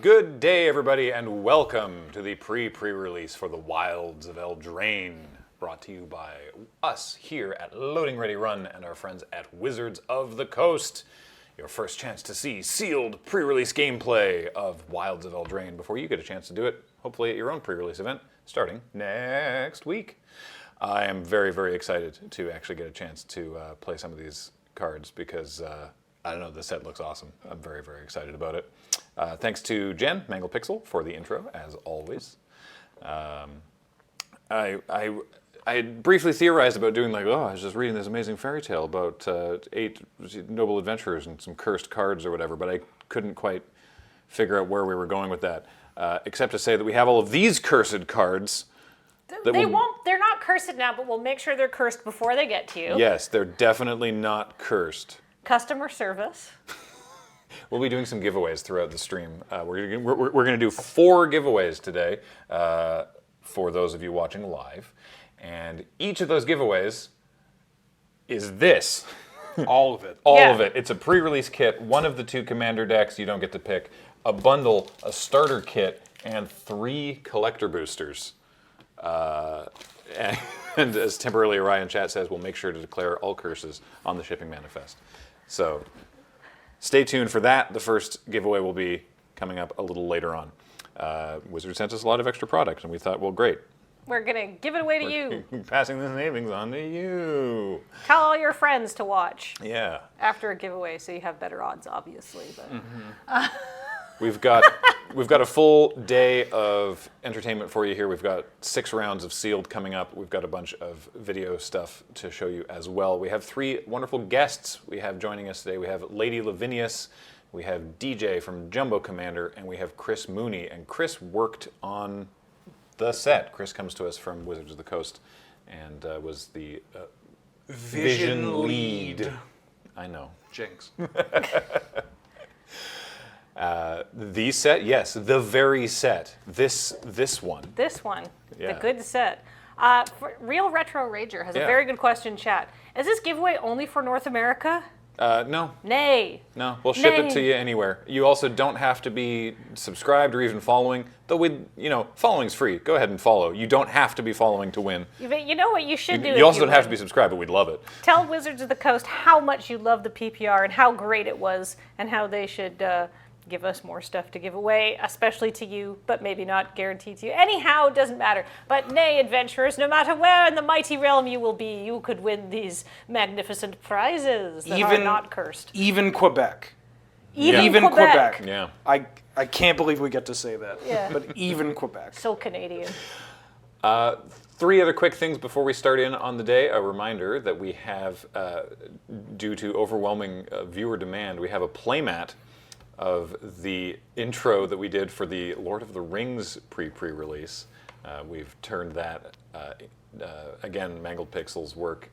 Good day, everybody, and welcome to the pre-release for the Wilds of Eldraine, brought to you by us here at Loading Ready Run and our friends at Wizards of the Coast. Your first chance to see sealed pre-release gameplay of Wilds of Eldraine before you get a chance to do it, hopefully at your own pre-release event, starting next week. I am very, very excited to actually get a chance to play some of these cards because, I don't know, the set looks awesome. I'm very, very excited about it. Thanks to Jen, Mangle Pixel, for the intro, as always. I had briefly theorized about doing I was just reading this amazing fairy tale about 8 noble adventurers and some cursed cards or whatever, but I couldn't quite figure out where we were going with that, except to say that we have all of these cursed cards. They're not cursed now, but we'll make sure they're cursed before they get to you. Yes, they're definitely not cursed. Customer service. We'll be doing some giveaways throughout the stream. We're going to do 4 giveaways today for those of you watching live. And each of those giveaways is this. All of it. All of it. It's a pre-release kit, one of the 2 commander decks you don't get to pick, a bundle, a starter kit, and 3 collector boosters. And as temporarily Orion Chat says, we'll make sure to declare all curses on the shipping manifest. So stay tuned for that. The first giveaway will be coming up a little later on. Wizard sent us a lot of extra products, and we thought, well, great. We're going to give it away to you. Passing the savings on to you. Tell all your friends to watch. Yeah. After a giveaway, so you have better odds, obviously. But We've got a full day of entertainment for you here. We've got 6 rounds of sealed coming up. We've got a bunch of video stuff to show you as well. We have 3 wonderful guests we have joining us today. We have Lady Lavinias, we have DJ from Jumbo Commander, and we have Chris Mooney. And Chris worked on the set. Chris comes to us from Wizards of the Coast and was the vision lead. I know. Jinx. The set, yes, the very set. This one. this one, Yeah. the good set. Real Retro Rager has a Yeah. very good question, chat. Is this giveaway only for North America? No. Nay. No, we'll ship it to Nay. you anywhere. You also don't have to be subscribed or even following, though following's free. Go ahead and follow. You don't have to be following to win. You know what you should do? You also don't have to be subscribed, but we'd love it. Tell Wizards of the Coast how much you love the PPR and how great it was and how they should give us more stuff to give away, especially to you, but maybe not guaranteed to you. Anyhow, it doesn't matter. But nay, adventurers, no matter where in the mighty realm you will be, you could win these magnificent prizes that are not cursed. Even Quebec. Even Quebec. Yeah. I can't believe we get to say that. Yeah. But even Quebec. So Canadian. 3 other quick things before we start in on the day. A reminder that we have, due to overwhelming viewer demand, we have a playmat of the intro that we did for the Lord of the Rings pre-release. We've turned that, again, Mangled Pixel's work,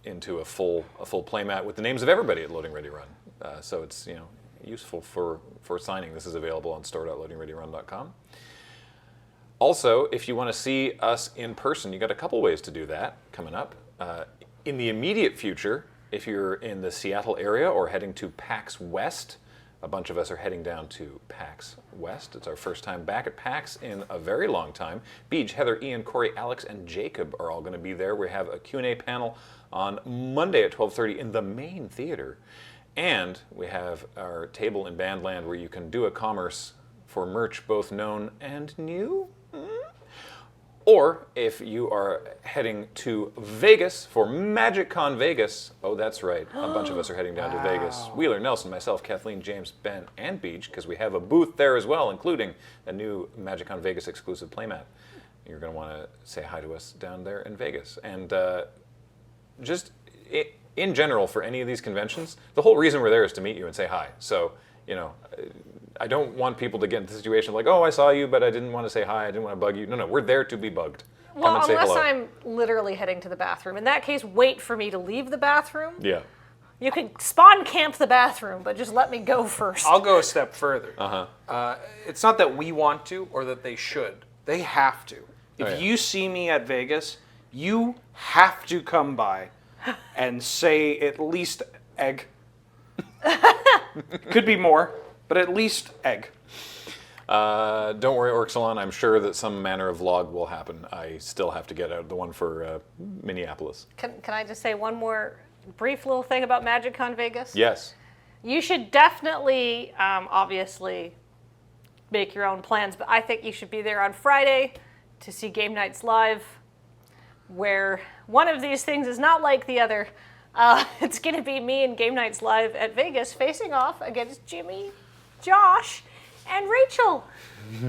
into a full playmat with the names of everybody at Loading Ready Run. So it's useful for signing. This is available on store.loadingreadyrun.com. Also, if you want to see us in person, you got a couple ways to do that coming up. In the immediate future, if you're in the Seattle area or heading to PAX West, a bunch of us are heading down to PAX West. It's our first time back at PAX in a very long time. Beej, Heather, Ian, Corey, Alex, and Jacob are all going to be there. We have a Q&A panel on Monday at 12:30 in the main theater. And we have our table in Bandland where you can do a commerce for merch both known and new. Or if you are heading to Vegas for MagicCon Vegas, oh, that's right, a bunch of us are heading down to Vegas. Wheeler, Nelson, myself, Kathleen, James, Ben, and Beej, because we have a booth there as well, including a new MagicCon Vegas exclusive playmat. You're going to want to say hi to us down there in Vegas. And just in general, for any of these conventions, the whole reason we're there is to meet you and say hi. So, I don't want people to get into the situation like, oh, I saw you, but I didn't want to say hi. I didn't want to bug you. No, we're there to be bugged. Well, Come and unless say hello. I'm literally heading to the bathroom. In that case, wait for me to leave the bathroom. Yeah. You can spawn camp the bathroom, but just let me go first. I'll go a step further. It's not that we want to or that they should. They have to. If you see me at Vegas, you have to come by and say at least egg. Could be more. But at least egg. Don't worry, Orxalon. I'm sure that some manner of log will happen. I still have to get out the one for Minneapolis. Can I just say one more brief little thing about MagicCon Vegas? Yes. You should definitely, obviously, make your own plans, but I think you should be there on Friday to see Game Nights Live, where one of these things is not like the other. It's going to be me and Game Nights Live at Vegas facing off against Jimmy, Josh, and Rachel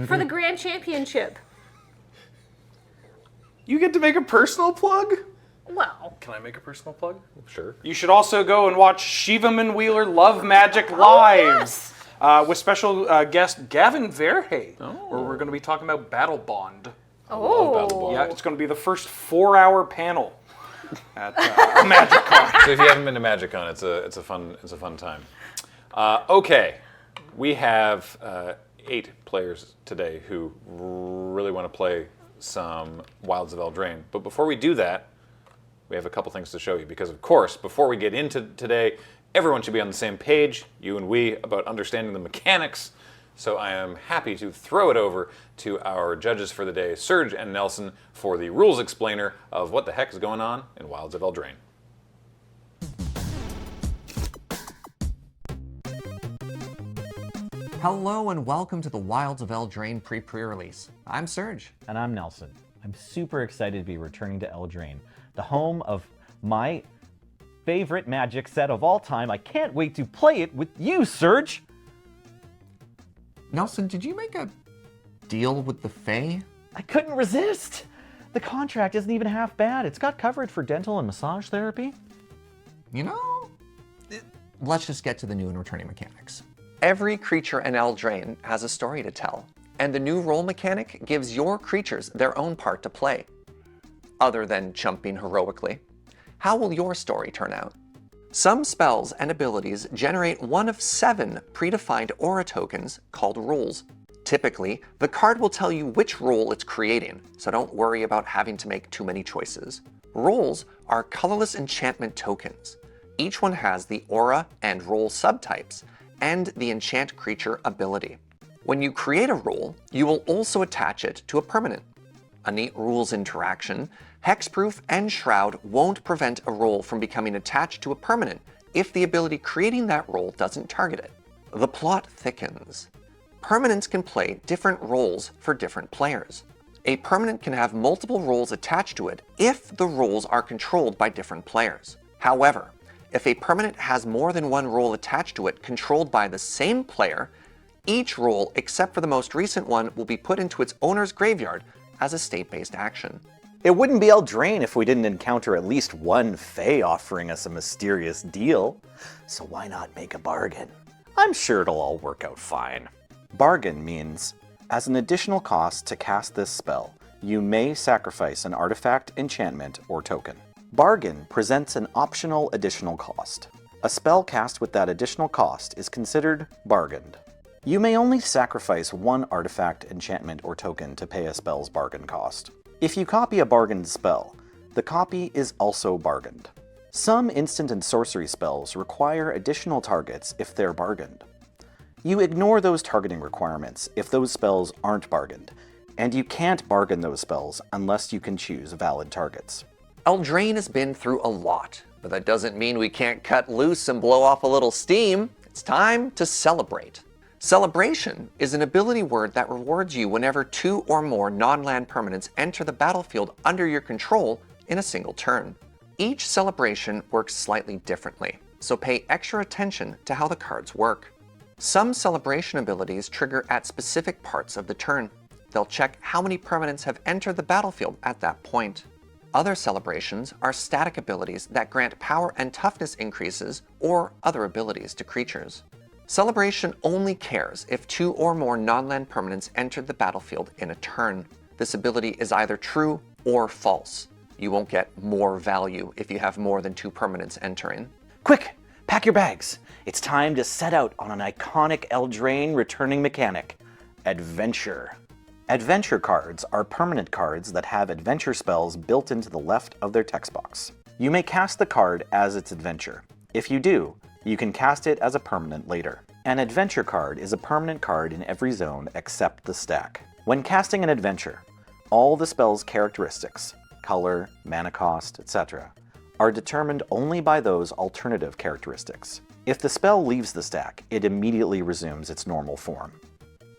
for the Grand Championship. You get to make a personal plug? Well, Can I make a personal plug? Sure. You should also go and watch Shivam and Wheeler Love Magic Live yes. with special guest Gavin Verhey, where we're going to be talking about Battle Bond. love Battle Ball. Yeah, it's going to be the first 4-hour panel at MagicCon. So if you haven't been to MagicCon, it's a fun time. Okay, we have 8 players today who really want to play some Wilds of Eldraine. But before we do that, we have a couple things to show you, because of course, before we get into today, everyone should be on the same page, you and we, about understanding the mechanics. So I am happy to throw it over to our judges for the day, Serge and Nelson, for the rules explainer of what the heck is going on in Wilds of Eldraine. Hello and welcome to the Wilds of Eldraine pre-pre-release. I'm Serge. And I'm Nelson. I'm super excited to be returning to Eldraine, the home of my favorite Magic set of all time. I can't wait to play it with you, Serge! Nelson, did you make a deal with the Fae? I couldn't resist! The contract isn't even half bad. It's got coverage for dental and massage therapy. You know, let's just get to the new and returning mechanics. Every creature in Eldraine has a story to tell, and the new role mechanic gives your creatures their own part to play. Other than jumping heroically, how will your story turn out? Some spells and abilities generate one of 7 predefined aura tokens called rules. Typically, the card will tell you which role it's creating, so don't worry about having to make too many choices. Roles are colorless enchantment tokens. Each one has the aura and role subtypes, and the enchant creature ability. When you create a role, you will also attach it to a permanent. A neat rules interaction, Hexproof and Shroud won't prevent a role from becoming attached to a permanent if the ability creating that role doesn't target it. The plot thickens. Permanents can play different roles for different players. A permanent can have multiple roles attached to it if the roles are controlled by different players. However, if a permanent has more than one role attached to it controlled by the same player, each role except for the most recent one will be put into its owner's graveyard as a state-based action. It wouldn't be Eldraine if we didn't encounter at least one Fae offering us a mysterious deal. So why not make a bargain? I'm sure it'll all work out fine. Bargain means, as an additional cost to cast this spell, you may sacrifice an artifact, enchantment, or token. Bargain presents an optional additional cost. A spell cast with that additional cost is considered bargained. You may only sacrifice one artifact, enchantment, or token to pay a spell's bargain cost. If you copy a bargained spell, the copy is also bargained. Some instant and sorcery spells require additional targets if they're bargained. You ignore those targeting requirements if those spells aren't bargained, and you can't bargain those spells unless you can choose valid targets. Eldraine has been through a lot, but that doesn't mean we can't cut loose and blow off a little steam. It's time to celebrate. Celebration is an ability word that rewards you whenever 2 or more non-land permanents enter the battlefield under your control in a single turn. Each celebration works slightly differently, so pay extra attention to how the cards work. Some celebration abilities trigger at specific parts of the turn. They'll check how many permanents have entered the battlefield at that point. Other celebrations are static abilities that grant power and toughness increases or other abilities to creatures. Celebration only cares if 2 or more non-land permanents entered the battlefield in a turn. This ability is either true or false. You won't get more value if you have more than 2 permanents entering. Quick, pack your bags. It's time to set out on an iconic Eldraine returning mechanic, Adventure. Adventure cards are permanent cards that have adventure spells built into the left of their text box. You may cast the card as its adventure. If you do, you can cast it as a permanent later. An adventure card is a permanent card in every zone except the stack. When casting an adventure, all the spell's characteristics, color, mana cost, etc., are determined only by those alternative characteristics. If the spell leaves the stack, it immediately resumes its normal form.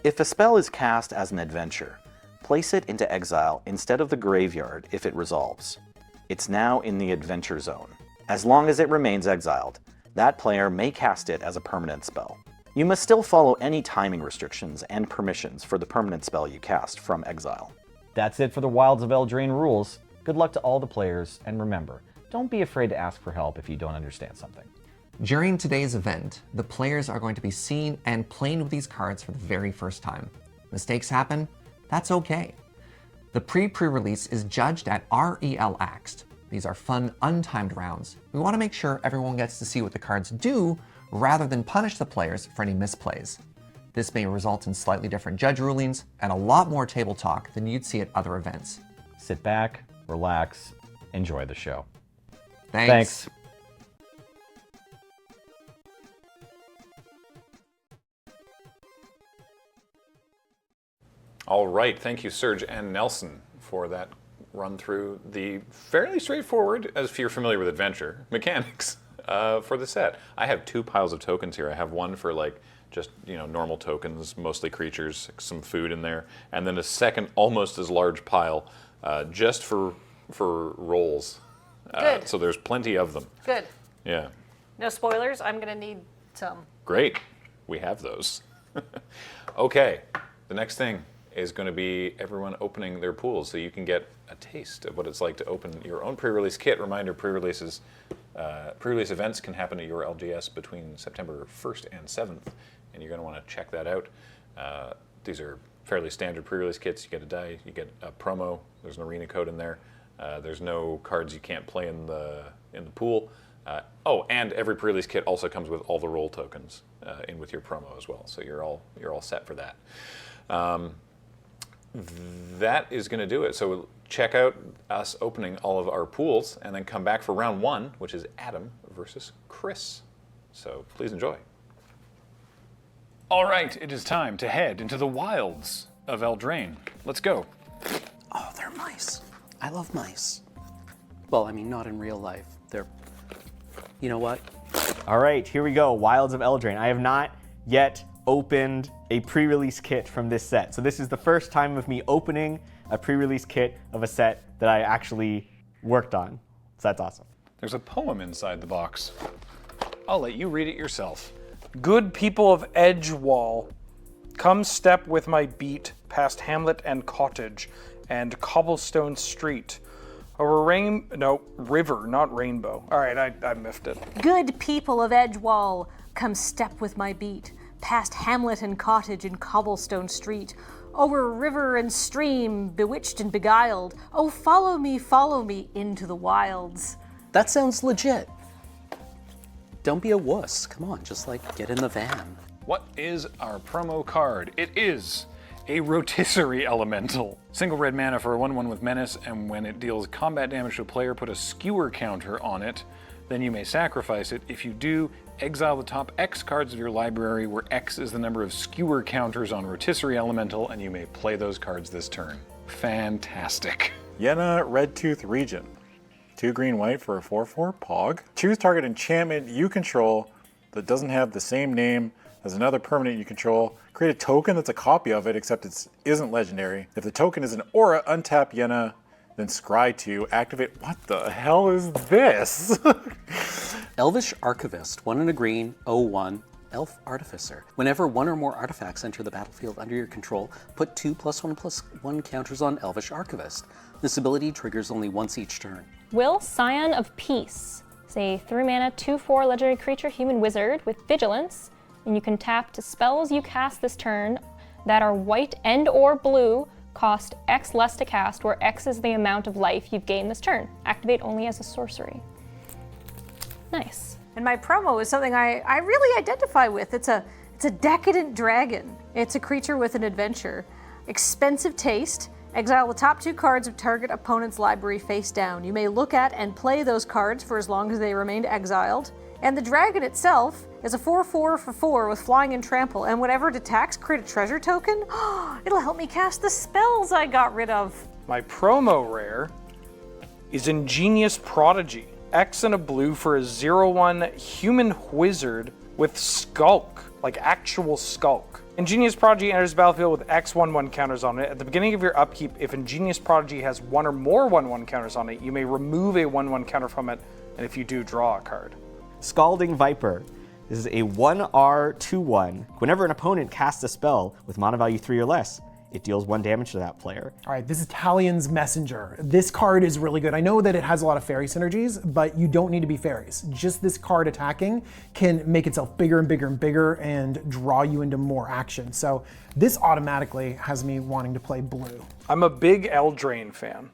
If a spell is cast as an adventure, place it into exile instead of the graveyard if it resolves. It's now in the adventure zone. As long as it remains exiled, that player may cast it as a permanent spell. You must still follow any timing restrictions and permissions for the permanent spell you cast from exile. That's it for the Wilds of Eldraine rules. Good luck to all the players, and remember, don't be afraid to ask for help if you don't understand something. During today's event, the players are going to be seen and playing with these cards for the very first time. Mistakes happen, that's okay. The pre-pre-release is judged at REL Axed. These are fun, untimed rounds. We want to make sure everyone gets to see what the cards do rather than punish the players for any misplays. This may result in slightly different judge rulings and a lot more table talk than you'd see at other events. Sit back, relax, enjoy the show. Thanks. All right, thank you, Serge and Nelson, for that run through the fairly straightforward, as if you're familiar with Adventure, mechanics for the set. I have 2 piles of tokens here. I have one for just normal tokens, mostly creatures, some food in there, and then a second, almost as large pile, just for rolls. Good. So there's plenty of them. Good. Yeah. No spoilers. I'm gonna need some. Great. We have those. Okay. The next thing is going to be everyone opening their pools so you can get a taste of what it's like to open your own pre-release kit. Reminder, pre-release events can happen at your LGS between September 1st and 7th, and you're going to want to check that out. These are fairly standard pre-release kits. You get a die, you get a promo, there's an arena code in there. There's no cards you can't play in the pool. And every pre-release kit also comes with all the roll tokens in with your promo as well. So you're all set for that. That is going to do it. So check out us opening all of our pools and then come back for round 1, which is Adam versus Chris. So please enjoy. All right, it is time to head into the wilds of Eldraine. Let's go. Oh, they're mice. I love mice. Well, I mean, not in real life. They're, you know what? All right, here we go, Wilds of Eldraine. I have not yet opened a pre-release kit from this set. So this is the first time of me opening a pre-release kit of a set that I actually worked on. So that's awesome. There's a poem inside the box. I'll let you read it yourself. Good people of Edgewall, come step with my beat past hamlet and cottage and cobblestone street. River, not rainbow. All right, I miffed it. Good people of Edgewall, come step with my beat, past hamlet and cottage and cobblestone street, over river and stream, bewitched and beguiled. Oh, follow me into the wilds. That sounds legit. Don't be a wuss. Come on, just get in the van. What is our promo card? It is a rotisserie elemental. Single red mana for a 1/1 with menace, and when it deals combat damage to a player, put a skewer counter on it. Then you may sacrifice it. If you do, exile the top X cards of your library, where X is the number of skewer counters on rotisserie elemental, and you may play those cards this turn. Fantastic. Yenna Redtooth Regent. 2 green white for a 4/4 Pog. Choose target enchantment you control that doesn't have the same name as another permanent you control. Create a token that's a copy of it, except it isn't legendary. If the token is an aura, untap Yenna, then scry 2, activate. What the hell is this? Elvish Archivist, 1 and a green, 0/1, Elf Artificer. Whenever 1 or more artifacts enter the battlefield under your control, put 2+1/+1 counters on Elvish Archivist. This ability triggers only once each turn. Will, Scion of Peace. It's a 3 mana, 2/4 legendary creature, human wizard with vigilance, and you can tap to spells you cast this turn that are white and or blue, cost X less to cast, where X is the amount of life you've gained this turn. Activate only as a sorcery. Nice. And my promo is something I really identify with. It's a decadent dragon. It's a creature with an adventure. Expensive taste. Exile the top 2 cards of target opponent's library face down. You may look at and play those cards for as long as they remained exiled. And the dragon itself It's a 4/4 for 4 with flying and trample, and whenever it attacks, create a treasure token. It'll help me cast the spells I got rid of. My promo rare is Ingenious Prodigy. X and a blue for a 0/1 human wizard with Skulk, like actual Skulk. Ingenious Prodigy enters the battlefield with X 1/1 counters on it. At the beginning of your upkeep, if Ingenious Prodigy has one or more 1/1 counters on it, you may remove a 1/1 counter from it, and if you do, draw a card. Scalding Viper. This is a 1R 2/1. Whenever an opponent casts a spell with mana value 3 or less, it deals 1 damage to that player. All right, this is Talion's Messenger. This card is really good. I know that it has a lot of fairy synergies, but you don't need to be fairies. Just this card attacking can make itself bigger and bigger and bigger and draw you into more action. So this automatically has me wanting to play blue. I'm a big Eldraine fan,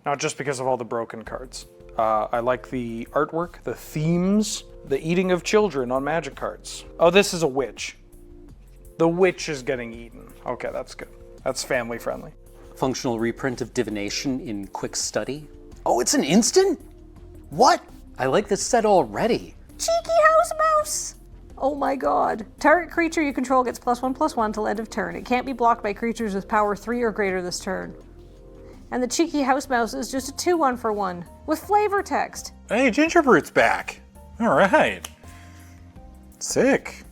not just because of all the broken cards. I like the artwork, the themes, the eating of children on Magic cards. Oh, this is a witch. The witch is getting eaten. Okay, that's good. That's family friendly. Functional reprint of Divination in Quick Study. Oh, it's an instant? What? I like this set already. Cheeky house mouse! Oh my god. Target creature you control gets +1/+1 till end of turn. It can't be blocked by creatures with power 3 or greater this turn. And the cheeky house mouse is just a 2/1 for 1 with flavor text. Hey, Gingerbread's back. All right. Sick.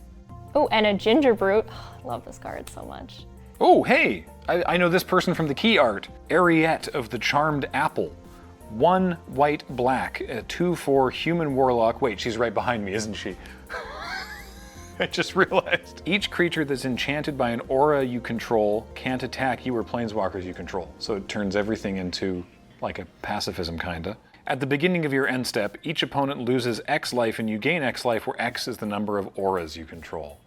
Oh, and a Ginger Brute. Love this card so much. Oh, hey! I know this person from the key art. Ariette of the Charmed Apple. 1 white black, a 2/4 human warlock. Wait, she's right behind me, isn't she? I just realized. Each creature that's enchanted by an aura you control can't attack you or planeswalkers you control. So it turns everything into like a pacifism kinda. At the beginning of your end step, each opponent loses X life and you gain X life, where X is the number of auras you control.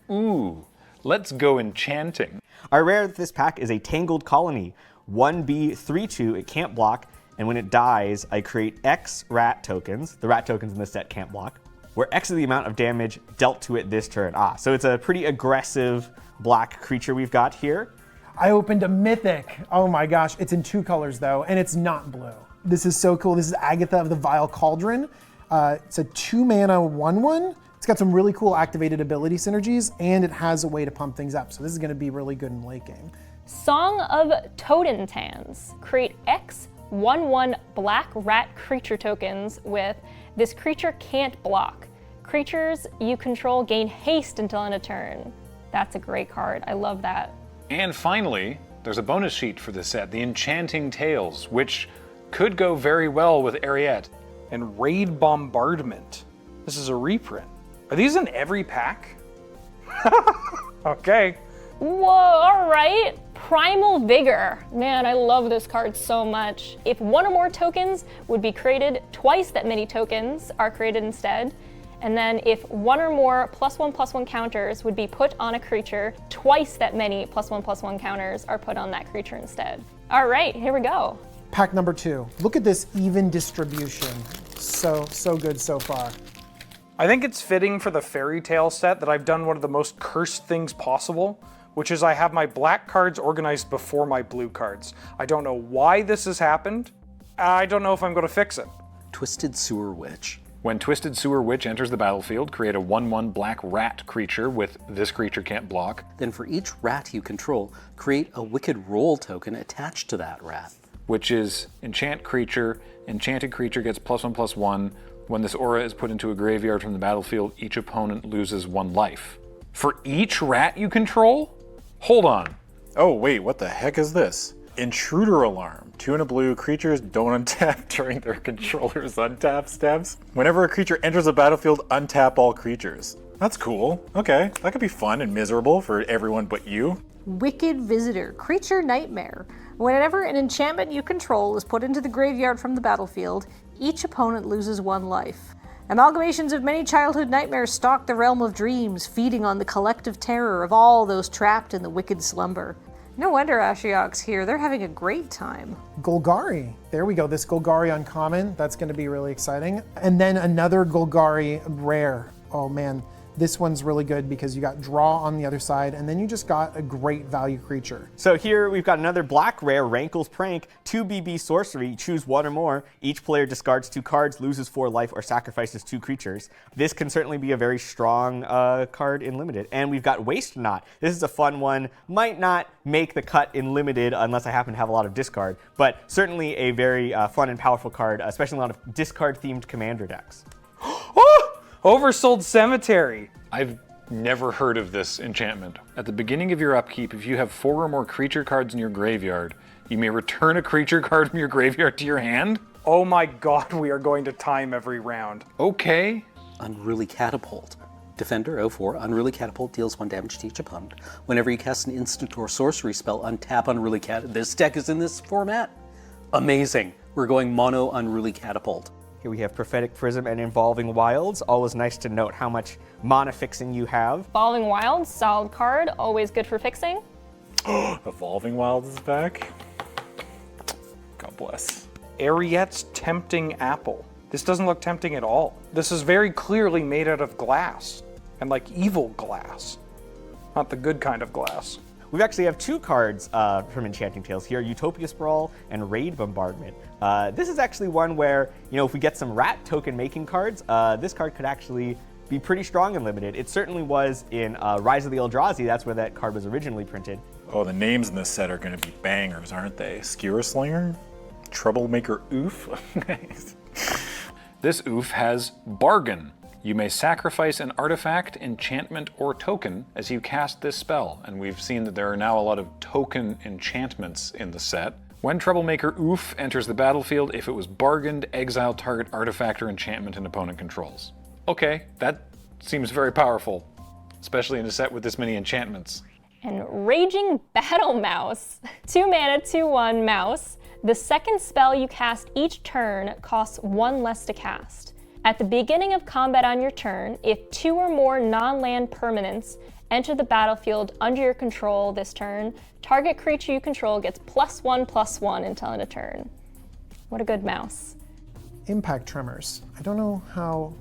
Ooh, let's go enchanting. Our rare of this pack is a Tangled Colony. 1B 3/2, it can't block, and when it dies, I create X rat tokens. The rat tokens in this set can't block, where X is the amount of damage dealt to it this turn. So it's a pretty aggressive black creature we've got here. I opened a Mythic. Oh my gosh, it's in 2 colors though, and it's not blue. This is so cool. This is Agatha of the Vile Cauldron. It's a 2 mana 1/1. It's got some really cool activated ability synergies, and it has a way to pump things up. So this is gonna be really good in late game. Song of Totentans. Create X 1/1 black rat creature tokens with this creature can't block. Creatures you control gain haste until end of turn. That's a great card. I love that. And finally, there's a bonus sheet for this set, the Enchanting Tales, which could go very well with Ariette. And Raid Bombardment. This is a reprint. Are these in every pack? Okay. Whoa, all right. Primal Vigor. Man, I love this card so much. If 1 or more tokens would be created, twice that many tokens are created instead. And then if 1 or more +1/+1 counters would be put on a creature, twice that many +1/+1 counters are put on that creature instead. All right, here we go. Pack number 2. Look at this even distribution. So good so far. I think it's fitting for the Fairy Tale set that I've done one of the most cursed things possible, which is I have my black cards organized before my blue cards. I don't know why this has happened. I don't know if I'm going to fix it. Twisted Sewer Witch. When Twisted Sewer Witch enters the battlefield, create a 1/1 black rat creature with this creature can't block. Then for each rat you control, create a Wicked Roll token attached to that rat. Which is enchant creature. Enchanted creature gets +1/+1. When this aura is put into a graveyard from the battlefield, each opponent loses 1 life. For each rat you control? Hold on. Oh, wait, what the heck is this? Intruder Alarm. 2 and a blue, creatures don't untap during their controller's untap steps. Whenever a creature enters the battlefield, untap all creatures. That's cool. Okay, that could be fun and miserable for everyone but you. Wicked Visitor, Creature Nightmare. Whenever an enchantment you control is put into the graveyard from the battlefield, each opponent loses 1 life. Amalgamations of many childhood nightmares stalk the realm of dreams, feeding on the collective terror of all those trapped in the wicked slumber. No wonder Ashiok's here. They're having a great time. Golgari. There we go. This Golgari uncommon. That's going to be really exciting. And then another Golgari rare. Oh man, This one's really good because you got draw on the other side, and then you just got a great value creature. So here we've got another black rare, Rankle's Prank, 2 BB sorcery, choose one or more. Each player discards 2 cards, loses 4 life, or sacrifices 2 creatures. This can certainly be a very strong card in Limited. And we've got Waste Not. This is a fun one. Might not make the cut in Limited unless I happen to have a lot of discard, but certainly a very fun and powerful card, especially in a lot of discard-themed commander decks. Oversold Cemetery. I've never heard of this enchantment. At the beginning of your upkeep, if you have 4 or more creature cards in your graveyard, you may return a creature card from your graveyard to your hand? Oh my god, we are going to time every round. Okay. Unruly Catapult. Defender 04, Unruly Catapult deals 1 damage to each opponent. Whenever you cast an instant or sorcery spell, untap Unruly Catapult. This deck is in this format. Amazing. We're going mono Unruly Catapult. Here we have Prophetic Prism and Involving Wilds. Always nice to note how much mana fixing you have. Evolving Wilds, solid card, always good for fixing. Evolving Wilds is back. God bless. Ariette's Tempting Apple. This doesn't look tempting at all. This is very clearly made out of glass, and like evil glass. Not the good kind of glass. We actually have 2 cards from Enchanting Tales here, Utopia Sprawl and Raid Bombardment. This is actually one where, if we get some rat token making cards, this card could actually be pretty strong and Limited. It certainly was in Rise of the Eldrazi. That's where that card was originally printed. Oh, the names in this set are going to be bangers, aren't they? Skewer Slinger? Troublemaker Oof? This oof has Bargain. You may sacrifice an artifact, enchantment, or token as you cast this spell, and we've seen that there are now a lot of token enchantments in the set. When Troublemaker Oof enters the battlefield, if it was bargained, exile target artifact or enchantment an opponent controls. Okay, that seems very powerful, especially in a set with this many enchantments. And Raging Battle Mouse. 2 mana, 2/1 mouse. The second spell you cast each turn costs 1 less to cast. At the beginning of combat on your turn, if 2 or more non-land permanents enter the battlefield under your control this turn, target creature you control gets +1/+1 until end of turn. What a good mouse. Impact Tremors. I don't know how...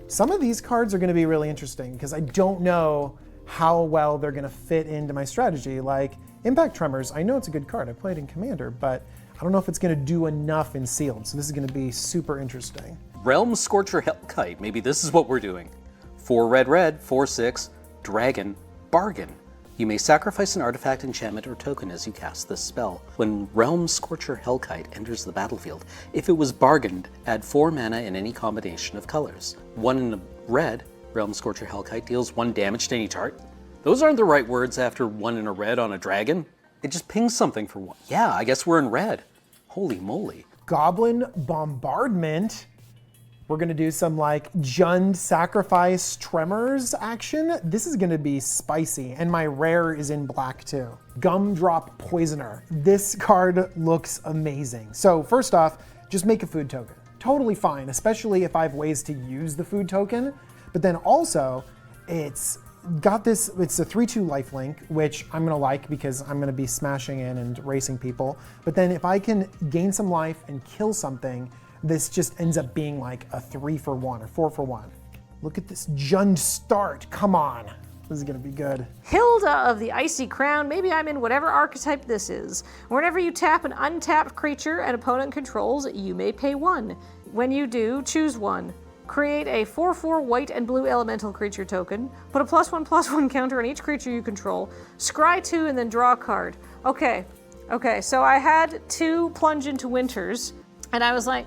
Some of these cards are going to be really interesting because I don't know how well they're going to fit into my strategy. Like Impact Tremors, I know it's a good card. I played in Commander, but I don't know if it's going to do enough in Sealed. So this is going to be super interesting. Realm Scorcher Hellkite. Maybe this is what we're doing. 4 red, 4/6, Dragon, Bargain. You may sacrifice an artifact, enchantment, or token as you cast this spell. When Realm Scorcher Hellkite enters the battlefield, if it was bargained, add 4 mana in any combination of colors. 1 in a red, Realm Scorcher Hellkite deals 1 damage to any target. Those aren't the right words after 1 in a red on a dragon. It just pings something for 1. Yeah, I guess we're in red. Holy moly. Goblin Bombardment. We're gonna do some like Jund Sacrifice Tremors action. This is gonna be spicy, and my rare is in black too. Gumdrop Poisoner. This card looks amazing. So first off, just make a food token. Totally fine, especially if I have ways to use the food token. But then also, it's got this, it's a 3/2 lifelink, which I'm gonna like because I'm gonna be smashing in and racing people. But then if I can gain some life and kill something, this just ends up being like a 3-for-1 or 4-for-1. Look at this Jund Start, come on. This is gonna be good. Hilda of the Icy Crown, maybe I'm in whatever archetype this is. Whenever you tap an untapped creature an opponent controls, you may pay 1. When you do, choose 1. Create a 4/4 white and blue elemental creature token. Put a +1/+1 counter on each creature you control. Scry 2 and then draw a card. Okay, so I had 2 Plunge into Winters, and I was like,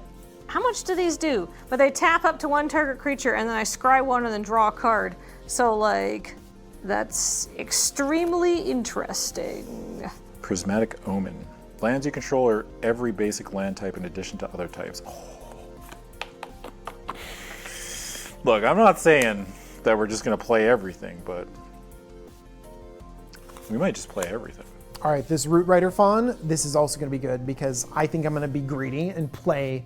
how much do these do? But they tap up to 1 target creature, and then I scry 1 and then draw a card. So like, that's extremely interesting. Prismatic Omen. Lands you control are every basic land type in addition to other types. Oh. Look, I'm not saying that we're just going to play everything, but we might just play everything. All right, this Root Rider Fawn, this is also gonna be good because I think I'm gonna be greedy and play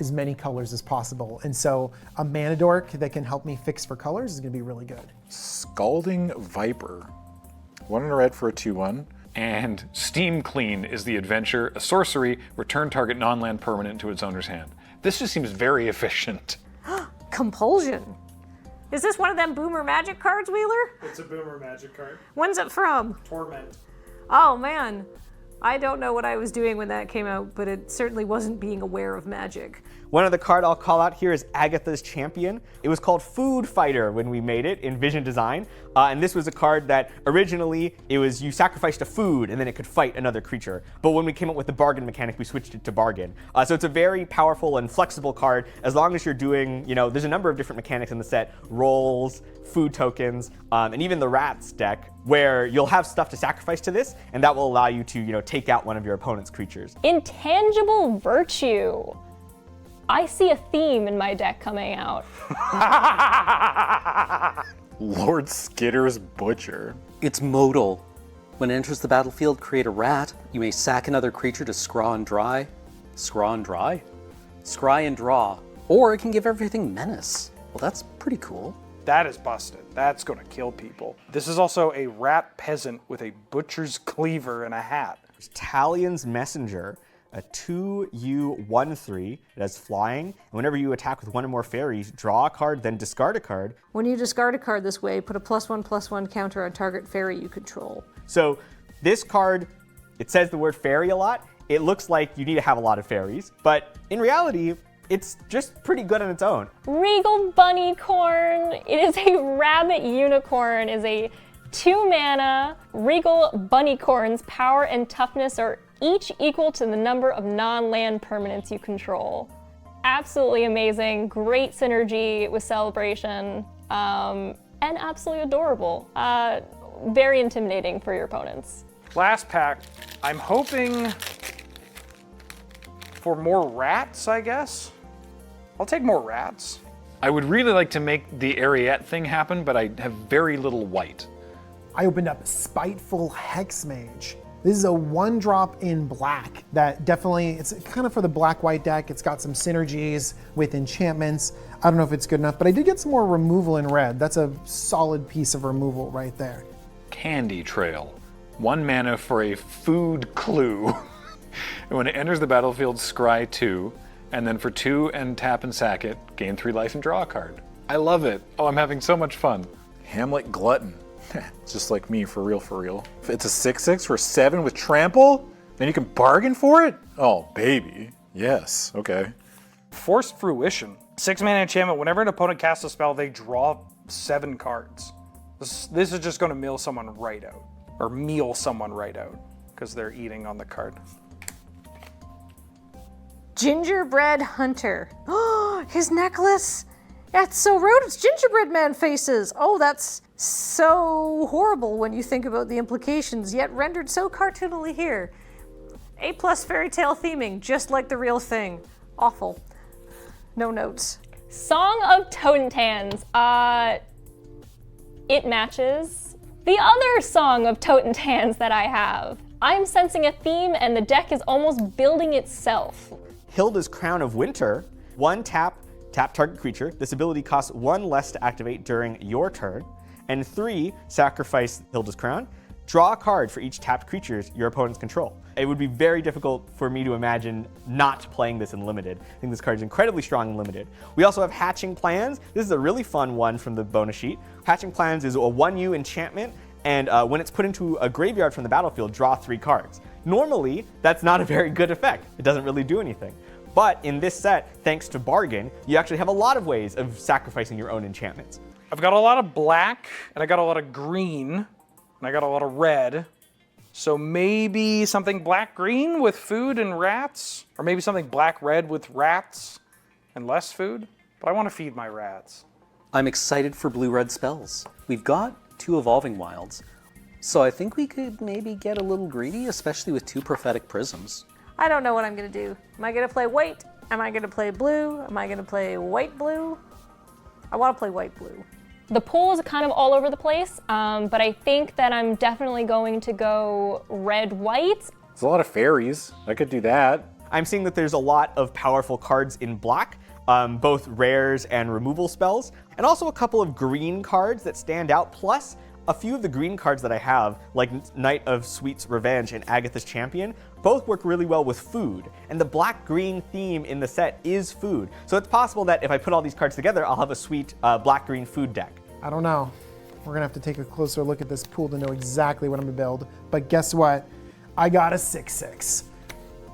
as many colors as possible. And so a mana dork that can help me fix for colors is gonna be really good. Scalding Viper. 1 in a red for a 2/1. And Steam Clean is the adventure, a sorcery, return target non-land permanent to its owner's hand. This just seems very efficient. Compulsion. Is this one of them Boomer Magic cards, Wheeler? It's a Boomer Magic card. When's it from? Torment. Oh, man. I don't know what I was doing when that came out, but it certainly wasn't being aware of magic. One other card I'll call out here is Agatha's Champion. It was called Food Fighter when we made it in Vision Design. And this was a card that originally it was you sacrificed a food and then it could fight another creature. But when we came up with the bargain mechanic, we switched it to bargain. So it's a very powerful and flexible card as long as you're doing, there's a number of different mechanics in the set, rolls, food tokens, and even the rats deck where you'll have stuff to sacrifice to this and that will allow you to, take out one of your opponent's creatures. Intangible Virtue. I see a theme in my deck coming out. Lord Skitter's Butcher. It's modal. When it enters the battlefield, create a rat. You may sack another creature to scraw and dry. Scraw and dry? Scry and draw. Or it can give everything menace. Well, that's pretty cool. That is busted. That's going to kill people. This is also a rat peasant with a butcher's cleaver and a hat. There's Talion's Messenger, a 2/1/3. It has flying, and whenever you attack with one or more fairies, draw a card, then discard a card. When you discard a card this way, put a +1/+1 counter on target fairy you control. So this card, it says the word fairy a lot. It looks like you need to have a lot of fairies, but in reality, it's just pretty good on its own. Regal Bunnycorn. It is a rabbit unicorn. Is a 2-mana Regal Bunnycorn's power and toughness are each equal to the number of non-land permanents you control. Absolutely amazing, great synergy with Celebration, and absolutely adorable. Very intimidating for your opponents. Last pack, I'm hoping for more rats, I guess. I'll take more rats. I would really like to make the Ariete thing happen, but I have very little white. I opened up Spiteful Hexmage. This is a 1-drop in black that definitely, it's kind of for the black-white deck. It's got some synergies with enchantments. I don't know if it's good enough, but I did get some more removal in red. That's a solid piece of removal right there. Candy Trail. 1 mana for a food clue. And when it enters the battlefield, scry 2, and then for 2 and tap and sack it, gain 3 life and draw a card. I love it. Oh, I'm having so much fun. Hamlet Glutton. Just like me, for real, for real. If it's a 6/6 for 7 with trample, then you can bargain for it? Oh, baby. Yes, okay. Forced Fruition. 6-mana enchantment. Whenever an opponent casts a spell, they draw 7 cards. This is just going to mill someone right out. Or meal someone right out. Because they're eating on the card. Gingerbread Hunter. Oh, his necklace. That's so rude. It's gingerbread man faces. Oh, that's so horrible when you think about the implications, yet rendered so cartoonily here. A+ fairy tale theming, just like the real thing. Awful. No notes. Song of Totentans. It matches the other Song of Totentans that I have. I'm sensing a theme and the deck is almost building itself. Hilda's Crown of Winter. 1 tap target creature. This ability costs 1 less to activate during your turn. And 3, sacrifice Hilda's Crown. Draw a card for each tapped creature your opponents control. It would be very difficult for me to imagine not playing this in Limited. I think this card is incredibly strong in Limited. We also have Hatching Plans. This is a really fun one from the bonus sheet. Hatching Plans is a 1/1 enchantment, and when it's put into a graveyard from the battlefield, draw 3 cards. Normally, that's not a very good effect. It doesn't really do anything. But in this set, thanks to Bargain, you actually have a lot of ways of sacrificing your own enchantments. I've got a lot of black, and I got a lot of green, and I got a lot of red. So maybe something black-green with food and rats? Or maybe something black-red with rats and less food? But I want to feed my rats. I'm excited for blue-red spells. We've got 2 Evolving Wilds, so I think we could maybe get a little greedy, especially with 2 Prophetic Prisms. I don't know what I'm going to do. Am I going to play white? Am I going to play blue? Am I going to play white-blue? I want to play white-blue. The pool is kind of all over the place, but I think that I'm definitely going to go red-white. There's a lot of fairies. I could do that. I'm seeing that there's a lot of powerful cards in black, both rares and removal spells, and also a couple of green cards that stand out. Plus, a few of the green cards that I have, like Knight of Sweet's Revenge and Agatha's Champion, both work really well with food. And the black-green theme in the set is food. So it's possible that if I put all these cards together, I'll have a sweet black-green food deck. I don't know. We're gonna have to take a closer look at this pool to know exactly what I'm gonna build. But guess what? I got a 6/6.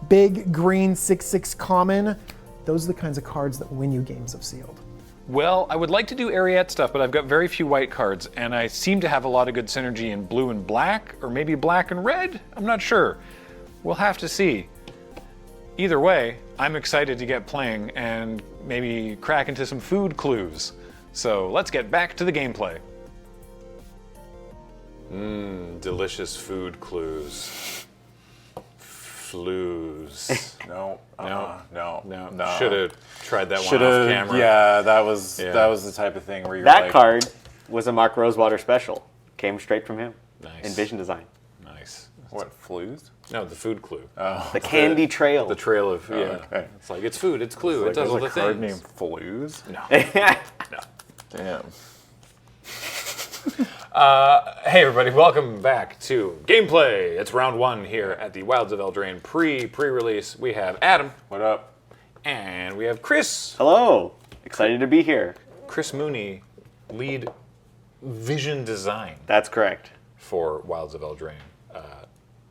Big green 6/6 common. Those are the kinds of cards that win you games of Sealed. Well, I would like to do Ariete stuff, but I've got very few white cards, and I seem to have a lot of good synergy in blue and black, or maybe black and red? I'm not sure. We'll have to see. Either way, I'm excited to get playing and maybe crack into some food clues. So let's get back to the gameplay. Delicious food clues. Flues. No. No. Should have tried that one Should've, off camera. Yeah, that was the type of thing where you're That like, card was a Mark Rosewater special. Came straight from him. Nice. Envision Design. Nice. What, flues? No, the food clue. The Candy Trail. The trail of, yeah. Okay. It's like, it's food, it's clue, Like, it does all the there's a card things. named Flues? No. No. Damn. Hey everybody, welcome back to Gameplay. It's round one here at the Wilds of Eldraine pre-release. We have Adam. What up? And we have Chris. Hello. Excited to be here. Chris Mooney, lead vision design That's correct. for Wilds of Eldraine.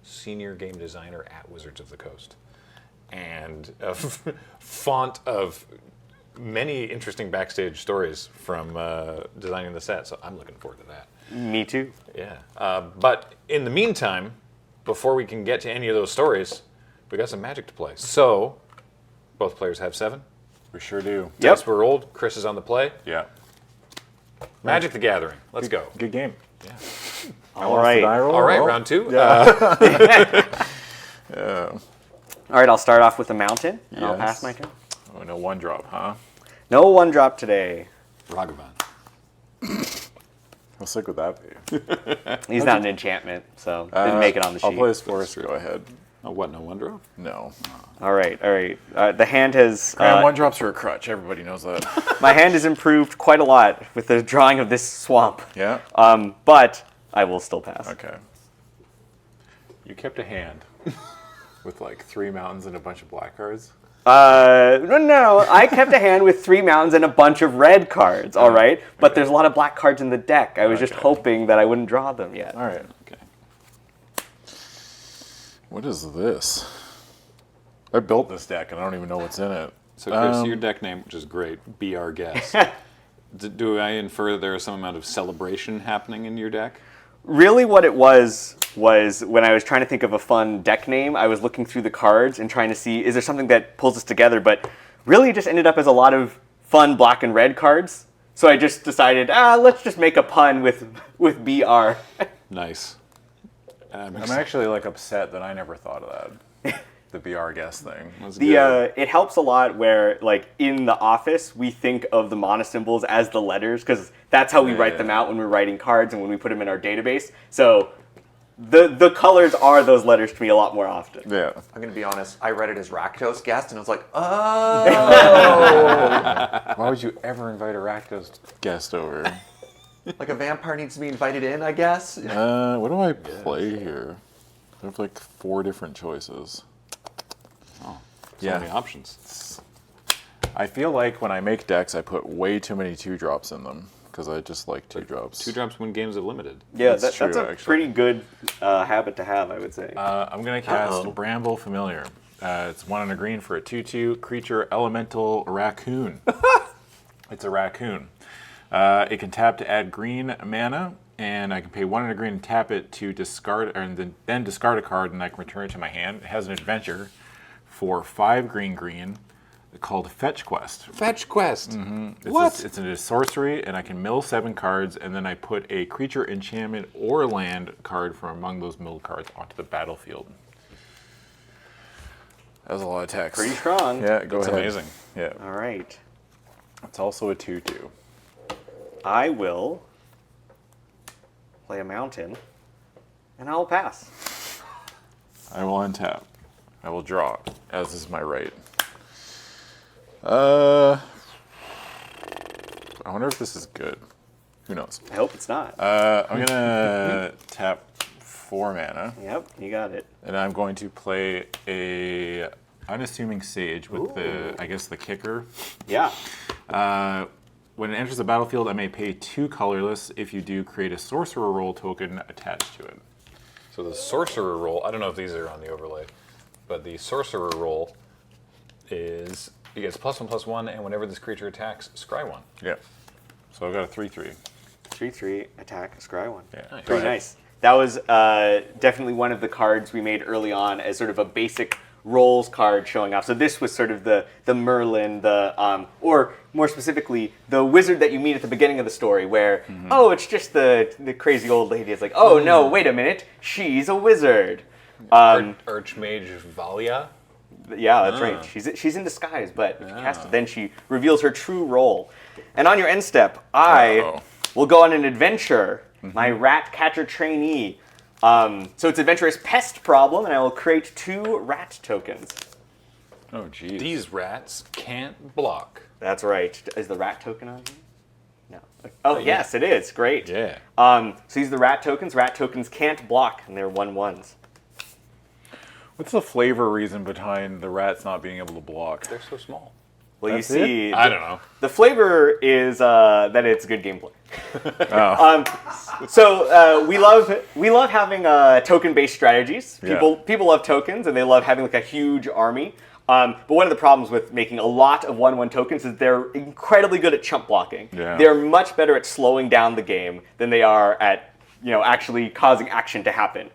Senior game designer at Wizards of the Coast. And a font of many interesting backstage stories from designing the set, so I'm looking forward to that. Me too. Yeah. But in the meantime, before we can get to any of those stories, we got some Magic to play. So, both players have 7. We sure do. Yep. Dice were rolled. Chris is on the play. Yeah. Magic the Gathering. Let's go. Good game. Yeah. All right. All right, round 2. All right, I'll start off with a mountain, and I'll Yes. pass my turn. Oh, no one drop, huh? No one drop today. Ragavan. How sick would that be? He's not an enchantment, so didn't make it on the sheet. I'll play his forest. Go ahead. Oh, what? No one drop? No. All right. The hand has One drops are a crutch. Everybody knows that. my hand has improved quite a lot with the drawing of this swamp. Yeah. But I will still pass. Okay. You kept a hand with like 3 mountains and a bunch of black cards. No, I kept a hand with 3 mountains and a bunch of red cards, all right? But there's a lot of black cards in the deck. I was just hoping that I wouldn't draw them yet. All right. Okay. What is this? I built this deck and I don't even know what's in it. So, Chris, your deck name, which is great, Be Our Guest. Do I infer there is some amount of celebration happening in your deck? Really what it was when I was trying to think of a fun deck name, I was looking through the cards and trying to see, is there something that pulls us together? But really it just ended up as a lot of fun black and red cards. So I just decided, let's just make a pun with BR. Nice. I'm actually like upset that I never thought of that. The BR guest thing. It helps a lot where, like, in the office, we think of the monosymbols as the letters, because that's how we write them out when we're writing cards and when we put them in our database. So the colors are those letters to me a lot more often. Yeah. I'm going to be honest, I read it as Rakdos guest, and I was like, oh. Why would you ever invite a Rakdos guest over? Like a vampire needs to be invited in, I guess. What do I play here? I have like 4 different choices. So many options. I feel like when I make decks, I put way too many 2-drops in them because I just like 2-drops. 2 drops win games of limited. Yeah, That's that's true, a actually. pretty good habit to have, I would say. I'm going to cast Bramble Familiar. It's 1 and a green for a 2/2 creature elemental raccoon. It's a raccoon. It can tap to add green mana, and I can pay 1 and a green and tap it to discard, and then discard a card, and I can return it to my hand. It has an adventure for 5 green called Fetch Quest. Fetch Quest. It's a sorcery, and I can mill 7 cards, and then I put a creature, enchantment, or land card from among those milled cards onto the battlefield. That was a lot of text. Pretty strong. Yeah, go That's ahead. amazing. Yeah. All right. It's also a 2/2. I will play a mountain, and I'll pass. I will untap. I will draw, as is my right. I wonder if this is good. Who knows? I hope it's not. I'm gonna tap 4 mana, Yep, you got it. and I'm going to play a unassuming Sage with the kicker. Yeah. When it enters the battlefield, I may pay 2 colorless. If you do, create a sorcerer roll token attached to it. So the sorcerer roll, I don't know if these are on the overlay, but the sorcerer roll is, you get +1/+1, and whenever this creature attacks, scry 1. Yeah. So I've got a 3/3. 3/3 attack, scry 1. Yeah. Nice. Pretty nice. That was definitely one of the cards we made early on as sort of a basic rolls card showing off. So this was sort of the Merlin, or more specifically, the wizard that you meet at the beginning of the story where, oh, it's just the crazy old lady. It's like, oh no, wait a minute, she's a wizard. Archmage Valia? Yeah, that's right. She's in disguise, but if you cast it, then she reveals her true role. And on your end step, I will go on an adventure. My rat catcher trainee. So it's adventurous pest problem, and I will create 2 rat tokens. Oh, geez. These rats can't block. That's right. Is the rat token on here? No. Oh, yes, it is. Great. Yeah. So these are the rat tokens. Rat tokens can't block, and they're 1/1s. What's the flavor reason behind the rats not being able to block? They're so small. Well, That's you see, I don't know. the flavor is that it's good gameplay. Oh. So we love having token-based strategies. People love tokens, and they love having like a huge army. But one of the problems with making a lot of 1/1 tokens is they're incredibly good at chump blocking. Yeah. They're much better at slowing down the game than they are at actually causing action to happen.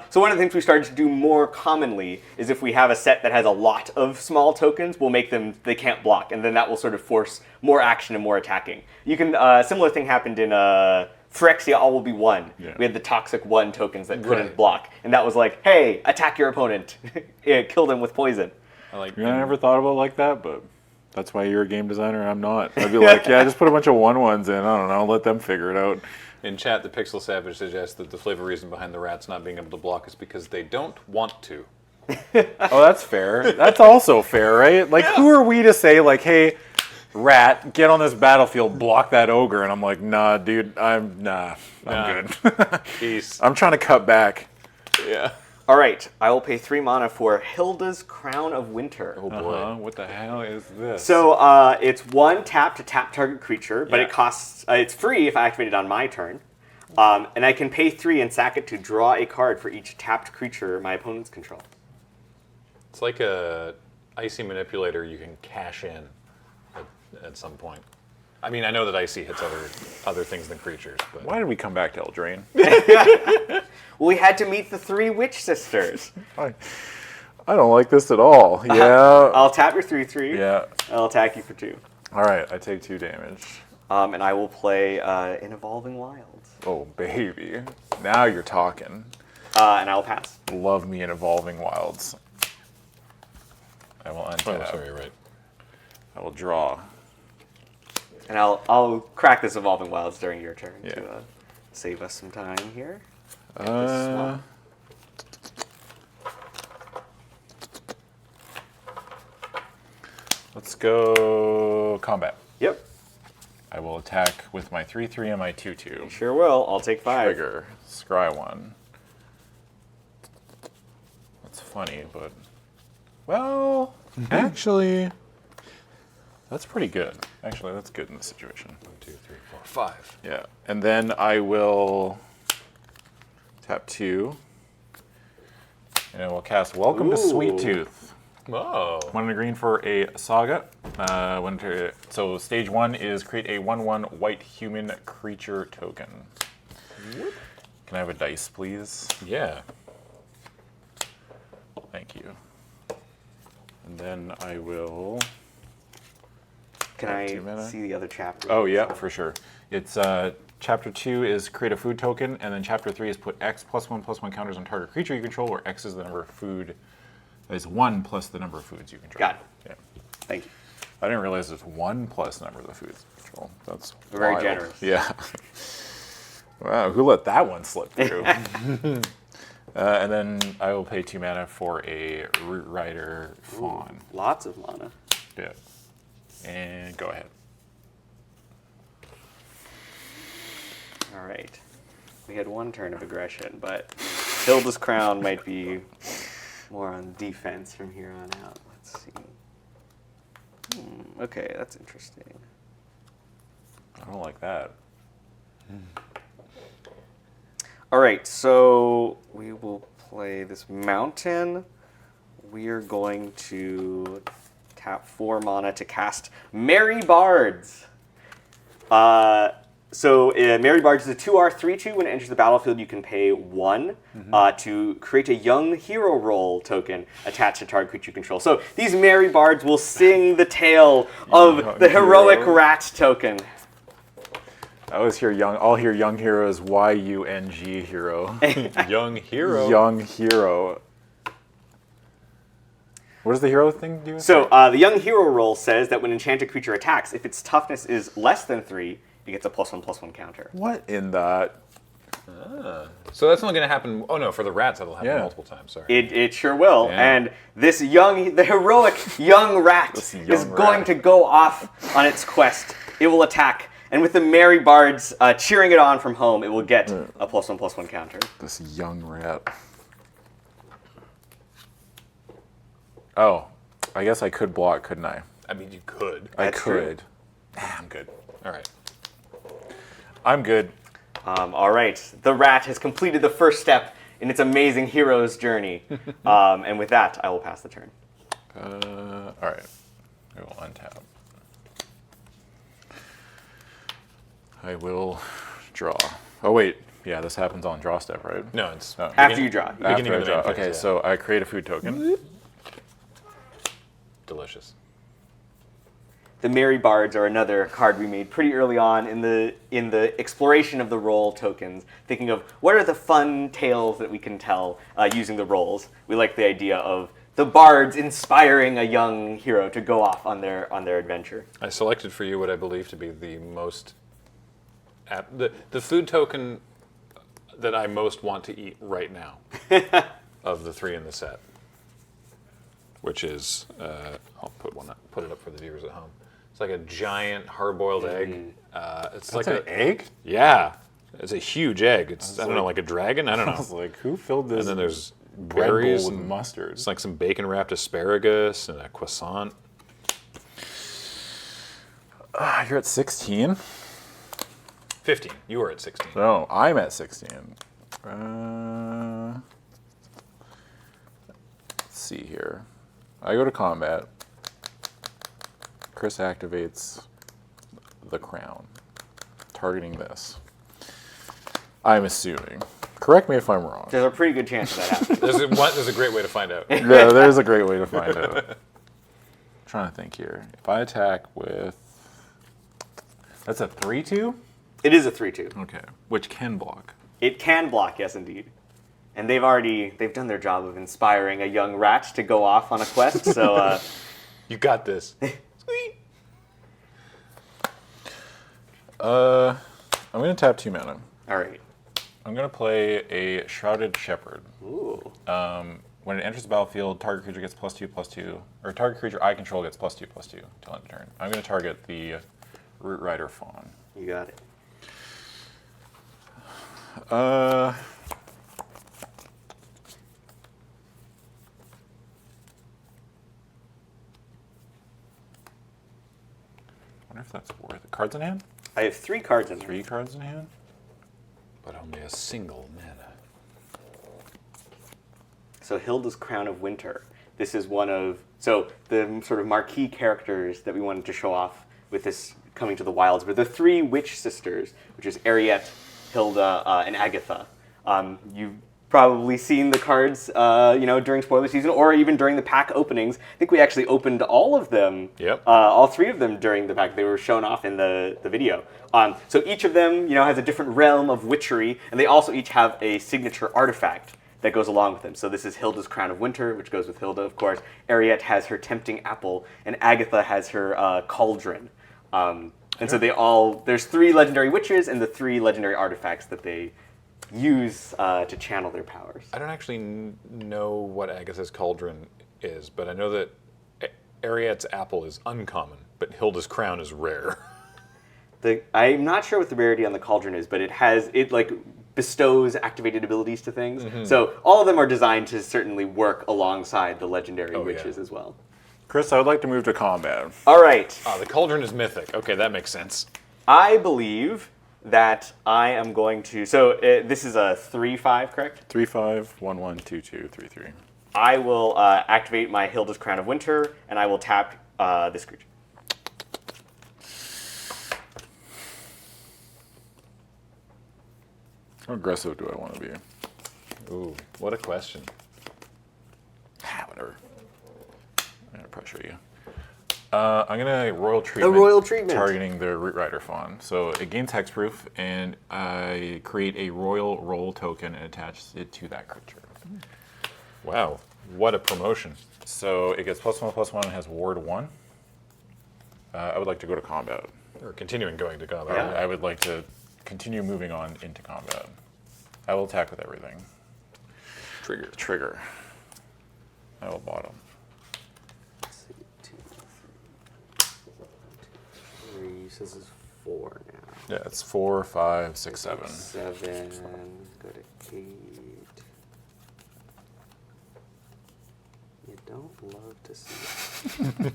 So one of the things we started to do more commonly is if we have a set that has a lot of small tokens, we'll make them, they can't block, and then that will sort of force more action and more attacking. You can, similar thing happened in Phyrexia All Will Be One. Yeah. We had the toxic 1 tokens that couldn't block, and that was like, hey, attack your opponent, kill them with poison. I never thought about it like that, but that's why you're a game designer and I'm not. I'd be like, yeah, just put a bunch of 1/1s in, I don't know, let them figure it out. In chat, the Pixel Savage suggests that the flavor reason behind the rats not being able to block is because they don't want to. Oh, that's fair. That's also fair, right? Like, who are we to say, like, hey, rat, get on this battlefield, block that ogre? And I'm like, nah, dude, I'm good. Peace. I'm trying to cut back. Yeah. All right, I will pay 3 mana for Hilda's Crown of Winter. Oh boy. What the hell is this? So it's 1 tap to tap target creature, but it costs, it's free if I activate it on my turn. And I can pay 3 and sack it to draw a card for each tapped creature my opponents control. It's like a Icy Manipulator you can cash in at some point. I mean, I know that Icy hits other things than creatures, but... Why did we come back to Eldraine? Well, we had to meet the 3 witch sisters. I don't like this at all. Yeah. I'll tap your 3/3. Yeah. I'll attack you for 2. All right, I take 2 damage. And I will play an Evolving Wilds. Oh, baby. Now you're talking. And I'll pass. Love me in Evolving Wilds. I will untap. Oh, sorry, right. I will draw. And I'll crack this Evolving Wilds during your turn to save us some time here. Let's go combat. Yep. I will attack with my 3/3 and my 2/2. Sure will. I'll take 5. Trigger. Scry 1. That's funny, but... Well, actually... That's pretty good. Actually, that's good in this situation. 1, 2, 3, 4, 5. Yeah. And then I will tap 2. And I will cast Welcome to Sweet Tooth. Oh. 1 and a green for a saga. So stage 1 is create a 1/1 white human creature token. Can I have a dice, please? Yeah. Thank you. And then I will... Can I see the other chapter? Oh, yeah, for sure. It's chapter 2 is create a food token, and then chapter 3 is put X +1/+1 counters on target creature you control, where X is the number of food. Is 1 plus the number of foods you control. Got it. Yeah. Thank you. I didn't realize it's 1 plus number of the foods you control. That's Very wild. generous. Yeah. Wow, who let that one slip through? And then I will pay 2 mana for a Root Rider Fawn. Lots of mana. Yeah. And go ahead. All right. We had one turn of aggression, but Hilda's Crown might be more on defense from here on out. Let's see. Okay, that's interesting. I don't like that. All right, so we will play this mountain. We are going to tap 4 mana to cast Merry Bards. Merry Bards is a 2R 3/2. When it enters the battlefield, you can pay 1 to create a young hero role token attached to target creature you control. So these Merry Bards will sing the tale of the heroic rat token. I always hear I'll hear young hero as YUNG hero. Young hero. Young hero. What does the hero thing do? So the young hero role says that when enchanted creature attacks, if its toughness is less than 3, it gets a +1/+1 counter. What in that? So that's only going to happen. Oh no, for the rats that'll happen multiple times. Sorry. It sure will. Yeah. And the heroic young rat is going to go off on its quest. It will attack. And with the Merry Bards cheering it on from home, it will get a +1/+1 counter. This young rat. Oh, I guess I could block, couldn't I? I mean, you could. I That's true. could. I'm good. All right. I'm good. All right. The rat has completed the first step in its amazing hero's journey. And with that, I will pass the turn. All right. I will untap. I will draw. Oh wait, yeah, this happens on draw step, right? No, it's After you draw. Beginning After I of the draw. main phase, Okay, yeah. so I create a food token. Delicious. The Merry Bards are another card we made pretty early on in the exploration of the role tokens, thinking of what are the fun tales that we can tell using the roles. We like the idea of the bards inspiring a young hero to go off on their adventure. I selected for you what I believe to be the most the food token that I most want to eat right now of the 3 in the set, which is I'll put it up for the viewers at home. It's like a giant hard-boiled egg. It's like an egg? Yeah, it's a huge egg. It's I don't know, like a dragon. I don't I know. was like, who filled this? And then there's bread berries bowl with and mustard. It's like some bacon-wrapped asparagus and a croissant. You're at 16? 15. You were at 16. No, I'm at 16. Let's see here. I go to combat. Chris activates the crown, targeting this. I'm assuming. Correct me if I'm wrong. There's a pretty good chance of that happening. There's a great way to find out. Yeah, there's a great way to find out. I'm trying to think here. If I attack with... That's a 3/2? It is a 3/2. Okay. Which can block. It can block, yes indeed. And they've done their job of inspiring a young rat to go off on a quest, so You got this. sweet. I'm going to tap 2 mana. All right. I'm going to play a Shrouded Shepherd. Ooh. When it enters the battlefield, target creature gets +2/+2, or target creature I control gets +2/+2 till end of turn. I'm going to target the Root Rider Fawn. You got it. I wonder if that's worth it. Cards in hand? I have 3 cards in 3 cards in hand? But only a single mana. So Hilda's Crown of Winter. This is one of the sort of marquee characters that we wanted to show off with this coming to the wilds were the 3 witch sisters, which is Ariette, Hilda, and Agatha. You've probably seen the cards, during spoiler season or even during the pack openings. I think we actually opened all of them. Yep. All 3 of them during the pack. They were shown off in the video. So each of them, has a different realm of witchery, and they also each have a signature artifact that goes along with them. So this is Hilda's Crown of Winter, which goes with Hilda, of course. Ariette has her Tempting Apple, and Agatha has her Cauldron. And so there's 3 legendary witches and the 3 legendary artifacts that they use to channel their powers. I don't actually know what Agatha's Cauldron is, but I know that Ariette's apple is uncommon, but Hilda's crown is rare. I'm not sure what the rarity on the cauldron is, but it like bestows activated abilities to things. So all of them are designed to certainly work alongside the legendary witches as well. Chris, I would like to move to combat. All right. The cauldron is mythic. Okay, that makes sense. I believe that I am going to. So this is a 3/5, correct? 3/5, 1/1, 2/2, 3/3. I will activate my Hilda's Crown of Winter, and I will tap this creature. How aggressive do I want to be? Ooh, what a question. Whatever. I'm going to pressure you. I'm going to Royal Treatment. Royal Treatment. Targeting the Root Rider Fawn. So it gains hexproof, and I create a Royal Roll token and attach it to that creature. Wow, what a promotion. So it gets +1/+1 and has Ward 1. I would like to go to combat. Or continuing going to combat. I would like to continue moving on into combat. I will attack with everything. Trigger. I will bottom. Let's see, 2, 3, 3. This is 4 now. Yeah, it's 4, 5, 6, 7. 7. Go to 8. You don't love to see it.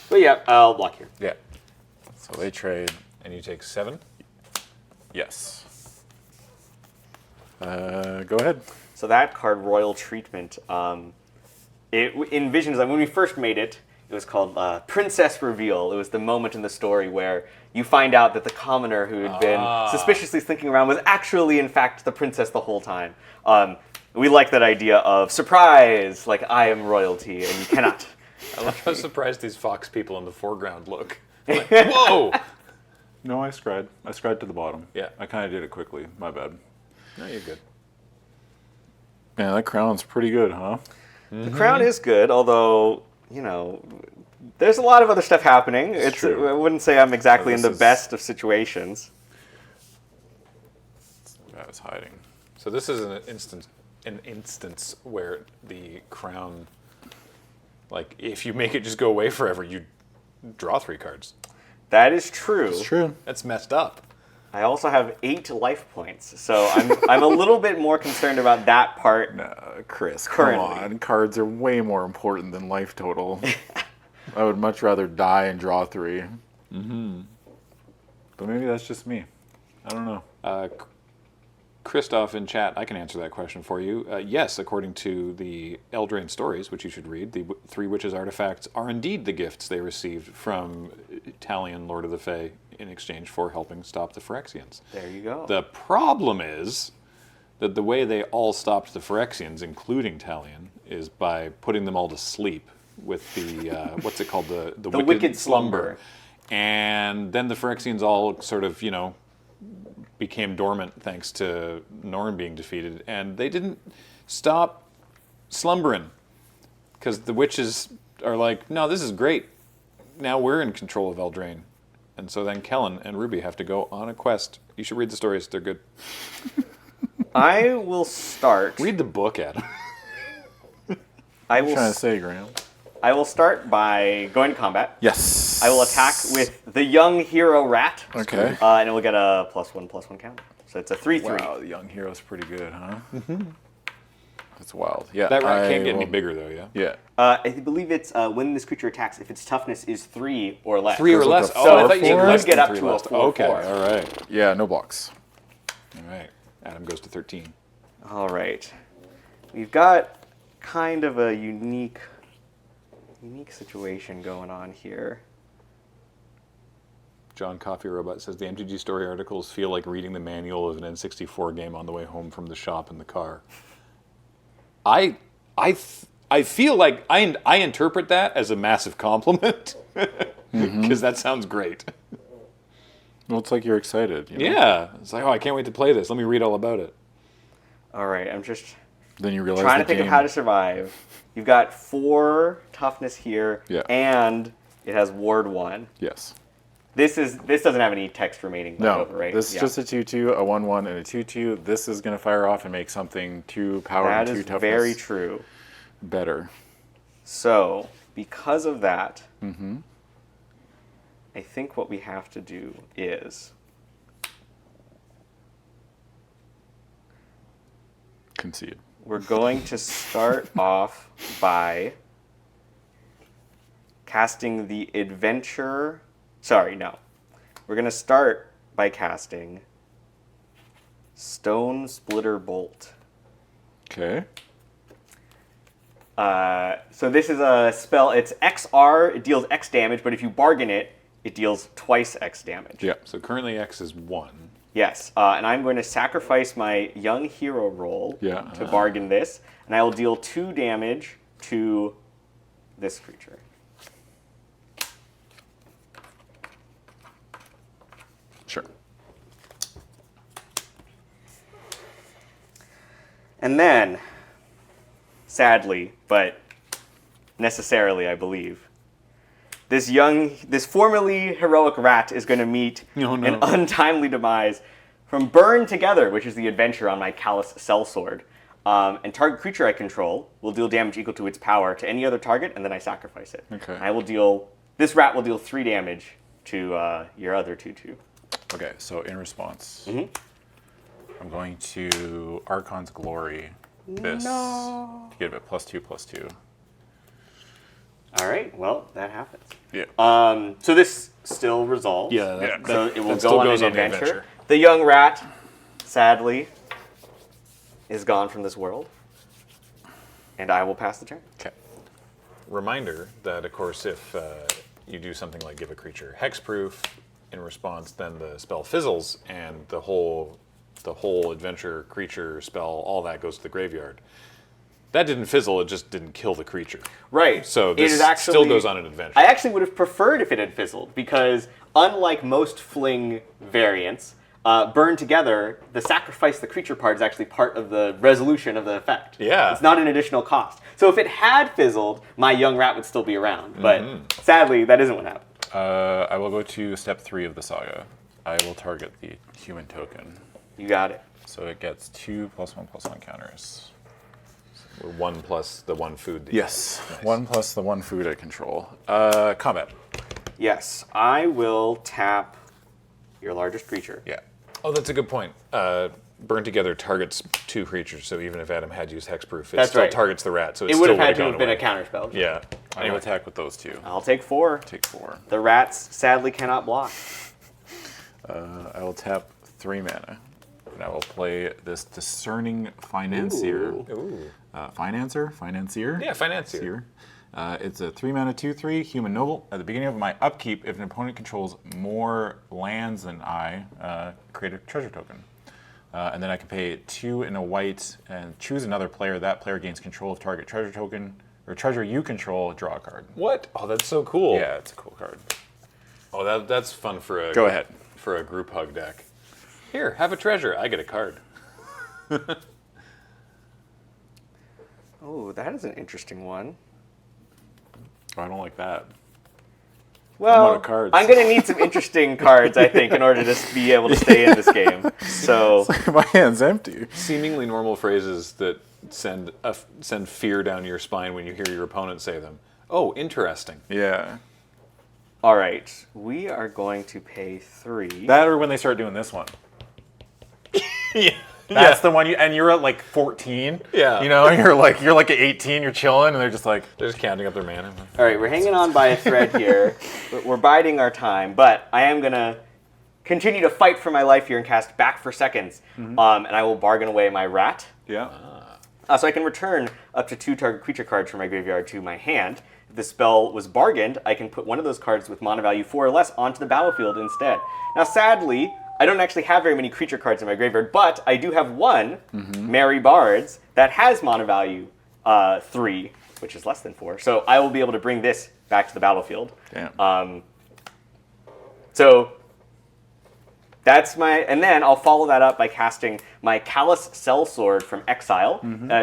But yeah, I'll block here. Yeah. So they trade. And you take 7? Yes. Go ahead. So that card, Royal Treatment, it envisions, like when we first made it, it was called Princess Reveal. It was the moment in the story where you find out that the commoner who had been suspiciously slinking around was actually, in fact, the princess the whole time. We like that idea of surprise, like I am royalty and you cannot. I love how surprised these fox people in the foreground look. Like, whoa! No, I scryed. I scryed to the bottom. Yeah. I kind of did it quickly. My bad. No, you're good. Man, that crown's pretty good, huh? The crown is good, although, you know, there's a lot of other stuff happening. It's true. I wouldn't say I'm exactly in the This is- best of situations. That was hiding. So this is an instance where the crown, like, if you make it just go away forever, you draw 3 cards. That is true. It's true. That's messed up. I also have 8 life points, so I'm a little bit more concerned about that part. Chris, Currently. come on. Cards are way more important than life total. I would much rather die and draw 3. Mm-hmm. But maybe that's just me. I don't know. Christoph in chat, I can answer that question for you. Yes, according to the Eldraine stories, which you should read, the 3 Witches artifacts are indeed the gifts they received from Talion, Lord of the Fae, in exchange for helping stop the Phyrexians. There you go. The problem is that the way they all stopped the Phyrexians, including Talion, is by putting them all to sleep with the, what's it called, the Wicked Slumber. And then the Phyrexians all sort of, you know, became dormant thanks to Norn being defeated, and they didn't stop slumbering because the witches are like, no, this is great. Now we're in control of Eldraine. And so then Kellen and Ruby have to go on a quest. You should read the stories. They're good. I will start. Read the book, Adam. I What are you trying to say, Graham? I will start by going to combat. Yes. I will attack with the young hero rat. Okay. And it will get a +1/+1 count. So it's a 3/3. Wow, the young hero's pretty good, huh? Mm-hmm. That's wild. Yeah. That rat can't get any bigger, though, yeah? Yeah. I believe it's when this creature attacks, if its toughness is 3 or less. 3 or less? a Oh, I four, thought you said four? less Get than up 3 to a less. 4/4. Okay, all right. Yeah, no blocks. All right. Adam goes to 13. All right. We've got kind of a unique situation going on here. John Coffee Robot says the MTG story articles feel like reading the manual of an N64 game on the way home from the shop in the car. I feel like I interpret that as a massive compliment because that sounds great. Well, it's like you're excited. You know? Yeah, it's like, oh, I can't wait to play this. Let me read all about it. All right, I'm just Then you realize trying to the think of game- how to survive. You've got 4 toughness here, Yeah. and it has ward 1. Yes. This doesn't have any text remaining left No, over, right? this is Yeah. just a 2/2, a 1/1, and a 2/2. This is going to fire off and make something 2 power That and 2 is toughness very true. better. So, because of that, I think what we have to do is Concede. we're going to start off by casting the adventure. Sorry, no. We're going to start by casting Stone Splitter Bolt. Okay. So this is a spell. It's XR. It deals X damage, but if you bargain it, it deals twice X damage. Yeah, so currently X is 1. Yes, and I'm going to sacrifice my young hero roll to bargain this, and I will deal 2 damage to this creature. Sure. And then, sadly, but necessarily, I believe, this formerly heroic rat is going to meet an untimely demise from Burn Together, which is the adventure on my Callous Sellsword. And target creature I control will deal damage equal to its power to any other target, and then I sacrifice it. Okay. This rat will deal 3 damage to your other 2/2. Okay, so in response, I'm going to Archon's Glory this to get it +2/+2. All right, well, that happens. Yeah. So this still resolves. Yeah. So it will still go on goes an on the adventure. adventure. The young rat, sadly, is gone from this world, and I will pass the turn. Okay. Reminder that, of course, if you do something like give a creature hexproof in response, then the spell fizzles, and the whole adventure creature spell, all that goes to the graveyard. That didn't fizzle; it just didn't kill the creature. Right. So this still goes on an adventure. I actually would have preferred if it had fizzled, because unlike most Fling variants, Burn Together, the sacrifice the creature part is actually part of the resolution of the effect. Yeah. It's not an additional cost. So if it had fizzled, my young rat would still be around. But sadly, that isn't what happened. I will go to step 3 of the saga. I will target the human token. You got it. So it gets 2 +1/+1 counters. Or 1 plus the 1 food. That Yes. you have. 1 plus the 1 food I control. Combat. Yes, I will tap your largest creature. Yeah. Oh, that's a good point. Burn Together targets 2 creatures, so even if Adam had used hexproof, it still targets the rat. So it would have had to have been a counterspell. Yeah. I will attack with those 2. I'll take 4. Take 4. The rats sadly cannot block. I will tap 3 mana. And I will play this Discerning Financier. Ooh. Financier? Yeah, Financier. It's a 3 mana 2/3 human noble. At the beginning of my upkeep, if an opponent controls more lands than I, create a treasure token. And then I can pay 2 and a white and choose another player. That player gains control of target treasure token or treasure you control. Draw a card. What? Oh, that's so cool. Yeah, it's a cool card. Oh, that's fun for a Go ahead. For a group hug deck. Here, have a treasure. I get a card. Oh, that is an interesting one. Oh, I don't like that. Well, I'm out of cards. I'm going to need some interesting cards, I think, in order to be able to stay in this game. So My hand's empty. Seemingly normal phrases that send fear down your spine when you hear your opponent say them. Oh, interesting. Yeah. all right, we are going to pay 3. That or when they start doing this one. Yeah. That's the one and you're at like 14. Yeah. You know, you're like at 18, you're chilling, and they're just counting up their mana. All right, we're hanging on by a thread here. We're biding our time, but I am going to continue to fight for my life here and cast Back for Seconds. And I will bargain away my rat. Yeah. So I can return up to 2 target creature cards from my graveyard to my hand. If the spell was bargained, I can put one of those cards with mana value 4 or less onto the battlefield instead. Now, sadly, I don't actually have very many creature cards in my graveyard, but I do have one, Merry Bards, that has mana value 3, which is less than 4. So I will be able to bring this back to the battlefield. Damn. So that's and then I'll follow that up by casting my Callous Sellsword from Exile.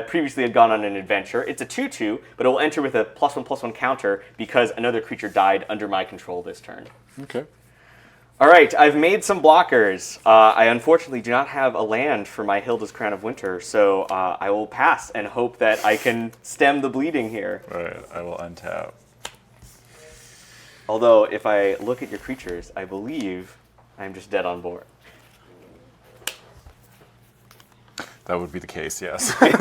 Previously had gone on an adventure. It's a 2/2, but it will enter with a +1/+1 counter because another creature died under my control this turn. Okay. All right, I've made some blockers. I unfortunately do not have a land for my Hilda's Crown of Winter, so I will pass and hope that I can stem the bleeding here. All right, I will untap. Although, if I look at your creatures, I believe I'm just dead on board. That would be the case, yes. Great.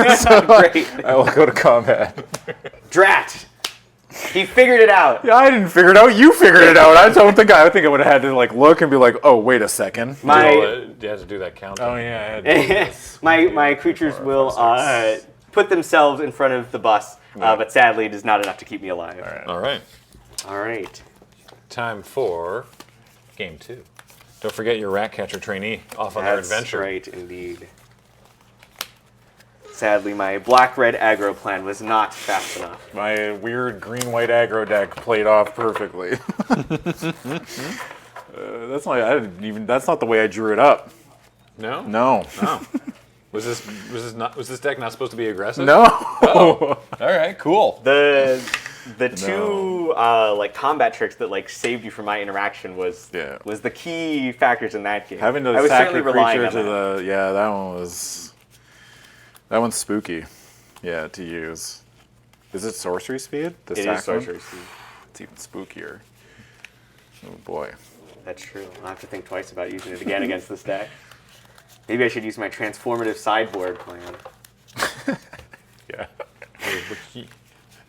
I will go to combat. Drat! He figured it out. Yeah, I didn't figure it out. You figured it out. I think I would have had to like look and be like, oh, wait a second. You had to do that count. Oh yeah, I had to do this. my creatures will put themselves in front of the bus, but sadly it is not enough to keep me alive. All right. All right. Time for game 2. Don't forget your rat catcher trainee off on their adventure. That's right, indeed. Sadly, my black-red aggro plan was not fast enough. My weird green-white aggro deck played off perfectly. That's not the way I drew it up. No? No. Oh. Was this deck not supposed to be aggressive? No. Oh. All right, cool. The two like combat tricks that like saved you from my interaction was the key factors in that game. Having to I was sack certainly your relying creature on to that. that one's spooky. Yeah, to use. Is it sorcery speed? It is sorcery speed. It's even spookier. Oh boy. That's true. I'll have to think twice about using it again against this deck. Maybe I should use my transformative sideboard plan. Yeah.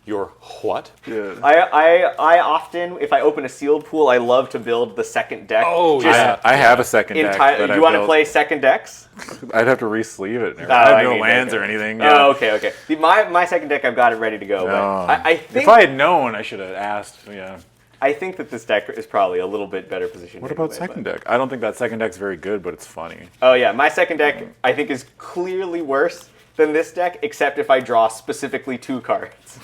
Your what? Yeah. I often, if I open a sealed pool, I love to build the second deck. Oh, yeah. I have a second deck. Do you want to play second decks? I'd have to re-sleeve it. I have no lands or anything. Yeah. Oh, okay. My second deck, I've got it ready to go. No. But I think if I had known, I should have asked. Yeah. I think that this deck is probably a little bit better positioned. What about second deck? I don't think that second deck's very good, but it's funny. Oh yeah, my second deck I think is clearly worse than this deck, except if I draw specifically 2 cards.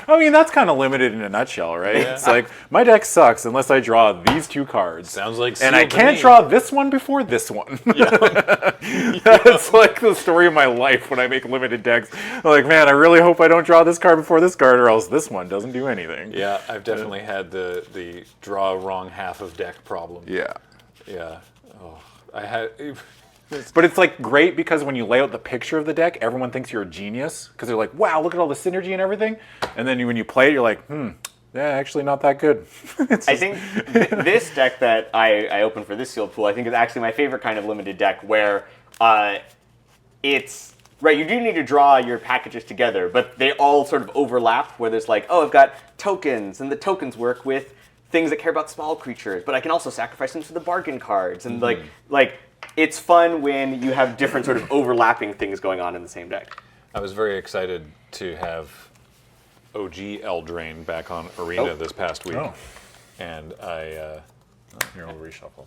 I mean, that's kind of limited in a nutshell, right? Yeah. It's like, my deck sucks unless I draw these 2 cards. Sounds like And I can't draw this one before this one. That's like the story of my life when I make limited decks. I'm like, man, I really hope I don't draw this card before this card, or else this one doesn't do anything. Yeah, I've definitely had the draw wrong half of deck problem. Yeah. Yeah. Oh, I had. But it's like great because when you lay out the picture of the deck, everyone thinks you're a genius because they're like, wow, look at all the synergy and everything. And then when you play it, you're like, yeah, actually not that good. I think this deck that I opened for this sealed pool, I think is actually my favorite kind of limited deck where it's, right, you do need to draw your packages together, but they all sort of overlap where there's like, oh, I've got tokens, and the tokens work with things that care about small creatures, but I can also sacrifice them to the bargain cards. And like it's fun when you have different sort of overlapping things going on in the same deck. I was very excited to have OG Eldraine back on Arena this past week. And I Here, we'll reshuffle.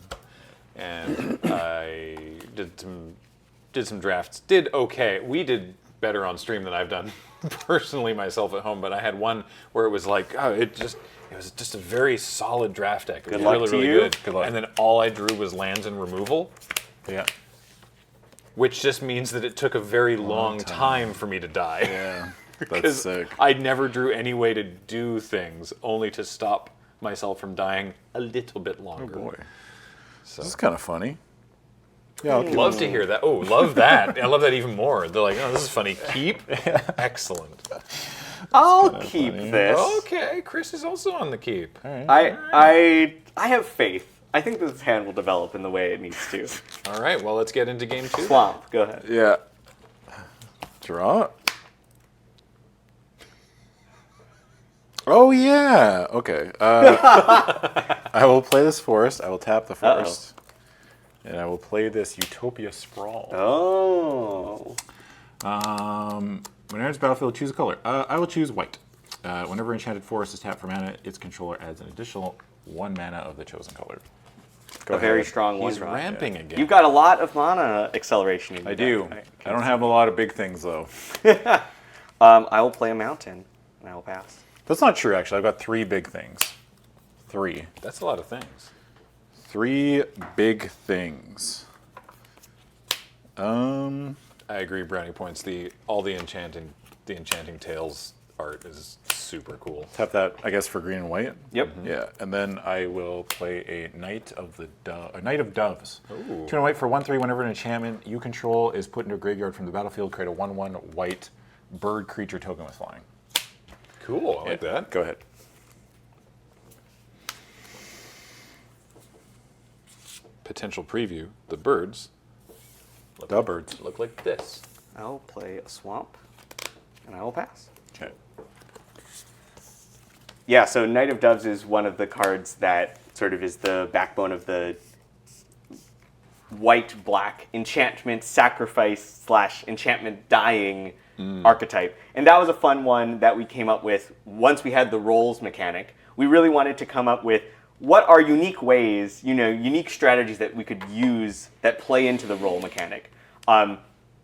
And I did some drafts. Did okay. We did better on stream than I've done personally myself at home, but I had one where it was like, it was just a very solid draft deck. It was really good. Good luck. And then all I drew was lands and removal. Yeah. Which just means that it took a very long time for me to die. Yeah. That's sick. I never drew any way to do things, only to stop myself from dying a little bit longer. Oh boy. So. This is kind of funny. Yeah, I'd love to hear that. Oh, love that. I love that even more. They're like, oh, this is funny. Keep? Excellent. I'll keep this. Okay, Chris is also on the keep. All right. I have faith. I think this hand will develop in the way it needs to. All right, well, let's get into game 2. Swamp, go ahead. Yeah. Draw. Oh, yeah. Okay. I will play this forest. I will tap the forest. And I will play this Utopia Sprawl. Oh. When it enters battlefield, choose a color. I will choose white. Whenever Enchanted Forest is tapped for mana, its controller adds an additional 1 mana of the chosen color. Go ahead. Very strong one. He's ramping again. You've got a lot of mana acceleration in your I do. deck. I don't have a lot of big things, though. I will play a mountain, and I will pass. That's not true, actually. I've got 3 big things. 3. That's a lot of things. 3 big things. I agree, brownie points. All the enchanting tales art is super cool. Tap that, I guess, for green and white. Yep. Yeah, and then I will play a Knight of Doves. Ooh. 2 and white for 1/3. Whenever an enchantment you control is put into a graveyard from the battlefield, create a 1/1 white bird creature token with flying. Cool, I like that. Go ahead. potential preview, the birds. Look like this. I'll play a swamp, and I will pass. Okay. Yeah, so Knight of Doves is one of the cards that sort of is the backbone of the white-black enchantment sacrifice / enchantment dying archetype. And that was a fun one that we came up with once we had the roles mechanic. We really wanted to come up with what are unique ways, unique strategies that we could use that play into the role mechanic.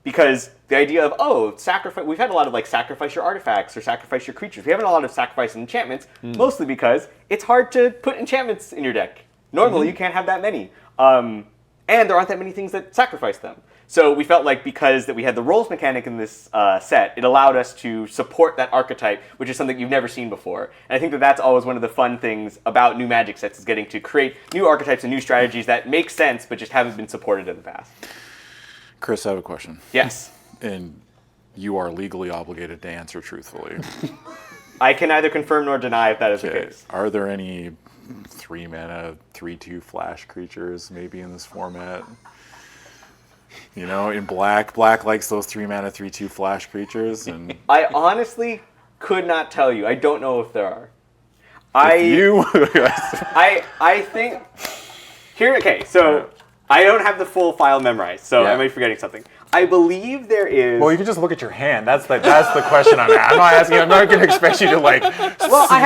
Because the idea of, sacrifice, we've had a lot of sacrifice your artifacts or sacrifice your creatures. We haven't a lot of sacrifice enchantments, mostly because it's hard to put enchantments in your deck. Normally you can't have that many. And there aren't that many things that sacrifice them. So we felt like because that we had the roles mechanic in this set, it allowed us to support that archetype, which is something you've never seen before. And I think that that's always one of the fun things about new Magic sets is getting to create new archetypes and new strategies that make sense but just haven't been supported in the past. Chris, I have a question. Yes. And you are legally obligated to answer truthfully. I can neither confirm nor deny if that is the case. Are there any 3-mana, 3/2 flash creatures maybe in this format? In black likes those 3-mana, 3/2 flash creatures. And I honestly could not tell you. I don't know if there are. I think here. Okay, so I don't have the full file memorized, so I might be forgetting something. I believe there is. Well, you can just look at your hand. That's the question I'm asking. I'm not asking. I'm not going to expect you to Well, I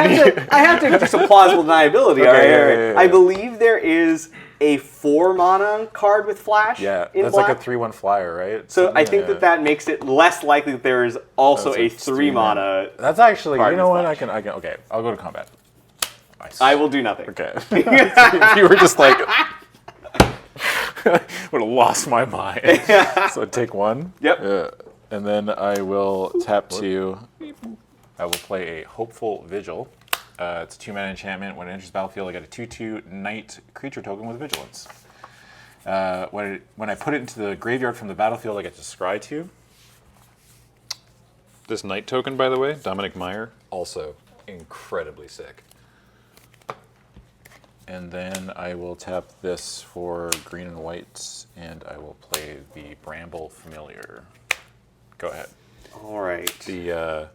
have to do some plausible deniability. Okay, yeah. I believe there is a 4-mana card with flash. Yeah, in that's black. like a 3/1 flyer, right? So I think that makes it less likely that there is also a 3-mana. That's actually. card You know with what? flash. I can. Okay, I'll go to combat. I will do nothing. Okay. If you were just like. Would have lost my mind. So take 1. Yep. And then I will tap 2. I will play a Hopeful Vigil. It's a 2-mana enchantment. When it enters the battlefield, I get a 2/2 Knight creature token with Vigilance. When I put it into the graveyard from the battlefield, I get to scry 2. This Knight token, by the way, Dominic Meyer, also incredibly sick. And then I will tap this for green and white, and I will play the Bramble Familiar. Go ahead. All right. The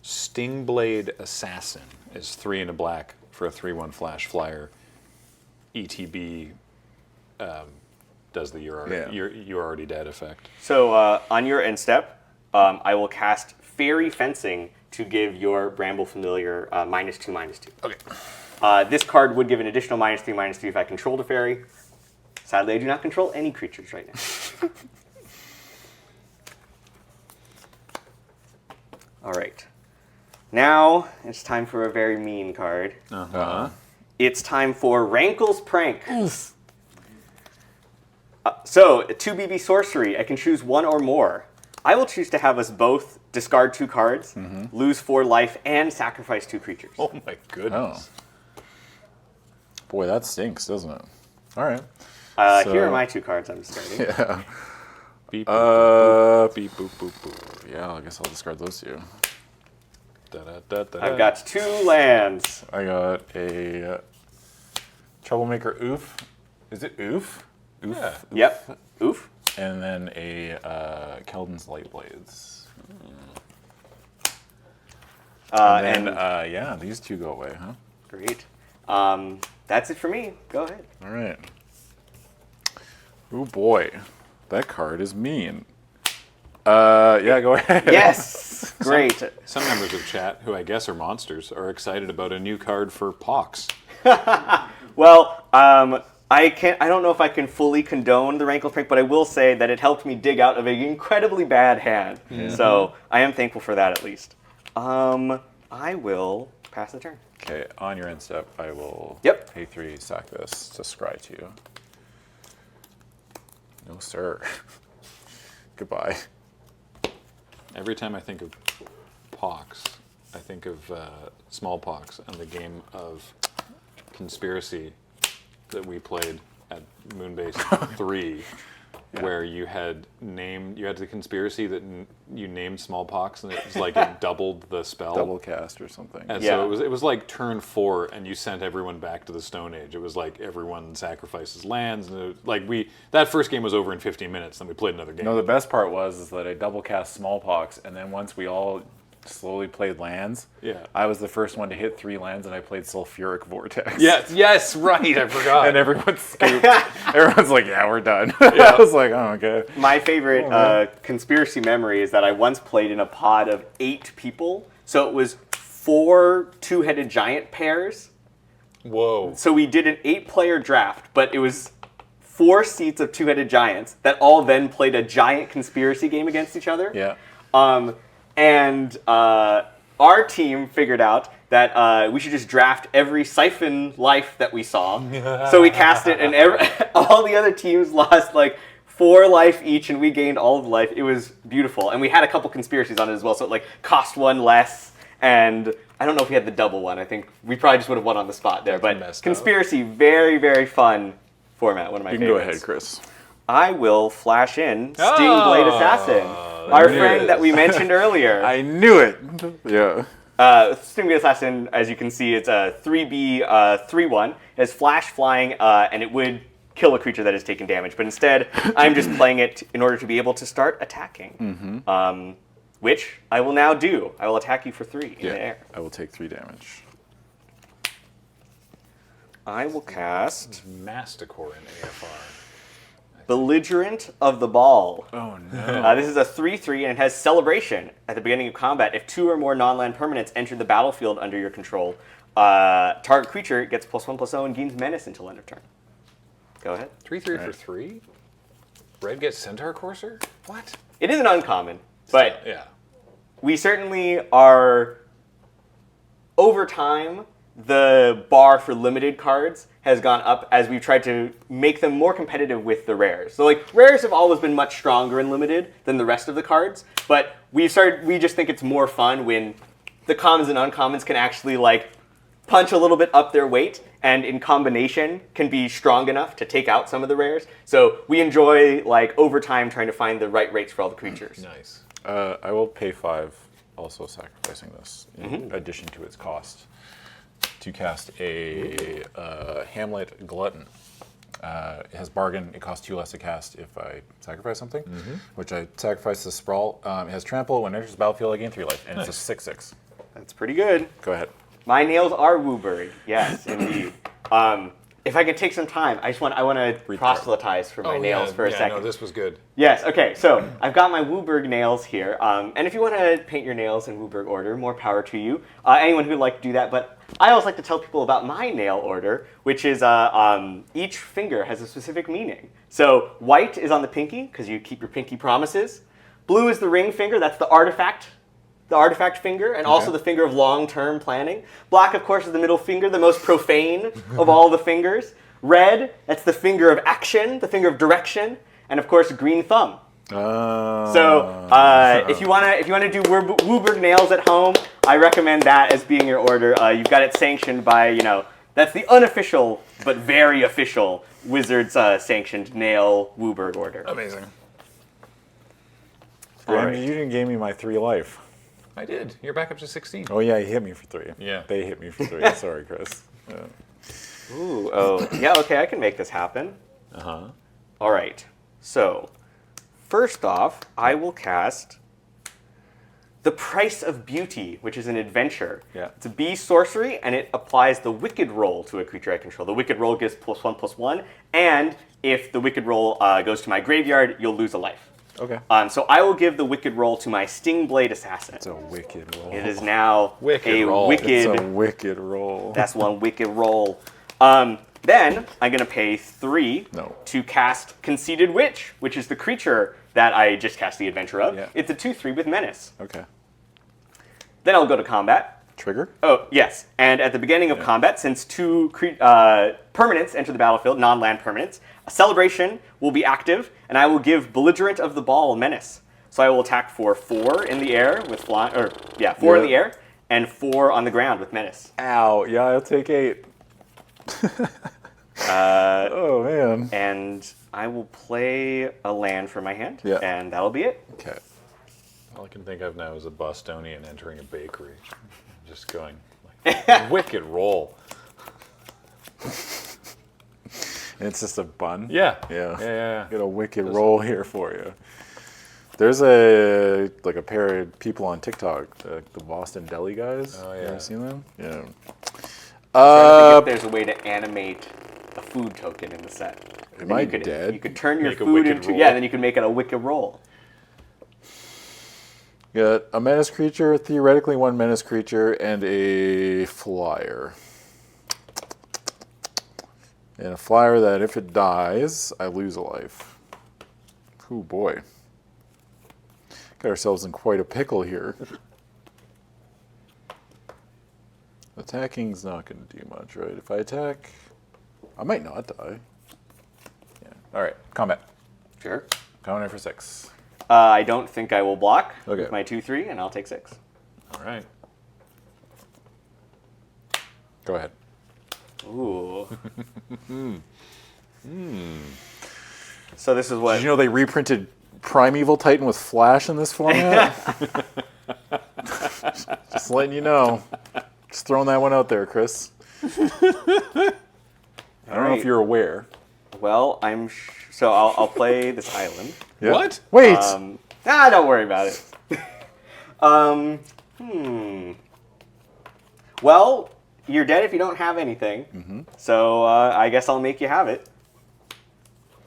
Stingblade Assassin is 3 and a black for a 3/1 flash flyer. ETB does the you're already dead effect. So on your end step, I will cast Fairy Fencing to give your Bramble Familiar -2/-2. Okay. This card would give an additional -3/-2 if I controlled a fairy. Sadly, I do not control any creatures right now. All right. Now it's time for a very mean card. It's time for Rankle's Prank. So, a 2 BB sorcery. I can choose 1 or more. I will choose to have us both discard 2 cards, lose 4 life, and sacrifice 2 creatures. Oh my goodness. Boy, that stinks, doesn't it? All right. Here are my 2 cards I'm discarding. Yeah. Beep, boop, Beep, boop, boop, boop. Yeah, I guess I'll discard those 2. I've got 2 lands. I got a Troublemaker Oof. Is it Oof? Oof. Yeah. Yep. Oof. And then a Keldon's Lightblades. Yeah, these 2 go away, huh? Great. That's it for me. Go ahead. All right. Oh boy, that card is mean. Yeah, go ahead. Yes. Great. Some members of chat, who I guess are monsters, are excited about a new card for Pox. Well, I don't know if I can fully condone the Rankle's Prank, but I will say that it helped me dig out of an incredibly bad hand. So I am thankful for that at least. I will pass the turn. Okay, on your end step, I will pay 3, sack this to scry 2. No, sir. Goodbye. Every time I think of Pox, I think of Smallpox and the game of Conspiracy that we played at Moonbase 3 where you had the conspiracy that you named smallpox, and it was like it doubled the spell. Double cast or something. And so it was like turn 4, and you sent everyone back to the Stone Age. It was like everyone sacrifices lands, and that first game was over in 15 minutes. Then we played another game. No, the best part was that I double cast smallpox, and then once we all slowly played lands, I was the first one to hit 3 lands, and I played Sulfuric Vortex. Yes, right, I forgot. And everyone scooped. Everyone's like, yeah, we're done. I was like, oh, okay. My favorite conspiracy memory is that I once played in a pod of 8 people. So it was 4 two-headed giant pairs. Whoa. So we did an 8-player draft, but it was 4 seats of two-headed giants that all then played a giant conspiracy game against each other. Yeah. And our team figured out that we should just draft every siphon life that we saw. So we cast it, and all the other teams lost like 4 life each, and we gained all of the life. It was beautiful. And we had a couple conspiracies on it as well, so it like cost 1 less. And I don't know if we had the double one. I think we probably just would have won on the spot there. But conspiracy, very, very fun format. One of my favorites. You can go ahead, Chris. I will flash in Sting Blade Assassin, our friend that we mentioned earlier. I knew it. Yeah. Sting Blade Assassin, as you can see, it's a 3B 3/1. It has flash, flying, and it would kill a creature that has taken damage. But instead, I'm just playing it in order to be able to start attacking, which I will now do. I will attack you for 3 in the air. I will take 3 damage. I will cast Masticore in AFR. Belligerent of the Ball. Oh no. This is a 3/3, and it has Celebration. At the beginning of combat, if 2 or more non-land permanents enter the battlefield under your control, target creature gets +1/+0 and gains menace until end of turn. Go ahead. 3/3 for 3? Red gets Centaur Courser? What? It is an uncommon, but yeah, we certainly are, over time, the bar for limited cards has gone up as we've tried to make them more competitive with the rares. So like rares have always been much stronger in limited than the rest of the cards, but we just think it's more fun when the commons and uncommons can actually like punch a little bit up their weight, and in combination can be strong enough to take out some of the rares. So we enjoy like over time trying to find the right rates for all the creatures. Nice. I will pay 5, also sacrificing this in addition to its cost, to cast a Hamlet Glutton. It has Bargain. It costs 2 less to cast if I sacrifice something, which I sacrifice the Sprawl. It has Trample. When it enters the battlefield, I gain 3 life, and it's a 6/6. That's pretty good. Go ahead. My nails are Wooburg. Yes, indeed. If I can take some time, I want to proselytize for my nails for a second. No, this was good. Yes, okay, so I've got my Wooburg nails here. And if you want to paint your nails in Wooburg order, more power to you. Anyone who would like to do that, but I always like to tell people about my nail order, which is each finger has a specific meaning. So white is on the pinky, because you keep your pinky promises. Blue is the ring finger, that's the artifact finger, and also the finger of long-term planning. Black, of course, is the middle finger, the most profane of all the fingers. Red, that's the finger of action, the finger of direction, and of course, green thumb. So if you wanna do Wooburg nails at home, I recommend that as being your order. You've got it sanctioned by, that's the unofficial but very official Wizards sanctioned nail Wooburg order. Amazing. And you didn't give me my 3 life. I did. You're back up to 16. Oh yeah, he hit me for 3. Yeah. They hit me for 3. Sorry, Chris. Yeah. Ooh, oh, yeah, okay, I can make this happen. All right, so first off, I will cast The Price of Beauty, which is an adventure. Yeah. It's a B sorcery, and it applies the Wicked Roll to a creature I control. The Wicked Roll gives +1/+1, and if the Wicked Roll goes to my graveyard, you'll lose a life. Okay. So I will give the Wicked Roll to my Sting Blade Assassin. It's a wicked roll. It is now Wicked roll. It's a wicked roll. That's one wicked roll. Then I'm going to pay 3 to cast Conceited Witch, which is the creature that I just cast the adventure of. Yeah. It's a 2/3 with Menace. Okay. Then I'll go to combat. Trigger? Oh, yes. And at the beginning of combat, since 2 permanents enter the battlefield, non-land permanents, a Celebration will be active, and I will give Belligerent of the Ball Menace. So I will attack for 4 in the air with flying, 4 in the air, and 4 on the ground with Menace. Ow, yeah, I'll take 8. Oh, man. And I will play a land for my hand, Yeah. and that'll be it. Okay. All I can think of now is a Bostonian entering a bakery. Just going, like, wicked roll. And it's just a bun? Yeah. Yeah. Get a wicked roll here for you. There's a pair of people on TikTok, the Boston Deli guys. Oh, You yeah. ever seen them? Yeah. I think if there's a way to animate a food token in the set. Am Then I you could, dead? You could turn your Make a food wicked into roll. then you can make it a wicked roll. Got a menace creature, theoretically one menace creature, and a flyer. And a flyer that if it dies, I lose a life. Oh boy. Got ourselves in quite a pickle here. Attacking's not going to do much, right? If I attack, I might not die. Yeah. All right, combat. Sure. Coming in for 6. I don't think I will block Okay. with my 2/3, and I'll take 6. All right. Go ahead. Ooh. So this is what. Did you know they reprinted Primeval Titan with Flash in this format? Just letting you know. Just throwing that one out there, Chris. I don't know if you're aware. Well, so I'll play this island. Yeah. What? Wait. Don't worry about it. Well, you're dead if you don't have anything. So I guess I'll make you have it.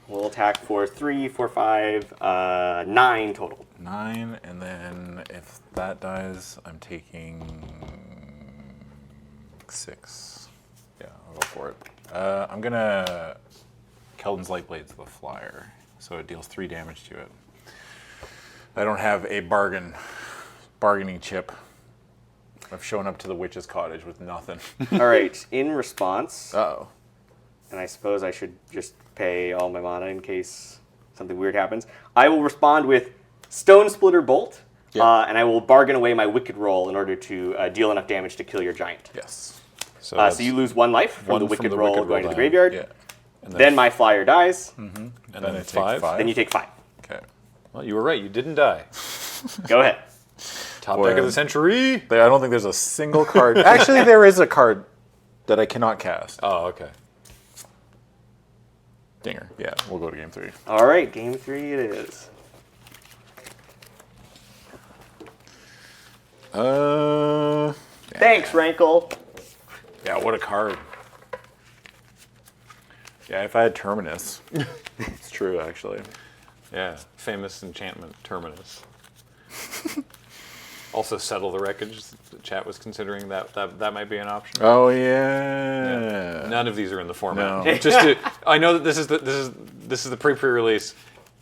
We'll attack for 3, 4, 5, 9 total. 9, and then if that dies, I'm taking 6. Yeah, I'll go for it. I'm gonna Keldon's Lightblade's the flyer, so it deals 3 damage to it. I don't have a bargaining chip. I've shown up to the witch's cottage with nothing. All right, in response, Uh-oh. and I suppose I should just pay all my mana in case something weird happens, I will respond with Stone Splitter Bolt, and I will bargain away my Wicked Roll in order to deal enough damage to kill your giant. Yes. So you lose 1 life from the Wicked Roll going to the graveyard. Yeah. And Then my flyer dies. and Then then I take 5. 5. Then you take 5. Okay. Well, you were right. You didn't die. Go ahead. Top Boy, deck of the century. I don't think there's a single card. Actually, there is a card that I cannot cast. Oh, okay. Dinger. Yeah, we'll go to game 3. All right, game 3 it is. Thanks, Rankle. Yeah, what a card. Yeah, if I had Terminus. It's true, actually. Yeah, famous enchantment Terminus. Also, Settle the Wreckage. The chat was considering that might be an option. Oh yeah. None of these are in the format. No. Just I know that this is the pre-release.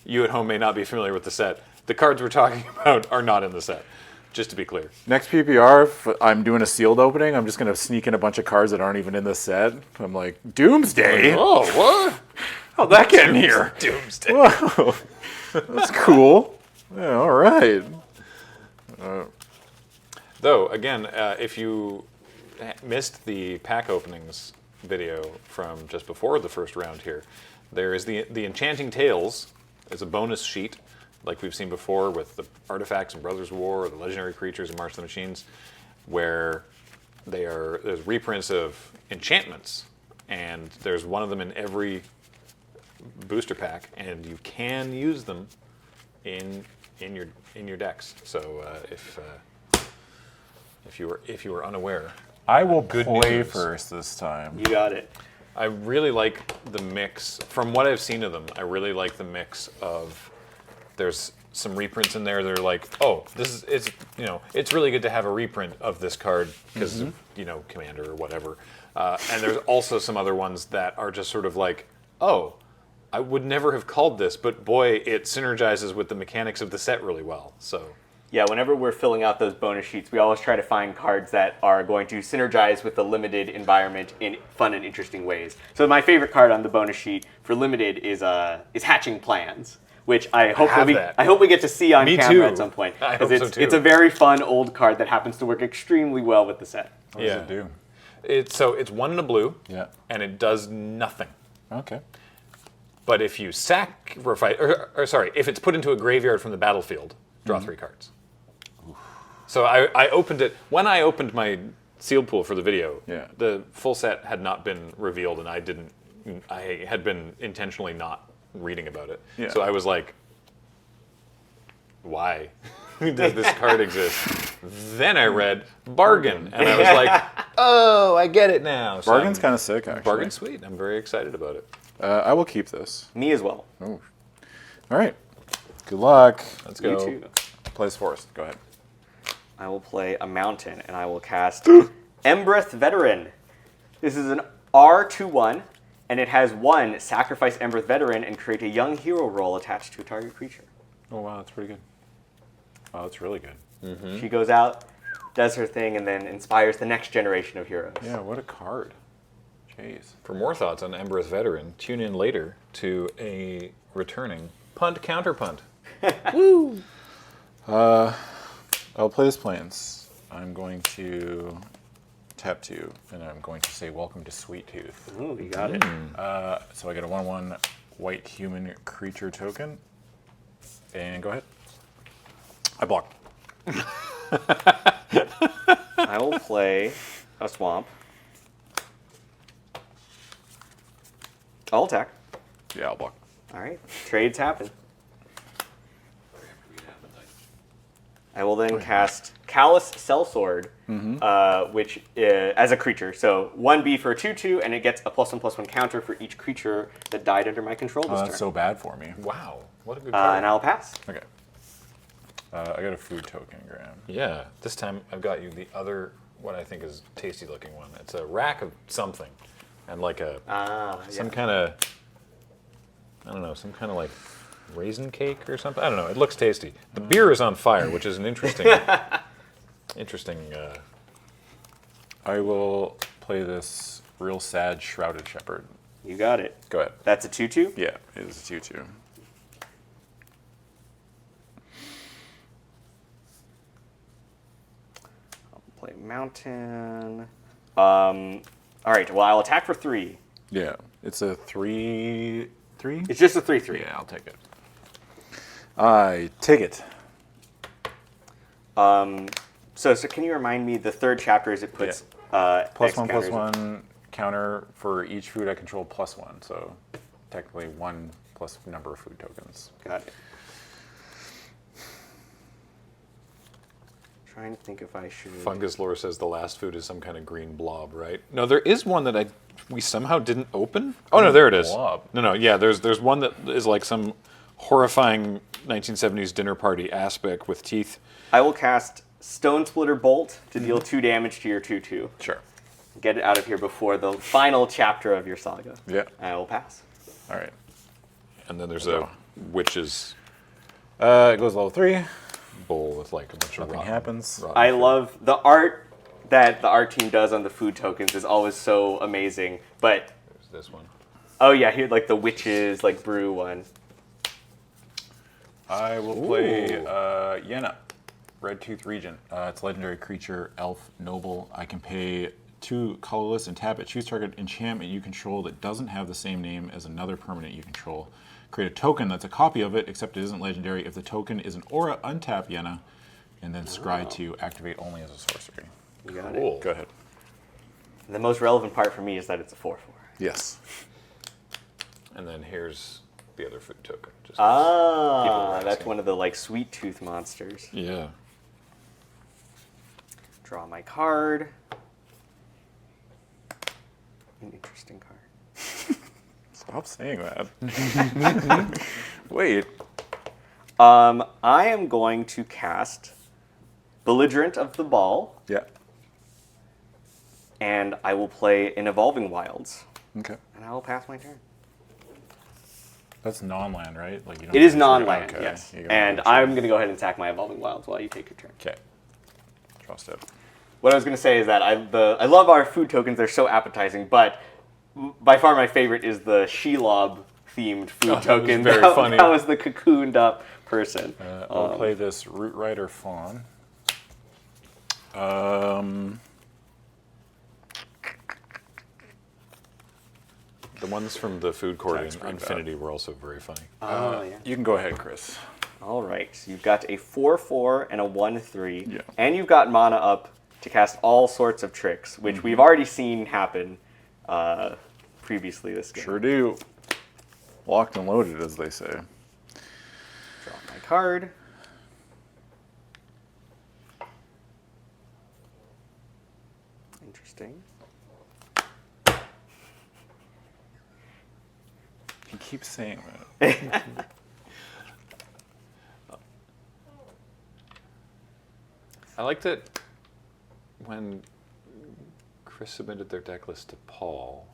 You at home may not be familiar with the set. The cards we're talking about are not in the set. Just to be clear. Next PPR, if I'm doing a sealed opening, I'm just gonna sneak in a bunch of cards that aren't even in the set. I'm like, Doomsday. Oh, what? How'd that get in here? Doomsday. Whoa, that's cool. Yeah, all right. Though, again, if you missed the pack openings video from just before the first round here, there is the Enchanting Tales is a bonus sheet, like we've seen before with the artifacts in Brothers War, or the legendary creatures in March of the Machines, where there's reprints of enchantments, and there's one of them in every booster pack, and you can use them in your decks. So if you were unaware, I will Good play news. first this time. You got it. I really like the mix. From what I've seen of them, I really like the mix of. There's some reprints in there that are like, oh, it's really good to have a reprint of this card because of Commander or whatever. And there's also some other ones that are just sort of like, oh, I would never have called this, but boy, it synergizes with the mechanics of the set really well. So. Yeah, whenever we're filling out those bonus sheets, we always try to find cards that are going to synergize with the limited environment in fun and interesting ways. So my favorite card on the bonus sheet for limited is Hatching Plans, which I hope we get to see on Me camera too. at some point. I hope so too. It's a very fun old card that happens to work extremely well with the set. What does it do? It's 1 and a blue. Yeah. And it does nothing. Okay. But if you sacrifice, or sorry, if it's put into a graveyard from the battlefield, draw 3 cards. So I opened it, when I opened my sealed pool for the video, the full set had not been revealed, and I had been intentionally not reading about it. Yeah. So I was like, why does this card exist? Then I read Bargain, and I was like, oh, I get it now. So Bargain's kind of sick, actually. Bargain's sweet. I'm very excited about it. I will keep this. Me as well. Oh. All right. Good luck. Let's You go. too. Place Forest. Go ahead. I will play a mountain, and I will cast Embereth Veteran. This is an R2/1, and it has 1 sacrifice Embereth Veteran and create a young hero roll attached to a target creature. Oh, wow. That's pretty good. Wow, that's really good. She goes out, does her thing, and then inspires the next generation of heroes. Yeah, what a card. Jeez. For more thoughts on Embereth Veteran, tune in later to a returning Punt Counterpunt. I'll play this Plains. I'm going to tap 2, and I'm going to say welcome to Sweet Tooth. Ooh, you got it. So I get a 1/1 white human creature token. And go ahead. I block. I will play a swamp. I'll attack. Yeah, I'll block. All right. Trades happen. I will then cast Callous Sellsword, which as a creature. So 1B for a 2/2, and it gets a +1/+1 counter for each creature that died under my control this turn. That's so bad for me. Wow, what a good card. And I'll pass. Okay. I got a food token, Graham. Yeah, this time I've got you the other, what I think is tasty looking one. It's a rack of something, and like some kind of, I don't know, some kind of like raisin cake or something. I don't know. It looks tasty. The beer is on fire, which is an interesting, I will play this real sad Shrouded Shepherd. You got it. Go ahead. That's a 2/2? Yeah, it is a 2/2. Play mountain. All right. Well, I'll attack for 3. Yeah, it's a 3/3. It's just a 3/3. Yeah, I'll take it. I take it. So can you remind me, the 3rd chapter is it puts X counters- +1/+1 counter for each food I control +1. So technically 1 plus number of food tokens. Got it. Trying to think if I should. Fungus Lore says the last food is some kind of green blob, right? No, there is one that we somehow didn't open. Oh no, there it is. Blob. No, yeah, there's one that is like some horrifying 1970s dinner party aspect with teeth. I will cast Stone Splitter Bolt to deal 2 damage to your 2/2. Sure. Get it out of here before the final chapter of your saga. Yeah. I will pass. All right. And then there's a witch's It goes level 3. bowl with like a bunch of Nothing rotten- happens. rotten I food. love the art that the art team does on the food tokens is always so amazing. But There's this one. oh yeah, here like the witches like brew one. I will play Yenna, Red Tooth Regent. It's a legendary creature, elf, noble. I can pay 2 colorless and tap it. Choose target enchantment you control that doesn't have the same name as another permanent you control. Create a token that's a copy of it, except it isn't legendary. If the token is an aura, untap Yenna, and then scry to activate only as a sorcery. You got Cool. Go ahead. And the most relevant part for me is that it's a 4/4. Yes. And then here's the other food token. Just Ah, People are that's asking. one of the like sweet tooth monsters. yeah. Draw my card. An interesting card. Stop saying that. Wait. I am going to cast Belligerent of the Ball, Yeah. and I will play an Evolving Wilds, Okay. and I will pass my turn. That's non-land, right? Like you don't It is control- non-land, okay. yes. You don't And control- I'm going to go ahead and attack my Evolving Wilds while you take your turn. Okay. Trust it. What I was going to say is that I love our food tokens. They're so appetizing, but by far my favorite is the Shelob themed food that was token. very that, funny. That was the cocooned up person. I'll play this Root Rider Fawn. The ones from the food court That's in pretty Infinity were also very funny. Oh, yeah. You can go ahead, Chris. All right. So you've got a 4/4 and a 1/3. Yeah. And you've got mana up to cast all sorts of tricks, which we've already seen happen previously this game. Sure do. Locked and loaded, as they say. Draw my card. Interesting. He keeps saying that. I liked it when Chris submitted their deck list to Paul.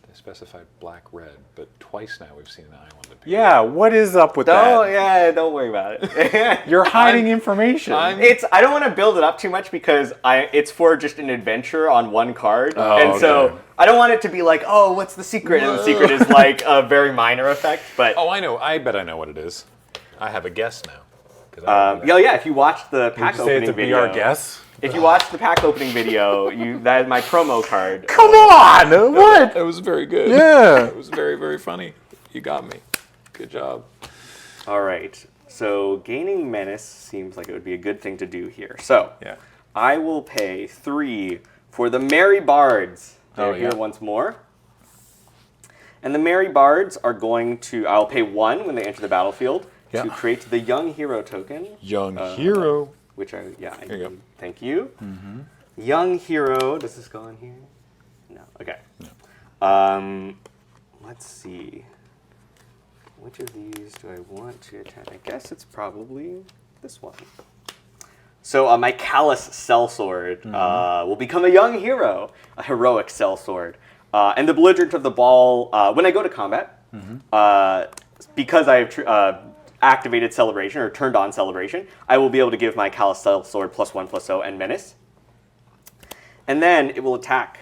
They specified black-red, but twice now we've seen an island appear. Yeah, what is up with Oh, that? yeah, don't worry about it. You're hiding information. I don't want to build it up too much because it's for just an adventure on one card. Oh, and so okay. I don't want it to be like, oh, what's the secret? And the secret is like a very minor effect. But Oh, I know. I bet I know what it is. I have a guess now. 'Cause I don't do that. yeah, if you watch the pack Did you say opening it's a video, BR guess? if you watch the pack opening video, that is my promo card. Come on! What? It was very good. Yeah. It was very, very funny. You got me. Good job. All right. So gaining menace seems like it would be a good thing to do here. So Yeah. I will pay 3 for the Merry Bards. They're Oh, here yeah. once more. And the Merry Bards are going to, I'll pay 1 when they enter the battlefield Yeah. to create the Young Hero token. Young hero. Which I you go. need. Thank you. Young Hero, does this go in here? No, okay. Let's see. Which of these do I want to attack? I guess it's probably this one. So my Callous Sellsword will become a Young Hero, a heroic sellsword. And the belligerent of the ball, when I go to combat, because I have activated Celebration or turned on Celebration, I will be able to give my Callous Sellsword +1/+0 and Menace. And then it will attack.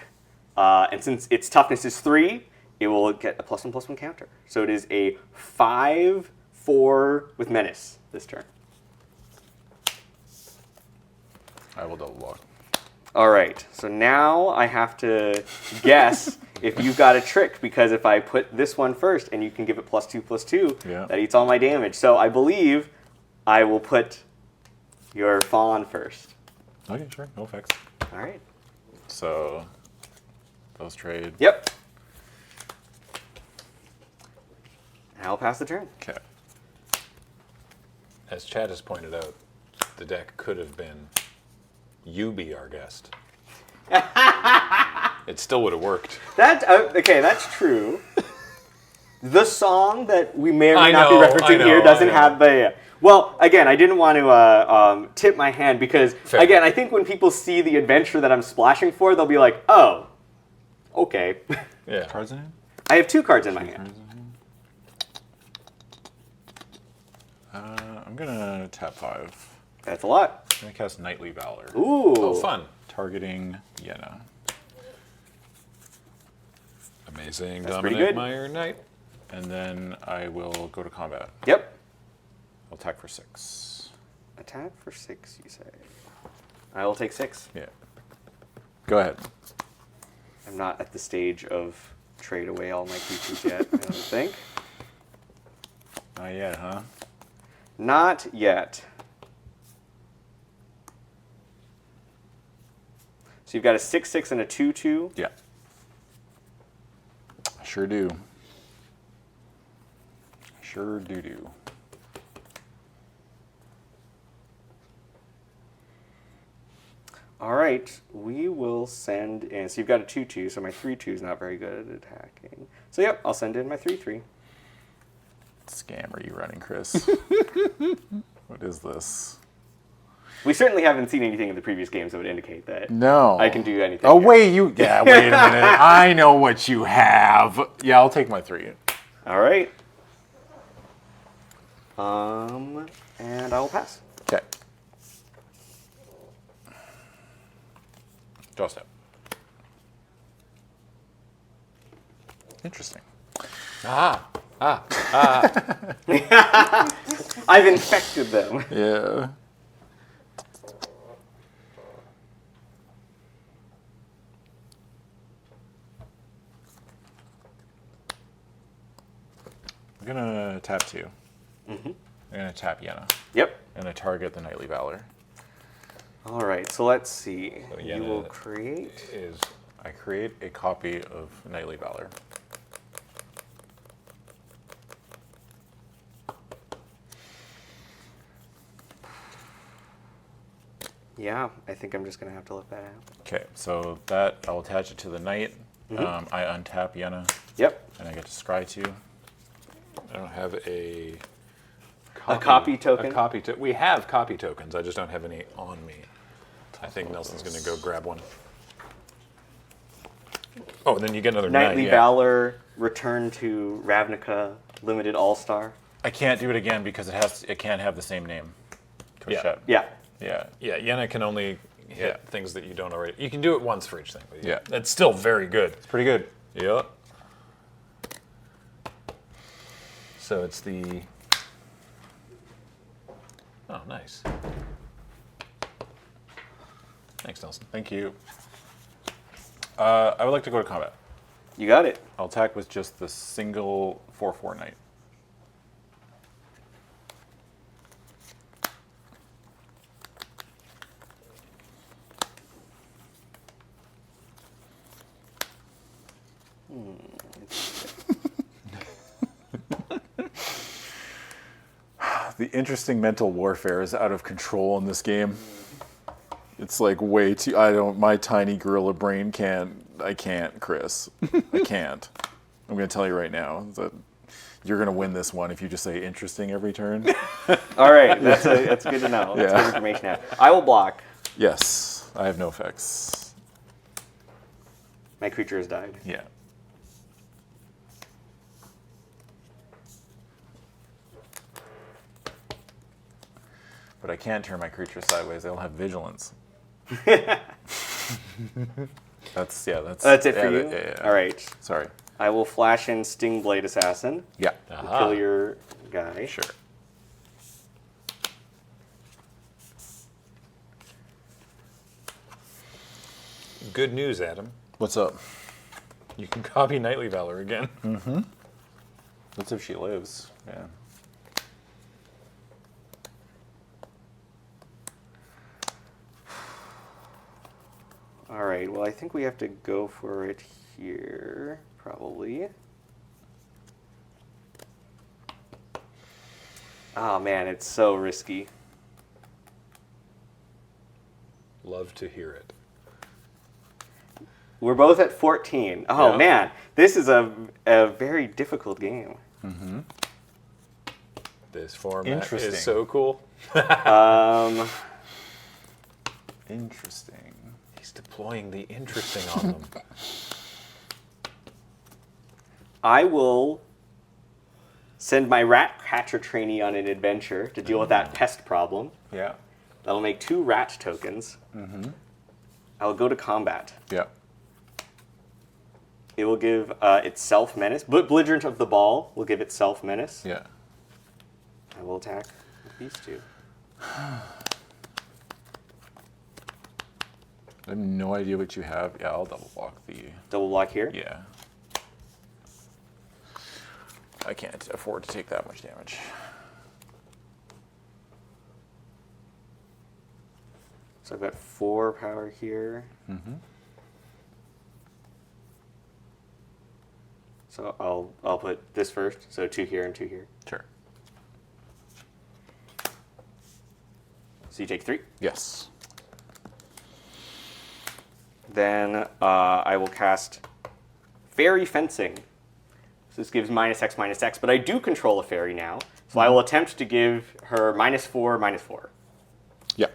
And since its toughness is 3, it will get a +1/+1 counter. So it is a 5/4 with Menace this turn. I will double block. All right, so now I have to guess if you've got a trick, because if I put this one first and you can give it +2/+2, Yeah. that eats all my damage. So I believe I will put your Fawn first. Okay, sure. No effects. All right. So, those trade. Yep. I'll pass the turn. Okay. As Chad has pointed out, the deck could have been "You Be Our Guest." It still would have worked. Okay, that's true. The song that we may or may I not know, be referencing I here know, doesn't I know. have the. Well, again, I didn't want to tip my hand because, Fair. again, I think when people see the adventure that I'm splashing for, they'll be like, oh, okay. Yeah. Cards in hand? I have 2 cards in my hand. I'm gonna tap 5. That's a lot. I'm gonna cast Knightly Valor. Ooh. Oh, fun. Targeting Yenna. Amazing. That's pretty Dominic good. Meyer Knight. And then I will go to combat. Yep. I'll attack for 6. Attack for 6, you say. I will take 6. Yeah. Go ahead. I'm not at the stage of trade away all my creatures yet, I don't think. Not yet, huh? Not yet. So you've got a 6/6 and a 2/2. Yeah. I sure do. Sure do. All right, we will send in. So you've got a 2/2, so my 3/2 is not very good at attacking. So yep, I'll send in my 3/3. What scam are you running, Chris? What is this? We certainly haven't seen anything in the previous games that would indicate that No. I can do anything. Oh, here. wait, you. Yeah, wait a minute. I know what you have. Yeah, I'll take my 3. All right. And I will pass. Okay. Draw step. Interesting. I've infected them. Yeah. gonna tap 2. Mm-hmm. I'm gonna tap Yenna. Yep. And I target the Knightly Valor. All right, so let's see. So You will create. I create a copy of Knightly Valor. Yeah, I think I'm just going to have to let that out. Okay, so that I'll attach it to the knight. I untap Yenna. Yep. And I get to scry 2. I don't have a copy token? We have copy tokens. I just don't have any on me. I think Nelson's going to go grab one. Oh, and then you get another Knightly knight. Yeah. Valor, return to Ravnica, limited all-star. I can't do it again because it can't have the same name. Yeah. Yeah. Yeah. Yeah, Yenna can only hit things that you don't already. You can do it once for each thing. But Yeah. It's still very good. It's pretty good. Yeah. So it's the. Oh, nice. Thanks, Nelson. Thank you. I would like to go to combat. You got it. I'll attack with just the single 4/4 knight. The interesting mental warfare is out of control in this game. It's like way too. My tiny gorilla brain I can't, Chris. I can't. I'm going to tell you right now that you're going to win this one if you just say interesting every turn. All right, that's good to know. That's good information to have. I will block. Yes, I have no effects. My creature has died. Yeah. But I can't turn my creature sideways. They'll have vigilance. That's it for you? Yeah. All right. Sorry. I will flash in Stingblade Assassin. Yeah. Kill your guy. Sure. Good news, Adam. What's up? You can copy Knightly Valor again. Mm-hmm. That's if she lives. Yeah. All right, well, I think we have to go for it here, probably. Oh, man, it's so risky. Love to hear it. We're both at 14. Oh, Yeah. man, this is a very difficult game. Mm-hmm. This format Interesting. is so cool. Interesting. He's deploying the interesting on them. I will send my rat catcher trainee on an adventure to deal with that pest problem. Yeah. That'll make 2 rat tokens. Mm-hmm. I'll go to combat. Yeah. It will give itself menace. Belligerent of the ball will give itself menace. Yeah. I will attack with these 2. I have no idea what you have. Yeah, I'll double block the. Double block here? Yeah. I can't afford to take that much damage. So I've got 4 power here. Mm-hmm. So I'll put this first. So 2 here and 2 here. Sure. So you take 3. Yes. Then I will cast Fairy Fencing. So this gives -X/-X, but I do control a fairy now. So I will attempt to give her -4/-4. Yeah.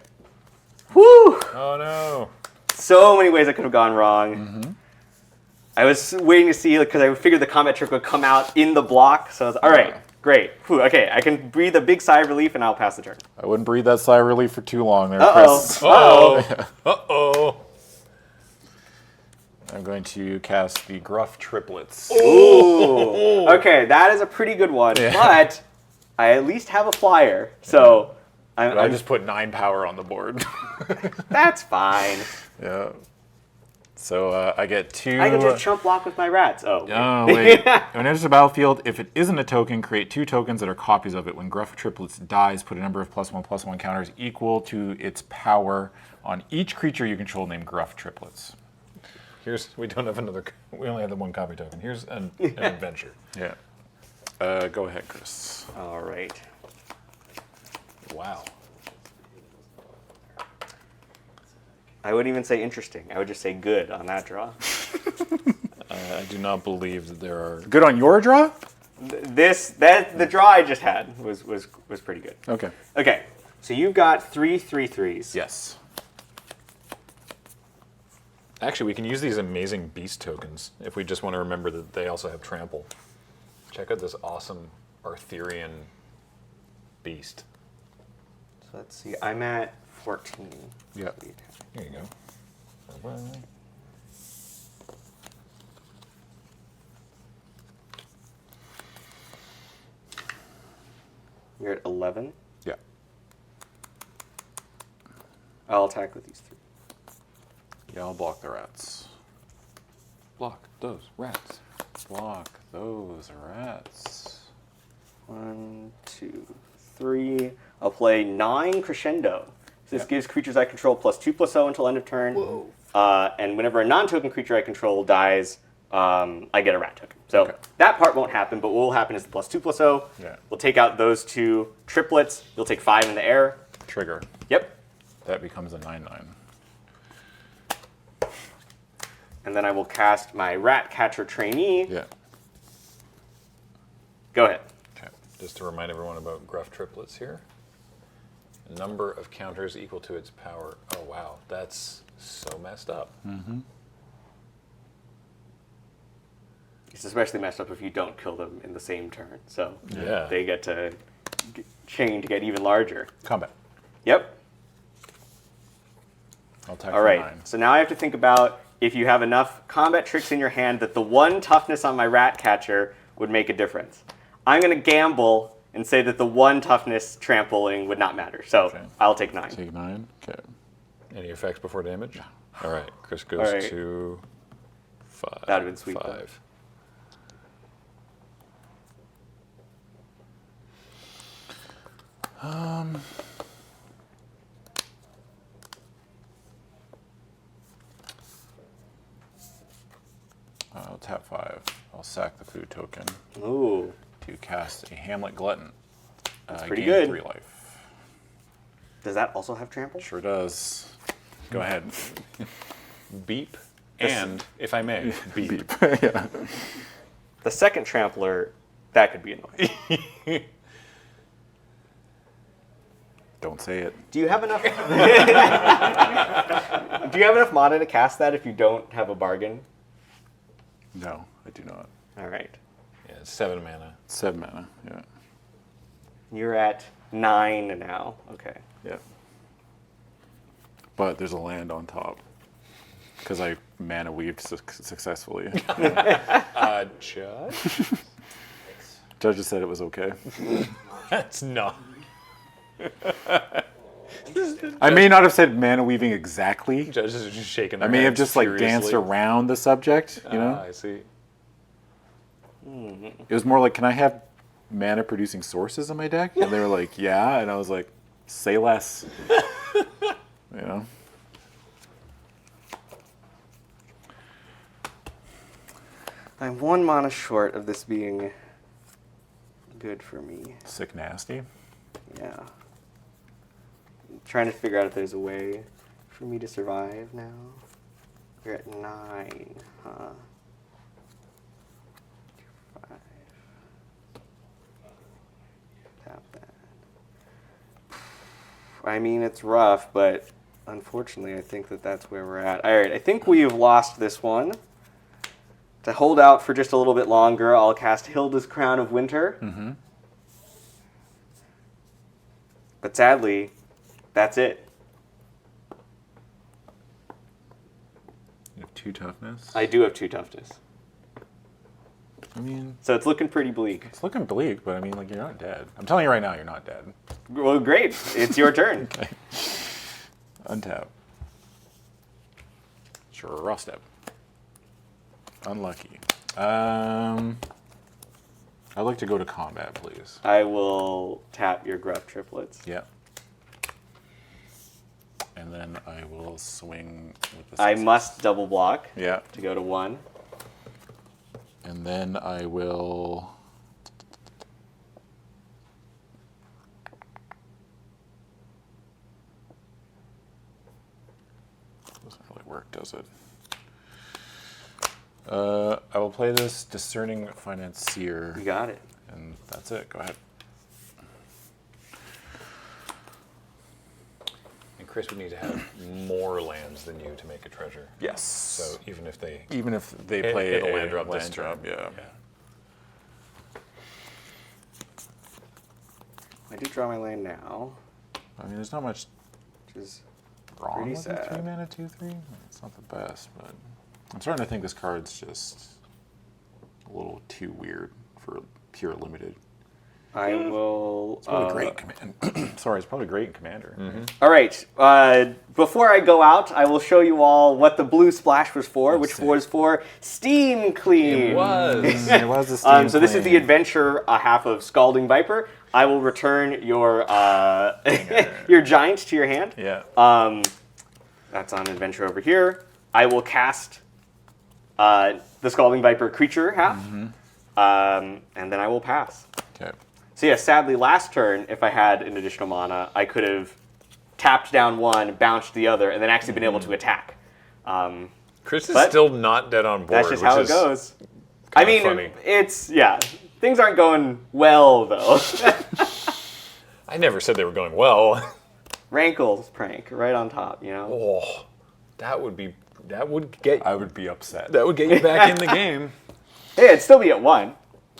Woo! Oh no. So many ways I could have gone wrong. Mm-hmm. I was waiting to see, because I figured the combat trick would come out in the block. So I was all right, great. Whew, okay, I can breathe a big sigh of relief, and I'll pass the turn. I wouldn't breathe that sigh of relief for too long there, Uh-oh. Chris. Uh-oh. Uh-oh. I'm going to cast the Gruff Triplets. Ooh. Okay, that is a pretty good one, but I at least have a flyer, so I I'm just put 9 power on the board. that's fine. Yeah. So I get 2. I can just chump block with my rats. Oh. Oh, wait. When it enters the battlefield, if it isn't a token, create 2 tokens that are copies of it. When Gruff Triplets dies, put a number of +1/+1 counters equal to its power on each creature you control named Gruff Triplets. We don't have another. We only have the 1 copy token. Here's an adventure. Yeah. Go ahead, Chris. All right. Wow. I wouldn't even say interesting. I would just say good on that draw. I do not believe that there are. Good on your draw? The draw I just had was pretty good. Okay. Okay, so you've got 3 3/3s. Yes. Actually, we can use these amazing beast tokens if we just want to remember that they also have trample. Check out this awesome Arthurian beast. So let's see. I'm at 14. Yeah. Here you go. You're at 11. Yeah. I'll attack with these 3. Yeah, I'll block the rats. Block those rats. Block those rats. 1, 2, 3. I'll play 9 Crescendo. This gives creatures I control +2/+0 until end of turn. Whoa. And whenever a non-token creature I control dies, I get a rat token. So that part won't happen, but what will happen is the +2/+0. Yeah. We'll take out those 2 triplets. You'll take 5 in the air. Trigger. Yep. That becomes a 9/9. And then I will cast my Rat Catcher Trainee. Yeah. Go ahead. Okay. Just to remind everyone about Gruff Triplets here. Number of counters equal to its power. Oh, wow. That's so messed up. Mm-hmm. It's especially messed up if you don't kill them in the same turn. So Yeah. they get to chain to get even larger. Combat. Yep. I'll attack All for right. 9. So now I have to think about if you have enough combat tricks in your hand that the 1 toughness on my Rat Catcher would make a difference. I'm going to gamble and say that the 1 toughness trampling would not matter. So I'll take 9. Take 9. Okay. Any effects before damage? All right. Chris goes All right. to 5. That would have been sweet. 5. I'll tap 5. I'll sack the food token Ooh. to cast a Hamlet Glutton. That's pretty gain good. 3 life. Does that also have trample? Sure does. Go ahead. Beep. And, if I may, beep. Yeah. The second trampler, that could be annoying. Don't say it. Do you have enough? Do you have enough mana to cast that if you don't have a bargain? No, I do not. All right. Yeah, it's 7 mana. 7 mana, yeah. You're at 9 now. Okay. Yeah. But there's a land on top. Because I mana weaved successfully. Judge? Judge just said it was okay. That's not. I may not have said mana weaving exactly. Judge is just shaking I their may have heads just like danced furiously. around the subject, you know? I see. It was more like, can I have mana producing sources in my deck? And they were like, yeah. And I was like, say less. You know? I'm 1 mana short of this being good for me. Sick nasty. Yeah. I'm trying to figure out if there's a way for me to survive now. You're at 9, huh? 5. Tap that. I mean, it's rough, but unfortunately, I think that that's where we're at. All right, I think we've lost this one. To hold out for just a little bit longer, I'll cast Hilda's Crown of Winter. Mm-hmm. But sadly, that's it. You have 2 toughness. I do have 2 toughness. I mean, So it's looking pretty bleak. it's looking bleak, but I mean, like, you're not dead. I'm telling you right now, you're not dead. Well, great. It's your turn. Okay. Untap. Sure, raw step. Unlucky. I'd like to go to combat, please. I will tap your Gruff triplets. Yeah. And then I will swing with the I sixes. must double block Yeah. to go to 1. And then I will... Doesn't really work, does it? I will play this Discerning Financier. You got it. And that's it. Go ahead. And Chris would need to have more lands than you to make a treasure. Yes. So even if they play hit a land drop this land turn, drop, yeah. I do draw my land now, I mean, there's not much which is wrong pretty with sad. a 3 mana 2/3. It's not the best, but I'm starting to think this card's just a little too weird for pure limited. I will. It's probably great in command. Sorry, it's probably great in Commander. All right. Before I go out, I will show you all what the blue splash was for, which was for Steam Clean. It was. It was a Steam So this is the Clean. adventure half of Scalding Viper. I will return your your giant to your hand. Yeah. That's on adventure over here. I will cast the Scalding Viper creature half, and then I will pass. Okay. So yeah, sadly, last turn, if I had an additional mana, I could have tapped down one, bounced the other, and then actually been able to attack. Chris is But still not dead on board. That's just how it which is goes. I mean, funny. things aren't going well though. I never said they were going well. Rankles prank right on top, you know. Oh, that would get I would be upset. that would get you back in the game. Hey, it'd still be at 1.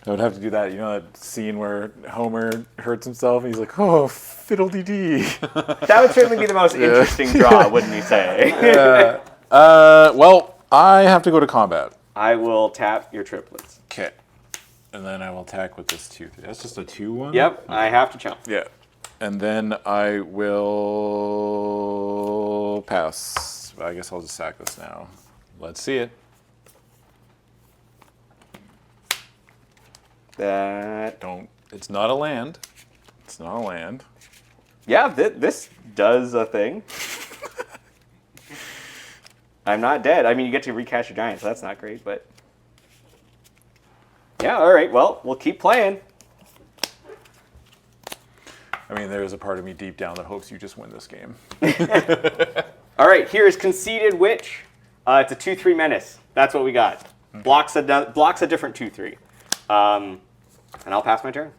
I would have to do that. You know that scene where Homer hurts himself and he's like, "Oh, fiddle-dee-dee." That would certainly be the most interesting draw, wouldn't you say? Well, I have to go to combat. I will tap your triplets. Okay. And then I will attack with this 2/3. That's just a 2/1? Yep, I have to chump. Yeah. And then I will pass. I guess I'll just sack this now. Let's see it. That. It's not a land. It's not a land. Yeah, this does a thing. I'm not dead. I mean, you get to recast your giant, so that's not great, but... Yeah, all right. Well, we'll keep playing. I mean, there's a part of me deep down that hopes you just win this game. All right, here's Conceited Witch. It's a 2/3 menace. That's what we got. Blocks a different 2/3. And I'll pass my turn.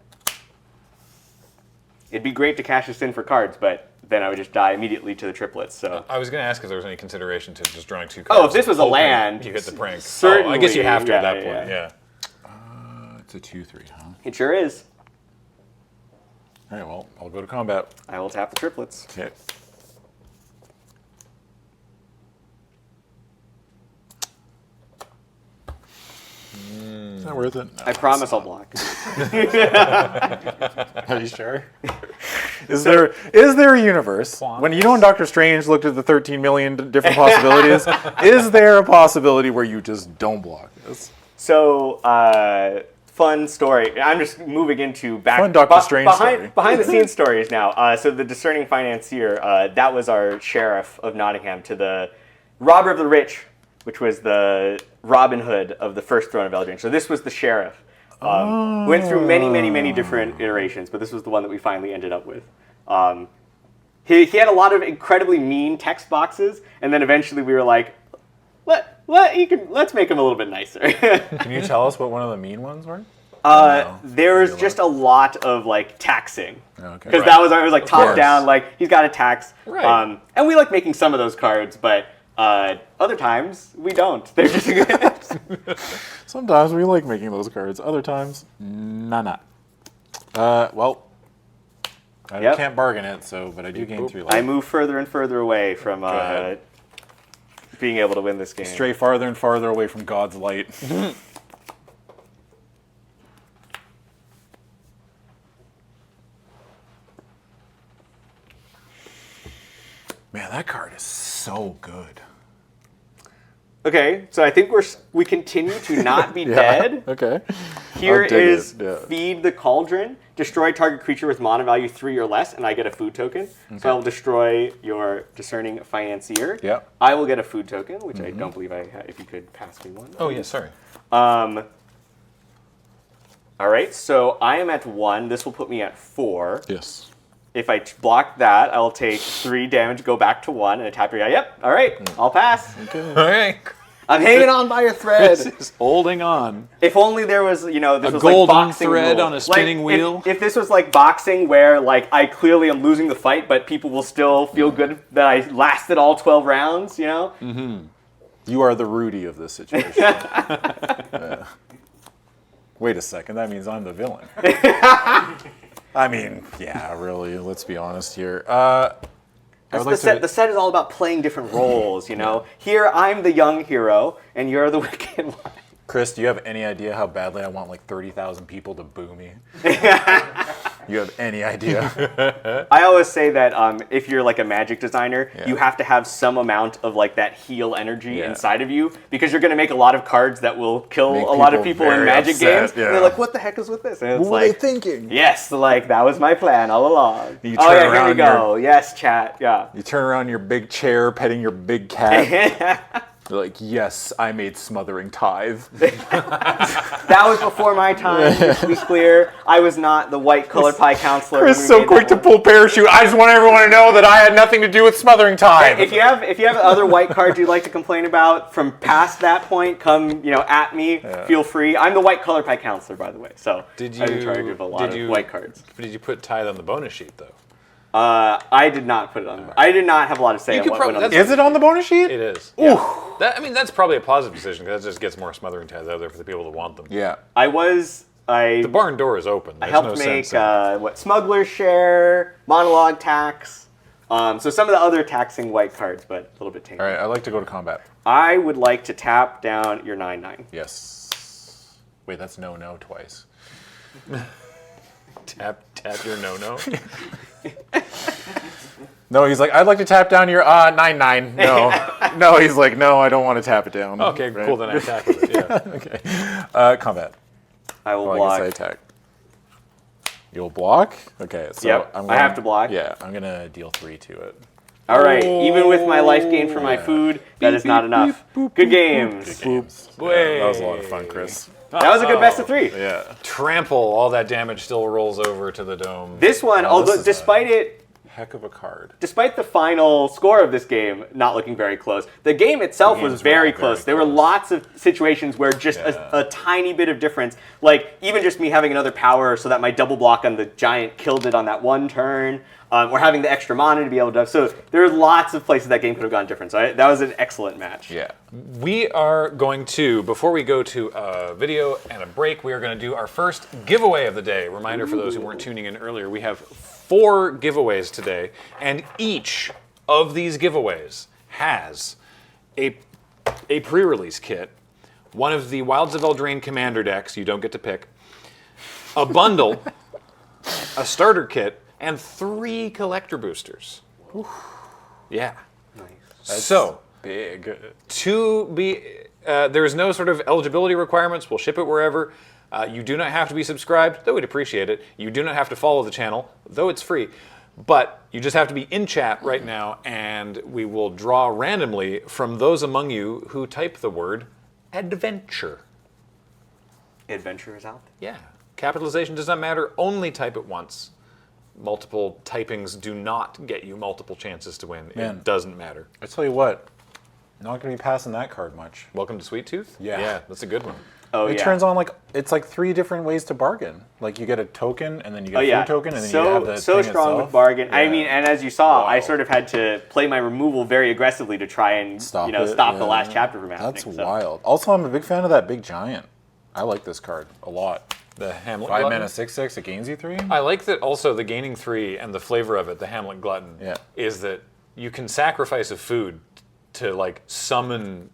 It'd be great to cash this in for cards, but then I would just die immediately to the triplets. So I was going to ask if there was any consideration to just drawing 2 cards. Oh, if this was a hoping land, you hit the prank. certainly, I guess you have to at yeah, that point. yeah. Yeah. It's a 2/3, huh? it sure is. All right, well, I'll go to combat. I will tap the triplets. Okay. Is that worth it? No, I promise I'll block. Are you sure? Is there a universe when you know when Doctor Strange looked at the 13 million different possibilities? Is there a possibility where you just don't block this? So, fun story. I'm just moving into Fun Doctor Strange story. behind the scenes stories now. So the Discerning Financier, that was our sheriff of Nottingham to the Robber of the Rich, which was the Robin Hood of the first Throne of Eldraine. So this was the sheriff. Went through many different iterations, but this was the one that we finally ended up with. He had a lot of incredibly mean text boxes, and then eventually we were like, let's make him a little bit nicer. Can you tell us what one of the mean ones were? There's just a lot of like taxing. Okay. Because it was like top down, like he's got to tax. Right. And we like making some of those cards, but other times we don't. They're just good. Sometimes we like making those cards. Other times, nah. Well, I can't bargain it, but I do gain 3 life. I move further and further away from being able to win this game. Stray farther and farther away from God's light. Man, that card is so good. Okay, so I think we continue to not be dead. Okay. Here I'll dig is it, yeah. feed the cauldron. Destroy target creature with mana value 3 or less, and I get a food token. So I will destroy your discerning financier. Yeah. I will get a food token, which I don't believe I have. If you could pass me one. Oh, yeah, sorry. All right, so I am at 1. This will put me at 4. Yes. If I block that, I'll take 3 damage, go back to 1, and tap your guy. Yep, all right, I'll pass. All right. I'm hanging on by a thread. Chris is holding on. If only there was, this A was golden like boxing thread rules. on a spinning Like, wheel. If this was like boxing, where like I clearly am losing the fight, but people will still feel good that I lasted all 12 rounds, You are the Rudy of this situation. Yeah. Wait a second, that means I'm the villain. I mean, yeah, really, let's be honest here. The set is all about playing different roles, Here, I'm the young hero, and you're the wicked one. Chris, do you have any idea how badly I want like 30,000 people to boo me? You have any idea? I always say that if you're like a magic designer, you have to have some amount of like that heal energy inside of you, because you're going to make a lot of cards that will kill a lot of people in magic games. Yeah. And they're like, what the heck is with this? And it's What were they like, thinking? yes, like that was my plan all along. You Oh turn yeah, here we around go. Yes, chat. Yeah. You turn around in your big chair, petting your big cat. You're like, yes, I made smothering tithe. That was before my time. Just to be clear, I was not the white colored pie counselor. Chris when we so made quick that to pull parachute. I just want everyone to know that I had nothing to do with smothering tithe. If you have other white cards you'd like to complain about from past that point, come at me. Feel free. I'm the white color pie counselor, by the way. So I'm in charge of a lot of white cards. Did you put tithe on the bonus sheet, though? I did not put it on. I did not have a lot to say You on could what probably- went on. that's- Is it on the bonus sheet? It is. Yeah. That's probably a positive decision, because that just gets more smothering tithes out there for the people that want them. Yeah. The barn door is open. I There's helped no make sense Smuggler's Share, Monologue Tax. So some of the other taxing white cards, but a little bit tanky. All right, I'd like to go to combat. I would like to tap down your 9/9. Yes. Wait, that's no twice. Tap your no. No, he's like, I'd like to tap down your 9/9. No. No, he's like, no, I don't want to tap it down. Okay, Right? cool. Then I attack with it. Yeah. Okay. Combat. I will Well, block. I guess I attack. You'll block? Okay, so Yep, I have to block. Yeah, I'm going to deal 3 to it. All right, even with my life gain for my food, that is not enough. Good games. Games. Yeah, that was a lot of fun, Chris. That was a good best of 3. Yeah. Trample. All that damage still rolls over to the dome. This one, Oh, although this is despite it, Heck of a card. despite the final score of this game not looking very close, the game itself was games were very all close. very There were close. lots of situations where just a tiny bit of difference, like even just me having another power so that my double block on the giant killed it on that one turn, or having the extra mana to be able to. So there were lots of places that game could have gone different. So that was an excellent match. Yeah. We are going to, before we go to a video and a break, we are going to do our first giveaway of the day. Reminder for those who weren't tuning in earlier, we have 4 giveaways today, and each of these giveaways has a pre-release kit, one of the Wilds of Eldraine commander decks you don't get to pick, a bundle, a starter kit, and 3 collector boosters. Yeah. Nice. So, Big. to be, there is no sort of eligibility requirements. We'll ship it wherever. You do not have to be subscribed, though we'd appreciate it. You do not have to follow the channel, though it's free. But you just have to be in chat right now, and we will draw randomly from those among you who type the word adventure. Adventure is out. Yeah. Capitalization does not matter. Only type it once. Multiple typings do not get you multiple chances to win. Man. It doesn't matter. I tell you what, not going to be passing that card much. Welcome to Sweet Tooth? Yeah. Yeah, that's a good one. Oh, It yeah. turns on it's like 3 different ways to bargain. Like you get a token, and then you get Oh, a yeah. food token, and then so, you have the so thing strong itself. with bargain. I Yeah. mean, and as you saw, I Wow. sort of had to play my removal very aggressively to try and Stop stop it, the yeah. last chapter from happening. That's so. wild. Also, I'm a big fan of that big giant. I like this card a lot. The Hamlet 5 Glutton. mana 6/6. It gains you 3. I like that also the gaining 3 and the flavor of it, the Hamlet Glutton, Yeah. is that you can sacrifice a food to like summon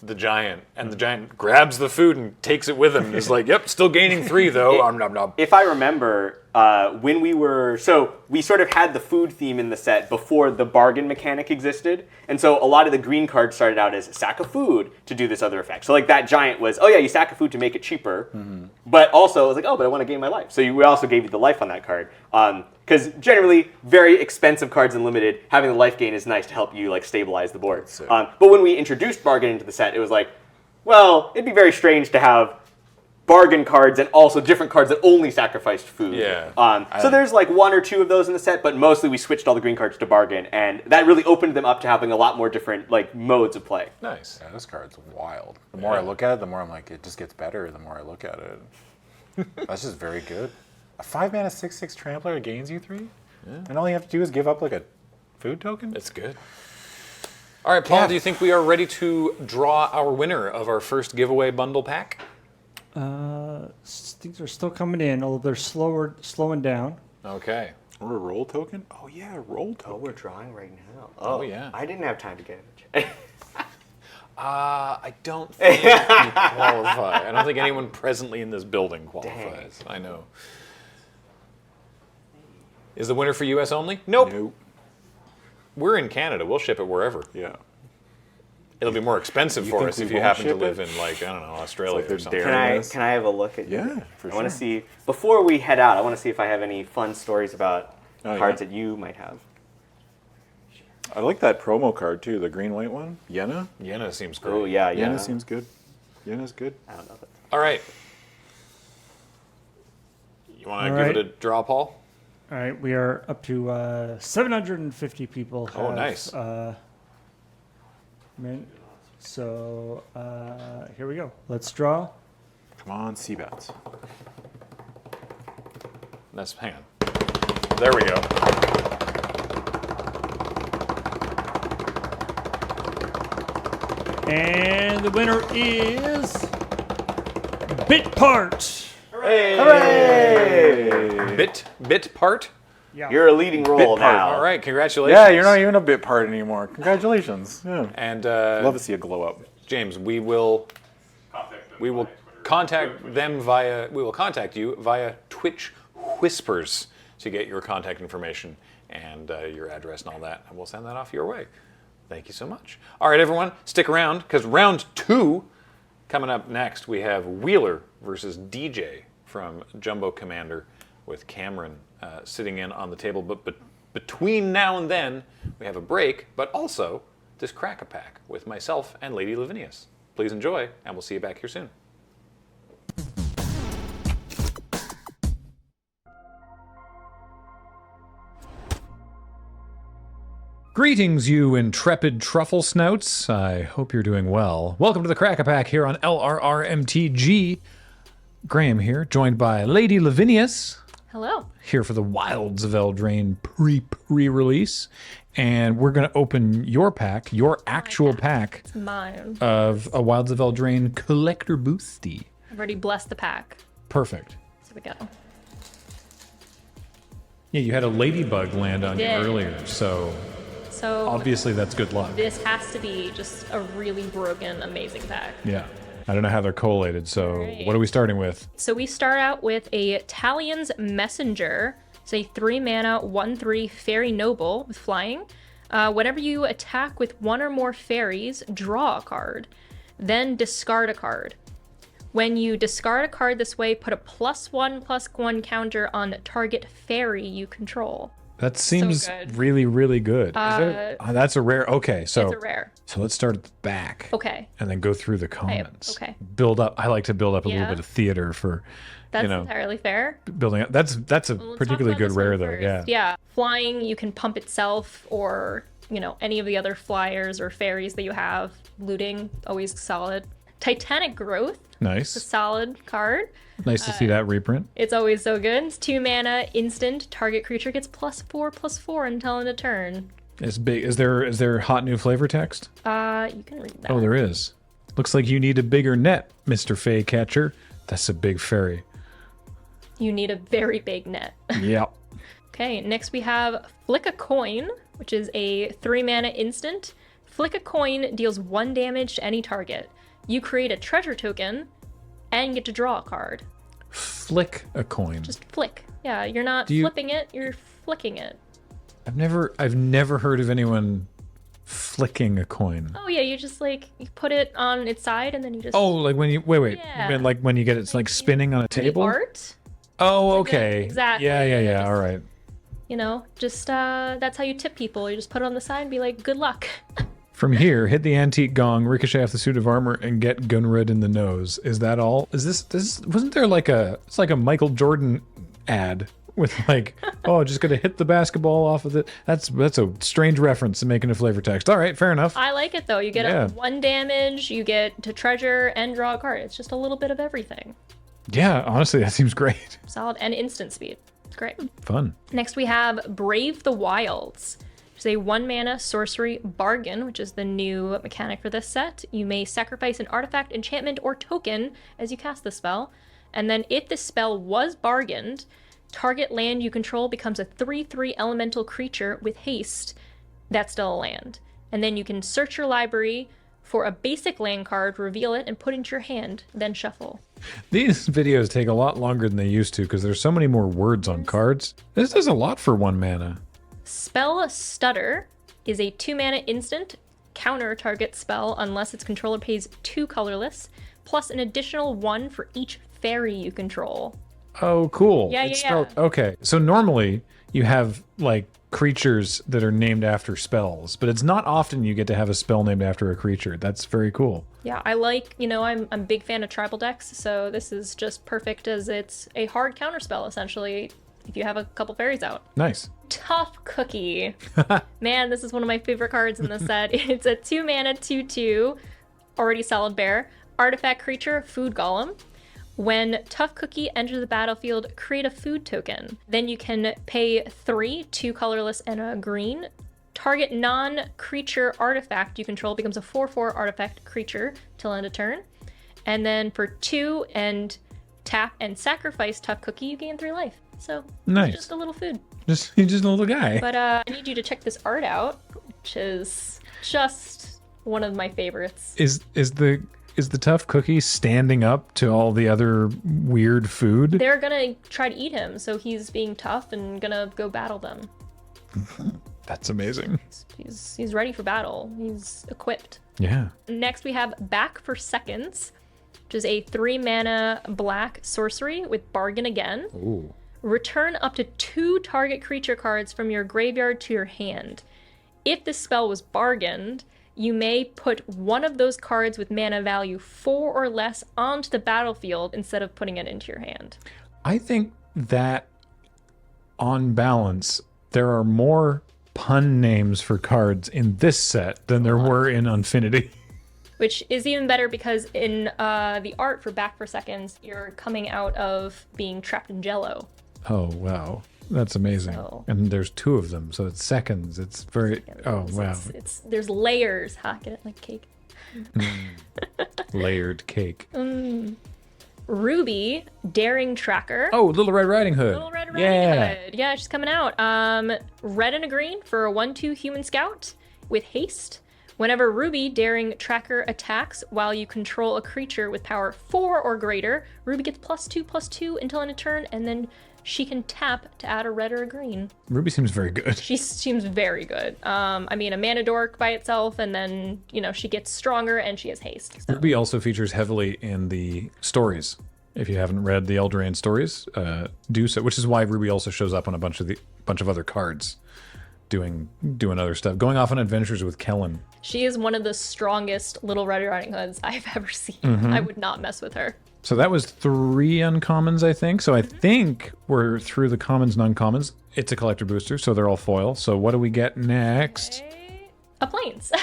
the giant, and the giant grabs the food and takes it with him. And is like, "Yep, still gaining 3 though." Nom nom. If I remember, when we sort of had the food theme in the set before the bargain mechanic existed, and so a lot of the green cards started out as sack of food to do this other effect. So like that giant was, oh yeah, you sack of food to make it cheaper, but also it was like, oh, but I want to gain my life. So we also gave you the life on that card. Because generally, very expensive cards in Limited, having the life gain is nice to help you like stabilize the board. But when we introduced bargain into the set, it was like, well, it'd be very strange to have bargain cards and also different cards that only sacrificed food. Yeah. So there's like 1 or 2 of those in the set, but mostly we switched all the green cards to bargain, and that really opened them up to having a lot more different like modes of play. Nice. Yeah, this card's wild. The more I look at it, the more I'm like, it just gets better the more I look at it. That's just very good. A 5-mana 6/6 trampler gains you 3? Yeah. And all you have to do is give up like a food token? It's good. All right, Paul, do you think we are ready to draw our winner of our first giveaway bundle pack? Things are still coming in, although they're slowing down. Okay. Or a roll token? Oh yeah, a roll token. Oh, we're drawing right now. Oh yeah. I didn't have time to get it. I don't think you qualify. I don't think anyone presently in this building qualifies. Dang. I know. Is the winner for US only? Nope. We're in Canada. We'll ship it wherever. Yeah. It'll be more expensive for us if you happen to live in, like, I don't know, Australia or something. Can I have a look at Yeah, for I sure. want to see, before we head out, I want to see if I have any fun stories about cards that you might have. I like that promo card too, the green-white one. Yenna? Yenna seems great. Oh, yeah, Yenna seems good. Yenna's good. I don't know. All right. You want to give it a draw, Paul? All right, we are up to 750 people. Oh, nice. So here we go. Let's draw. Come on, C-bats. Hang on. There we go. And the winner is Bitpart. Hooray! Bit part? Yeah. You're a leading role now. All right, congratulations. Yeah, you're not even a bit part anymore. Congratulations. Yeah. And love to see a glow up. James, we will contact you via Twitch Whispers to get your contact information and your address and all that, and we'll send that off your way. Thank you so much. All right, everyone, stick around because round 2 coming up next. We have Wheeler versus DJ from Jumbo Commander with Cameron sitting in on the table. But between now and then, we have a break, but also this Crack-A-Pack with myself and Lady Lavinias. Please enjoy, and we'll see you back here soon. Greetings, you intrepid truffle snouts. I hope you're doing well. Welcome to the Crack-A-Pack here on LRRMTG. Graham here, joined by Lady Lavinias. Hello. Here for the Wilds of Eldraine pre-release. And we're going to open your pack, your actual pack. It's mine. Of a Wilds of Eldraine collector boosty. I've already blessed the pack. Perfect. Here we go. Yeah, you had a ladybug land on you Yeah. earlier, so obviously that's good luck. This has to be just a really broken, amazing pack. Yeah. I don't know how they're collated, so what are we starting with? So we start out with a Talion's Messenger. It's a 3-mana, 1/3 Fairy Noble with flying. Whenever you attack with one or more fairies, draw a card. Then discard a card. When you discard a card this way, put a +1/+1 counter on target fairy you control. That seems good. really, really good. That's a rare. Okay, so It's a rare. So let's start at the back. Okay. And then go through the comments. Okay. Build up. I like to build up a little Yeah. bit of theater for, That's you know, entirely fair. building up. That's a Let's talk particularly about good this one rare though. first. Yeah. Yeah. Flying, you can pump itself or, any of the other flyers or fairies that you have. Looting, always solid. Titanic Growth, a Nice. solid card. Nice to see that reprint. It's always so good. It's 2 mana, instant. Target creature gets +4/+4 until end of turn. It's big. Is there hot new flavor text? You can read that. Oh, there is. Looks like you need a bigger net, Mr. Fey Catcher. That's a big fairy. You need a very big net. Yep. Okay, next we have Flick a Coin, which is a 3 mana instant. Flick a coin deals 1 damage to any target. You create a treasure token and get to draw a card. Flick a coin. Just flick. Yeah, you're not flipping it, you're flicking it. I've never heard of anyone flicking a coin. Oh yeah, you just like you put it on its side and then you just. Oh, like when you wait. Yeah. When, like when you get it's like spinning on a table. Art. Oh, okay. Exactly. Yeah. All right. You know, just that's how you tip people. You just put it on the side and be like, "Good luck." From here, hit the antique gong, ricochet off the suit of armor, and get Gunrud in the nose. Is that all? Is this wasn't there like it's like a Michael Jordan ad with like, oh, just gonna hit the basketball off of it. That's a strange reference to making a flavor text. All right, fair enough. I like it though. You get 1 damage, you get to treasure and draw a card. It's just a little bit of everything. Yeah, honestly, that seems great. Solid and instant speed. It's great. Fun. Next we have Brave the Wilds. It's a 1-mana sorcery bargain, which is the new mechanic for this set. You may sacrifice an artifact, enchantment, or token as you cast the spell. And then if the spell was bargained, target land you control becomes a 3/3 elemental creature with haste. That's still a land. And then you can search your library for a basic land card, reveal it, and put it into your hand, then shuffle. These videos take a lot longer than they used to because there's so many more words on cards. This does a lot for 1 mana. Spell Stutter is a 2-mana instant counter target spell unless its controller pays 2 colorless, plus an additional 1 for each fairy you control. Oh, cool. Yeah. Okay, so normally you have like creatures that are named after spells, but it's not often you get to have a spell named after a creature. That's very cool. Yeah, I like, I'm a big fan of tribal decks, so this is just perfect as it's a hard counter spell essentially if you have a couple fairies out. Nice. Tough Cookie. Man, this is one of my favorite cards in the set. It's a 2-mana 2/2, already solid bear, artifact creature, food golem. When Tough Cookie enters the battlefield, create a food token. Then you can pay 3, 2 colorless and a green. Target non-creature artifact you control becomes a 4/4 artifact creature till end of turn. And then for 2 and tap and sacrifice Tough Cookie, you gain 3 life. So nice. It's just a little food. He's just a little guy. But I need you to check this art out, which is just one of my favorites. Is the Tough Cookie standing up to all the other weird food? They're gonna try to eat him, so he's being tough and gonna go battle them. That's amazing. He's ready for battle. He's equipped. Yeah. Next we have Back for Seconds, which is a 3-mana black sorcery with bargain again. Ooh. Return up to 2 target creature cards from your graveyard to your hand. If this spell was bargained, you may put one of those cards with mana value 4 or less onto the battlefield instead of putting it into your hand. I think that, on balance, there are more pun names for cards in this set than there were in Unfinity. Which is even better because in the art for Back for Seconds, you're coming out of being trapped in jello. Oh, wow. That's amazing. So- And there's 2 of them, so it's seconds. It's very... Oh, wow. There's layers. Get it like cake. Layered cake. Ruby, Daring Tracker. Oh, Little Red Riding Hood. Little Red Riding Hood. Yeah, she's coming out. Red and a green for a 1/2 human scout with haste. Whenever Ruby, Daring Tracker, attacks while you control a creature with power 4 or greater, Ruby gets +2/+2 until end of turn, and then she can tap to add a red or a green. Ruby seems very good. She seems very good. I mean, a mana dork by itself, and then, she gets stronger and she has haste. So. Ruby also features heavily in the stories. If you haven't read the Eldraine stories, do so, which is why Ruby also shows up on a bunch of other cards. Doing other stuff, going off on adventures with Kellen. She is one of the strongest Little Red Riding Hoods I've ever seen. Mm-hmm. I would not mess with her. So that was 3 uncommons, I think. So I think we're through the commons and uncommons. It's a collector booster, so they're all foil. So what do we get next? A Plains.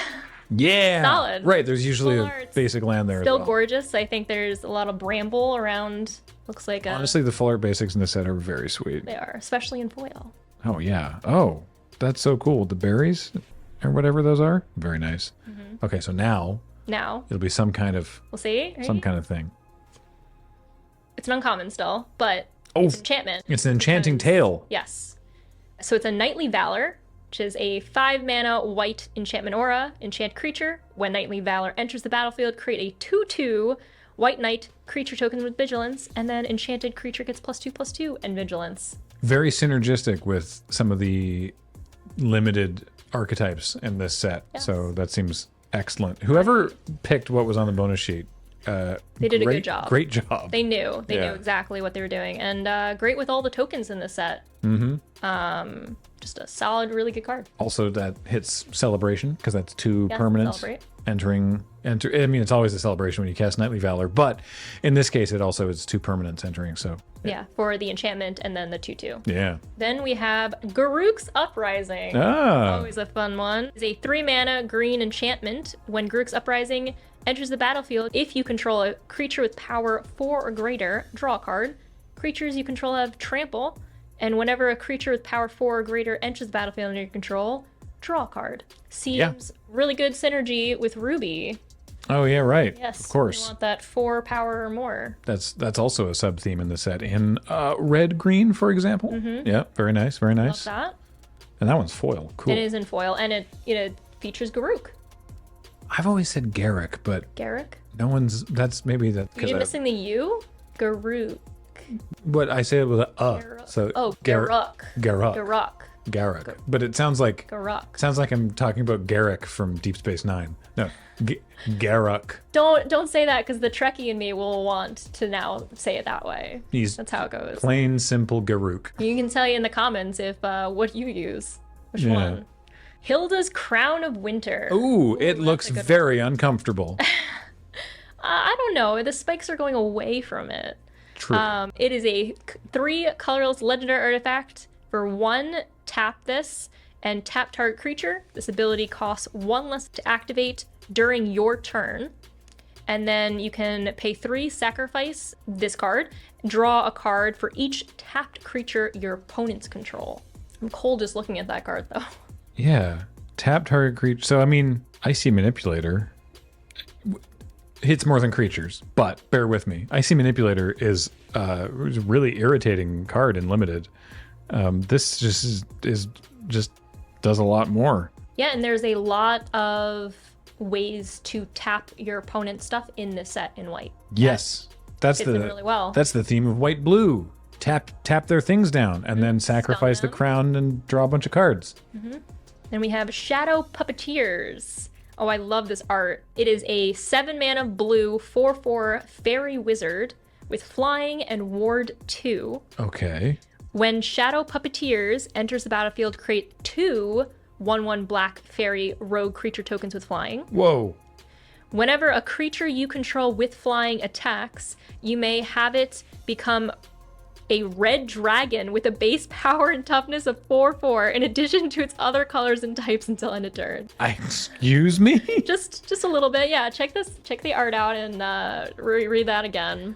Yeah. Solid. Right, there's usually Full a arts. basic land there Still as well. gorgeous. I think there's a lot of bramble around. Looks like Honestly, the full art basics in this set are very sweet. they are, especially in foil. Oh, yeah. Oh, that's so cool. The berries or whatever those are. Very nice. Mm-hmm. Okay, so now it'll be some kind of We'll see. some kind of thing. It's an uncommon still, but Oh, it's enchantment. It's an enchanting tale. Yes. So it's a Knightly Valor, which is a 5-mana white enchantment aura. Enchant creature. When Knightly Valor enters the battlefield, create a 2/2 white knight creature token with vigilance, and then enchanted creature gets +2/+2 and vigilance. Very synergistic with some of the limited archetypes in this set. Yes. So that seems excellent. Whoever picked what was on the bonus sheet, They did a good job. Great job. They knew. They Yeah. knew exactly what they were doing. And great with all the tokens in this set. Just a solid, really good card. Also, that hits celebration because that's 2 Yeah, permanents celebrate. I mean, it's always a celebration when you cast Knightly Valor, but in this case, it also is 2 permanents entering. So Yeah, for the enchantment and then the 2/2. yeah. Then we have Garruk's Uprising. Ah. Always a fun one. It's a 3-mana green enchantment. When Garruk's Uprising enters the battlefield, if you control a creature with power 4 or greater, draw a card. Creatures you control have trample, and whenever a creature with power 4 or greater enters the battlefield under your control, draw a card. Seems really good synergy with Ruby. Oh yeah, right. Yes, Of course. You want that 4 power or more. That's also a sub theme in the set. In red green, for example. Yeah, very nice, very Love nice. that. And that one's foil. Cool. It is in foil, and it features Garruk. I've always said Garrick, but Garruk? no one's. That's maybe that You're because missing the U? Garruk. what I say it with a Garruk. so Oh, Garruk. Garruk. Garruk. But it sounds like Garruk. I'm talking about Garrick from Deep Space Nine. No, Garruk. Don't say that because the Trekkie in me will want to now say it that way. That's how it goes. Plain simple Garuk. You can tell you in the comments if what you use. Which Yeah. one? Hilda's Crown of Winter. Ooh, it looks very uncomfortable. I don't know. The spikes are going away from it. True. It is a 3 colorless legendary artifact. For 1, tap this and tap target creature. This ability costs 1 less to activate during your turn. And then you can pay 3, sacrifice this card, draw a card for each tapped creature your opponents control. I'm cold just looking at that card though. Yeah, tap target creature. So I mean, Icy Manipulator hits more than creatures, but bear with me. Icy Manipulator is a really irritating card in limited. This just is just does a lot more. Yeah, and there's a lot of ways to tap your opponent's stuff in this set in white. Yes, that's fits in really well. That's the theme of white blue. Tap their things down and then sacrifice the crown and draw a bunch of cards. Then we have Shadow Puppeteers. Oh, I love this art. It is a 7-mana blue 4/4 fairy wizard with flying and ward 2. Okay. When Shadow Puppeteers enters the battlefield, create 2 1/1 black fairy rogue creature tokens with flying. Whoa. Whenever a creature you control with flying attacks, you may have it become a red dragon with a base power and toughness of 4/4 in addition to its other colors and types until end of turn. Excuse me? Just a little bit. Yeah, check the art out and read that again.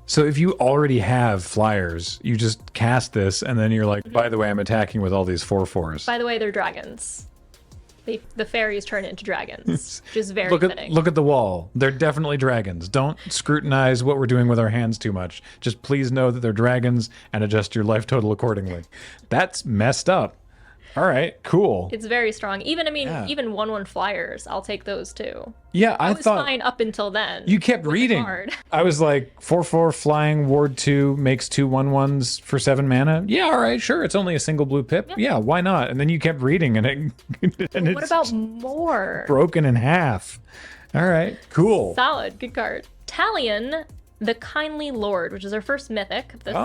So if you already have flyers, you just cast this and then you're like, by the way, I'm attacking with all these 4/4s. By the way, they're dragons. The fairies turn into dragons, which is very Look fitting. at the wall. They're definitely dragons. Don't scrutinize what we're doing with our hands too much. Just please know that they're dragons and adjust your life total accordingly. That's messed up. All right, cool. It's very strong. Even 1/1 flyers, I'll take those too. Yeah, I was thought fine up until then. you kept with the reading. card. I was like 4/4 flying ward 2 makes 2 1/1s for 7 mana. Yeah, all right, sure. It's only a single blue pip. Yeah, why not? And then you kept reading and and What it's about more? broken in half. All right, cool. Solid, good card. Talion, the Kindly Lord, which is our first mythic. This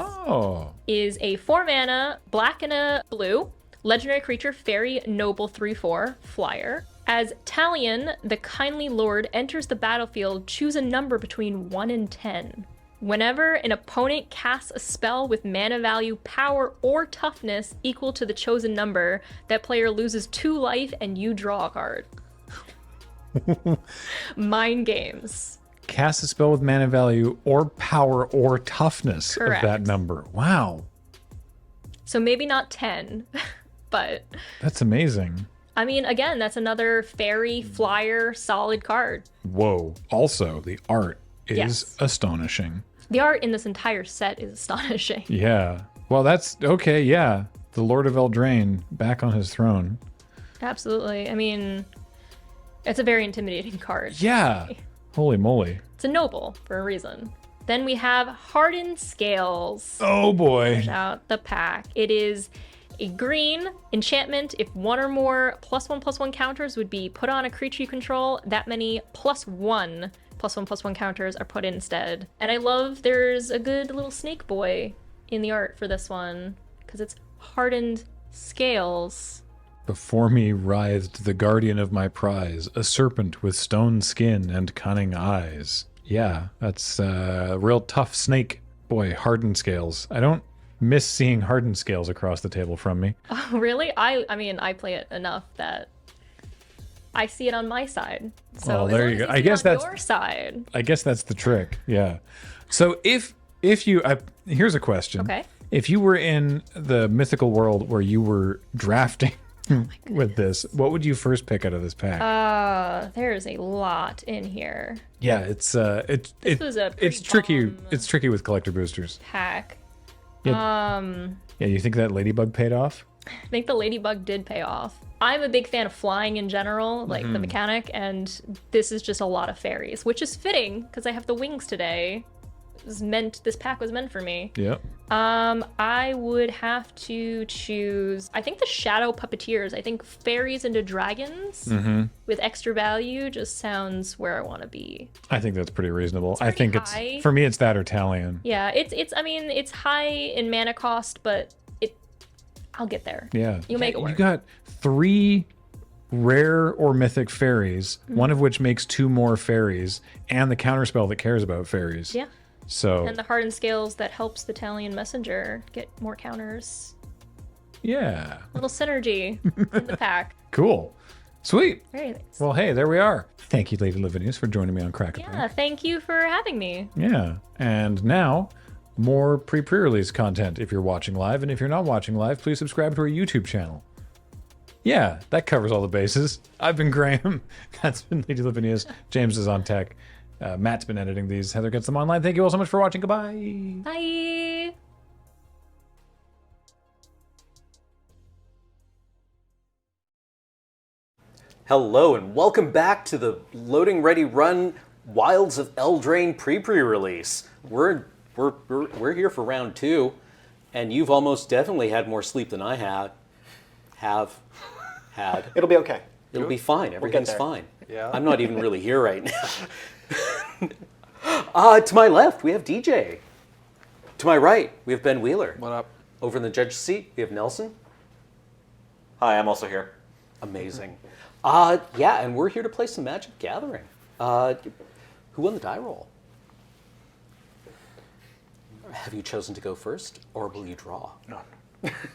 is a 4-mana, black and a blue, legendary creature, fairy noble 3/4, flyer. As Talion, the Kindly Lord, enters the battlefield, choose a number between 1 and 10. Whenever an opponent casts a spell with mana value, power, or toughness equal to the chosen number, that player loses 2 life and you draw a card. Mind games. Cast a spell with mana value or power or toughness Correct. of that number. Wow. So maybe not 10, but That's amazing. I mean, again, that's another fairy flyer solid card. Whoa. Also, the art is Yes. astonishing. The art in this entire set is astonishing. Yeah. Well, that's okay. Yeah. The Lord of Eldraine back on his throne. Absolutely. I mean, it's a very intimidating card. Yeah. Holy moly. It's a noble for a reason. Then we have Hardened Scales. Oh boy. Finish out the pack. It is a green enchantment. If one or more +1/+1 counters would be put on a creature you control, that many +1/+1/+1 counters are put in instead. And I love there's a good little snake boy in the art for this one because it's Hardened Scales. Before me writhed the guardian of my prize, a serpent with stone skin and cunning eyes. Yeah, that's a real tough snake. Boy, Hardened Scales. I don't miss seeing Hardened Scales across the table from me. Oh, really? I mean, I play it enough that I see it on my side. So Well, there you go. I guess that's your side. I guess that's the trick. Yeah. So if you here's a question. Okay. If you were in the mythical world where you were drafting with this, what would you first pick out of this pack? There's a lot in here. Yeah, it's was a pretty tricky. It's tricky with collector boosters. Pack. Yeah, you think that ladybug paid off? I think the ladybug did pay off. I'm a big fan of flying in general, like the mechanic, and this is just a lot of fairies, which is fitting because I have the wings today. This pack was meant for me. Yep. I would have to choose, I think the Shadow Puppeteers. I think fairies into dragons with extra value just sounds where I want to be. I think that's pretty reasonable. It's pretty it's high. for me it's that or Talion. Yeah, I mean, it's high in mana cost, but I'll get there. Yeah. You'll make it work. You got 3 rare or mythic fairies, one of which makes 2 more fairies, and the counterspell that cares about fairies. Yeah. So And the Hardened Scales that helps the Talion Messenger get more counters. yeah. Little synergy in the pack. Cool. Sweet. Very nice. Well, hey, there we are. Thank you, Lady Lavinias, for joining me on Crack a Pack. Yeah, thank you for having me. Yeah, and now more pre-release content if you're watching live, and if you're not watching live, please subscribe to our YouTube channel. Yeah, that covers all the bases. I've been Graham. That's been Lady Lavinias. James is on tech. Matt's been editing these. Heather gets them online. Thank you all so much for watching. Goodbye. Bye. Hello and welcome back to the Loading Ready Run Wilds of Eldraine pre-release. We're here for round 2, and you've almost definitely had more sleep than I have had. It'll be okay. It'll be fine. Everything's there. fine. Yeah. I'm not even really here right now. To my left, we have DJ. To my right, we have Ben Wheeler. What up? Over in the judge's seat, we have Nelson. Hi, I'm also here. Amazing. Yeah, and we're here to play some Magic Gathering. Who won the die roll? Have you chosen to go first, or will you draw? No.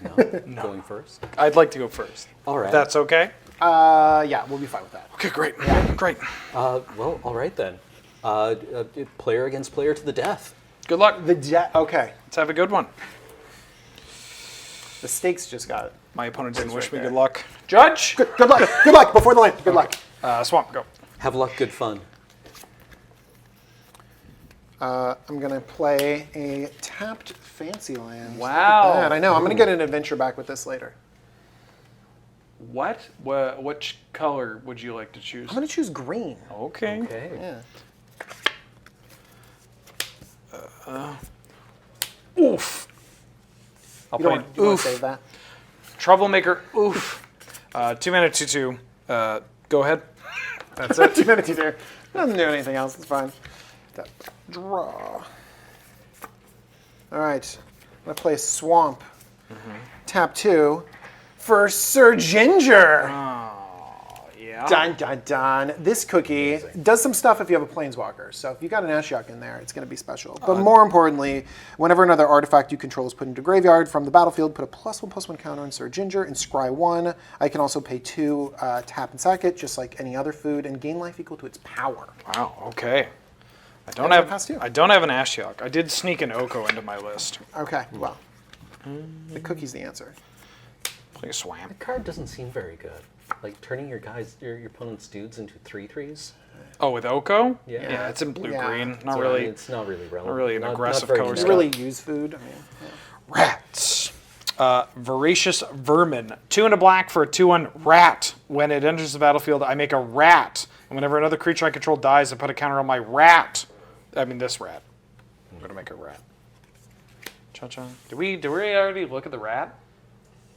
No? Going first? I'd like to go first. All right. If that's okay? Yeah, we'll be fine with that. Okay, great. Great. Well, all right then. Player against player to the death. Good luck. Okay. Let's have a good one. The stakes just got it. My opponent didn't wish right me there. good luck. Judge! Good luck. Good luck. Before the line. Good luck. Swamp, go. Have luck, good fun. I'm going to play a tapped fancy land. Wow. Look at that. I know. I'm going to get an adventure back with this later. What? Which color would you like to choose? I'm going to choose green. Okay. Okay. Yeah. Oof. You don't want to save that? Troublemaker. Oof. 2 mana, 2/2. Go ahead. That's it. 2 minutes there. Doesn't do anything else. It's fine. Draw. All right. I'm going to play Swamp. Tap 2 for Serge. Yeah. Dun, dun, dun. This cookie does some stuff if you have a Planeswalker. So if you got an Ashiok in there, it's going to be special. But more importantly, whenever another artifact you control is put into graveyard from the battlefield, put a +1/+1 counter on Serge and scry 1. I can also pay 2, tap and sack it, just like any other food, and gain life equal to its power. Wow. Okay. I don't Yeah, have. pass two. I don't have an Ashiok. I did sneak an Oko into my list. Okay, well, the cookie's the answer. Play a Swamp. The card doesn't seem very good. Like turning your opponent's dudes into 3/3s. Oh, with Oko? Yeah. Yeah, it's in blue Yeah. green. Not So, really. It's not really relevant. Not really an aggressive very color You scheme. really use food? I mean, yeah. Rats. Voracious Vermin. 2 and a black for a 2/1 rat. When it enters the battlefield, I make a rat. And whenever another creature I control dies, I put a counter on my rat. I mean this rat. I'm going to make a rat. Cha-cha. Did we already look at the rat?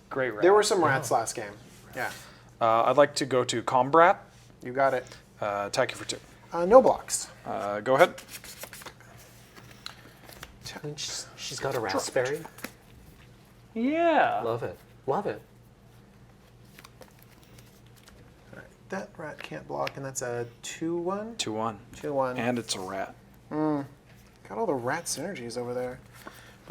Great rat. There were some rats last game. Yeah. I'd like to go to Combrat. You got it. Attack you for 2. No blocks. Go ahead. She's got a raspberry. Yeah. Love it. Love it. That rat can't block, and that's a 2/1? 2/1. 2/1. And it's a rat. Got all the rat synergies over there.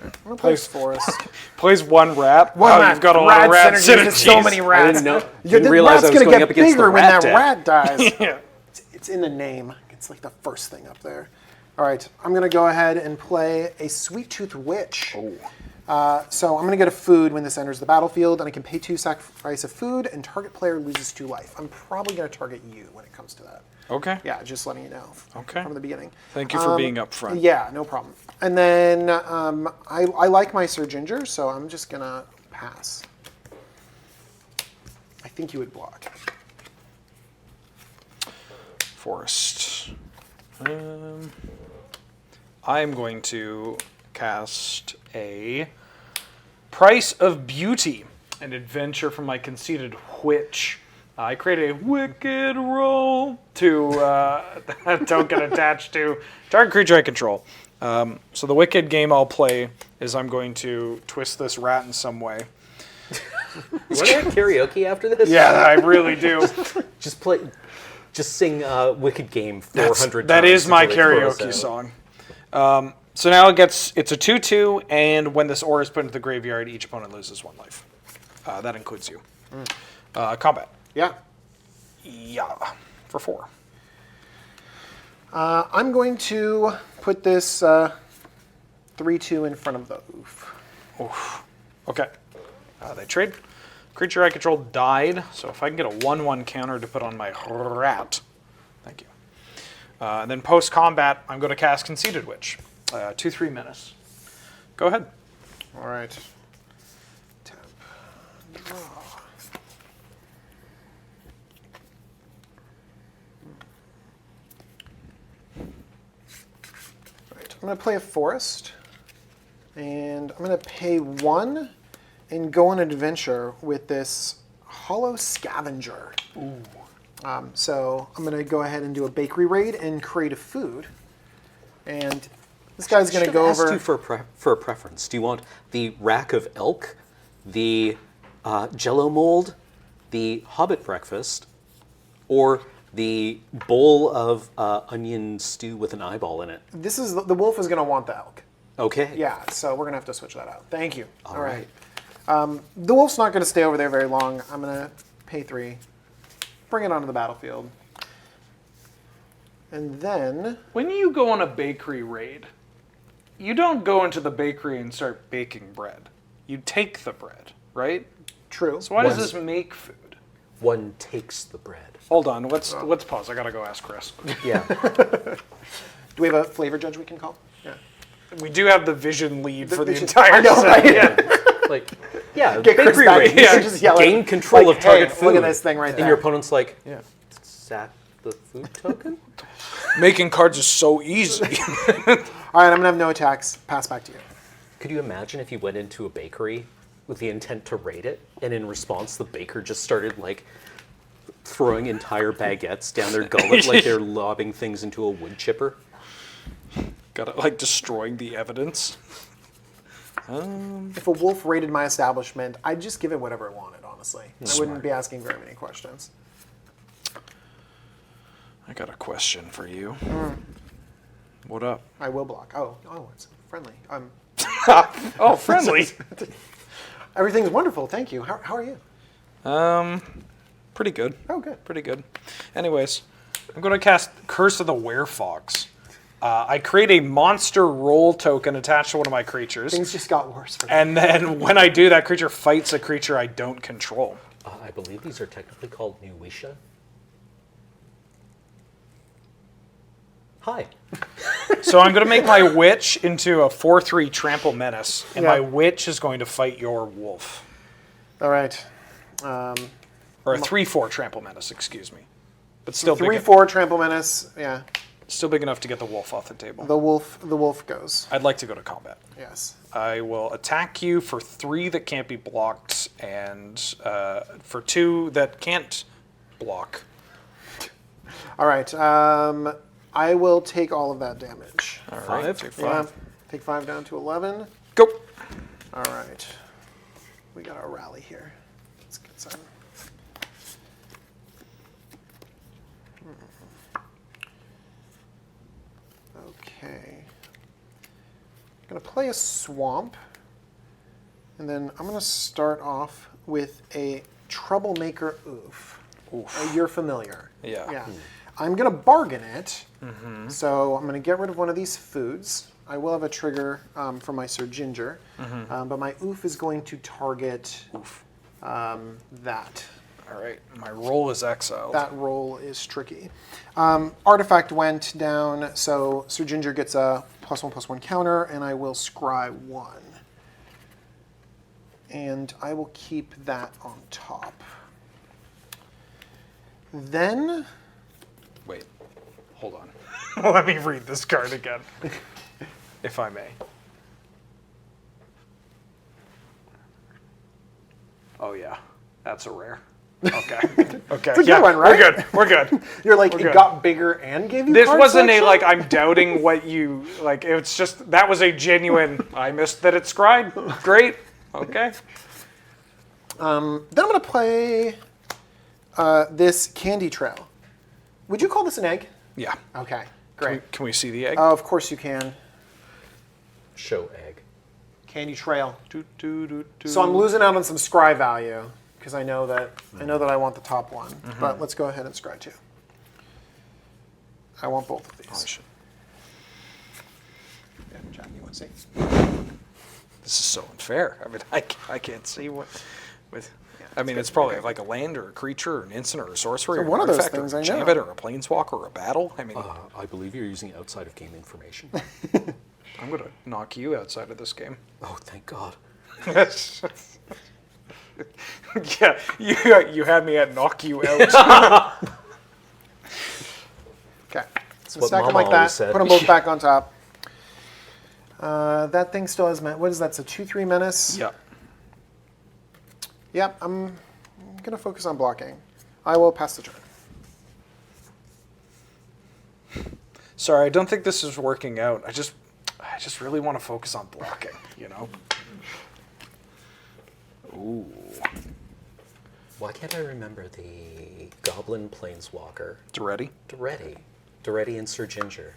I'm going to play Forest. Plays 1 rat. One Wow, rat. you've got a lot of rat synergies. There's so many rats. I didn't know. The Didn't realize rat's I was gonna going get up against the bigger when rat that deck. rat dies. Yeah. It's in the name. It's like the first thing up there. All right, I'm going to go ahead and play a Sweet Tooth Witch. So I'm going to get a food when this enters the battlefield, and I can pay 2, sacrifice a food, and target player loses 2 life. I'm probably going to target you when it comes to that. Okay. Yeah, just letting you know from the beginning. Thank you for being upfront. Yeah, no problem. And then I like my Sir Ginger, so I'm just going to pass. I think you would block. Forest. I'm going to cast a Price of Beauty, an adventure from my conceited witch. I create a wicked roll to token attached to target creature I control. So the wicked game I'll play is I'm going to twist this rat in some way. You want to have karaoke after this? Yeah, I really do. Just sing Wicked Game 400 times. That is my until they throw us karaoke out. song. So now it's a 2/2, and when this ore is put into the graveyard, each opponent loses 1 life. That includes you. Combat. Yeah. Yeah, for 4. I'm going to put this 3/2 in front of the oof. Oof. Okay. They trade. Creature I control died, so if I can get a 1/1 counter to put on my rat. Thank you. And then post-combat, I'm going to cast Conceited Witch. 2/3 menace. Go ahead. All right. Tap. Draw. Right. I'm going to play a Forest, and I'm going to pay 1 and go on an adventure with this Hollow Scavenger. Ooh. So I'm going to go ahead and do a bakery raid and create a food. And this guy's going to go over. Asked you for a preference. Do you want the rack of elk, the Jello mold, the Hobbit breakfast, or the bowl of onion stew with an eyeball in it? This is the wolf is going to want the elk. Okay. Yeah, so we're going to have to switch that out. Thank you. All right. The wolf's not going to stay over there very long. I'm going to pay 3, bring it onto the battlefield. And then... When you go on a bakery raid, you don't go into the bakery and start baking bread. You take the bread, right? True. So why does this make food? One takes the bread. Hold on, let's pause. I gotta go ask Chris. Yeah. Do we have a flavor judge we can call? Yeah. We do have the vision lead for the vision- entire I know, set. right? Yeah. Like, yeah, Get Chris bakery back. raid. He can just yell Gain at- control like, of target hey, food. look at this thing right and there. your opponent's like, Yeah. sack the food token? Making cards is so easy. All right, I'm going to have no attacks. Pass back to you. Could you imagine if you went into a bakery with the intent to raid it, and in response the baker just started like throwing entire baguettes down their gullet like they're lobbing things into a wood chipper? Got it, like destroying the evidence. If a wolf raided my establishment, I'd just give it whatever it wanted, honestly. I wouldn't be asking very many questions. I got a question for you. What up? I will block. Oh, it's friendly. Oh, friendly. Everything's wonderful, thank you. How are you? Pretty good. Oh, good. Pretty good. Anyways, I'm going to cast Curse of the Werefox. I create a monster roll token attached to one of my creatures. Things just got worse for me. And then when I do, that creature fights a creature I don't control. I believe these are technically called Nuisha. Hi. So I'm going to make my witch into a 4/3 trample menace, and Yeah. my witch is going to fight your wolf. All right. Or a 3/4 trample menace, excuse me. But still big, 3/4 trample menace. Yeah. still big enough to get the wolf off the table. The wolf goes. I'd like to go to combat. Yes. I will attack you for 3 that can't be blocked, and for 2 that can't block. All right. I will take all of that damage. All right, take 5. Yeah. Take 5 down to 11. Go. All right. We got our rally here. Let's get some. Okay. I'm going to play a swamp. And then I'm going to start off with a Troublemaker Oof. You're familiar. Yeah. Yeah. I'm going to bargain it. So I'm going to get rid of one of these foods. I will have a trigger for my Sir Ginger. But my Oof is going to target that. All right. My roll is exiled. That roll is tricky. Artifact went down, so Sir Ginger gets a +1/+1 counter, and I will scry 1. And I will keep that on top. Then... Wait. Hold on. Let me read this card again, if I may. Oh, yeah. That's a rare. Okay. Okay. It's a good one, right? We're good. We're good. You're like, We're it good. got bigger and gave you This card wasn't a, selection? like, I'm doubting what you, like, it's just, that was a genuine, I missed that it's scried. Great. Okay. Then I'm going to play this Candy Trail. Would you call this an egg? Yeah. Okay, great. Can we see the egg? Of course you can. Show egg. Candy Trail. Do, do, do, do. So I'm losing out on some scry value because I know that I want the top one. But let's go ahead and scry 2. I want both of these. Yeah, Jack, you want to see? This is so unfair. I mean, I can't see what. I mean, it's probably like a land or a creature or an instant or a sorcery So or one an of those artifact things or I a know. gambit or a planeswalker or a battle. I mean, I believe you're using outside of game information. I'm going to knock you outside of this game. Oh, thank God. Yeah, you had me at knock you out. Okay. So what stack them Mama like that. always said. Put them both back on top. That thing still has what is that? It's a 2/3 menace. Yeah. Yep. I'm gonna focus on blocking. I will pass the turn. Sorry, I don't think this is working out. I just really want to focus on blocking, you know? Ooh. Why can't I remember the Goblin Planeswalker? Ready? Doretti and Sir Ginger.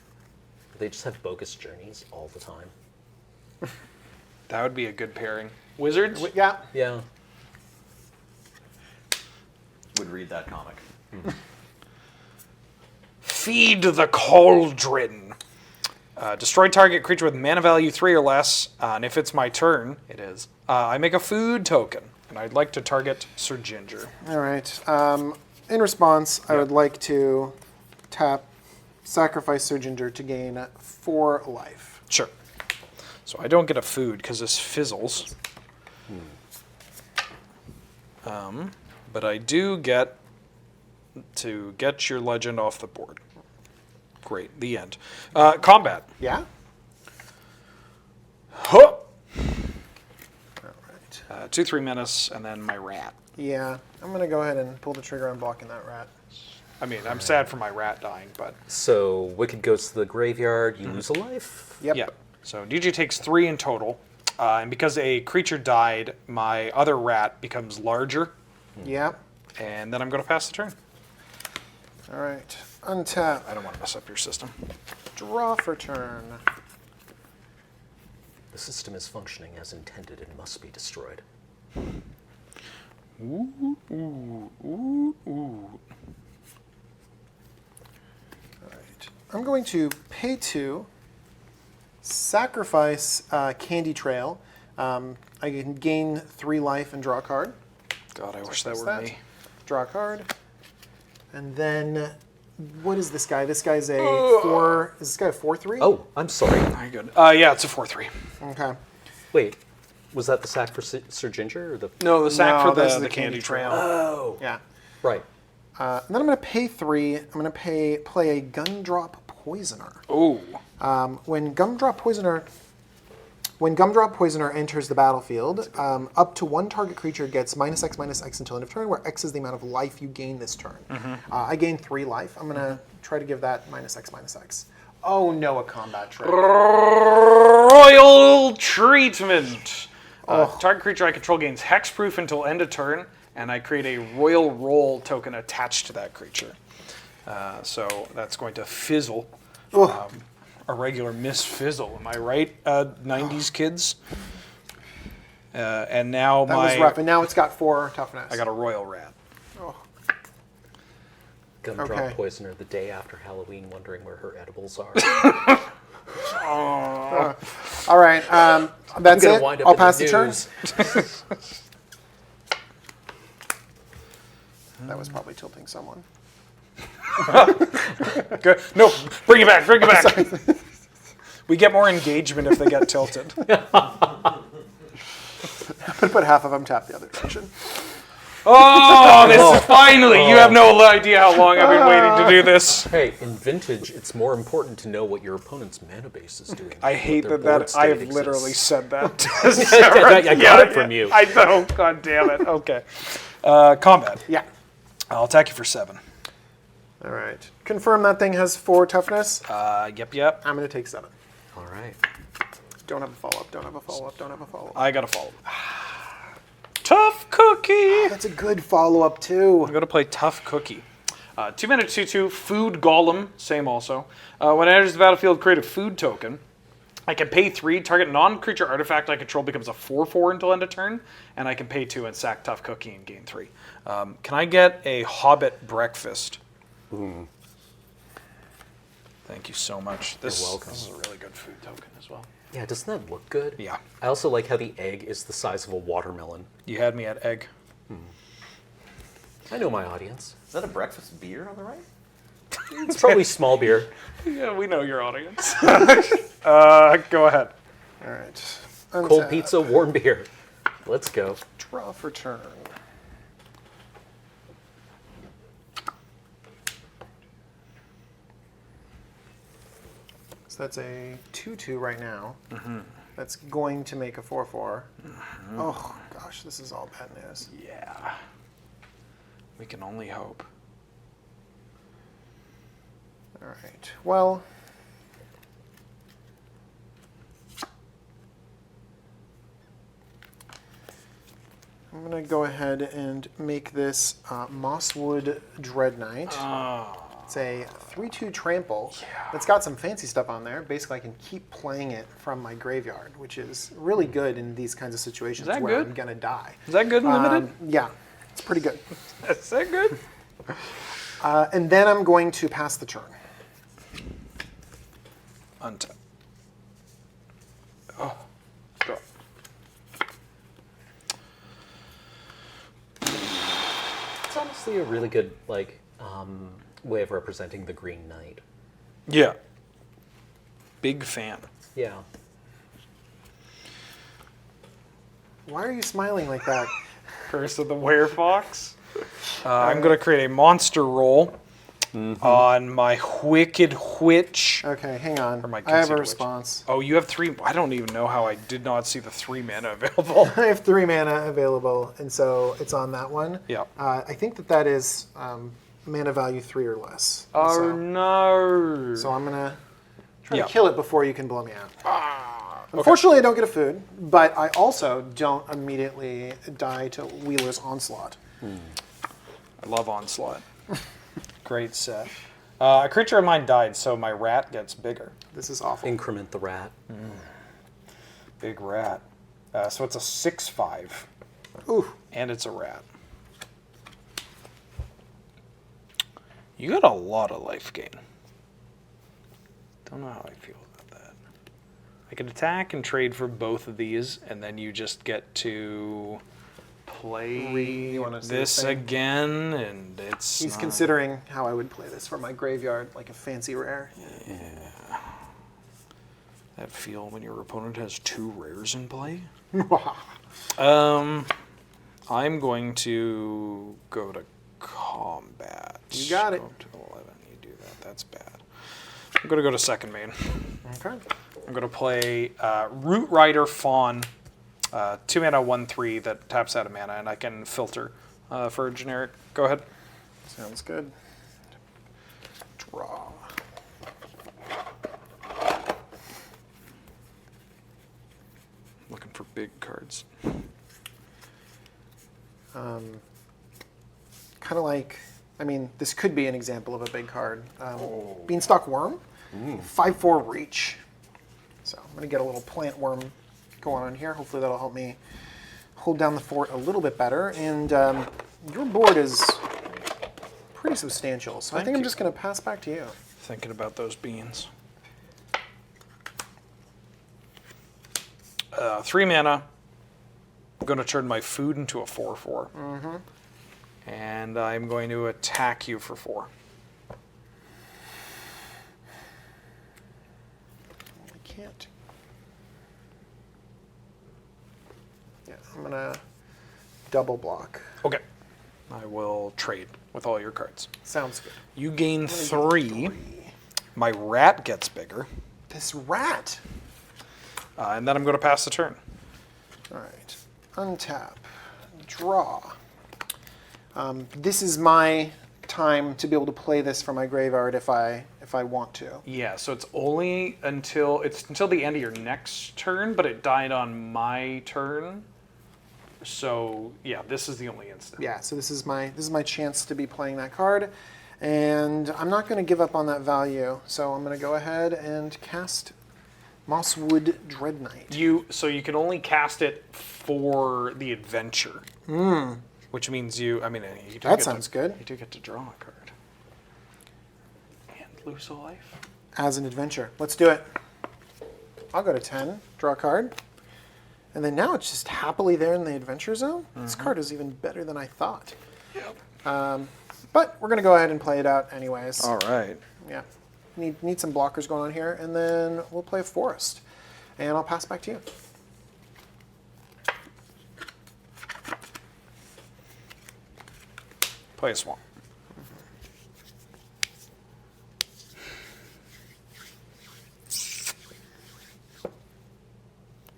They just have bogus journeys all the time. That would be a good pairing. Wizards? Yeah. Yeah. Would read that comic. Feed the Cauldron. Destroy target creature with mana value 3 or less, and if it's my turn, it is. I make a food token, and I'd like to target Sir Ginger. All right. In response, I would like to sacrifice Sir Ginger to gain 4 life. Sure. So I don't get a food because this fizzles. But I do get to get your legend off the board. Great. The end. Combat. Yeah. Huh. All right. 2/3 menace, and then my rat. Yeah. I'm gonna go ahead and pull the trigger on blocking that rat. I mean, I'm sad for my rat dying, but So Wicked goes to the graveyard, you lose a life? Yep. yeah. So DJ takes 3 in total, and because a creature died, my other rat becomes larger, Yeah. and then I'm going to pass the turn. All right. Untap. I don't want to mess up your system. Draw for turn. The system is functioning as intended and must be destroyed. Ooh, ooh, ooh, ooh. All right. I'm going to pay 2, sacrifice Candy Trail. I can gain 3 life and draw a card. God, I wish that Sacrifice were me. Draw a card. And then what is this guy? This guy's a 4. Is this guy a 4/3? Oh, I'm sorry. Very good. Yeah, it's a 4/3. Okay. Wait, was that the sack for Sir Ginger or the? No, the sack for this is the candy trail. Oh, Yeah. right. And then I'm going to pay 3. I'm going to play a Gumdrop Poisoner. Oh. When Gumdrop Poisoner enters the battlefield, up to 1 target creature gets -X/-X until end of turn, where X is the amount of life you gain this turn. I gain 3 life. I'm going to try to give that -X/-X. Oh no, a combat trick. Royal Treatment. Target creature I control gains hexproof until end of turn, and I create a Royal Roll token attached to that creature. So that's going to fizzle. A regular Miss Fizzle, am I right, 90s kids? And now That was rough, and now it's got 4 toughness. I got a Royal Rat. Gumdrop Poisoner the day after Halloween, wondering where her edibles are. All right, that's it. I'll pass the turn. That was probably tilting someone. Good. No, bring it back, bring it back. We get more engagement if they get tilted. I'm going to put half of them tap the other direction. Oh, this is finally, you have no idea how long I've been waiting to do this. Hey, in Vintage, it's more important to know what your opponent's mana base is doing. I hate that I have literally said that. I got it from you. I know, god damn it. Okay. Combat. Yeah. I'll attack you for 7. All right. Confirm that thing has 4 toughness. Yep. I'm going to take 7. All right. Don't have a follow-up, don't have a follow-up, don't have a follow-up. I got a follow. Tough Cookie. That's a good follow-up, too. I'm going to play Tough Cookie. 2 mana 2/2, Food Golem, same also. When it enters the battlefield, create a food token. I can pay 3, target non-creature artifact I control becomes a 4/4 until end of turn, and I can pay 2 and sack Tough Cookie and gain 3. Can I get a Hobbit Breakfast? Ooh. Thank you so much. This, You're welcome. This is a really good food token as well. Yeah, doesn't that look good? Yeah. I also like how the egg is the size of a watermelon. You had me at egg. I know my audience. Is that a breakfast beer on the right? It's probably small beer. Yeah, we know your audience. Go ahead. All right. Cold pizza, warm beer. Let's go. Draw for turn. So that's a 2/2 right now. That's going to make a 4/4. Oh gosh, this is all bad news. Yeah. We can only hope. All right. Well, I'm going to go ahead and make this Mosswood Dread Knight. It's a 3/2 trample. It's got some fancy stuff on there. Basically, I can keep playing it from my graveyard, which is really good in these kinds of situations Is that where good? I'm going to die. Is that good and limited? Yeah, it's pretty good. Is that good? And then I'm going to pass the turn. Untap. Oh. Draw. It's honestly a really good way of representing the Green Knight. Yeah. Big fan. Yeah. Why are you smiling like that? Curse of the Werefox. I'm going to create a monster roll on my Wicked Witch. Okay, hang on. Or my I have a Conceited Witch. response. Oh, you have 3. I don't even know how I did not see the 3 mana available. I have 3 mana available, and so it's on that one. Yeah. I think that is mana value 3 or less. Oh, no. So I'm going to try Yeah. to kill it before you can blow me out. Unfortunately, I don't get a food, but I also don't immediately die to Wheeler's Onslaught. I love Onslaught. Great set. A creature of mine died, so my rat gets bigger. This is awful. Increment the rat. Big rat. So it's a 6/5. Ooh. And it's a rat. You got a lot of life gain. Don't know how I feel about that. I could attack and trade for both of these, and then you just get to play wanna say this the same? again, and it's. He's considering how I would play this for my graveyard, like a fancy rare. That feel when your opponent has 2 rares in play. I'm going to go to combat. You got it. Go to 11. You do that. That's bad. I'm going to go to second main. Okay. I'm going to play Root Rider Fawn, 2 mana, 1/3 that taps out a mana, and I can filter for a generic. Go ahead. Sounds good. Draw. Looking for big cards. Kind of like, I mean, this could be an example of a big card. Beanstalk Worm, 5/4 reach. So I'm going to get a little plant worm going on here. Hopefully that'll help me hold down the fort a little bit better. And your board is pretty substantial, so I think I'm just going to pass back to you. Thinking about those beans. 3 mana. I'm going to turn my food into a 4/4. And I'm going to attack you for 4. I can't. Yeah, I'm going to double block. Okay. I will trade with all your cards. Sounds good. You gain 3. My rat gets bigger. This rat. And then I'm going to pass the turn. All right. Untap. Draw. This is my time to be able to play this from my graveyard if I want to. Yeah, so it's only until the end of your next turn, but it died on my turn. So yeah, this is the only instant. Yeah, so this is my chance to be playing that card, and I'm not going to give up on that value. So I'm going to go ahead and cast Mosswood Dread Knight. So you can only cast it for the adventure. Which means you do That sounds good. You do get to draw a card. And lose a life. As an adventure. Let's do it. I'll go to 10, draw a card. And then now it's just happily there in the adventure zone. This card is even better than I thought. Yep. But we're going to go ahead and play it out anyways. All right. Yeah. Need some blockers going on here, and then we'll play Forest. And I'll pass back to you. Play a swamp.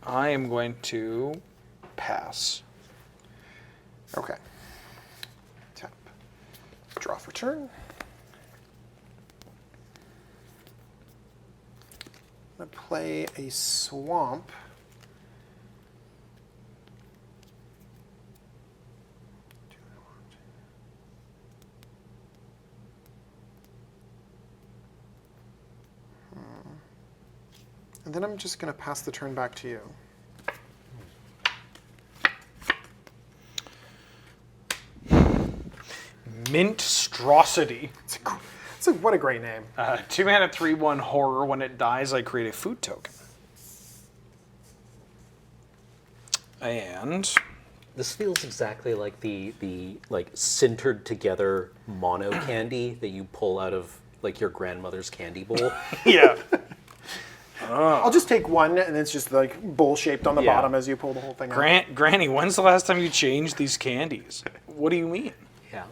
I am going to pass. Okay. Tap. Draw for turn. I'm going to play a swamp. And then I'm just going to pass the turn back to you. Minstrosity. What a great name. 2 mana, 3/1 horror. When it dies, I create a food token. And this feels exactly like the like sintered together mono candy that you pull out of like your grandmother's candy bowl. yeah. I'll just take one, and it's just like bowl-shaped on the bottom as you pull the whole thing out. Granny, when's the last time you changed these candies? What do you mean? Yeah.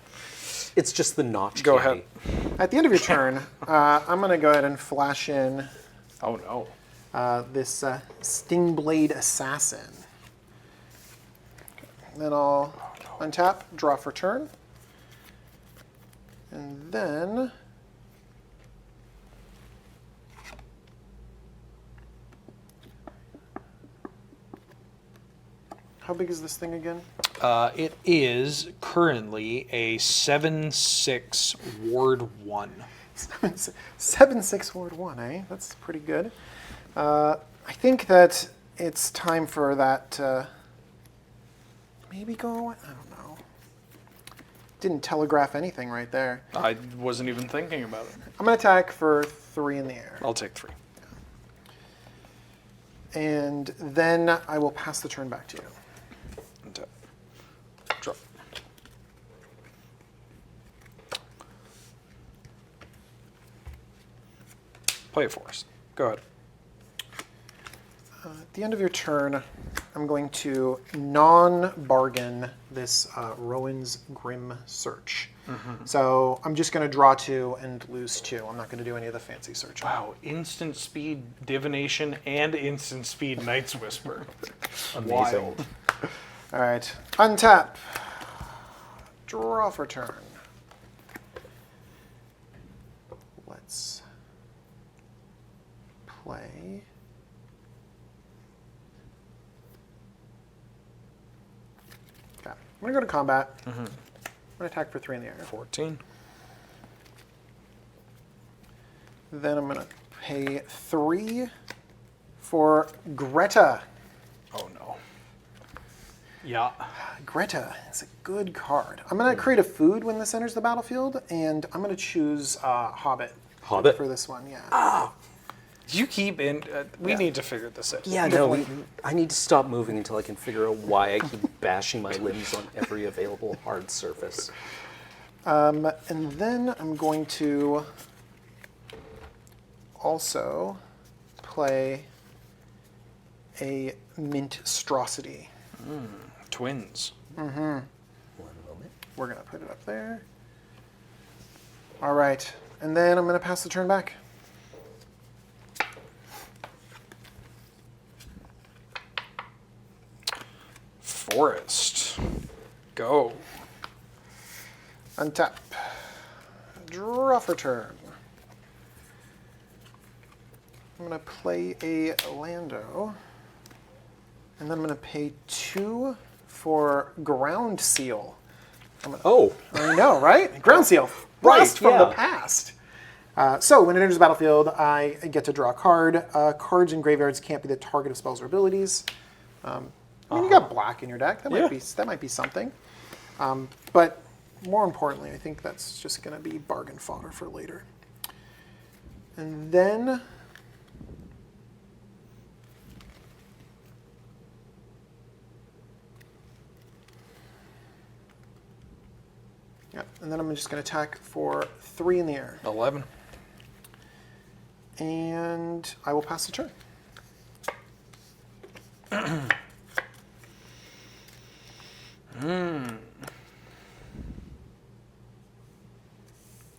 It's just the notch Go candy. ahead. At the end of your turn, I'm going to go ahead and flash in Oh no. this Stingblade Assassin. Then I'll untap, draw for turn. And then how big is this thing again? It is currently a 7/6 Ward 1. 7/6 Ward 1, eh? That's pretty good. I think that it's time for that to maybe go away. I don't know. Didn't telegraph anything right there. I wasn't even thinking about it. I'm going to attack for 3 in the air. I'll take 3. And then I will pass the turn back to you. Play a forest. Go ahead. At the end of your turn, I'm going to non-bargain this Rowan's Grim Search. So I'm just going to draw 2 and lose 2. I'm not going to do any of the fancy searching. Wow, instant speed divination and instant speed Night's Whisper. Amazing. Wild. All right, untap. Draw for turn. Let's play. Okay, I'm gonna go to combat. I'm gonna attack for 3 in the air. 14. Then I'm gonna pay 3 for Greta. Oh no. Yeah. Greta is a good card. I'm going to create a food when this enters the battlefield, and I'm going to choose Hobbit. Hobbit? For this one, yeah. You keep in. We need to figure this out. Yeah, no, I need to stop moving until I can figure out why I keep bashing my limbs on every available hard surface. And then I'm going to also play a Minstrosity. Twins. One moment. We're going to put it up there. All right. And then I'm going to pass the turn back. Forest. Go. Untap. Draw for turn. I'm going to play a Lando. And then I'm going to pay 2 for Ground Seal. Oh. I know, right? Ground Seal. Blast from the past. So when it enters the battlefield, I get to draw a card. Cards in graveyards can't be the target of spells or abilities. I mean, you got black in your deck. That might be something. But more importantly, I think that's just going to be bargain fodder for later. And then I'm just going to attack for 3 in the air. 11. And I will pass the turn.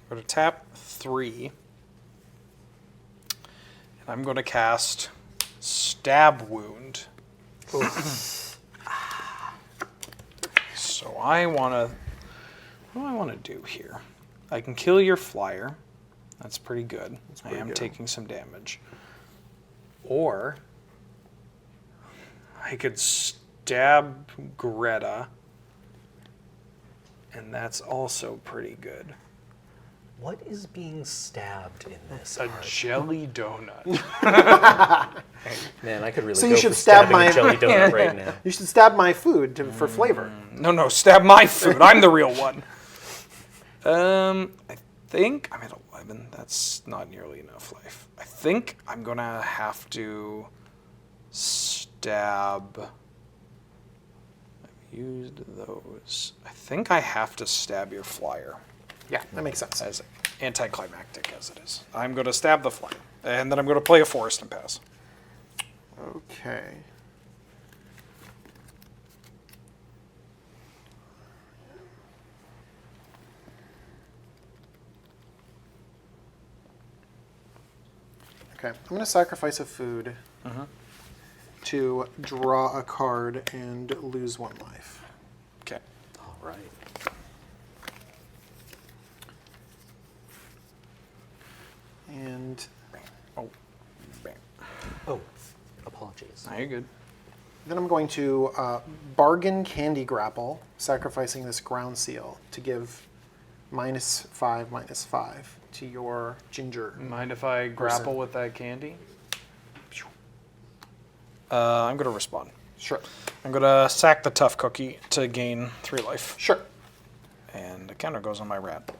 Go to tap 3. And I'm going to cast Stab Wound. So I want to... What do I want to do here? I can kill your flyer. That's pretty good. I am taking some damage. Or I could stab Greta. And that's also pretty good. What is being stabbed in this? A jelly donut. Man, I could really So go you should for stab stabbing my a jelly donut right now. You should stab my food for flavor. No, stab my food. I'm the real one. I think I'm at 11. That's not nearly enough life. I think I'm gonna have to stab. I've used those. I think I have to stab your flyer. Yeah, that makes sense. As anticlimactic as it is. I'm gonna stab the flyer, and then I'm gonna play a forest and pass. Okay. Okay, I'm going to sacrifice a food to draw a card and lose 1 life. Okay. All right. And Oh, apologies. No, you're good. then I'm going to bargain Candy Grapple, sacrificing this Ground Seal to give -5/-5 to your ginger. Mind if I grapple with that candy? I'm going to respond. Sure. I'm going to sack the tough cookie to gain 3 life. Sure. And the counter goes on my rat.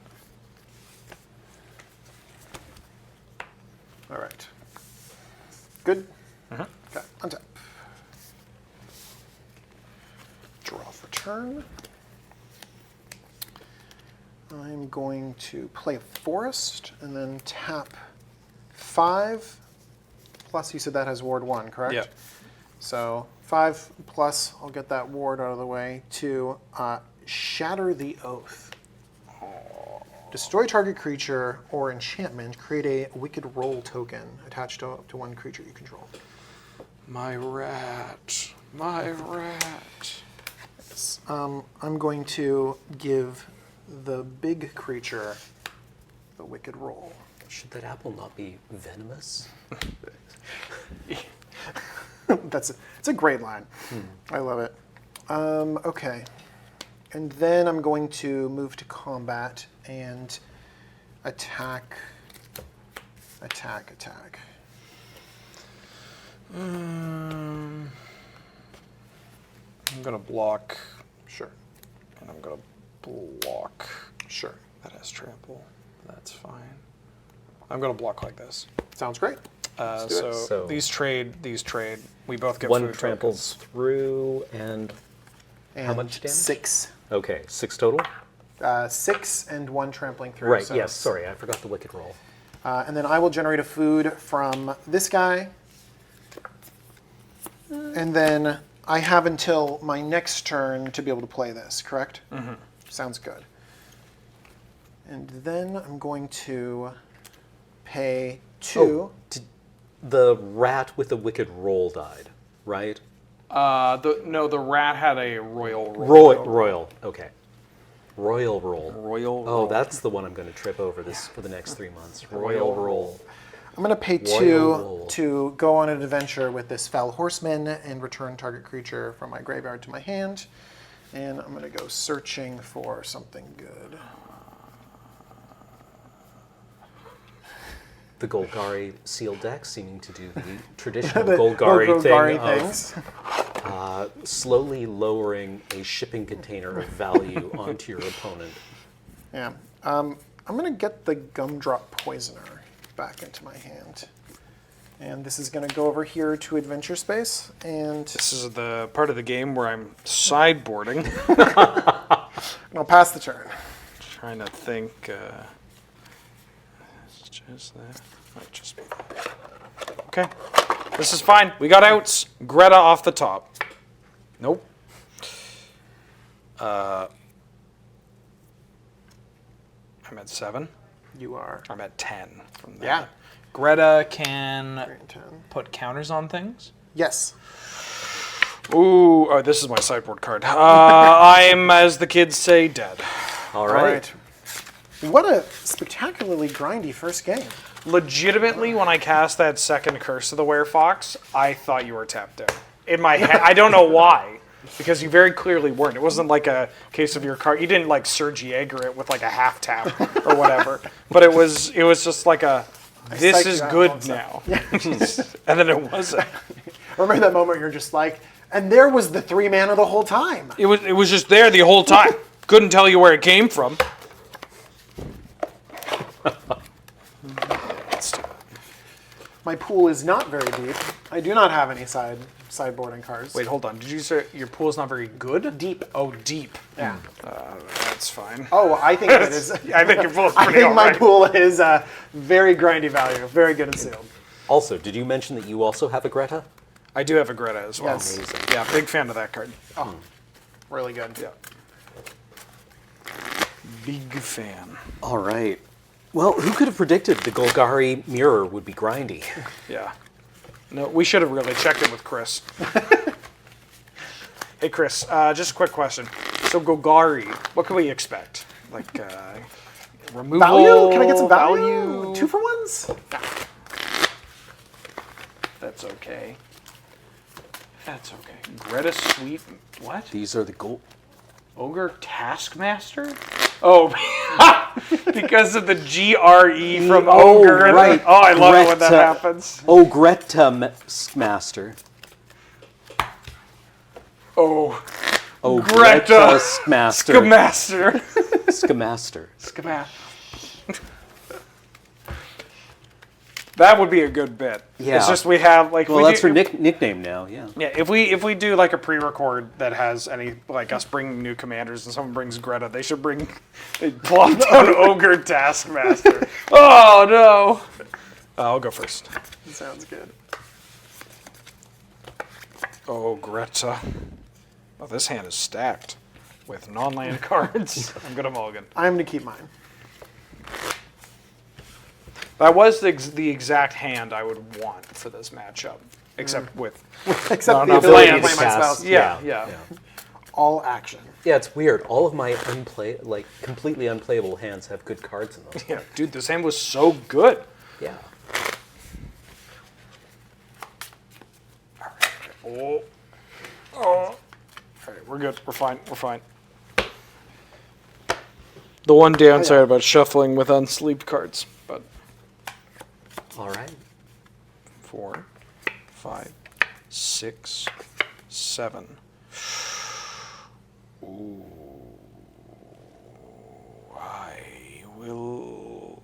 All right. Good? Okay, untap. Draw for turn. I'm going to play a forest and then tap 5 plus, you said that has ward 1, correct? Yeah. So 5 plus, I'll get that ward out of the way, to Shatter the Oath. Destroy target creature or enchantment, create a Wicked Roll token attached to one creature you control. My rat. My rat. Yes. I'm going to give the big creature the Wicked Roll. Should that apple not be venomous? It's a great line. I love it. Okay. And then I'm going to move to combat and attack. I'm gonna block. Sure. And I'm gonna block. Sure. That has trample. That's fine. I'm gonna block like this. Sounds great. So these trade. We both get one food tramples through, and how much damage? 6. Okay, 6 total. 6 and 1 trampling through. Right. So Yes. Sorry, I forgot the wicked roll. and then I will generate a food from this guy. And then I have until my next turn to be able to play this, correct? Mm-hmm. Sounds good. And then I'm going to pay 2. The rat with the wicked roll died, right? The rat had a royal roll. Royal. Okay. Royal roll. Royal roll. Oh, that's the one I'm going to trip over for the next 3 months. Royal roll. I'm going to pay 2 to go on an adventure with this Fell Horseman and return target creature from my graveyard to my hand. And I'm going to go searching for something good. The Golgari sealed deck seeming to do the traditional Golgari thing of slowly lowering a shipping container of value onto your opponent. Yeah. I'm going to get the Gumdrop Poisoner back into my hand. And this is going to go over here to Adventure Space. And this is the part of the game where I'm sideboarding. I'll pass the turn. Trying to think. It's just that. Might just be that. Okay. This is fine. We got outs. Greta off the top. Nope. I'm at 7. You are. I'm at 10 from that. Yeah. Greta can put counters on things? Yes. Ooh, oh, this is my sideboard card. I'm, as the kids say, dead. All right. What a spectacularly grindy first game. Legitimately, when I cast that second Curse of the Werefox, I thought you were tapped out. In my head, I don't know why, because you very clearly weren't. It wasn't like a case of your card. You didn't like Serge it with like a half tap or whatever. But it was just like a, this is good now. Yeah. And then it wasn't. I remember that moment where you're just like, and there was the 3 mana the whole time. It was just there the whole time. Couldn't tell you where it came from. My pool is not very deep. I do not have any sideboarding cards. Wait, hold on. Did you say your pool is not very good? Deep. Oh, deep. Yeah. That's fine. Oh, I think it is. I think your pool is pretty I think my alright. pool is very grindy value. Very good and sealed. Also, did you mention that you also have a Greta? I do have a Greta as well. Yes. Amazing. Yeah, big fan of that card. Oh, really good. Yeah. Big fan. All right. Well, who could have predicted the Golgari mirror would be grindy? Yeah. No, we should have really checked it with Chris. Hey, Chris, just a quick question. So Golgari, what can we expect? Like, removal? Value? Can I get some value? 2 for 1s? That's okay. That's okay. Greta Sweet, what? These are the gold. Ogre Taskmaster? Oh, because of the GRE from Ogre. Right. Oh, I love it when that happens. Oh, Greta Master. Oh, Greta Master. Skamaster. Skamaster. Skamaster. That would be a good bit. Yeah. It's just we have like. Well, that's her nickname now. Yeah. Yeah. If we do like a pre-record that has any like us bringing new commanders and someone brings Greta, they should bring. They plop down Ogre Taskmaster. Oh no. I'll go first. Sounds good. Oh, Greta. Oh, this hand is stacked with non-land cards. I'm going to mulligan. I'm going to keep mine. That was the exact hand I would want for this matchup, except with Except the enough ability to lands. play my spells. Yeah. All action. Yeah, it's weird. All of my completely unplayable hands have good cards in them. Yeah, dude, this hand was so good. Yeah. Oh. All right, we're good. We're fine. The one downside about shuffling with unsleeved cards, but All right. 4, 5, 6, 7. Ooh. I will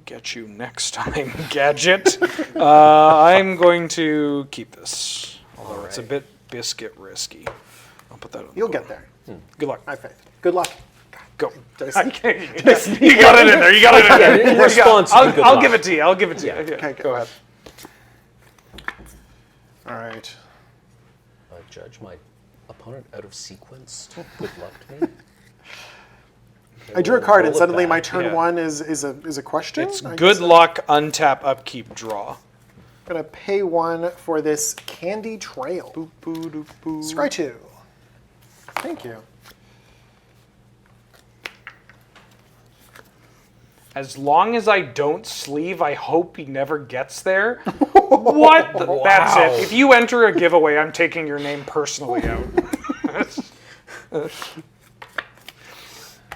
get you next time, Gadget. I'm going to keep this, although it's a bit biscuit risky. I'll put that on. You'll get there. Good luck. I have faith. Good luck. Go. Did I You sneak? got it in there. You got it in there. Yeah, in response to good I'll luck. give it to you. I'll give it to you. Okay, Go ahead. All right. Judge my opponent out of sequence. Good luck to me. I drew a card and roll it suddenly my back. turn Yeah. one is a question. It's I good guess luck, untap, upkeep, draw. I'm going to pay 1 for this Candy Trail. Boop, boo, doop, boo. Scry 2. Thank you. As long as I don't sleeve, I hope he never gets there. What? That's it. If you enter a giveaway, I'm taking your name personally out.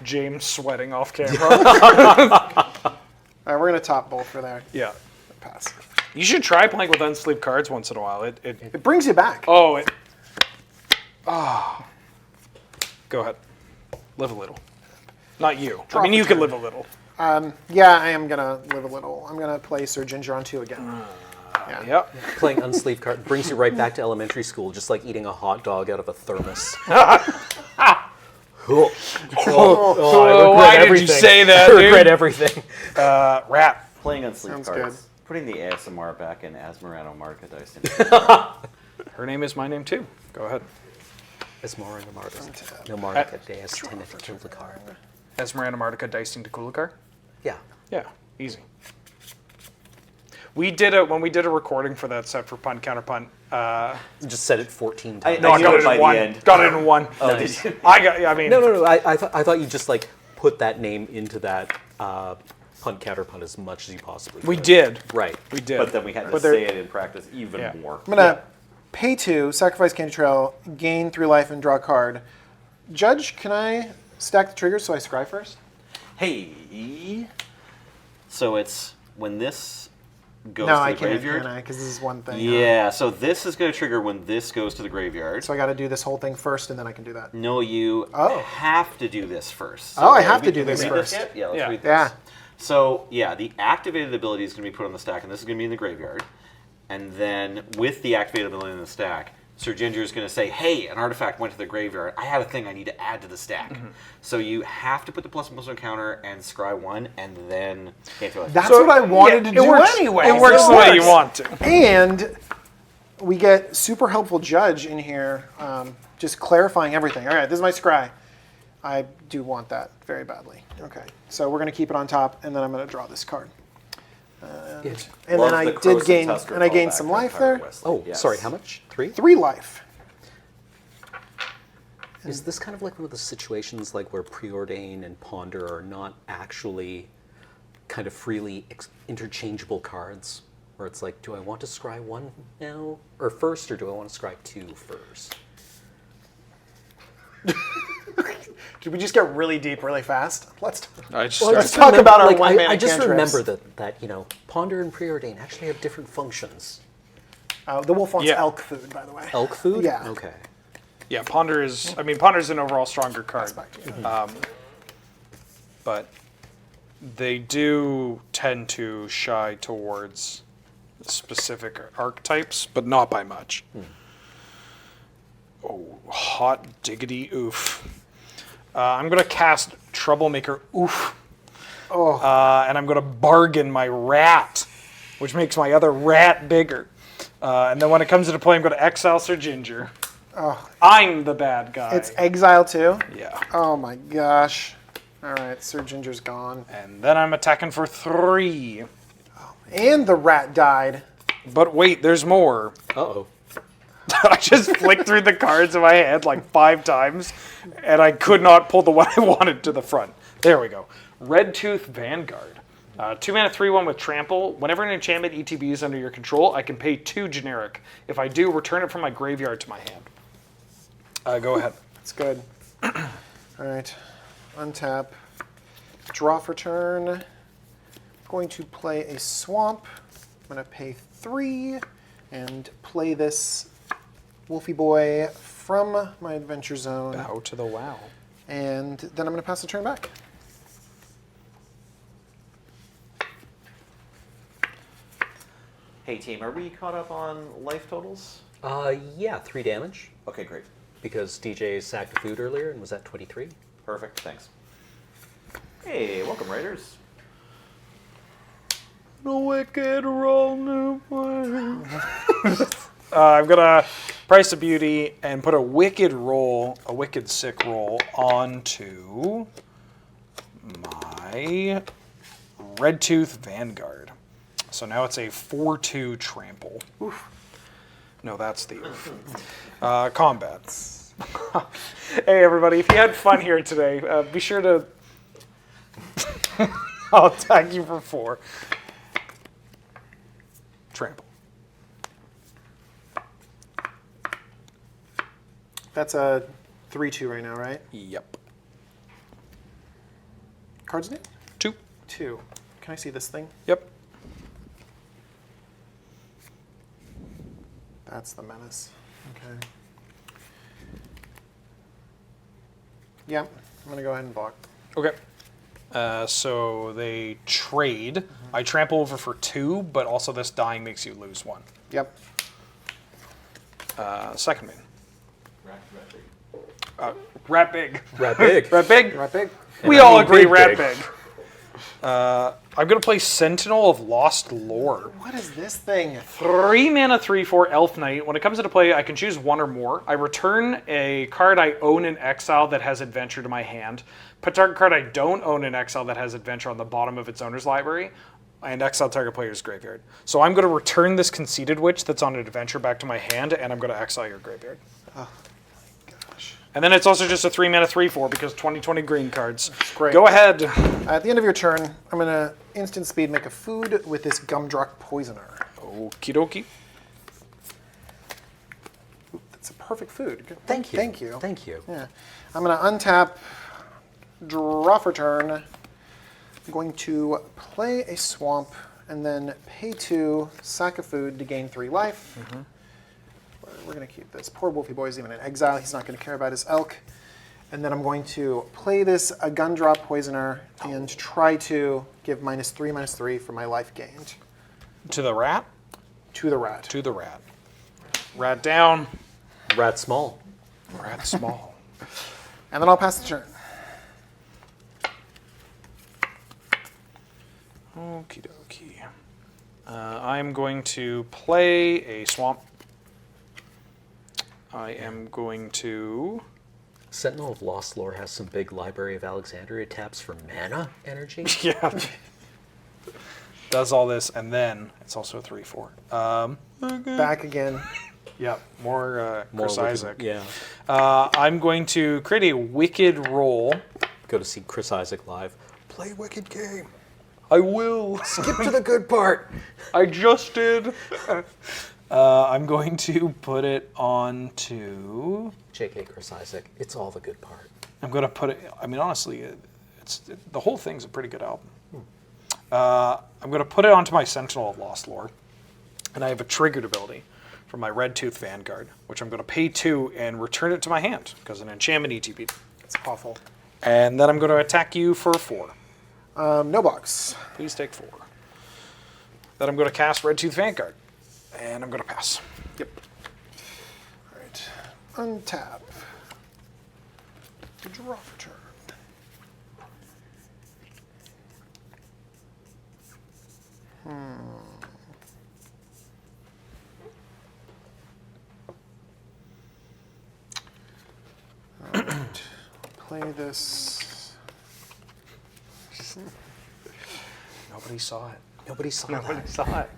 James sweating off camera. All right, we're going to top both for there. Yeah. Pass. You should try playing with unsleeved cards once in a while. It brings you back. Go ahead. Live a little. Not you. Drop I mean, a you can turn. live a little. Yeah, I am going to live a little. I'm going to play Sir Ginger on 2 again. Yep. Playing unsleeved card brings you right back to elementary school, just like eating a hot dog out of a thermos. Why did you say that, I regret dude? everything. Rat. Playing on sleep Sounds cards. good. Putting the ASMR back in Asmarano Marca dice. Her name is my name too. Go ahead. Esmara no Martica Deus Tenet Kildacar. Esmeralda Martica dicing to Kulikar? Yeah. Yeah, easy. When we did a recording for that set for Punt Counterpunt. Just said it 14 times. No, I knew got it it by in the one. end. Got it in one. Oh, did you? I mean. No. I thought you just like put that name into that Punt Counterpunt as much as you possibly could. We did. Right. We did. But then we had to But there- say it in practice even Yeah. more. I'm going to pay 2, sacrifice Candy Trail, gain 3 life, and draw a card. Judge, can I stack the triggers so I scry first? Hey. So it's when this goes No, to I the can't, graveyard. can I? Because this is one thing. Yeah, so this is going to trigger when this goes to the graveyard. So I got to do this whole thing first, and then I can do that. No, you Oh. have to do this first. Oh, I So have to we- do can we this read first. yet? Yeah, let's Yeah. read this. Yeah. So, yeah, the activated ability is going to be put on the stack, and this is going to be in the graveyard. And then with the activated ability in the stack, Sir Ginger is going to say, hey, an artifact went to the graveyard. I have a thing I need to add to the stack. So you have to put the +1/+1 counter and scry 1, and then can't do it. That's what I wanted to do anyway. It works the way you want to. And we get super helpful Judge in here, just clarifying everything. All right, this is my scry. I do want that very badly. Okay, so we're going to keep it on top, and then I'm going to draw this card. And Love then I the did Croson gain, Tusker and I gained fallback some from life Power there. Wesley. Oh, Yes. sorry, how much? 3? 3 life. Is this kind of like one of the situations like where Preordain and Ponder are not actually kind of freely interchangeable cards? Where it's like, do I want to scry 1 now or first, or do I want to scry 2 first? Did we just get really deep really fast? Let's I just Let's talk about our one-mana I just cantrips. remember that Ponder and Preordain actually have different functions. the wolf wants Yeah. elk food, by the way. Elk food? Yeah. Okay. Yeah, Ponder's an overall stronger card. But they do tend to shy towards specific archetypes, but not by much. Oh, hot diggity oof. I'm going to cast Troublemaker oof. And I'm going to bargain my rat which makes my other rat bigger. And then when it comes into play, I'm going to exile Sir Ginger. Oh, I'm the bad guy. it's exile too? Yeah. Oh my gosh. All right, Sir Ginger's gone. And then I'm attacking for 3. And the rat died. But wait, there's more. Uh-oh. I just flicked through the cards in my head like 5 times, and I could not pull the one I wanted to the front. There we go. Red Tooth Vanguard. 2 mana, 3/1 with Trample. Whenever an enchantment ETB is under your control, I can pay 2 generic. If I do, return it from my graveyard to my hand. Go ahead. That's good. All right, untap. Draw for turn. Going to play a swamp. I'm going to pay 3 and play this Wolfie Boy from my adventure zone. Bow to the wow. And then I'm going to pass the turn back. Hey team, are we caught up on life totals? Yeah, 3 damage. Okay, great. Because DJ sacked food earlier and was at 23. Perfect, thanks. Hey, welcome, Raiders. The wicked roll new play. I'm gonna price of beauty and put a wicked sick roll onto my Red Tooth Vanguard. So now it's a 4/2 trample. Oof. No, that's the oof. Combat. Hey everybody, if you had fun here today, be sure to I'll attack you for 4. Trample. That's a 3/2 right now, right? Yep. Cards new? 2. 2. Can I see this thing? Yep. That's the menace. Okay. Yeah, I'm going to go ahead and block. Okay. So they trade. I trample over for 2, but also this dying makes you lose 1. Yep. Second main. Rat big. Rat big. Rat big. Rat big. We all agree rat big. I'm going to play Sentinel of Lost Lore. What is this thing? 3 mana, 3/4 Elf Knight. When it comes into play, I can choose 1 or more. I return a card I own in exile that has Adventure to my hand. Put target card I don't own in exile that has Adventure on the bottom of its owner's library, and exile target player's graveyard. So I'm going to return this Conceited Witch that's on an Adventure back to my hand, and I'm going to exile your graveyard. Oh my gosh. And then it's also just a 3 mana 3/4 because 20/20 green cards. Great. Go ahead. At the end of your turn, I'm going to instant speed make a food with this Gumdrock Poisoner. Okie dokie. Ooh, that's a perfect food. Good. Thank you. Thank you. Thank you. Yeah. I'm going to untap, draw for turn. I'm going to play a swamp and then pay 2, sack a food to gain 3 life. Mm-hmm. We're going to keep this. Poor Wolfie Boy's even in exile. He's not going to care about his elk. And then I'm going to play this a Gumdrop Poisoner and try to give -3/-3 for my life gained. To the rat? To the rat. To the rat. Rat down. Rat small. Rat small. And then I'll pass the turn. Okie dokie. I'm going to play a swamp. I am going to... Sentinel of Lost Lore has some big Library of Alexandria taps for mana energy. Yeah. Does all this, and then it's also a 3/4. Back again. Yep, more Chris wicked- Isaac. Yeah. I'm going to create a wicked roll. Go to see Chris Isaac live. Play Wicked Game. I will. Skip to the good part. I just did. I'm going to put it onto... JK Chris Isaac. It's all the good part. I'm going to put it... I mean, honestly, the whole thing's a pretty good album. I'm going to put it onto my Sentinel of Lost Lore. And I have a triggered ability from my Red Tooth Vanguard, which I'm going to pay 2 and return it to my hand, because an enchantment ETB. It's awful. And then I'm going to attack you for 4. No box. Please take 4. Then I'm going to cast Red Tooth Vanguard. And I'm going to pass. Yep. All right. Untap. Draw for turn. play this. Nobody saw it. Nobody saw Nobody saw it.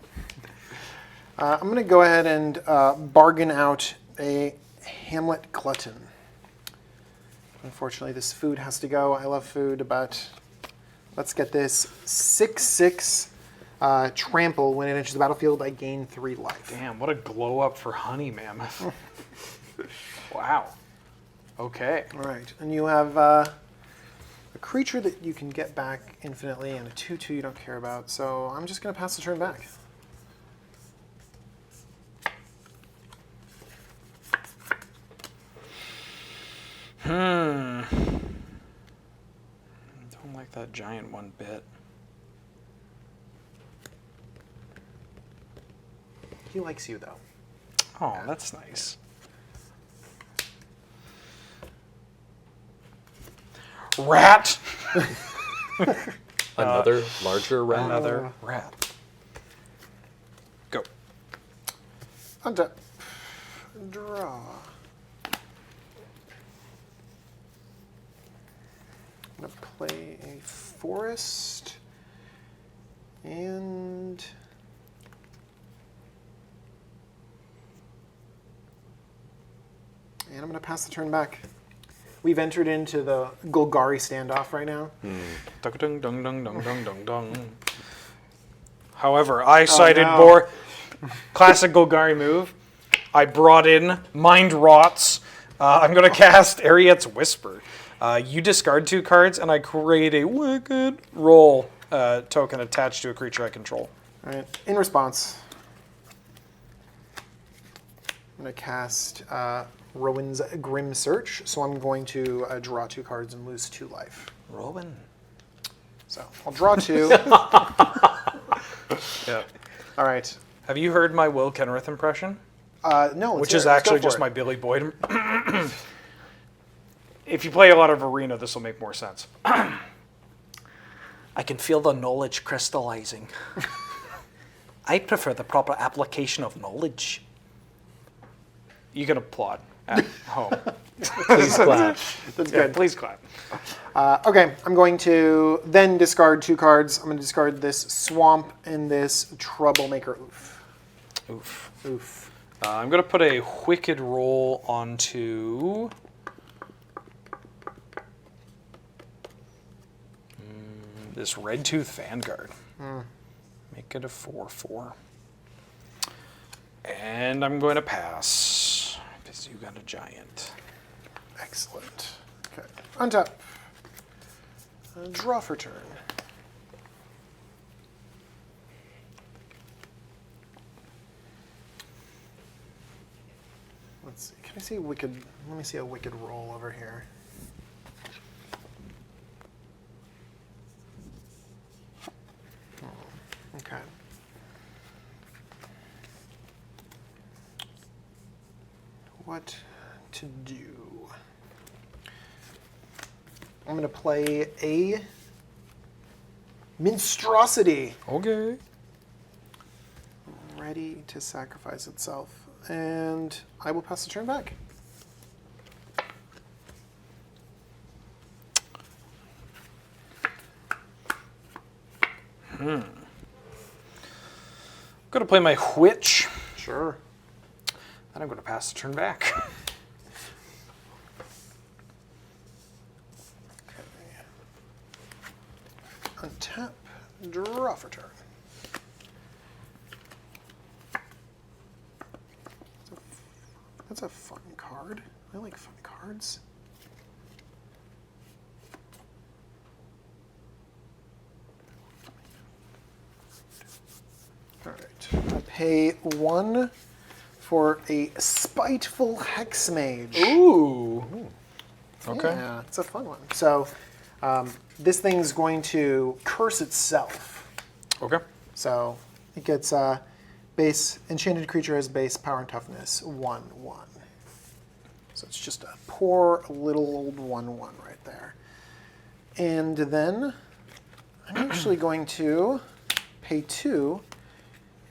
I'm going to go ahead and bargain out a Hamlet Glutton. Unfortunately, this food has to go. I love food, but let's get this 6/6 trample. When it enters the battlefield, I gain 3 life. Damn, what a glow up for Honey Mammoth. Wow. Okay. All right, and you have a creature that you can get back infinitely and a 2/2 you don't care about, so I'm just going to pass the turn back. Don't like that giant one bit. He likes you, though. Oh, that's nice. Rat! Another larger rat. Another rat. Go. Untap. Draw. I'm going to play a forest. And I'm going to pass the turn back. We've entered into the Golgari standoff right now. Dung, dung, dung, dung, dung, dung, dung. However, I sided more classic Golgari move. I brought in Mind Rots. I'm going to cast Ariet's Whisper. You discard 2 cards, and I create a Wicked Roll token attached to a creature I control. All right. In response, I'm going to cast Rowan's Grim Search. So I'm going to draw 2 cards and lose 2 life. Rowan. So I'll draw 2. Yeah. All right. Have you heard my Will Kenrith impression? No, Which is actually just my Billy Boyd. If you play a lot of Arena, this will make more sense. I can feel the knowledge crystallizing. I prefer the proper application of knowledge. You can applaud at home. Please clap. That's Yeah, good. please clap. Okay, I'm going to then discard 2 cards. I'm going to discard this Swamp and this Troublemaker. Oof. Oof. Oof. I'm going to put a Wicked Roll onto... this Red Tooth Vanguard. Make it a 4/4. And I'm going to pass, because you got a giant. Excellent. Okay. Untap. Draw for turn. Let's see. Can I see Wicked? Let me see a Wicked Roll over here. Okay. What to do? I'm going to play a Minstrosity. Okay. Ready to sacrifice itself. And I will pass the turn back. I'm going to play my Witch. Sure. Then I'm going to pass the turn back. Untap, draw for turn. That's a fun card. I like fun cards. All right. I pay 1 for a Spiteful Hexmage. Ooh. Okay. Yeah, it's a fun one. So this thing's going to curse itself. Okay. So it gets base, enchanted creature has base power and toughness 1/1. So it's just a poor little old 1/1 right there. And then I'm actually going to pay 2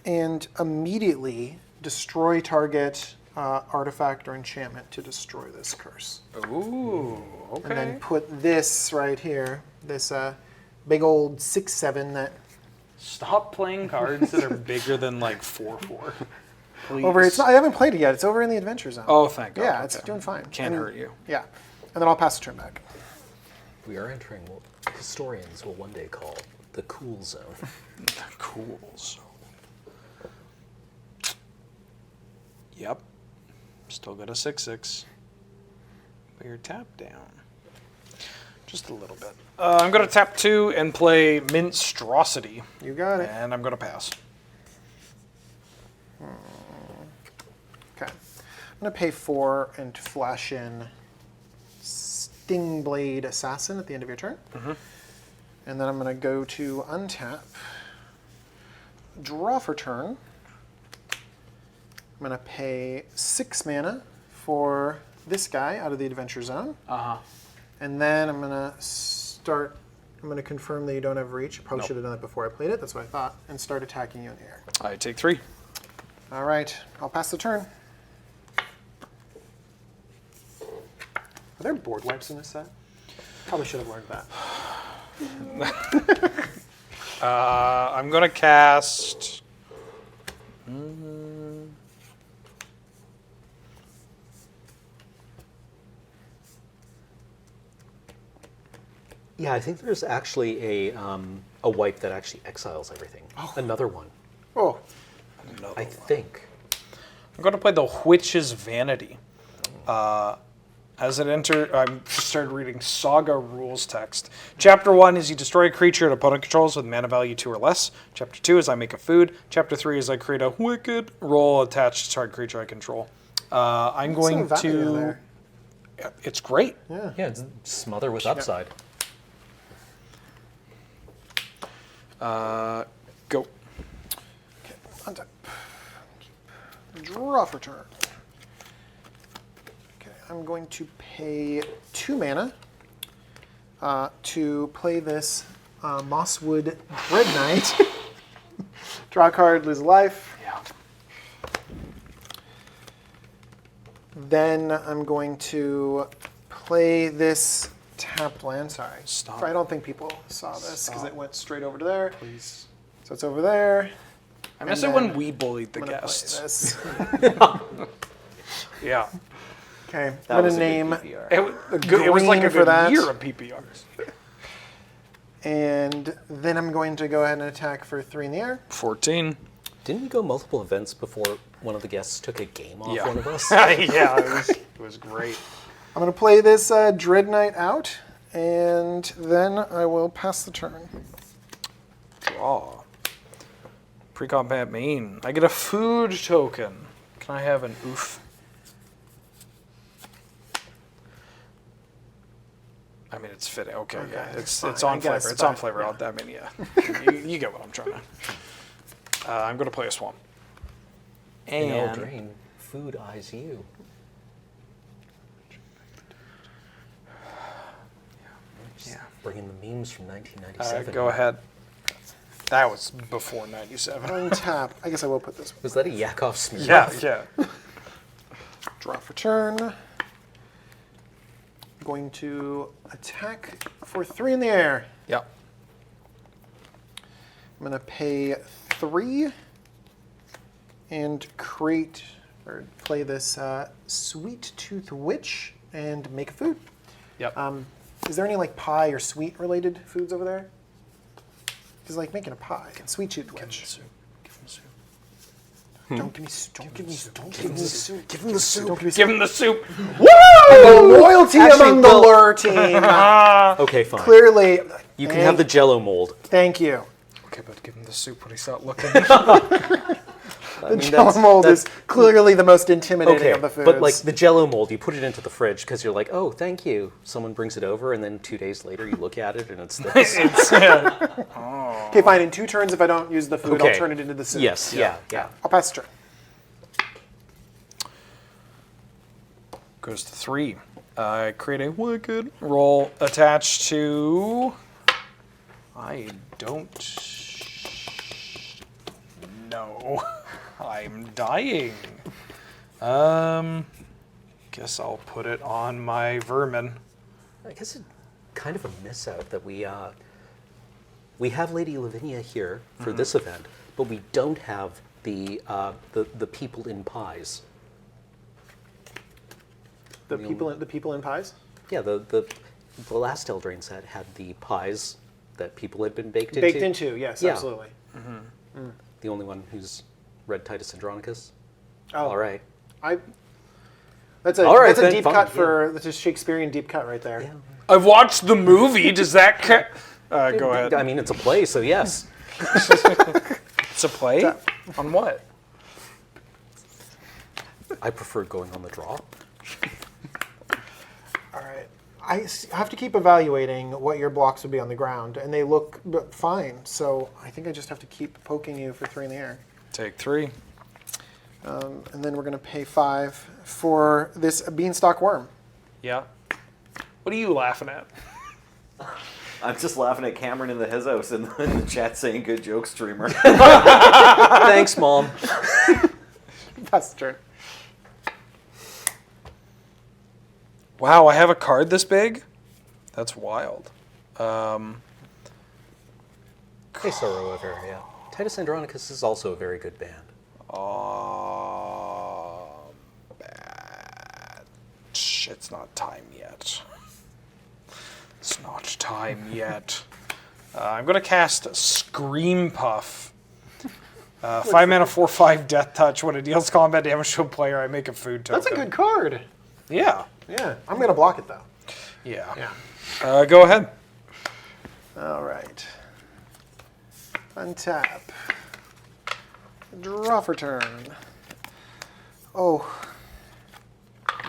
and immediately destroy target artifact or enchantment to destroy this curse. Ooh, okay. And then put this right here, this big old 6/7 that. Stop playing cards that are bigger than like 4/4. Please. Over, it's not, I haven't played it yet. It's over in the adventure zone. Oh, thank God. Yeah, Okay. it's doing fine. Can't hurt you. Yeah, and then I'll pass the turn back. We are entering what historians will one day call the cool zone. The cool zone. Yep. Still got a 6/6. But you're tapped down. Just a little bit. I'm going to tap 2 and play Minstrosity. You got it. And I'm going to pass. Okay. I'm going to pay 4 and flash in Stingblade Assassin at the end of your turn. And then I'm going to go to untap, draw for turn. I'm going to pay 6 mana for this guy out of the adventure zone. And then I'm going to I'm going to confirm that you don't have reach. I probably should have done that before I played it. That's what I thought. And start attacking you in the air. I take 3. All right. I'll pass the turn. Are there board wipes in this set? Probably should have learned that. I'm going to cast... Yeah, I think there's actually a wipe that actually exiles everything. Another one. Oh. I think. I'm going to play the Witch's Vanity. As it entered, I started reading Saga rules text. Chapter 1 is you destroy a creature an opponent controls with mana value 2 or less. Chapter 2 is I make a food. Chapter 3 is I create a wicked roll attached to target creature I control. I'm going to... There. It's great. Yeah. Yeah, it's smother with upside. Go. Okay, untap. Draw for turn. Okay, I'm going to pay 2 mana to play this Mosswood Dread Knight. Draw a card, lose a life. Yeah. Then I'm going to play this tapped land. Sorry. Stop. I don't think people saw this because it went straight over to there. Please. So it's over there. I miss it And when then we bullied the I'm gonna guests. play this. Yeah. Okay, That I'm was gonna a name good PPR. It was like a green for good that. year of PPRs. And then I'm going to go ahead and attack for 3 in the air. 14. Didn't we go multiple events before one of the guests took a game off one of us? Yeah, it was great. I'm going to play this Dread Knight out, and then I will pass the turn. Draw. Pre-combat main. I get a food token. Can I have an oof? I mean, it's fitting. Okay, yeah, it's fine. on I guess, flavor. It's on but- flavor. I mean, yeah, you get what I'm trying to. I'm going to play a swamp. In And Eldraine, food eyes you. yeah, Bringing the memes from 1997. go ahead. That was before '97. Untap. I guess I will put this one. Was that a Yakov smear? Yeah. Draw for turn. I'm going to attack for 3 in the air. Yep. I'm going to pay 3 and create or play this Sweet Tooth Witch and make a food. Yep. Is there any like pie or sweet related foods over there? Because like making a pie, Sweet Tooth Witch. Don't give me soup. Don't give me soup. Don't give me soup. Give him the soup. Don't give me soup. Give him the soup. The loyalty Actually, among the well- lure team. Okay, fine. Clearly. You can have the Jello mold. Thank you. Okay, but give him the soup when he started looking. The Jello mold is clearly the most intimidating of the foods. But like the Jello mold, you put it into the fridge because you're like, oh, thank you. Someone brings it over, and then 2 days later you look at it and it's this. Okay, fine. In 2 turns, if I don't use the food, I'll Okay. turn it into the soup. Yes, yeah. I'll pass the turn. Goes to 3. I create a wicked roll attached to. I don't know. I'm dying. Guess I'll put it on my vermin. I guess it's kind of a miss out that we have Lady Lavinia here for this event, but we don't have the people in pies. The people in pies? Yeah, the last Eldraine set had the pies that people had been baked into. Baked into, yes, Yeah. absolutely. The only one who's read Titus Andronicus. Oh, All right. That's a All right, that's a then, deep fine, cut yeah. that's a Shakespearean deep cut right there. I've watched the movie. Does that go ahead. I mean, it's a play, so yes. It's a play? On what? I prefer going on the draw. All right. I have to keep evaluating what your blocks would be on the ground, and they look fine. So I think I just have to keep poking you for 3 in the air. Take 3. And then we're going to pay 5 for this beanstalk worm. Yeah. What are you laughing at? I'm just laughing at Cameron in his house in the chat saying good joke, streamer. Thanks, Mom. Pass the turn. Wow, I have a card this big? That's wild. Hey, Sorrow of Area. Titus Andronicus is also a very good band. Bad. It's not time yet. It's not time yet. I'm going to cast Scream Puff. 5 mana, 4/5 Death Touch. When it deals combat damage to a player, I make a food token. That's a good card. Yeah. Yeah. I'm going to block it, though. Yeah. Go ahead. All right. Untap. Draw for turn. Oh.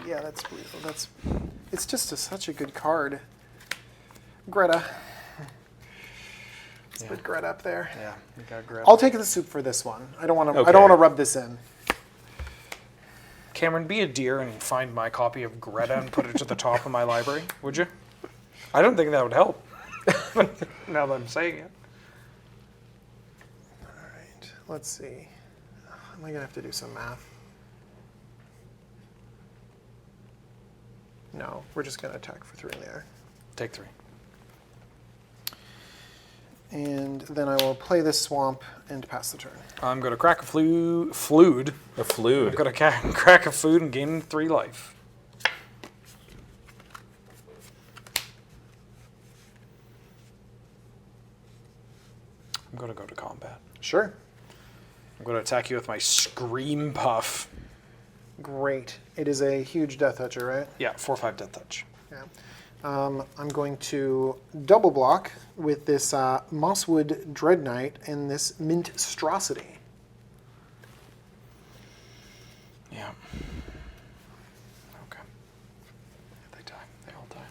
Yeah, that's brutal. It's just such a good card. Greta. Let's put Greta up there. Yeah, we got Greta. I'll take the soup for this one. I don't want to. Okay. I don't want to rub this in. Cameron, be a dear and find my copy of Greta and put it to the top of my library, would you? I don't think that would help. Now that I'm saying it. All right. Let's see. Am I gonna have to do some math? No, we're just gonna attack for 3 in the air. Take 3. And then I will play this swamp and pass the turn. I'm going to crack a flood. A flood. I'm going to crack a food and gain 3 life. I'm going to go to combat. Sure. I'm going to attack you with my Scream Puff. Great. It is a huge Death Toucher, right? Yeah, 4/5 Death Touch. Yeah. I'm going to double block with this Mosswood Dread Knight and this Minstrosity. Yeah. Okay. They die. They all die.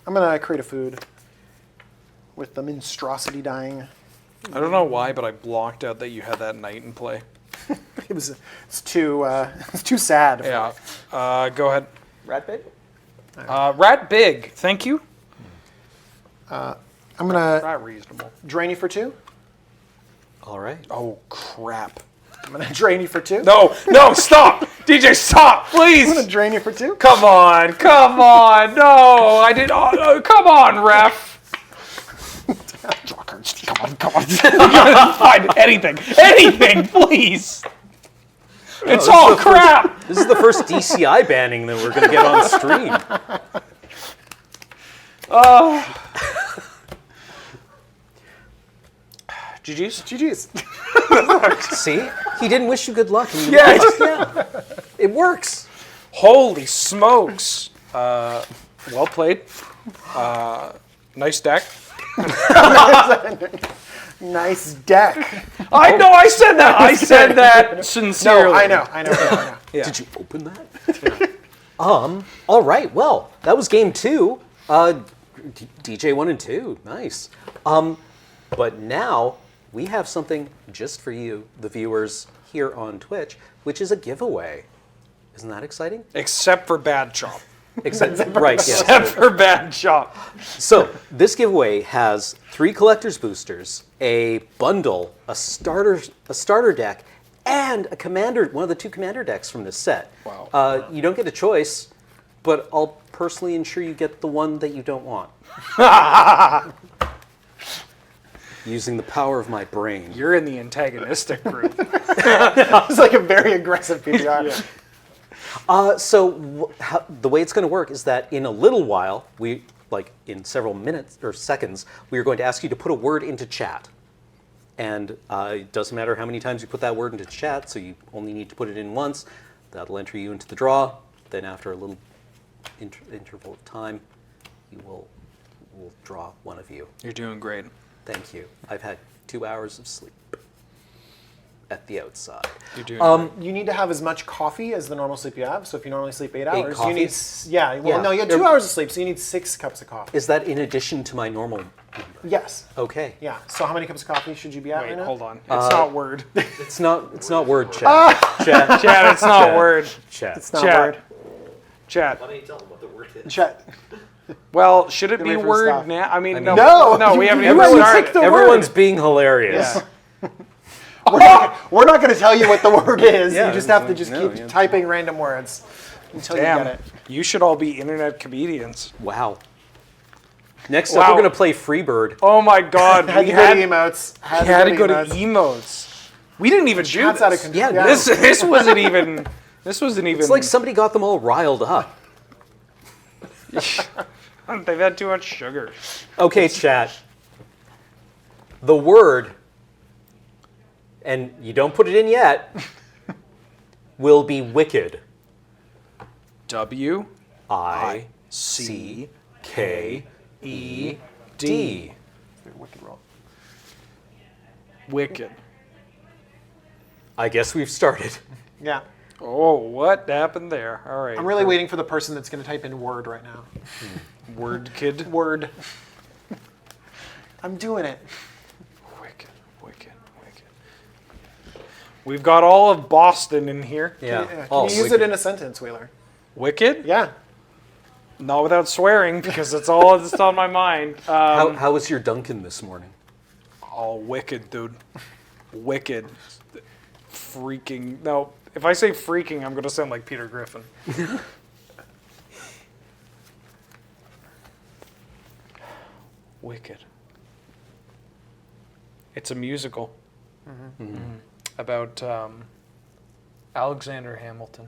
I'm going to create a food with the Minstrosity dying. I don't know why, but I blocked out that you had that knight in play. It's too sad. Yeah. Go ahead. Rat big? Rat big. Thank you. I'm going to Rat reasonable. drain you for 2. All right. Oh, crap. I'm going to drain you for 2. No, stop! DJ, stop, I'm going please! to drain you for 2. Come on, no! I did. Oh, come on, ref! Come on. Find anything, please! It's all crap! This is the first DCI banning that we're going to get on stream. GG's. See? He didn't wish you good luck. And you Yeah. lost. Yeah. It works. Holy smokes! Well played. Nice deck. Nice deck. I know. I said that. I said that sincerely. No, I know. Yeah. Did you open that? All right. Well, that was game 2. DJ 1 and 2. Nice. But now we have something just for you, the viewers here on Twitch, which is a giveaway. Isn't that exciting? Except for Bad Chop. Right. Yes. Except for Bad Chop. So this giveaway has 3 collector's boosters, a bundle, a starter deck, and a commander, one of the 2 commander decks from this set. Wow. You don't get a choice, but I'll personally ensure you get the one that you don't want. Using the power of my brain. You're in the antagonistic group. It's like a very aggressive PPR. The way it's going to work is that in a little while, in several minutes or seconds, we are going to ask you to put a word into chat. And it doesn't matter how many times you put that word into chat, so you only need to put it in once. That'll enter you into the draw. Then after a little interval of time, we'll draw one of you. You're doing great. Thank you. I've had 2 hours of sleep at the outside. You're doing great. You need to have as much coffee as the normal sleep you have. So if you normally sleep 8 hours, you need coffees? no, you have 2 hours of sleep, so you need 6 cups of coffee. Is that in addition to my normal? Yes. Okay. Yeah. So how many cups of coffee should you be at Wait, right now? hold on. It's not word. It's not word, chat. Chat. Chat, it's not word. Chat. It's not Chat. word. Chat. Why don't you tell them what the word is? Chat. Well, should it Get be ready for word stuff. now? I mean, No, no, we haven't you even already started. picked the Everyone's word. being hilarious. Yeah. We're not going to tell you what the word is. Yeah, you just have to like, just no, keep yeah. typing random words until you Damn, get it. you should all be internet comedians. Wow. Next Wow. up, we're going to play Freebird. Oh my God, Had we to go had to emotes. to go to emotes. We didn't even do Chat's out of this. control. Yeah, This wasn't even. This wasn't even. It's like somebody got them all riled up. They've had too much sugar. Okay, chat. The word, and you don't put it in yet, will be wicked. W I C K E D. Wicked roll. Wicked. I guess we've started. Yeah. Oh, what happened there? All right. I'm really waiting for the person that's going to type in word right now. Word kid. Word. I'm doing it. Wicked. We've got all of Boston in here. Yeah. Can Oh, you use wicked. it in a sentence, Wheeler? Wicked? Yeah. Not without swearing, because that's all that's on my mind. How was your Duncan this morning? Oh, wicked, dude. Wicked. Freaking. No, if I say freaking, I'm going to sound like Peter Griffin. Wicked. It's a musical about Alexander Hamilton.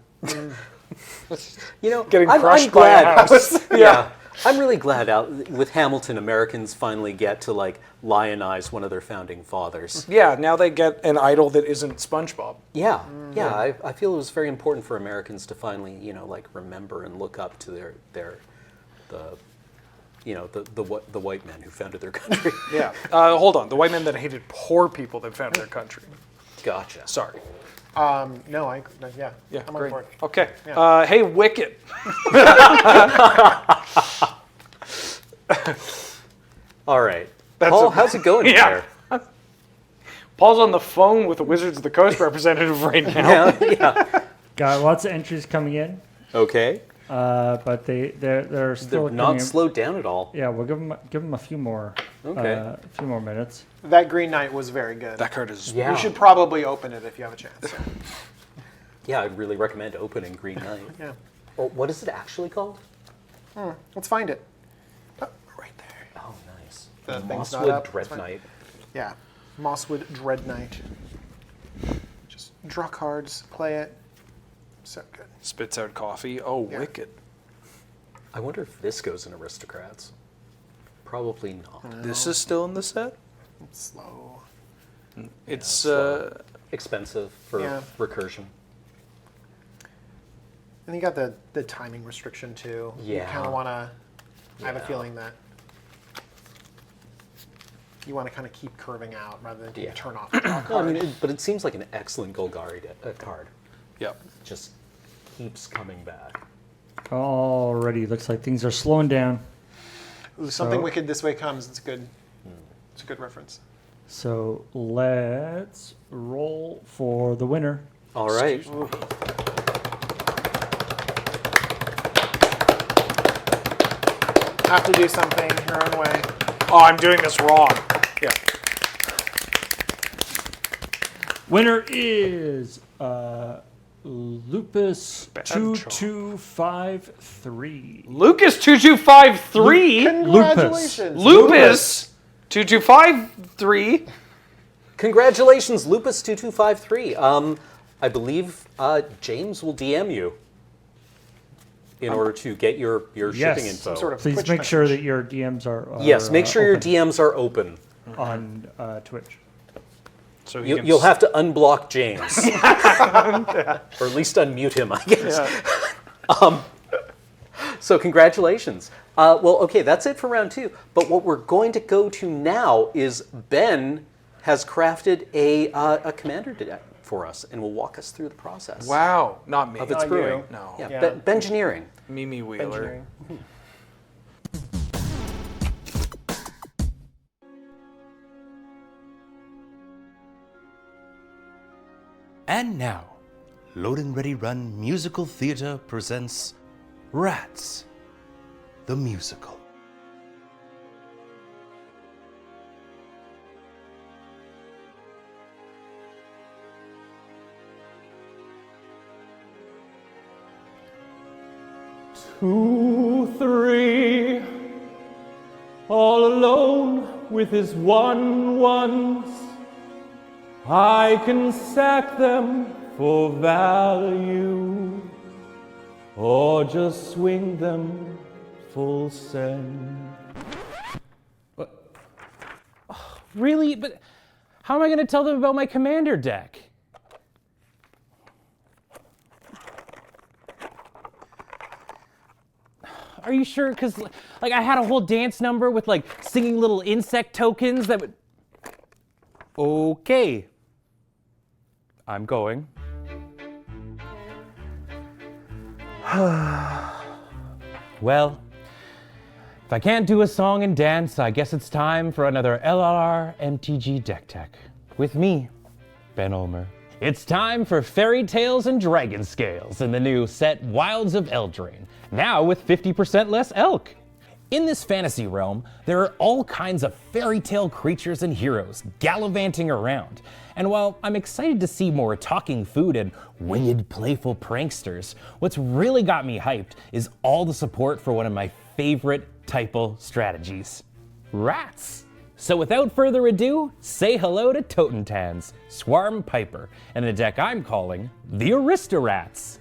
You know, Getting I'm crushed glad. by a house. Yeah. I'm really glad with Hamilton, Americans finally get to like lionize one of their founding fathers. Yeah, now they get an idol that isn't SpongeBob. Yeah, yeah. I feel it was very important for Americans to finally, like remember and look up to the white men who founded their country. Yeah. Hold on. The white men that hated poor people that founded their country. Gotcha. Sorry. Yeah, Yeah, I'm on great. board. Okay. Yeah. Hey, Wicked. All right. That's Paul, a- how's it going Yeah. there? Paul's on the phone with the Wizards of the Coast representative right now. Yeah. Got lots of entries coming in, Okay. but they're still They're coming not in. slowed down at all. Yeah, we'll give them a few more. Okay. A few more minutes. That Green Knight was very good. That card is. Yeah. You should probably open it if you have a chance. Yeah, I'd really recommend opening Green Knight. Yeah. Oh, what is it actually called? Let's find it. Oh, right there. Oh, nice. The thing's not Mosswood up, Dread it's fine. Knight. Yeah. Mosswood Dread Knight. Just draw cards, play it. So good. Spits out coffee. Oh, Yeah. Wicked. I wonder if this goes in Aristocrats. Probably not. This is still in the set? It's slow. It's, Expensive for Yeah. recursion. And you got the timing restriction too. You Yeah. kind of want to. I have a Yeah. feeling that you want to kind of keep curving out rather than Yeah. turn off the draw No, I card. mean, but it seems like an excellent Golgari card. Yep. Just keeps coming back. Already looks like things are slowing down. Ooh, something So- wicked this way comes. It's good. It's a good reference. So let's roll for the winner. All right. Have to do something your own way. Oh, I'm doing this wrong. Yeah. Winner is Lupus 2253. Lucas 2253. Congratulations. Lupus 2253. Congratulations, Lupus2253. I believe James will DM you in order to get your shipping info. Some sort of Please Twitch make sure message. that your DMs are Yes, make sure your open DMs are open. on Twitch. So You'll have to unblock James. Or at least unmute him, I guess. So congratulations. Well, okay, that's it for round 2. But what we're going to go to now is Ben has crafted a commander deck for us and will walk us through the process. Wow, not me. Of its brewing. No. Yeah, Bengineering. Mimi Wheeler. And now, Load and Ready Run Musical Theater presents Rats, the musical. Two, three, all alone with his ones. I can sack them for value, or just swing them full send. Really? But how am I going to tell them about my commander deck? Are you sure? Because like I had a whole dance number with like singing little insect tokens that would... Okay. I'm going. Well, if I can't do a song and dance, I guess it's time for another LRR MTG Deck Tech. With me, Ben Ulmer. It's time for Fairy Tales and Dragon Scales in the new set Wilds of Eldraine, now with 50% less elk. In this fantasy realm, there are all kinds of fairy tale creatures and heroes gallivanting around. And while I'm excited to see more talking food and winged playful pranksters, what's really got me hyped is all the support for one of my favorite typal strategies, rats. So without further ado, say hello to Totentans, Swarm Piper, and a deck I'm calling the Aristorats.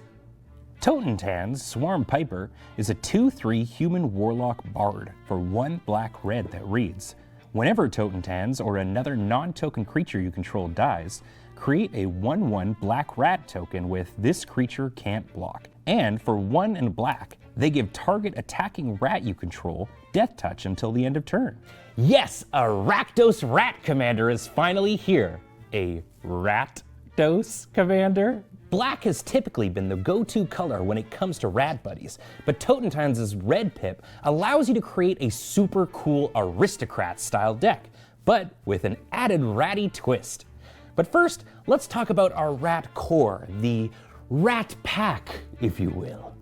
Totentans, Swarm Piper, is a 2/3 human warlock bard for 1 black-red that reads, whenever Totentans or another non-token creature you control dies, create a 1/1 black rat token with this creature can't block. And for 1 and black, they give target attacking rat you control death touch until the end of turn. Yes, a Rakdos Rat Commander is finally here. A Ratdos Commander? Black has typically been the go-to color when it comes to rat buddies, but Totentans' red pip allows you to create a super cool aristocrat-style deck, but with an added ratty twist. But first, let's talk about our rat core, the rat pack, if you will.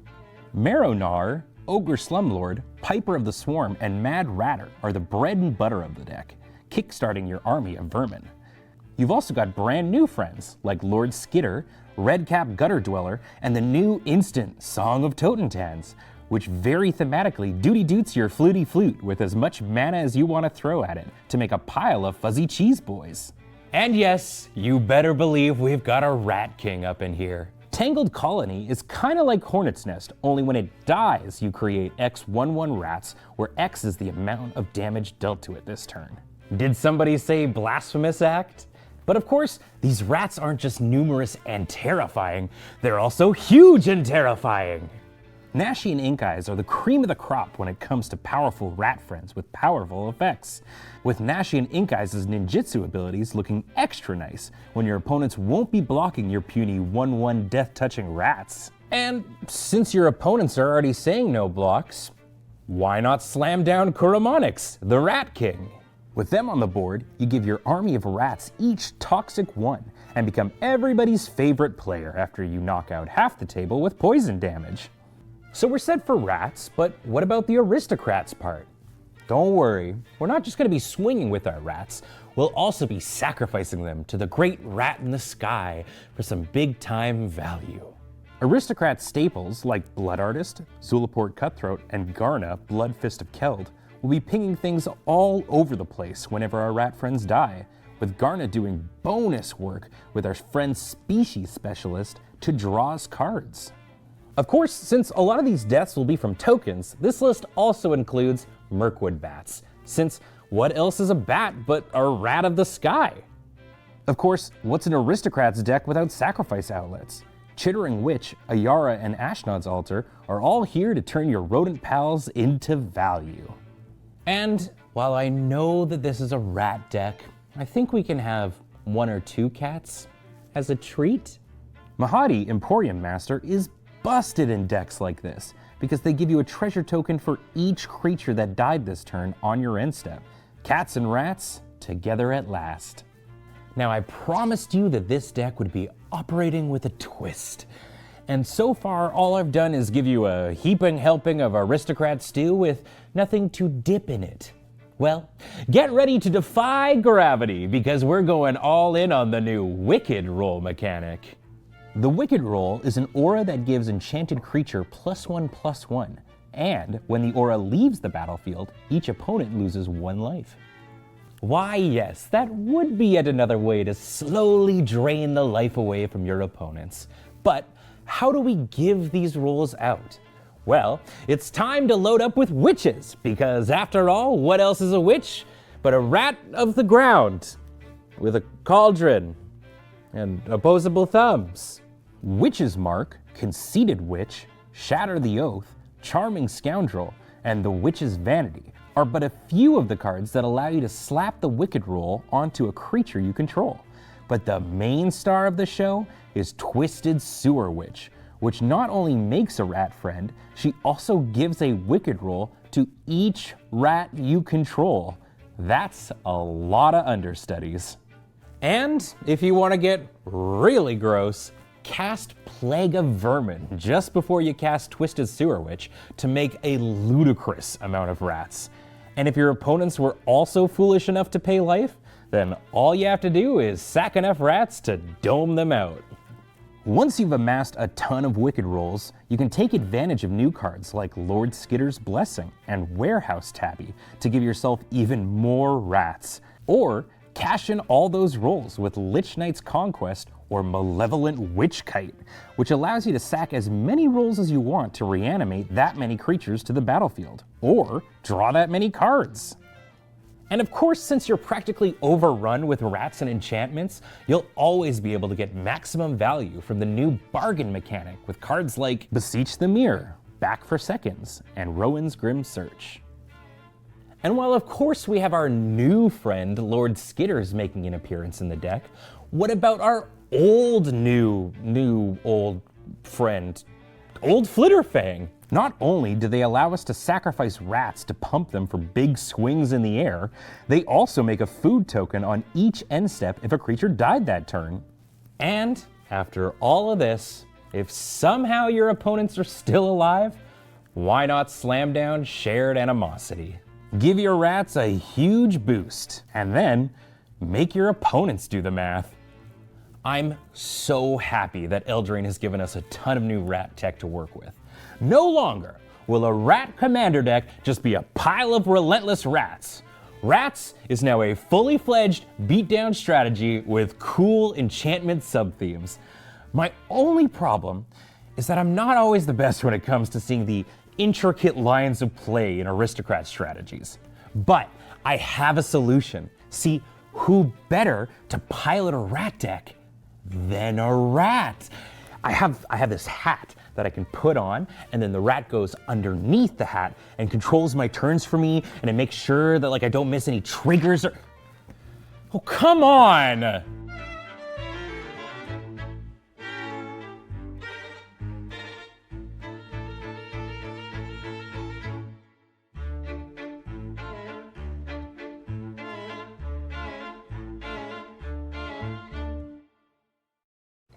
Marrow-Gnawer, Ogre Slumlord, Piper of the Swarm, and Mad Ratter are the bread and butter of the deck, kickstarting your army of vermin. You've also got brand new friends like Lord Skitter, Redcap Gutter Dweller, and the new instant Song of Totentans, which very thematically duty-doots your fluty flute with as much mana as you want to throw at it to make a pile of fuzzy cheese boys. And yes, you better believe we've got a Rat King up in here. Tangled Colony is kind of like Hornet's Nest, only when it dies you create X 1/1 rats, where X is the amount of damage dealt to it this turn. Did somebody say blasphemous act? But of course, these rats aren't just numerous and terrifying, they're also huge and terrifying. Nashi and Ink Eyes are the cream of the crop when it comes to powerful rat friends with powerful effects, with Nashi and Ink Eyes' ninjutsu abilities looking extra nice when your opponents won't be blocking your puny 1/1 death-touching rats. And since your opponents are already saying no blocks, why not slam down Kuromonix, the Rat King? With them on the board, you give your army of rats each Toxic 1 and become everybody's favorite player after you knock out half the table with poison damage. So we're set for rats, but what about the aristocrats part? Don't worry, we're not just going to be swinging with our rats, we'll also be sacrificing them to the great rat in the sky for some big-time value. Aristocrat staples like Blood Artist, Zulaport Cutthroat, and Garna, Blood Fist of Keld, will be pinging things all over the place whenever our rat friends die, with Garna doing bonus work with our friend Species Specialist to draw us cards. Of course, since a lot of these deaths will be from tokens, this list also includes Mirkwood bats, since what else is a bat but a rat of the sky? Of course, what's an aristocrat's deck without sacrifice outlets? Chittering Witch, Ayara, and Ashnod's Altar are all here to turn your rodent pals into value. And while I know that this is a rat deck, I think we can have 1 or 2 cats as a treat. Mahadi Emporium Master is busted in decks like this, because they give you a treasure token for each creature that died this turn on your end step. Cats and rats, together at last. Now, I promised you that this deck would be operating with a twist. And so far, all I've done is give you a heaping helping of aristocrat stew with nothing to dip in it. Well, get ready to defy gravity, because we're going all in on the new Wicked roll mechanic. The Wicked roll is an aura that gives enchanted creature +1/+1, and when the aura leaves the battlefield, each opponent loses 1 life. Why yes, that would be yet another way to slowly drain the life away from your opponents. But how do we give these rolls out? Well, it's time to load up with witches, because after all, what else is a witch but a rat of the ground with a cauldron and opposable thumbs? Witch's Mark, Conceited Witch, Shatter the Oath, Charming Scoundrel, and the Witch's Vanity are but a few of the cards that allow you to slap the Wicked roll onto a creature you control. But the main star of the show is Twisted Sewer Witch, which not only makes a rat friend, she also gives a Wicked roll to each rat you control. That's a lot of understudies. And if you want to get really gross, cast Plague of Vermin just before you cast Twisted Sewer Witch to make a ludicrous amount of rats. And if your opponents were also foolish enough to pay life, then all you have to do is sack enough rats to dome them out. Once you've amassed a ton of Wicked rolls, you can take advantage of new cards like Lord Skitter's Blessing and Warehouse Tabby to give yourself even more rats. Or cash in all those rolls with Lich Knight's Conquest or Malevolent Witch Kite, which allows you to sack as many rolls as you want to reanimate that many creatures to the battlefield, or draw that many cards. And of course, since you're practically overrun with rats and enchantments, you'll always be able to get maximum value from the new bargain mechanic with cards like Beseech the Mirror, Back for Seconds, and Rowan's Grim Search. And while of course we have our new friend, Lord Skitters, making an appearance in the deck, what about our old friend, Old Flitterfang? Not only do they allow us to sacrifice rats to pump them for big swings in the air, they also make a food token on each end step if a creature died that turn. And after all of this, if somehow your opponents are still alive, why not slam down Shared Animosity? Give your rats a huge boost, and then make your opponents do the math. I'm so happy that Eldraine has given us a ton of new rat tech to work with. No longer will a rat commander deck just be a pile of relentless rats. Rats is now a fully fledged beatdown strategy with cool enchantment sub-themes. My only problem is that I'm not always the best when it comes to seeing the intricate lines of play in aristocrat strategies. But I have a solution. See, who better to pilot a rat deck than a rat? I have this hat that I can put on, and then the rat goes underneath the hat and controls my turns for me, and it makes sure that I don't miss any triggers or... Oh, come on!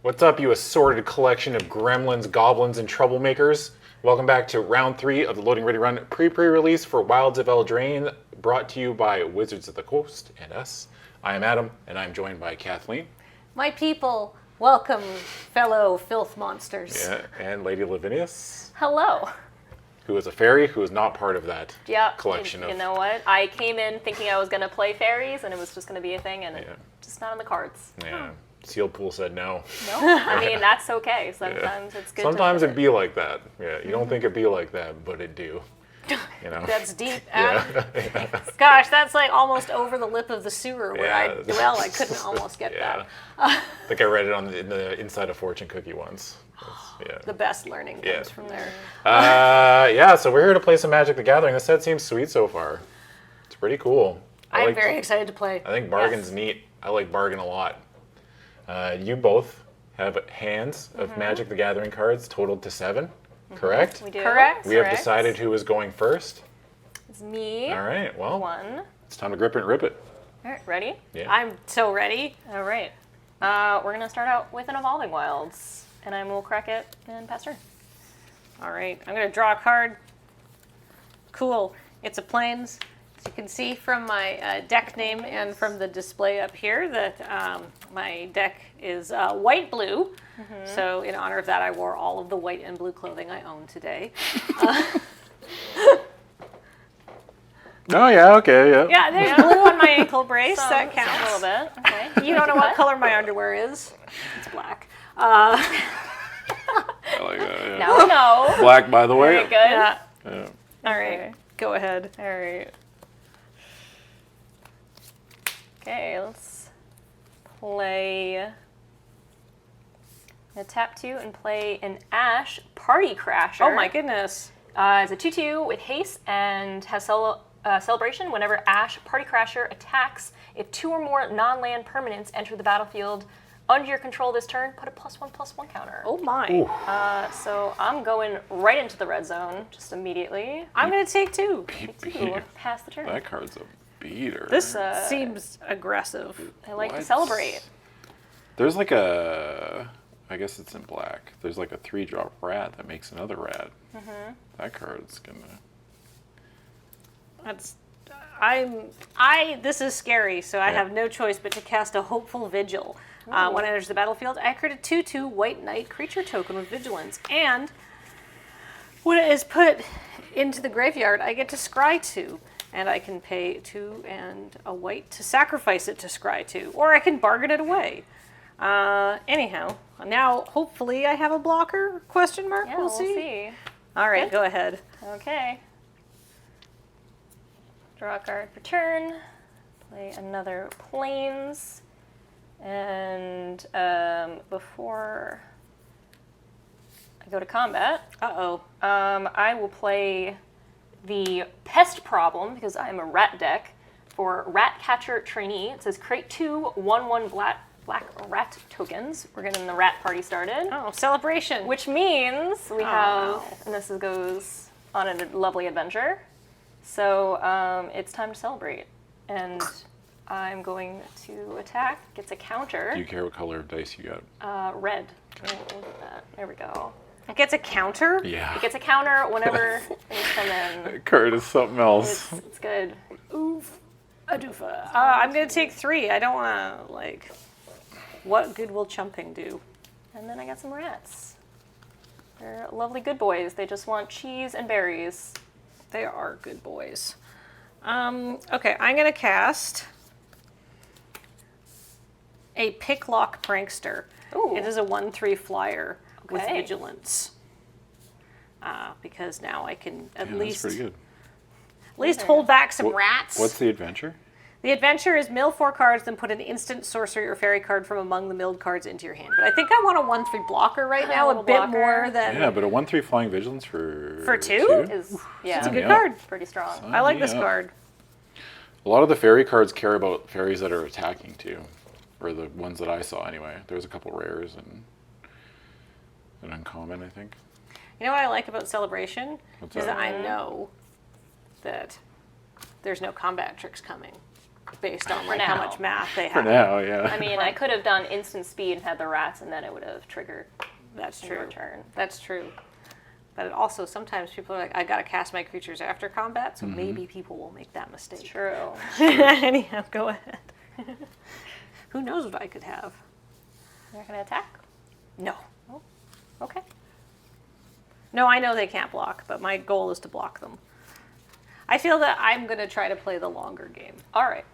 What's up, you assorted collection of gremlins, goblins, and troublemakers? Welcome back to round 3 of the Loading Ready Run pre-release for Wilds of Eldraine, brought to you by Wizards of the Coast and us. I am Adam, and I'm joined by Kathleen. My people, welcome, fellow filth monsters. Yeah, and Lady Lavinias, Hello. who is a fairy who is not part of that collection You know what? I came in thinking I was going to play fairies, and it was just going to be a thing, and just not on the cards. Yeah. Seal Pool said no. No, I mean, that's okay. Sometimes it's good Sometimes to it'd be like that. Yeah, you don't think it'd be like that, but it do. You know? That's deep. Yeah. Gosh, that's like almost over the lip of the sewer where Yeah. I couldn't almost get that. I think I read it in the inside of Fortune Cookie once. Yeah. The best learning comes from there. So we're here to play some Magic the Gathering. This set seems sweet so far. It's pretty cool. I'm very excited to play. I think Bargain's neat. I like Bargain a lot. You both have hands of Magic the Gathering cards totaled to 7, correct? We do. Correct. We have decided who is going first. It's me. All right, well, 1. it's time to grip it and rip it. All right, ready? Yeah. I'm so ready. All right. We're going to start out with an Evolving Wilds, and I will crack it and pass turn. All right, I'm going to draw a card. Cool. It's a Plains. As you can see from my deck name and from the display up here that my deck is white-blue. So in honor of that, I wore all of the white and blue clothing I own today. Oh, yeah, okay, yeah. Yeah, there's blue on my ankle brace. That A counts. little bit. Okay. You don't know what color my underwear is? It's black. I like that, yeah. Now we know. Black, by the way. Very good. Yeah. Yeah. All right, go ahead. All right. Okay, let's play. I'm gonna tap 2 and play an Ash Party Crasher. Oh my goodness. It's a 2/2 with haste and has celebration. Whenever Ash Party Crasher attacks, if 2 or more non-land permanents enter the battlefield under your control this turn, put a +1/+1 counter. Oh my. So I'm going right into the red zone just immediately. I'm going to take 2. Pass the turn. That card's a beater. This seems aggressive. I like to What? celebrate. There's like a, I guess it's in black. There's like a 3-drop rat that makes another rat. That card's gonna. This is scary, so I have no choice but to cast a Hopeful Vigil. When it enters the battlefield, I create a 2/2 White Knight creature token with Vigilance, and when it is put into the graveyard, I get to scry 2, and I can pay 2 and a white to sacrifice it to scry 2, or I can bargain it away. Anyhow, now hopefully I have a blocker? Question mark? Yeah, we'll see. All right, go ahead. Okay. Draw a card for turn. Play another Plains. And before I go to combat, I will play the Pest Problem because I'm a rat deck for Rat Catcher Trainee. It says create 2 1/1 black rat tokens. We're getting the rat party started. Oh, celebration. Which means we have, and this goes on a lovely adventure. So it's time to celebrate. And I'm going to attack. Gets a counter. Do you care what color of dice you got? Red. Oh, look at that. There we go. It gets a counter? Yeah. It gets a counter whenever things come in. That card is something else. It's good. Oof. A doofa. I'm going to take 3. I don't want to, what good will chumping do? And then I got some rats. They're lovely good boys. They just want cheese and berries. They are good boys. Okay, I'm going to cast a Picklock Prankster. Ooh. It is a 1/3 flyer with Okay. Vigilance. Because now I can at Yeah, least that's pretty good. hold back some rats. What's the adventure? The adventure is mill 4 cards, then put an instant sorcery or fairy card from among the milled cards into your hand. But I think I want a 1/3 blocker right now, a little bit blocker. more than... Yeah, but a 1/3 flying vigilance for 2? Is yeah, It's a good Yeah. card. pretty strong. I like Yeah. this card. A lot of the fairy cards care about fairies that are attacking too, or the ones that I saw anyway. There's a couple rares and an uncommon, I think. You know what I like about Celebration? What's is that? that I know that there's no combat tricks coming based on like how now. much math they For have. now, yeah. I mean, I could have done instant speed and had the rats, and then it would have triggered That's your true. turn. That's true. But also, sometimes people are like, I gotta cast my creatures after combat, so maybe people will make that mistake. True. Anyhow, go ahead. Who knows what I could have? You're not gonna attack? No. Oh, okay. No, I know they can't block, but my goal is to block them. I feel that I'm gonna try to play the longer game. All right.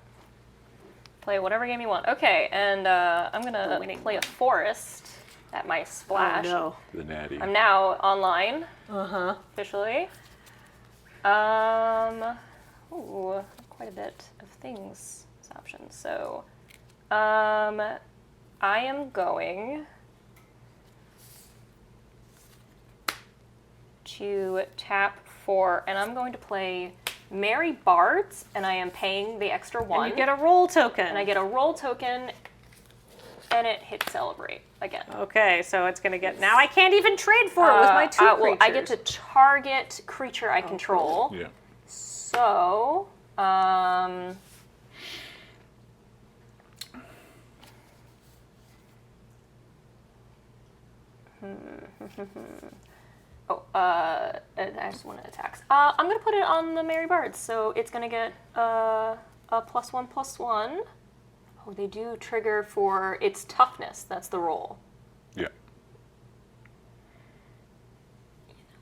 Play whatever game you want. Okay, and I'm gonna play a forest at my splash. Oh, no. The natty. I'm now online. Uh-huh. Officially. Ooh, quite a bit of things as options. So, I am going to tap for, and I'm going to play Merry Bards, and I am paying the extra 1. And you get a roll token. And I get a roll token, and it hits Celebrate again. Okay, so it's gonna get, now I can't even trade for it with my 2 creatures. Well, I get to target creature I control. Yeah. So, I just want to attack. I'm going to put it on the Merry Bards, so it's going to get a +1/+1. Oh, they do trigger for its toughness. That's the roll. Yeah.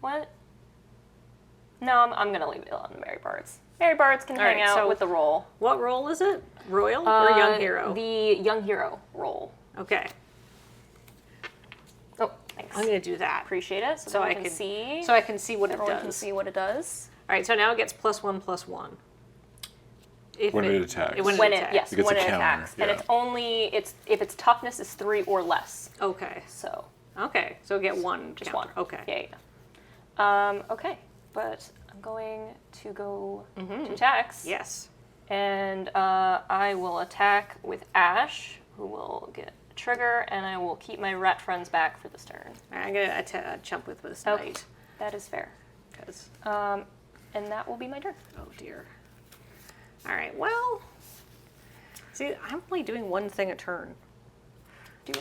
What? No, I'm going to leave it on the Merry Bards. Merry Bards can hang right, out so with the roll. What roll is it? Royal or Young Hero? The Young Hero roll. Okay. Oh, thanks. I'm gonna do that. Appreciate it. So I can see. So I can see what it Everyone does. can see what it does. All right. So now it gets +1/+1. If When it attacks. When it attacks. Yes, It gets when a it counter, attacks, and yeah. it's only if its toughness is 3 or less. Okay. So Okay. So get one. just counter. one. Okay. Yeah. Okay, but I'm going to go to attacks. Yes. And I will attack with Ash, who will get a trigger, and I will keep my rat friends back for this turn. I'm gonna chump with this Okay. knight. That is fair. Because. And that will be my turn. Oh dear. All right. Well. See, I'm only doing one thing a turn.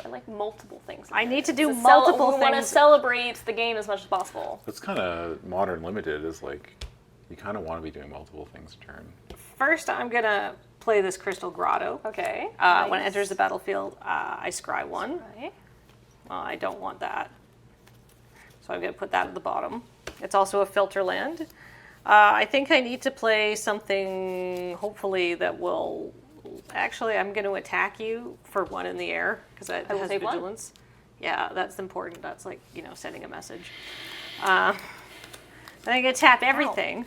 I like multiple things. I need to do We multiple want to things. celebrate the game as much as possible. That's kind of modern limited. Is like, you kind of want to be doing multiple things a turn. First, I'm gonna play this Crystal Grotto. Okay. When it enters the battlefield, I scry 1. Right. Well, I don't want that. So I'm going to put that at the bottom. It's also a filter land. I think I need to play something, hopefully, that will... Actually, I'm going to attack you for 1 in the air, because it will has take 1. vigilance. Yeah, that's important. That's like, sending a message. Then I'm going to tap everything.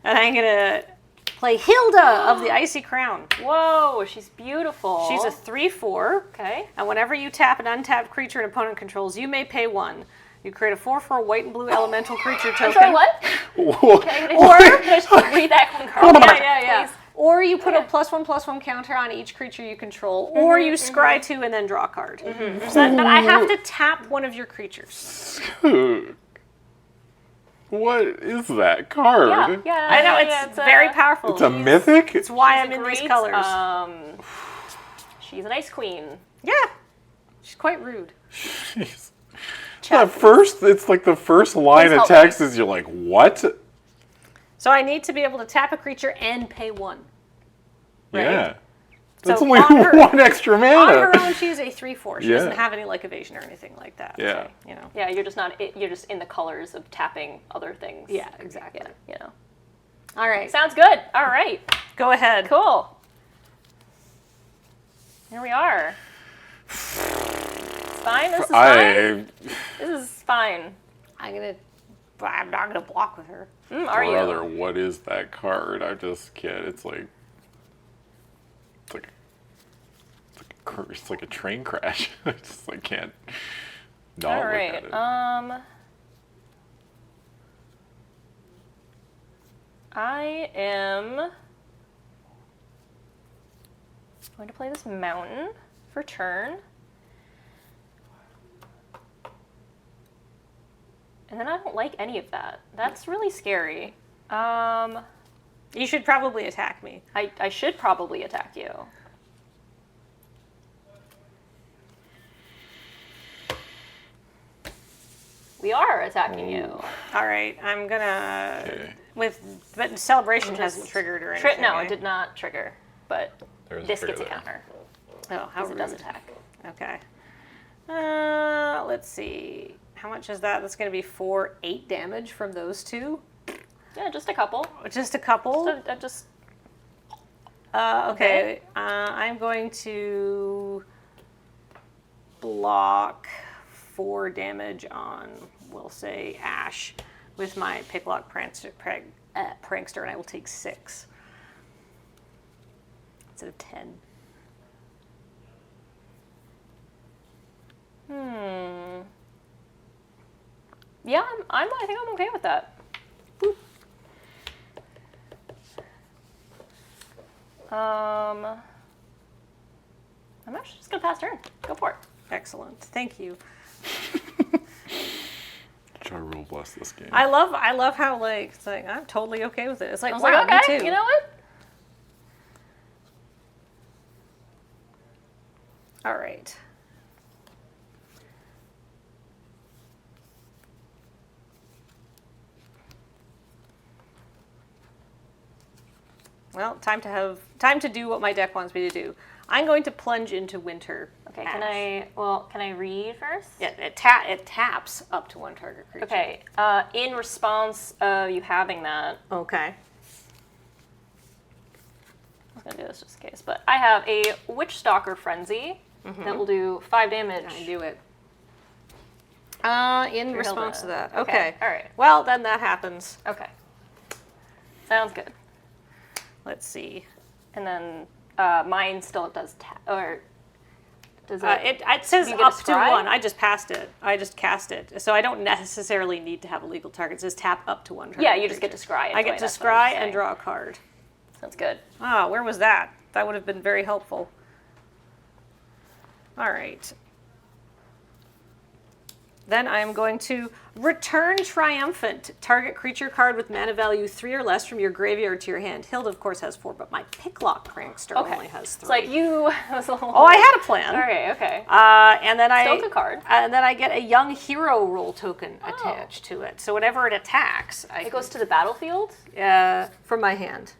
And I'm going to play Hilda of the Icy Crown. Whoa, she's beautiful. She's a 3/4. Okay. And whenever you tap an untapped creature an opponent controls, you may pay 1. You create a 4/4 white and blue elemental creature token. I'm sorry, what? Okay, can I just read that one card? Yeah. Please. Or you put a +1/+1 counter on each creature you control, or you scry 2 and then draw a card. But I have to tap one of your creatures. What is that card? Yeah, I know, it's very powerful. It's a mythic? It's why She's I'm a in these great, colors. She's an ice queen. Yeah. She's quite rude. Jeez. It's like the first line Please of help text is you're like, what? So I need to be able to tap a creature and pay 1. Right? Yeah. That's So only on her- 1 extra mana. On her own, she's a 3/4. She Yeah. doesn't have any like evasion or anything like that. Yeah. So, Yeah, you're just not. You're just in the colors of tapping other things. Yeah, exactly. Yeah, All right. Sounds good. All right. Go ahead. Cool. Here we are. It's fine. This is fine. This is fine. I'm not gonna block with her. Are you? Brother, what is that card? I just can't. It's like a train crash. I just can't not All look right. at it. I am going to play this mountain for turn. And then I don't like any of that. That's really scary. You should probably attack me. I should probably attack you. We are attacking you. All right, I'm gonna but celebration hasn't triggered or anything. No, it did not trigger, but There's a this trigger gets a there. counter. Oh, how Because it does rude. attack. Okay. Let's see. How much is that? That's going to be 8 damage from those two. Yeah, just a couple. Just a couple. Just okay. I'm going to block 4 damage on, we'll say, Ash with my Picklock Prankster, and I will take 6 instead of 10. Yeah, I think I'm okay with that. Boop. I'm actually just gonna pass turn. Go for it. Excellent. Thank you. Try rule bless this game. I love how like it's like I'm totally okay with it. It's like I was wow, like, okay, me too. you know what? All right. Well, time to do what my deck wants me to do. I'm going to plunge into winter. Okay, Ash. can I read first? Yeah, it taps up to 1 target creature. Okay, in response of you having that, Okay. I was gonna do this just in case, but I have a Witch Stalker Frenzy that will do 5 damage. I do it. In response to that. Okay, Okay. all right. Well, then that happens. Okay. Sounds good. Let's see. And then mine still does or does It says you get a up to scry? 1. I just passed it. I just cast it. So I don't necessarily need to have a legal target. It says tap up to 1 target. Yeah, you just get to scry. I get to scry and draw a card. Sounds good. Ah, where was that? That would have been very helpful. All right. Then I am going to return Triumphant. Target creature card with mana value 3 or less from your graveyard to your hand. Hilda, of course, has 4, but my Picklock Prankster only has 3. It's like you was a little... Oh, I had a plan. All right, okay. And then Still a good card. And then I get a young hero roll token attached to it. So whenever it attacks, It goes to the battlefield? from my hand.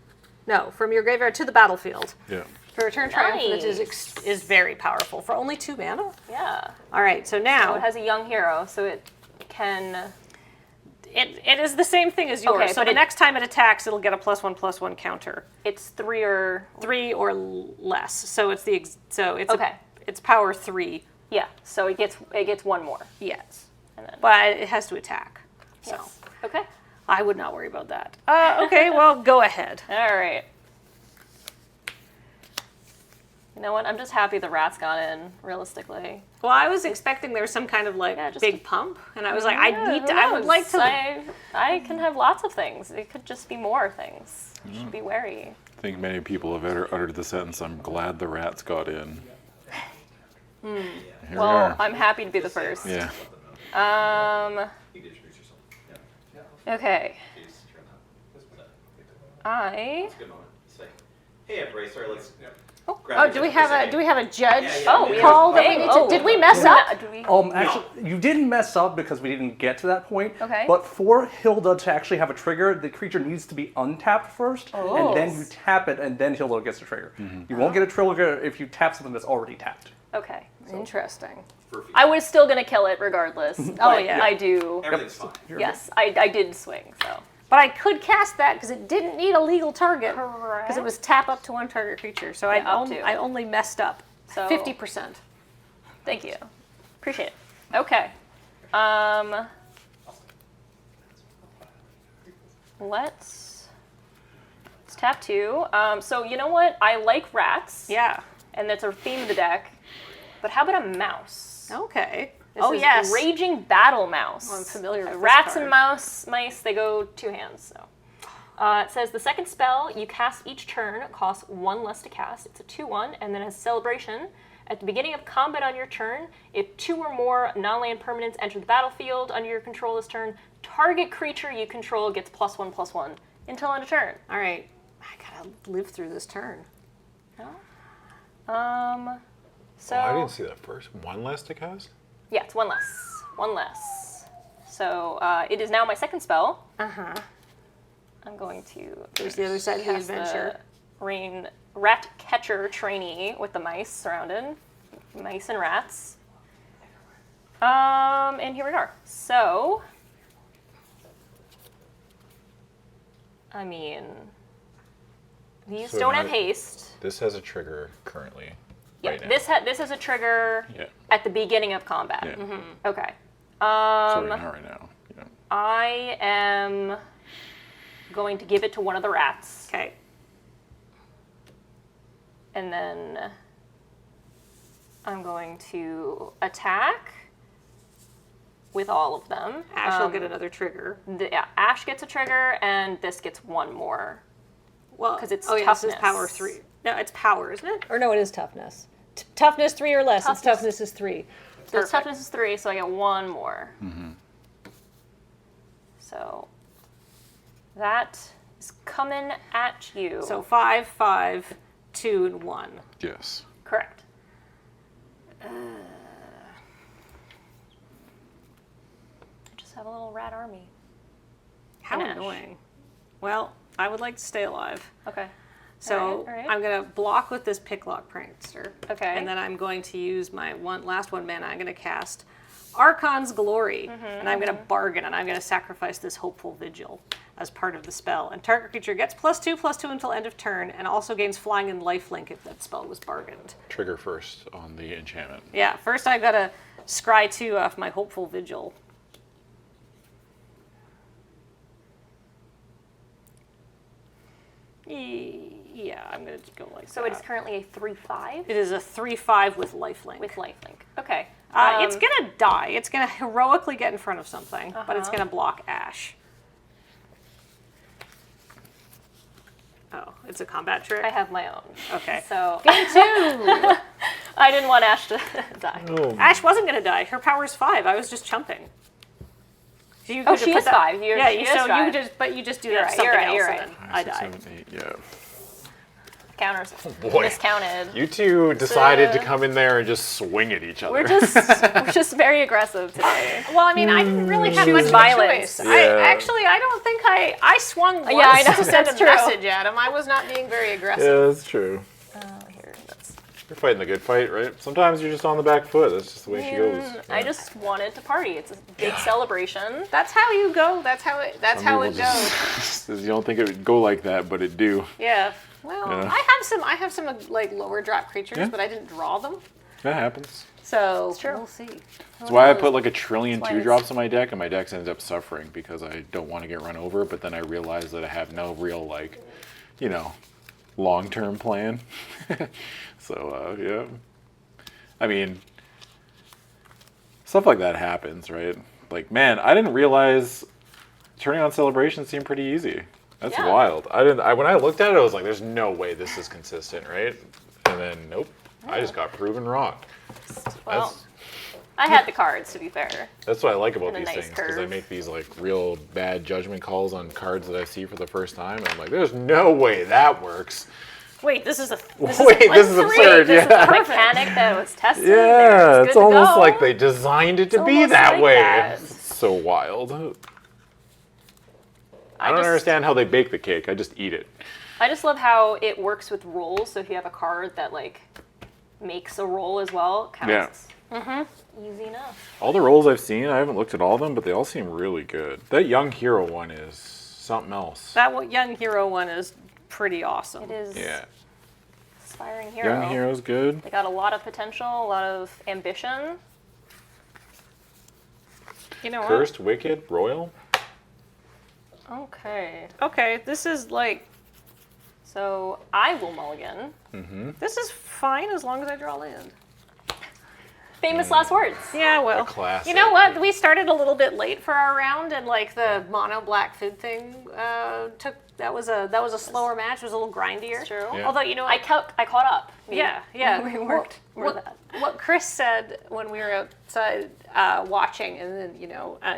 No, from your graveyard to the battlefield. Yeah. For return Triumphant Nice. is very powerful for only 2 mana. Yeah. All right, so now So it has a young hero, so it can... it is the same thing as yours. Okay, so but the next time it attacks, it'll get a +1/+1 counter. It's 3 or... 3 or less. So it's Okay. it's power 3. Yeah, so it gets 1 more. Yes. And then... But it has to attack. So Yes. Okay. I would not worry about that. Okay, well, go ahead. All right. You know what? I'm just happy the rats got in, realistically. Well, I was expecting there was some kind of big pump, and I was like, I would like to. I can have lots of things. It could just be more things. You should be wary. I think many people have uttered the sentence, I'm glad the rats got in. Here we Well, are. I'm happy to be the first. Yeah. Okay. Hey, Embracer, let's. Oh, do we have a judge Oh, call that we need to? Did we mess up? Actually, you didn't mess up because we didn't get to that point. Okay. But for Hilda to actually have a trigger, the creature needs to be untapped first, and then you tap it, and then Hilda gets a trigger. You won't get a trigger if you tap something that's already tapped. Okay. Interesting. I was still gonna kill it regardless. Oh, yeah. I do. Everything's fine. Yes, I did swing. So. But I could cast that because it didn't need a legal target because it was tap up to 1 target creature. So Yeah, up to. I only messed up So 50%. Thank you. Appreciate it. Okay. Let's tap 2. So you know what? I like rats. Yeah. And that's a theme of the deck. But how about a mouse? Okay. This Oh, is yes. Raging Battle Mouse. Oh, I'm familiar with this Rats card. and mice, they go 2 hands. So. It says the second spell you cast each turn costs 1 less to cast. It's a 2/1, and then it has Celebration. At the beginning of combat on your turn, if 2 or more non-land permanents enter the battlefield under your control this turn, target creature you control gets +1/+1 until end of turn. All right. I gotta live through this turn. So I didn't see that first. 1 less to cast? yeah, it's 1 less. 1 less. So it is now my second spell. Uh-huh. I'm going to. There's the other side of the cast adventure. Rat catcher trainee with the mice surrounded. Mice and rats. And here we are. So, I mean, these So don't now have haste. This has a trigger currently. Yeah, right now. this has a trigger Yeah. at the beginning of combat. Yeah. Okay. Sorry, not right now. Yeah. I am going to give it to one of the rats. Okay. And then I'm going to attack with all of them. Ash will get another trigger. Ash gets a trigger, and this gets one more. Well, because it's this toughness. is power 3. No, it's power, isn't it? Or no, it is toughness. Toughness 3 or less. Toughness. Its toughness is 3. So its toughness is 3, so I get one more. So that is coming at you. So 5, 5, 2, and 1. Yes. Correct. I just have a little rat army. How And Ash. annoying. Well, I would like to stay alive. Okay. So All right. I'm going to block with this Picklock Prankster. Okay. And then I'm going to use my last one mana. I'm going to cast Archon's Glory. And I'm going to bargain, and I'm going to sacrifice this Hopeful Vigil as part of the spell. And target creature gets +2/+2 until end of turn, and also gains flying and lifelink if that spell was bargained. Trigger first on the enchantment. Yeah, first I got to scry 2 off my Hopeful Vigil. Yeah, I'm going to go like that. So it is currently a 3/5? It is a 3/5 with lifelink. With lifelink. Okay. It's going to die. It's going to heroically get in front of something, but it's going to block Ash. Oh, it's a combat trick? I have my own. Okay. So Game 2! I didn't want Ash to die. Ash wasn't going to die. Her power is 5. I was just chumping. So you Oh, could she put is that- 5. Yeah, she is so 5. you just do You're that right, something you're right, else, you're and right. then I die. 6, 7, 8, yeah. Counters. Boy. Miscounted. You two decided to come in there and just swing at each other. We're just very aggressive today. Well, I mean, I didn't really have much of a violence. choice. Yeah. I don't think I swung once I know, to send that's a true. message at him. I was not being very aggressive. Yeah, that's true. Here, that's. You're fighting the good fight, right? Sometimes you're just on the back foot. That's just the way she goes. I just wanted to party. It's a big celebration. That's how you go. That's how it Some goes. people just- you don't think it would go like that, but it do. Yeah. Well, Yeah. I have some like lower drop creatures, Yeah. but I didn't draw them. That happens. So we'll see. That's why I put like a trillion That's why 2-drops in my deck, and my deck ends up suffering because I don't want to get run over, but then I realize that I have no real, like, long-term plan. So, yeah. I mean, stuff like that happens, right? Like, man, I didn't realize turning on Celebration seemed pretty easy. That's Yeah. wild. When I looked at it, I was like, there's no way this is consistent, right? And then, nope. I just got proven wrong. Well, I had the cards, to be fair. That's what I like about And a these nice things, because I curve. make these like real bad judgment calls on cards that I see for the first time, and I'm like, there's no way that works. Wait, this is Wait, this is absurd. This is Yeah, a mechanic that was tested. yeah, it's good to almost go. like they designed it to be almost that like way. that. It's so wild. I don't just- understand how they bake the cake. I just eat it. I just love how it works with rolls. So if you have a card that like makes a roll as well, counts. Easy enough. All the rolls I've seen, I haven't looked at all of them, but they all seem really good. That Young Hero one is something else. That Young Hero one is pretty awesome. It is Yeah. Aspiring Hero. Young Hero's good. They got a lot of potential, a lot of ambition. You know Cursed, Wicked, Royal. Okay. Okay, this is like So I will mulligan. this is fine as long as I draw land. Famous last words. Yeah, well, classic. you know what? We started a little bit late for our round, and like the mono black food thing that was a slower match. It was a little grindier. True. Yeah. Although you know, I caught up. yeah. We worked for that. What Chris said when we were outside watching, and then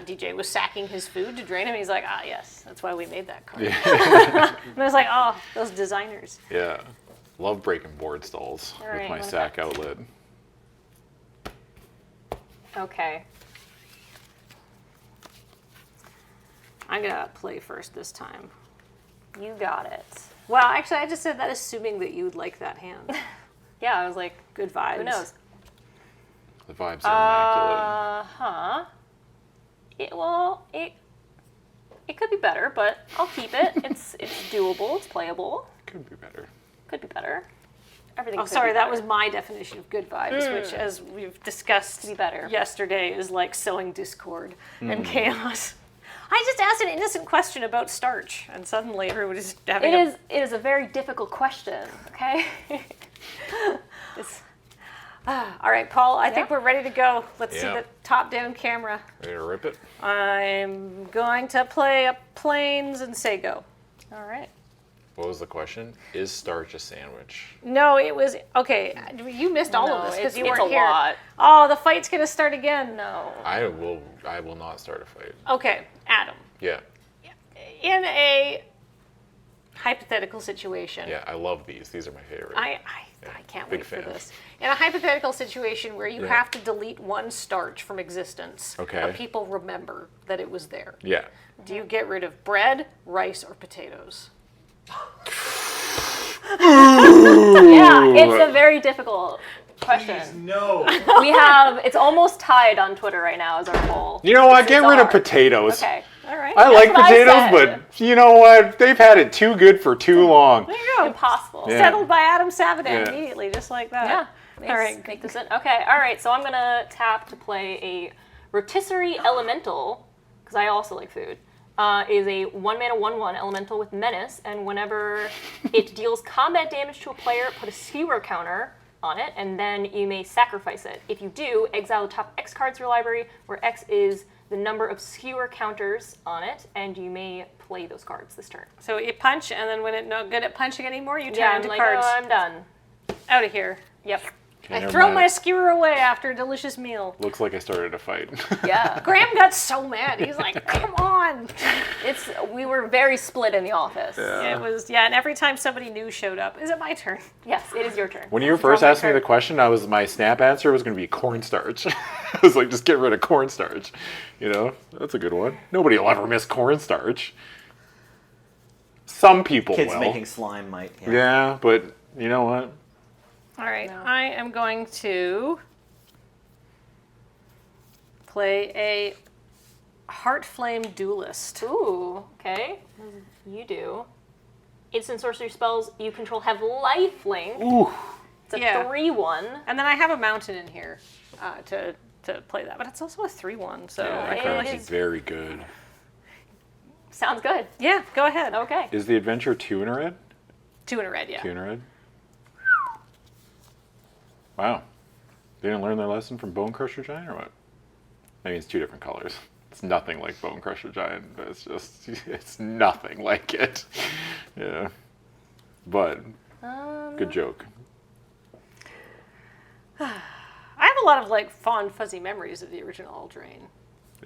DJ was sacking his food to drain him. He's like, yes, that's why we made that card. And I was like, oh, those designers. Yeah. Love breaking board stalls All with right, my what sack outlet. Okay. I'm gonna play first this time. You got it. Well, actually, I just said that assuming that you'd like that hand. Yeah, I was like, good vibes. who knows? The vibes are Huh. It could be better, but I'll keep it. It's doable. It's playable. Could be better. Could be better. Everything. Oh, could sorry, be that better. was my definition of good vibes, which, as we've discussed yesterday, is like sowing discord and chaos. I just asked an innocent question about starch, and suddenly everybody's having It is a very difficult question. Okay. All right, Paul, I think we're ready to go. Let's see Yeah. the top-down camera. Ready to rip it? I'm going to play a planes and say go. All right. What was the question? Is starch a sandwich? No, it was okay. You missed all of this because you it's weren't a here. lot. Oh, the fight's gonna start again. No. I will not start a fight. Okay, Adam. Yeah. In a hypothetical situation. Yeah, I love these. These are my favorite. I can't Big wait for fan. this. In a hypothetical situation where you Yeah. have to delete one starch from existence, Okay. but people remember that it was there. Yeah. Do you get rid of bread, rice, or potatoes? Yeah, it's a very difficult question. No. It's almost tied on Twitter right now as our poll. You know what? Get rid of hard. potatoes. Okay. All right. I like That's what potatoes, said. but you know what? They've had it too good for too long. There you go. Impossible. Yeah. Settled by Adam Savadan Yeah. immediately, just like that. Yeah. All right. Make this in. Okay. All right. So I'm gonna tap to play a rotisserie elemental because I also like food. Is a 1-mana 1/1 elemental with menace, and whenever it deals combat damage to a player, put a skewer counter on it, and then you may sacrifice it. If you do, exile the top X cards of your library, where X is the number of skewer counters on it, and you may play those cards this turn. So you punch, and then when it's not good at punching anymore, you turn Yeah, I'm into like, cards. oh, I'm done. Out of here. Yep. Okay, I never throw mind. my skewer away after a delicious meal. Looks like I started a fight. Yeah. Graham got so mad. He's like, come on. We were very split in the office. It was, and every time somebody new showed up, is it my turn? Yes, it is your turn. When you first asked me the question, my snap answer was going to be cornstarch. I was like, just get rid of cornstarch. You know, that's a good one. Nobody will ever miss cornstarch. Some people Kids will. making slime might. Yeah, but you know what? All right, I am going to play a Heartflame Duelist. Ooh, okay. You do. Instant sorcery spells you control have lifelink. Ooh. It's a 3/1. And then I have a mountain in here to play that, but it's also a 3/1, so Yeah, that card is very good. Sounds good. Yeah, go ahead. Okay. Is the adventure 2 in a red? 2 in a red, yeah. 2 in a red? Wow. They didn't learn their lesson from Bone Crusher Giant or what? I mean, it's 2 different colors. It's nothing like Bone Crusher Giant, but it's nothing like it. Yeah. But, good joke. I have a lot of fond, fuzzy memories of the original Eldraine.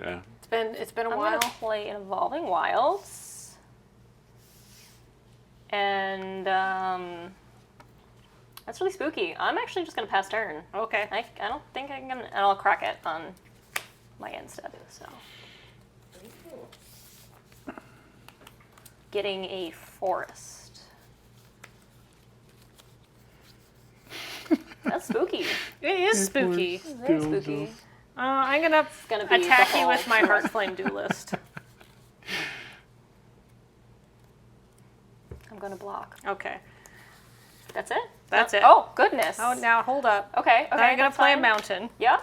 Yeah. It's been a I'm while. gonna play Evolving Wilds. And that's really spooky. I'm actually just gonna pass turn. Okay. I don't think I can, and I'll crack it on my end step. So getting a forest. That's spooky. It is spooky. Very spooky. I'm gonna be attack the you with whole- my Heartflame Duelist. I'm gonna block. Okay. That's it? That's it. Oh, goodness. Oh, now hold up. Okay, Then I'm gonna that's play a fine. mountain. Yeah.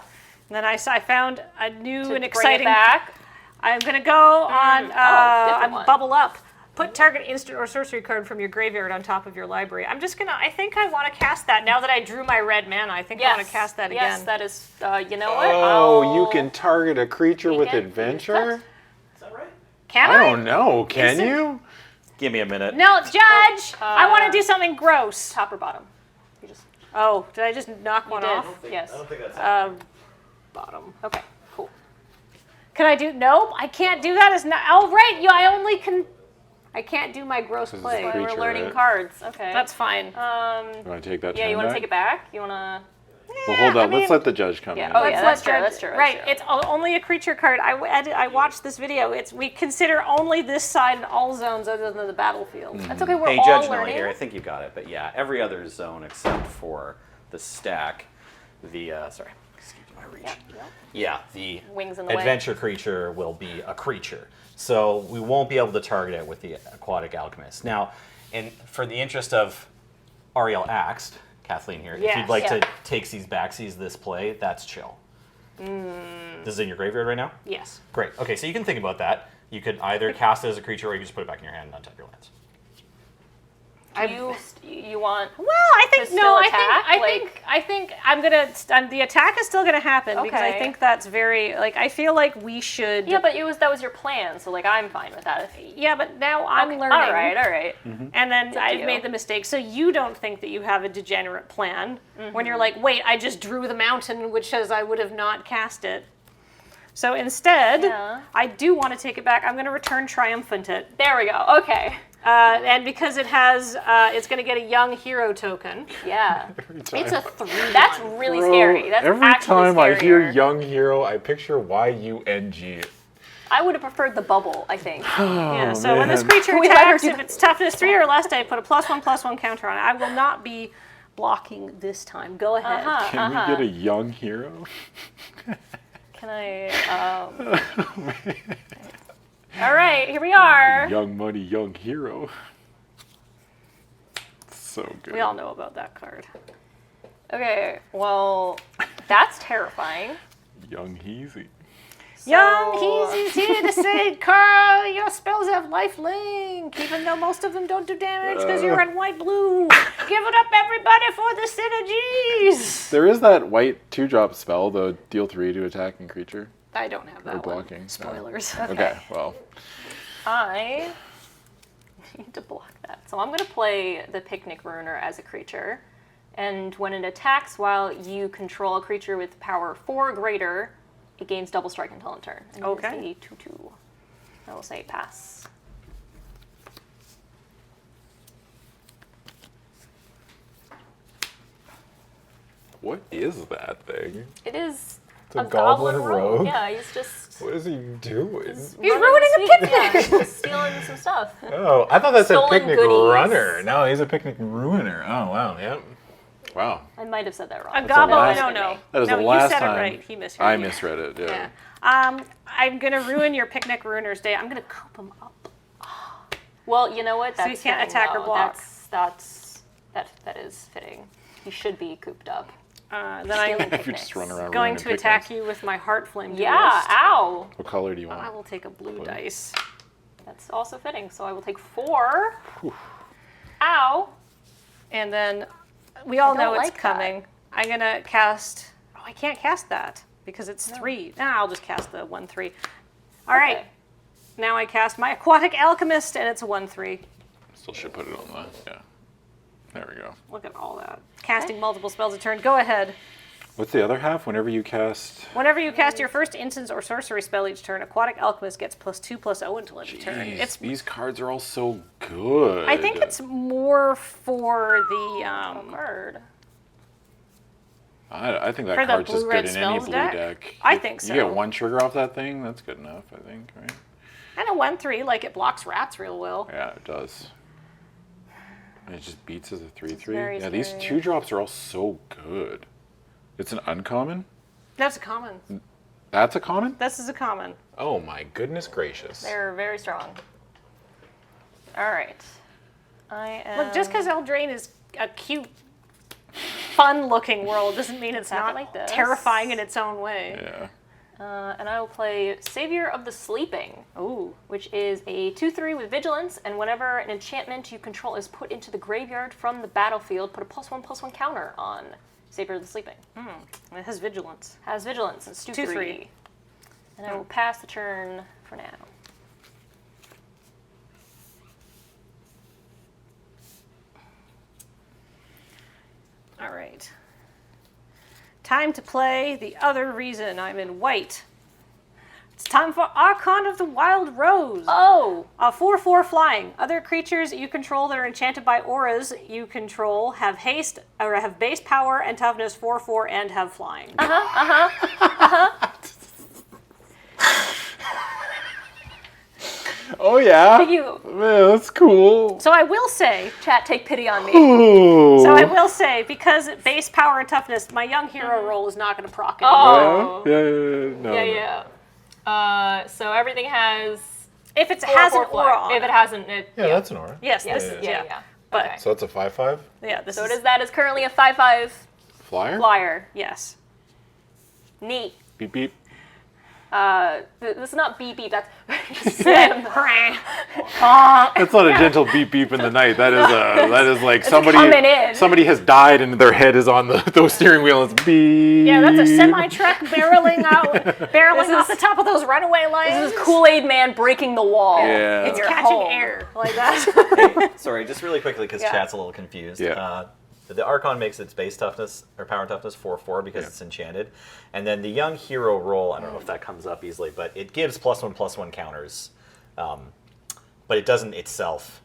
And then I found a new To and bring it exciting. back. I'm gonna go on. different one. Bubble up. Put target instant or sorcery card from your graveyard on top of your library. I'm just gonna. I think I want to cast that now that I drew my red mana. I think I want to cast that again. Yes, that is. You know what? Oh, you can target a creature with can adventure? Can I don't know. Can Instant- you? Give me a minute. No, Judge. I want to do something gross. Top or bottom? You just. Oh, did I just knock one did. off? Yes. think that's Bottom. Okay. Cool. Can I do? Nope, I can't do that. As not. Oh, right. I only can. I can't do my gross This is play. a creature, We're learning right? cards. Okay. That's fine. You want to take that Yeah, turn you want to back? take it back? You want to? Well, hold on. I Let's mean- let the judge come in. Oh, yeah, that's true. Judge- That's true. Right, it's only a creature card. I watched this video. We consider only this side in all zones other than the battlefield. Mm-hmm. That's okay. We're Hey, all Judge learning. Nelly here. I think you got it. But yeah, every other zone except for the stack, sorry, excuse my reach. Yeah, the Wings in the way. adventure creature will be a creature. So we won't be able to target it with the aquatic alchemist. Now, for the interest of Ariel Axed, Kathleen here, if you'd like to take these back, seize this play, that's chill. This is in your graveyard right now? Yes. Great. Okay, so you can think about that. You could either cast it as a creature or you can just put it back in your hand and untap your lands. You want? Well, I think to no. still I attack? think I'm gonna. The attack is still gonna happen because I Okay. think that's very like. I feel like we should. Yeah, but that was your plan, so like I'm fine with that. Yeah, but now I'm learning. All right. And then It's up to I've you. made the mistake. So you don't think that you have a degenerate plan when you're like, wait, I just drew the mountain, which says I would have not cast it. So instead, I do want to take it back. I'm going to return Triumphant it. There we go. Okay. And because it has, it's going to get a young hero token. Yeah. It's a 3. That's really scary. That's Every actually time I hear scarier. young hero, I picture YUNG. I would have preferred the bubble, I think. Yeah, so when this creature Can we let her attacks, do if it's toughness 3 or less, I put a +1/+1 counter on it. I will not be blocking this time. Go ahead. Can we get a young hero? Can I? All right, here we are. Young money, young hero. So good. We all know about that card. Okay, well, that's terrifying. Young Heezy. Young Heezy's here to say, Carl, your spells have life link, even though most of them don't do damage because you're in white-blue. Give it up, everybody, for the synergies! There is that white 2-drop spell, though, deal 3 to attacking creature. I don't have that Or one. blocking. Spoilers. Okay, well. I need to block that. So I'm going to play the Picnic Ruiner as a creature. And when it attacks while you control a creature with power 4 or greater, it gains double strike until end turn. And Okay. It's a 2/2. I will say pass. What is that thing? It is It's a goblin rogue? Yeah, he's just What is he doing? he's ruining the a picnic. picnic! Yeah, he's just stealing some stuff. Oh, I thought that said Stolen picnic goodies. runner. No, he's a picnic ruiner. Oh, wow. Yep. Wow. I might have said that wrong. A goblin, last- no. That is no, the last you said time it right. He misread I you. misread it, yeah. I'm going to ruin your Picnic Ruiner's day. I'm going to coop him up. Well, you know what? So That's he can't fitting, attack or though. block. That is fitting. He should be cooped up. Then I'm If you just run around going ruining to picnics. attack you with my Heart Flame Yeah, Duelist. ow. What color do you I want? will take a blue dice. That's also fitting. So I will take 4. Ow. And then we all I know don't it's like that. coming. I'm going to cast... Oh, I can't cast that because it's 3. Nah, I'll just cast the 1/3. All right. Okay. Now I cast my Aquatic Alchemist, and it's a 1/3. Still should put it on the, yeah. There we go. Look at all that. Casting multiple spells a turn. Go ahead. What's the other half? Whenever you cast... Whenever you cast your first instance or sorcery spell each turn, Aquatic Alchemist gets +2/+0 until end of turn. Jeez, these cards are all so good. I think it's more for the Bird. I think that for the card's just blue-red good in any spells blue deck? deck. I If think so. You get 1 trigger off that thing, that's good enough, I think, right? and a 1/3, like it blocks rats real well. Yeah, it does. And it just beats as a 3/3. very Yeah, these scary. 2-drops are all so good. It's an uncommon? That's a common. That's a common? This is a common. Oh my goodness gracious. They're very strong. All right. I am. Look, just because Eldraine is a cute, fun-looking world doesn't mean it's Tap it not like this. terrifying in its own way. Yeah. And I will play Savior of the Sleeping. Ooh. Which is a 2/3 with Vigilance, and whenever an enchantment you control is put into the graveyard from the battlefield, put a +1/+1 counter on Savior of the Sleeping. It has Vigilance. Has Vigilance. It's 2/3. 2/3. And I will pass the turn for now. All right. Time to play the other reason I'm in white. It's time for Archon of the Wild Rose. Oh! 4/4 flying. Other creatures you control that are enchanted by auras you control have haste, or have base power and toughness 4/4 and have flying. Oh yeah. You. Man, that's cool. So I will say, Chat, take pity on me. Ooh. so I will say, because base power and toughness, my young hero roll is not going to proc anymore. Oh. Yeah. No. Yeah. So everything has. If it has an fly. aura on If it hasn't, it. Yeah, that's an aura. Yes, Yes. this is, Yeah. But, Okay. So that's a 5/5 yeah, this So is, that is currently a 5/5 flyer. flyer. yes. Neat. Beep beep. This is not beep beep. That's That's not a gentle beep beep in the night. That is like somebody coming in. somebody has died and their head is on the steering wheel and it's beep. Yeah, that's a semi-truck barreling off the top of those runaway lines. This is Kool-Aid Man breaking the wall. Yeah. It's You're catching home. air like that. Sorry, just really quickly because Yeah. chat's a little confused. Yeah. The Archon makes its base toughness or power and toughness 4/4 because it's enchanted, and then the young hero roll. I don't know if that comes up easily, but it gives +1/+1 counters, but it doesn't itself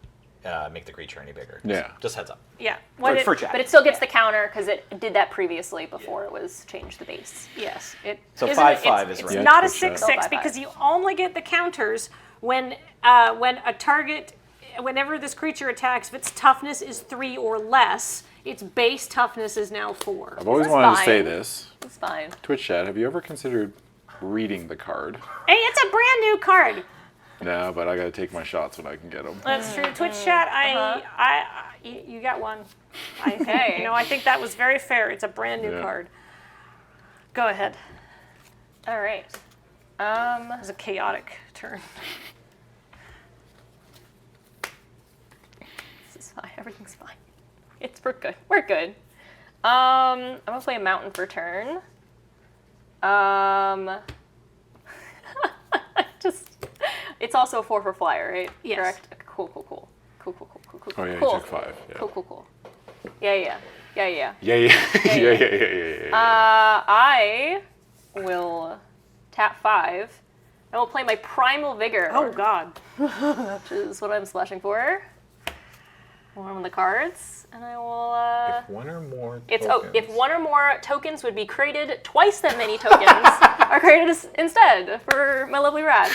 make the creature any bigger. Yeah. Just heads up. Yeah. For chat. But it still gets the counter because it did that previously before it was changed the base. Yes. It So isn't- 5/5 it's, is It's right. not a Yeah, it's for 6/6 sure. because you only get the counters when a target, whenever this creature attacks, if its toughness is 3 or less, its base toughness is now 4. I've always This is wanted to say fine. this. It's fine. Twitch chat, have you ever considered reading the card? Hey, it's a brand new card. No, but I gotta take my shots when I can get them. That's true. Twitch chat, you got one. Okay. I think that was very fair. It's a brand new Yeah. card. Go ahead. All right. It was a chaotic turn. This is fine. Everything's fine. We're good. We're good. I'm gonna play a mountain for turn. It's also a 4/4 flyer, right? Yes. Correct. Cool. Oh yeah, Cool. you took 5. Yeah. Cool. Yeah. Yeah. I will tap 5. I will play my Primal Vigor. Oh God. Which is what I'm splashing for. One of the cards, and I will. If one or more If one or more tokens would be created, twice that many tokens are created instead for my lovely rats.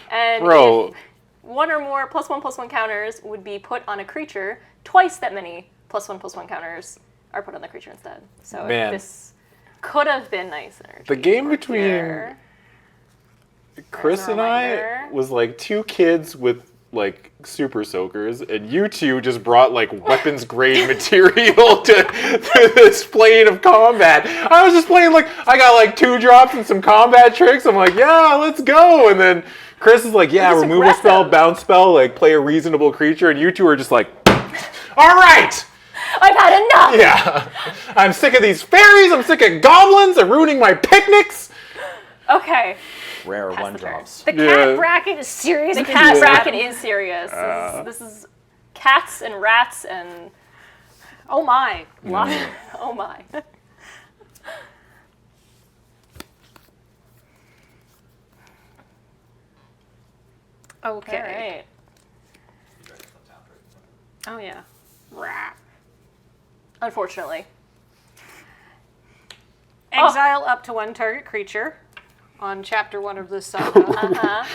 And Bro. if one or more +1/+1 counters would be put on a creature, twice that many +1/+1 counters are put on the creature instead. So Man. this could have been nice energy. The game between here. Chris As a and I reminder. was like two kids with like super soakers, and you two just brought like weapons grade material to this plane of combat. I was just playing like I got like 2 drops and some combat tricks. I'm like, yeah, let's go. And then Chris is like, yeah, This is removal spell, aggressive. bounce spell, like play a reasonable creature, and you two are just like, all right. I've had enough! Yeah, I'm sick of these fairies. I'm sick of goblins. They're ruining my picnics. Okay. Rare Pass one the turn. drops. The cat bracket is serious. The cat bracket is serious. This is cats and rats and Oh my. oh my. Okay. All right. Oh yeah. Rah. Unfortunately. Exile up to 1 target creature on chapter 1 of this saga.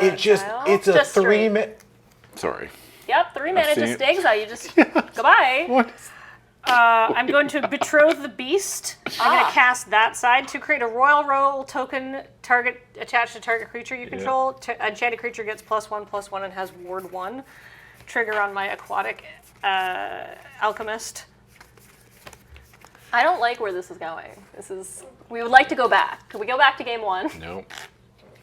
It's a Just 3 minute. Sorry. Yep, 3 mana I've seen just it. exile. You just goodbye. I'm going to betroth the beast. I'm going to cast that side to create a royal roll token target attached to target creature you control. Enchanted creature gets +1/+1 and has ward 1. Trigger on my aquatic alchemist. I don't like where this is going. We would like to go back. Could we go back to game 1? Nope.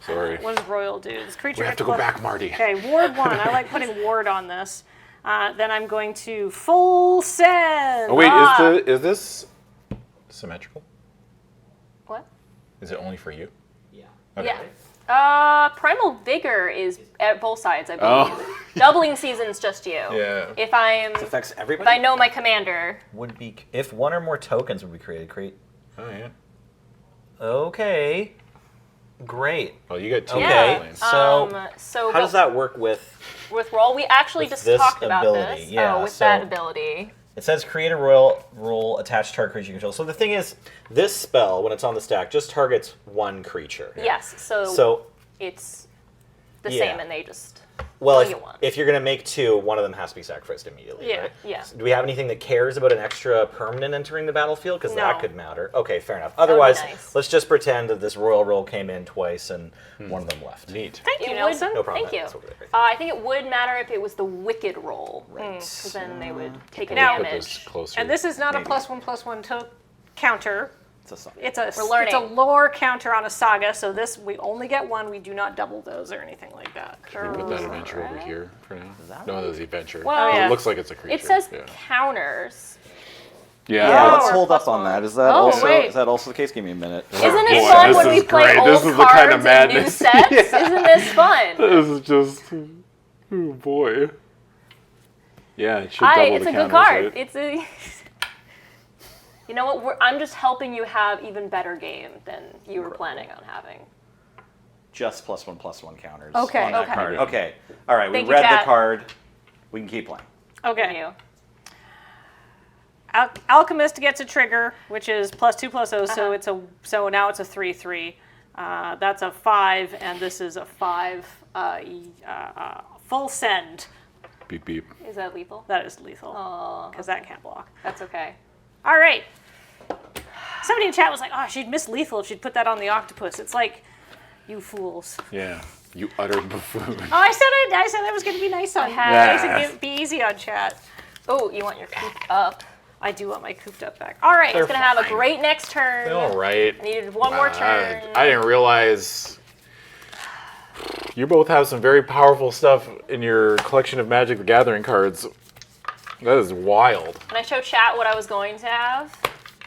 Sorry. What does royal do? This creature We have gets to go back, Marty. Okay, ward 1. I like putting ward on this. Then I'm going to full send. Oh wait, is this symmetrical? What? Is it only for you? Yeah. Okay. Yeah. Primal Vigor is at both sides, I believe. Oh. Doubling Season's just you. Yeah. If I'm This affects if everybody. I know my commander. Would be if one or more tokens would be created. Create. Oh yeah. Okay. Great. Well, you get two. Okay, so so how does that work with roll? We actually with just this talked about ability? this. Yeah, with so that ability. It says create a roll attached target creature you control. So the thing is, this spell, when it's on the stack, just targets one creature. Yes. So it's the Yeah. same, and they just Well, you want. if you're going to make two, one of them has to be sacrificed immediately, Yeah, right? yeah. So do we have anything that cares about an extra permanent entering the battlefield? Because No. that could matter. Okay, fair enough. That would be Otherwise, nice. let's just pretend that this royal roll came in twice and one of them left. Neat. Thank you, It Nelson. No problem. Thank you. That's okay. I think it would matter if it was the wicked roll, because then they would take a Now- Put damage. this closer. And this is not Maybe. a +1/+1 to counter. It's a song. It's a We're learning. It's a lore counter on a saga, so this we only get one. We do not double those or anything like that. Can we put that adventure over here for now? No, there's the adventure. Well, It looks like it's a creature. It says yeah. counters. Yeah. Yeah, let's or hold up plus on one. that. Is that Oh, also wait. is that also the case? Give me a minute. Isn't it boy, fun this when we is play great. old This is the cards kind of and new madness. sets? Yeah. Isn't this fun? This is just, oh boy. Yeah, it should double It's the a good counters, card. right? It's a. You know what? I'm just helping you have even better game than you were planning on having. Just +1/+1 counters Okay, on that okay. card. Okay. All right. Thank we you, read Kat. the card. We can keep playing. Okay. You. Alchemist gets a trigger, which is +2/+0, so Uh-huh. so now it's a 3/3. That's a 5, and this is a 5 full send. Beep beep. Is that lethal? That is lethal Oh, because that can't block. that's okay. All right. Somebody in chat was like, "Oh, she'd miss lethal if she'd put that on the octopus." It's like, you fools. Yeah. You utter buffoon. Oh, I said I was going to be nice on had- nice and be easy on chat. Oh, you want your cooped up. I do want my cooped up back. All right. It's gonna have a great next turn. All right. Needed one more turn. I didn't realize you both have some very powerful stuff in your collection of Magic the Gathering cards. That is wild. Can I show chat what I was going to have?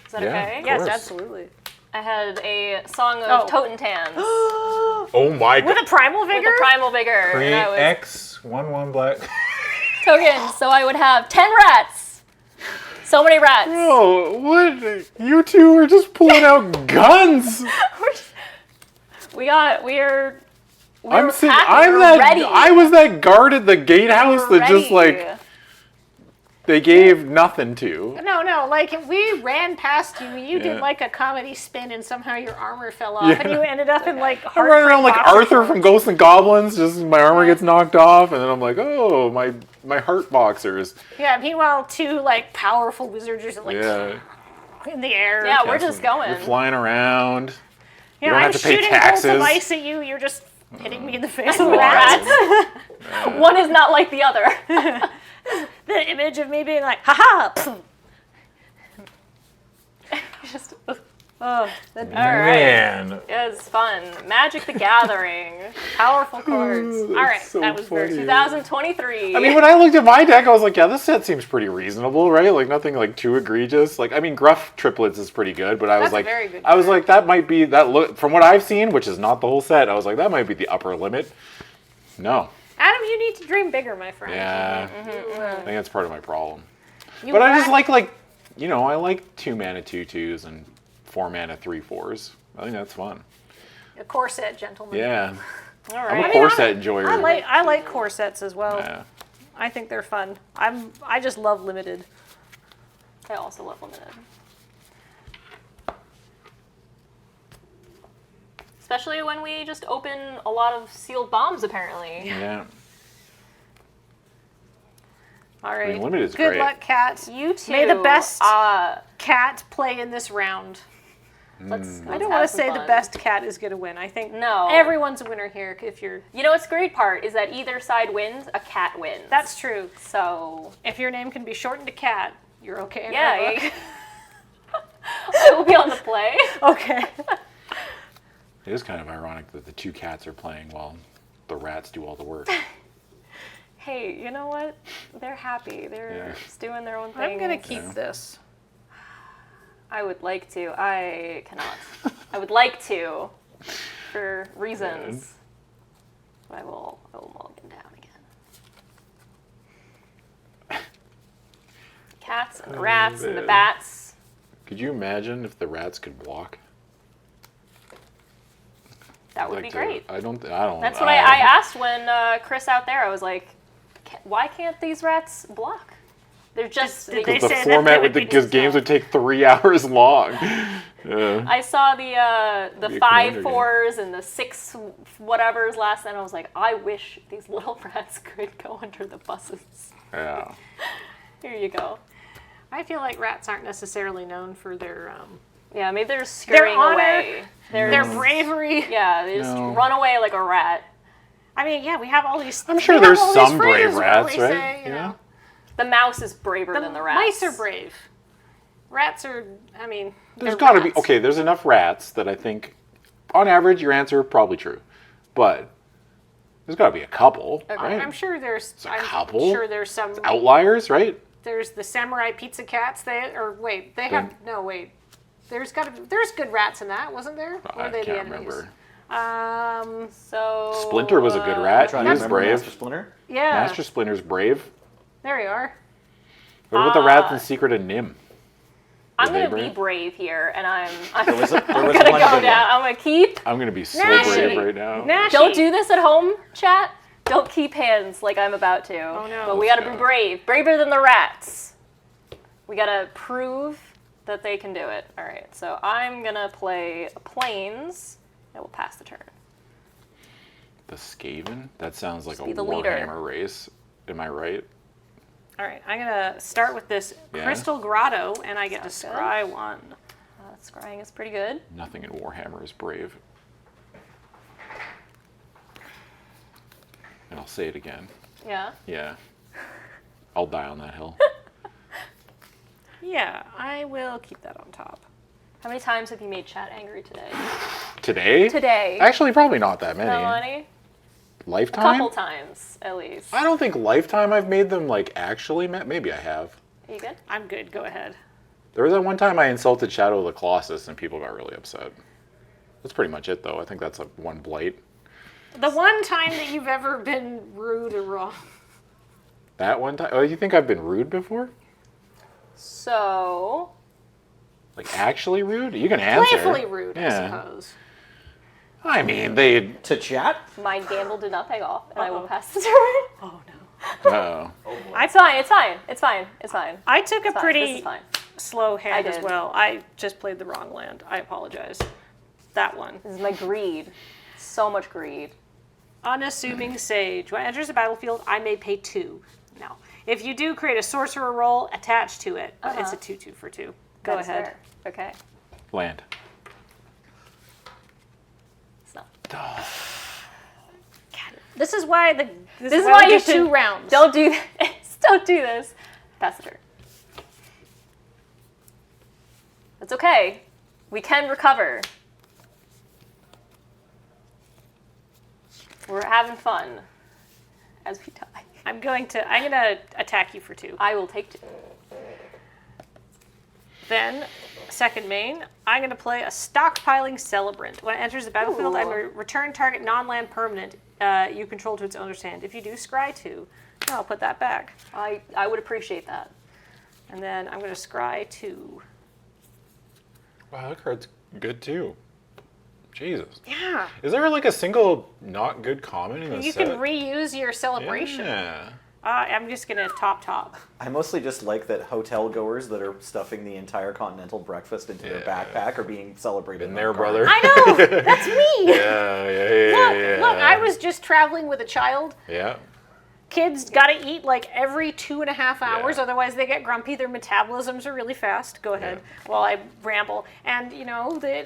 Is that Yeah, okay? of Yes, course. absolutely. I had a Song of Totentans Oh my With god. a primal with vigor. a primal vigor. Create And I was X 1/1 black. tokens, so I would have 10 rats. So many rats. Oh, what? You two are just pulling out guns. We're I'm packing, saying I'm we're that. ready. I was that guard at the gatehouse We're that just ready. like they gave nothing to. No, like if we ran past you, you Yeah. did like a comedy spin, and somehow your armor fell off, and you ended up in like I'm running around like boxer Arthur shorts. from Ghosts and Goblins. Just my armor gets knocked off, and then I'm like, oh, my heart boxers. Yeah. Meanwhile, two like powerful wizards are like Yeah. in the air. Yeah, we're just going. You're flying around. You You know, don't I'm have to pay shooting bolts taxes. of ice at you. You're just hitting me in the face with Rats. rats. One is not like the other. The image of me being like, haha. Just, Oh, that all right. Man. It was fun. Magic the Gathering. powerful cards. All right, so that was very funny. 2023. I mean, when I looked at my deck, I was like, yeah, this set seems pretty reasonable, right? Like nothing like too egregious. Like, I mean, Gruff triplets is pretty good, but I was That's a like, very good I was like, that might be that look from what I've seen, which is not the whole set. I was like, that might be the upper limit. No, Adam, you need to dream bigger, my friend. yeah, I think that's part of my problem. You But I just whack- like you know, I like 2 mana 2/2s and 4 mana 3/4s. I think that's fun. a corset, gentlemen. Yeah, All I'm right. a corset enjoyer. I like corsets as well. Yeah. I think they're fun. I just love limited. I also love limited. Especially when we just open a lot of sealed bombs, apparently. Yeah. All right. limited is Good great. luck, Cat. You two. May the best cat play in this round. Let's I don't have want to some say fun. the best cat is going to win. I think No. everyone's a winner here if you're. You know what's the great part is that either side wins, a cat wins. That's true. So If your name can be shortened to Cat, you're okay. In yeah, our book. I will be on the play. Okay. It is kind of ironic that the 2 cats are playing while the rats do all the work. Hey, you know what? They're happy. They're Yeah. just doing their own thing. I'm going to keep this. I would like to. I cannot. I would like to, for reasons. But I will mulligan down again. Cats and the rats and the man. bats. Could you imagine if the rats could walk? That would be great. I don't. That's what I asked when Chris out there. I was was why can't these rats block? They're just the format with because games would take 3 hours long. I saw the 5/4s and the 6 whatevers last night. I was like, I wish these little rats could go under the buses. Yeah. Here you go. I feel like rats aren't necessarily known for their yeah, maybe they're scurrying honor, away. Their bravery. Yeah, they just run away like a rat. I mean, yeah, we have all these. I'm sure there's some brave rats, right? Say, you know. The mouse is braver than the rats. Mice are brave. Rats are, I mean, there's got to be, okay, there's enough rats that I think, on average, your answer probably true. But there's got to be a couple, right? I'm sure there's a couple. I'm sure there's some. It's outliers, right? There's the samurai pizza cats. There's good rats in that, wasn't there? Or I they can't the enemies? remember. So Splinter was a good rat. He was brave. Master Splinter? Yeah. Master Splinter's brave. There you are. What about the rats in Secret of Nim? I'm going to be brave here, and I'm There was going to one go good down. one. I'm going to keep. I'm going to be so Gnashy. brave right now. Gnashy. Don't do this at home, chat. Don't keep hands like I'm about to. Oh, no. But we got to be brave. Braver than the rats. We got to prove that they can do it. All right, so I'm going to play a Plains, and we'll pass the turn. The Skaven? That sounds like a be the leader. Warhammer race. Am I right? All right, I'm gonna start with this Crystal Grotto, and I get to scry one. Scrying is pretty good. Nothing in Warhammer is brave. And I'll say it again. Yeah. Yeah. I'll die on that hill. Yeah, I will keep that on top. How many times have you made chat angry today? Today? Today. Actually, probably not that many. Not many? Lifetime? A couple times, at least. I don't think lifetime I've made them like actually mad. Maybe I have. Are you good? I'm good. Go ahead. There was that one time I insulted Shadow of the Colossus and people got really upset. That's pretty much it though. I think that's a one blight. The one time that you've ever been rude or wrong. That one time? Oh, you think I've been rude before? So. Like actually rude? You can answer. Playfully rude, I suppose. I mean, they... To chat? My gamble did not pay off, and I will pass the turn. Oh, no. Uh-oh. It's fine, it's fine, it's fine, it's fine. I took It's a fine, this pretty is fine. slow hand I as did. well. I just played the wrong land. I apologize. That one. This is my greed. So much greed. Unassuming Sage. When it enters the battlefield, I may pay 2. No. If you do create a sorcerer roll attached to it, but it's a 2/2 for 2. Go That's ahead. fair. Okay. Land. It's not. This is why This is why we you do should 2 rounds. Don't do this. Don't do this. Pass the turn. It's okay. We can recover. We're having fun as we die. I'm gonna attack you for 2. I will take 2. Then, second main, I'm gonna play a Stockpiling Celebrant. When it enters the battlefield, I may return target non-land permanent you control to its owner's hand. If you do, scry 2. No, I'll put that back. I would appreciate that. And then I'm gonna scry 2. Wow, that card's good too. Jesus. Yeah. Is there like a single not good common in this You set? can reuse your celebration. Yeah. I'm just gonna top. I mostly just like that hotel goers that are stuffing the entire continental breakfast into their backpack are being celebrated. Been there, brother. I know. That's me. Yeah. Look, I was just traveling with a child. Yeah. Kids gotta eat like every 2.5 hours, otherwise they get grumpy. Their metabolisms are really fast. Go ahead while I ramble. And the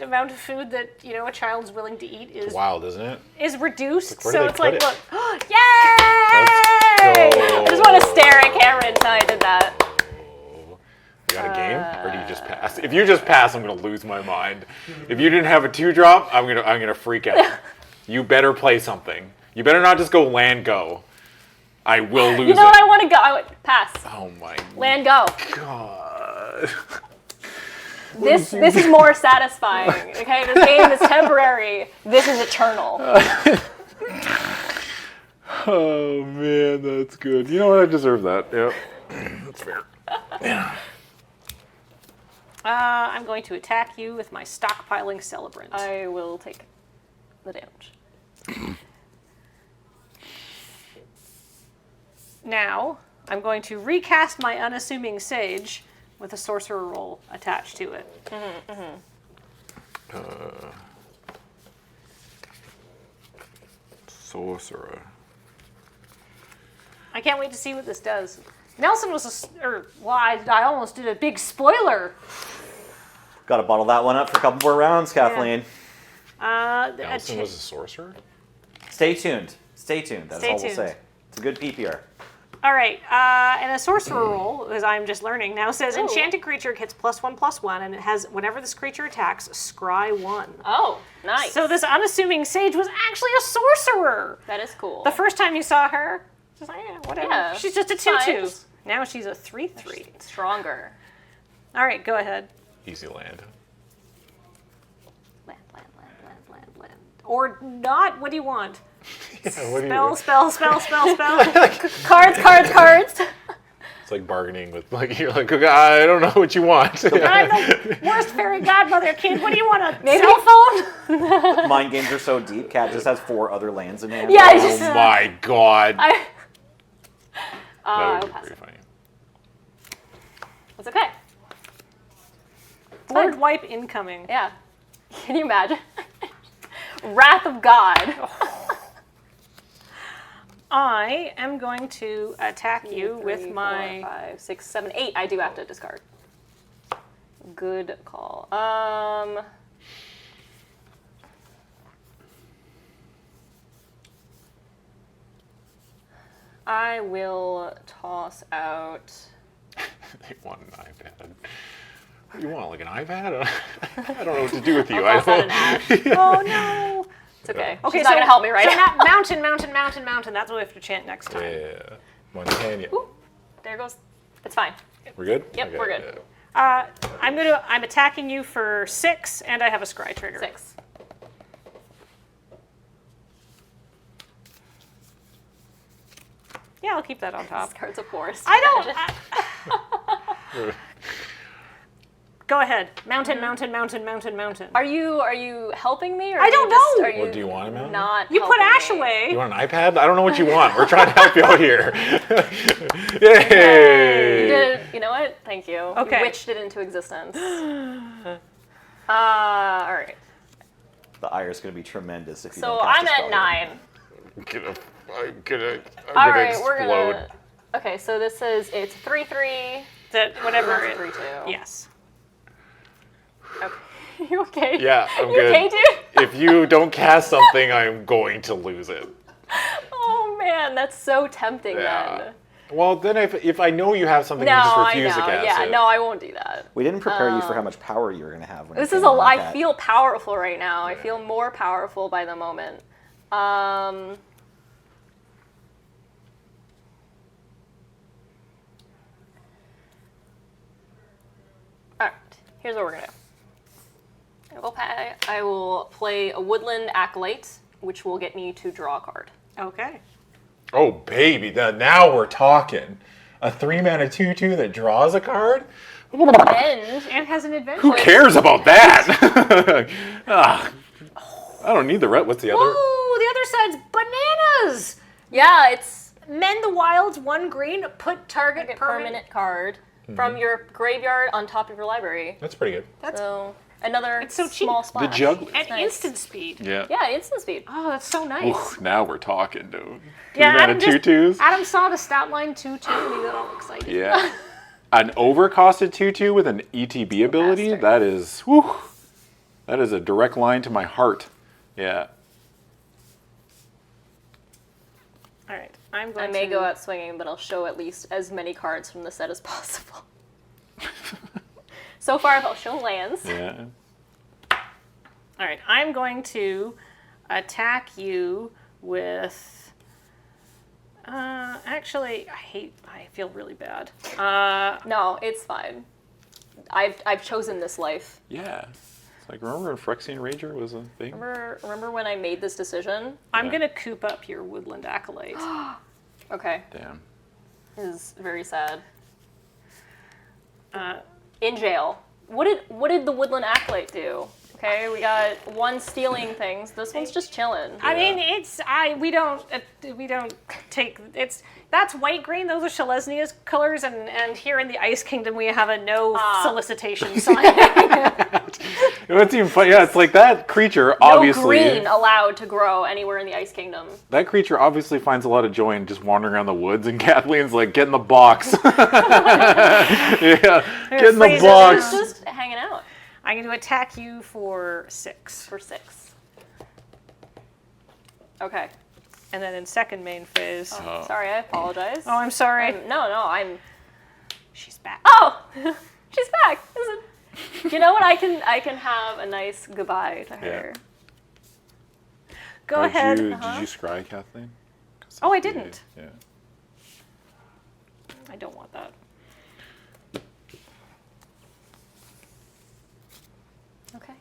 amount of food that a child's willing to eat is Wild, isn't it? Is reduced. Where do So they it's put like, it? look, yay! I just want to stare at Cameron until I did that. You got a game, or do you just pass? If you just pass, I'm gonna lose my mind. If you didn't have a 2-drop, I'm gonna freak out. You better play something. You better not just go land go. I will lose. You know what? I want to go. I would pass. Oh my Land go. God. This is more satisfying. Okay, this game is temporary. This is eternal. Oh man, that's good. You know what? I deserve that. Yep. That's fair. I'm going to attack you with my Stockpiling Celebrant. I will take it. the damage. Now, I'm going to recast my unassuming Sage with a sorcerer roll attached to it. Sorcerer. I can't wait to see what this does. Nelson was I almost did a big spoiler. Got to bottle that one up for a couple more rounds, Kathleen. Nelson was a sorcerer? Stay tuned. Stay tuned. That's Stay all tuned. we'll say. It's a good PPR. All right, and a sorcerer roll, as I'm just learning now, says enchanted creature gets +1/+1, and it has, whenever this creature attacks, scry 1. Oh, nice. So this unassuming sage was actually a sorcerer. That is cool. The first time you saw her, just like, yeah, whatever. Yeah, She's just a fine. 2/2. Now she's a 3/3. Stronger. All right, go ahead. Easy land. Land. Or not. What do you want? Yeah, what do Spell. Cards. It's like bargaining with, like, you're like, okay, I don't know what you want. I'm the worst fairy godmother, kid. What do you want? A cell phone? Mind games are so deep. Cat just has 4 other lands in hand. Yeah, Oh my god. that That would be pretty funny. It's okay. Board wipe incoming. Yeah. Can you imagine? Wrath of God. I am going to attack you with 3, my 4, 5, 6, 7, 8. I do have to discard. Good call. I will toss out. They want an iPad. What do you want, like an iPad? I don't know what to do with you. I'll toss out an ash. Oh no! It's okay. Okay, She's not gonna help me right so now. mountain. That's what we have to chant next time. Yeah. Montana. Ooh, there goes. It's fine. We're good? Yep, Okay, we're good. yeah. I'm attacking you for 6, and I have a scry trigger. 6. Yeah, I'll keep that on top. Cards of forest. I don't. Go ahead. Mountain. Are you helping me? Or I don't know. Are you What do you want, Amanda? not You put helping Ash me? away. You want an iPad? I don't know what you want. We're trying to help you out here. You Yay! did. You know what? Thank you. Okay. You witched it into existence. All right. The ire's going to be tremendous if you So don't cast I'm a at spell 9. I'm gonna All right, explode. we're gonna. Okay, so this is it's 3/3. That whatever. That's 3/2. Yes. Okay. You okay? Yeah, I'm you good. okay, dude? If you don't cast something, I'm going to lose it. Oh man, that's so tempting then. Well, then if I know you have something, No, you just I refuse know. to cast Yeah, it. no, I won't do that. We didn't prepare you for how much power you were going to have. When This you is came a. on I Cat. feel powerful right now. I feel more powerful by the moment. All right. Here's what we're gonna do. I will play a Woodland Acolyte, which will get me to draw a card. Okay. Oh baby, now we're talking. A 3-mana 2/2 that draws a card. And has an adventure. Who cares about that? Ah, I don't need the red. What's the other? Ooh, the other side's bananas. Yeah, it's Mend the Wilds 1 green. Put target permanent card from your graveyard on top of your library. That's pretty good. So another It's so cheap. small splash. The jugglers. At Nice. instant speed. Yeah. Yeah, instant speed. Oh, that's so nice. Ooh, now we're talking, dude. Yeah, 3-mana 2/2s. Adam saw the stat line 2/2 and he got all excited. Yeah. An overcosted 2/2 with an ETB ability. That is, whew, that is a direct line to my heart. Yeah. All right, I'm I going may to go out swinging, but I'll show at least as many cards from the set as possible. So far, I've shown lands. Yeah. All right, I'm going to attack you with. Actually, I feel really bad. No, it's fine. I've chosen this life. Yeah. It's like, remember when Phyrexian Rager was a thing? Remember when I made this decision? I'm gonna coop up your Woodland Acolyte. Okay. Damn. This is very sad. In jail. What did the Woodland Acolyte do? Okay. Okay, we got one stealing things. This one's just chilling. I mean, we don't take that's white green. Those are Lavinias colors, and here in the Ice Kingdom we have a no solicitation sign. What's even funny? Yeah, it's like that creature No obviously. green allowed to grow anywhere in the Ice Kingdom. That creature obviously finds a lot of joy in just wandering around the woods, and Kathleen's like, get in the box. Yeah, get in the box. Just hanging out. I'm going to attack you for 6. For 6. Okay. And then in second main phase. Oh, sorry, I apologize. Oh, I'm sorry. I'm. She's back. Oh, she's back. You know what? I can have a nice goodbye to her. Go ahead. Did you scry, Kathleen? Oh, I didn't. Yeah. I don't want that. Okay.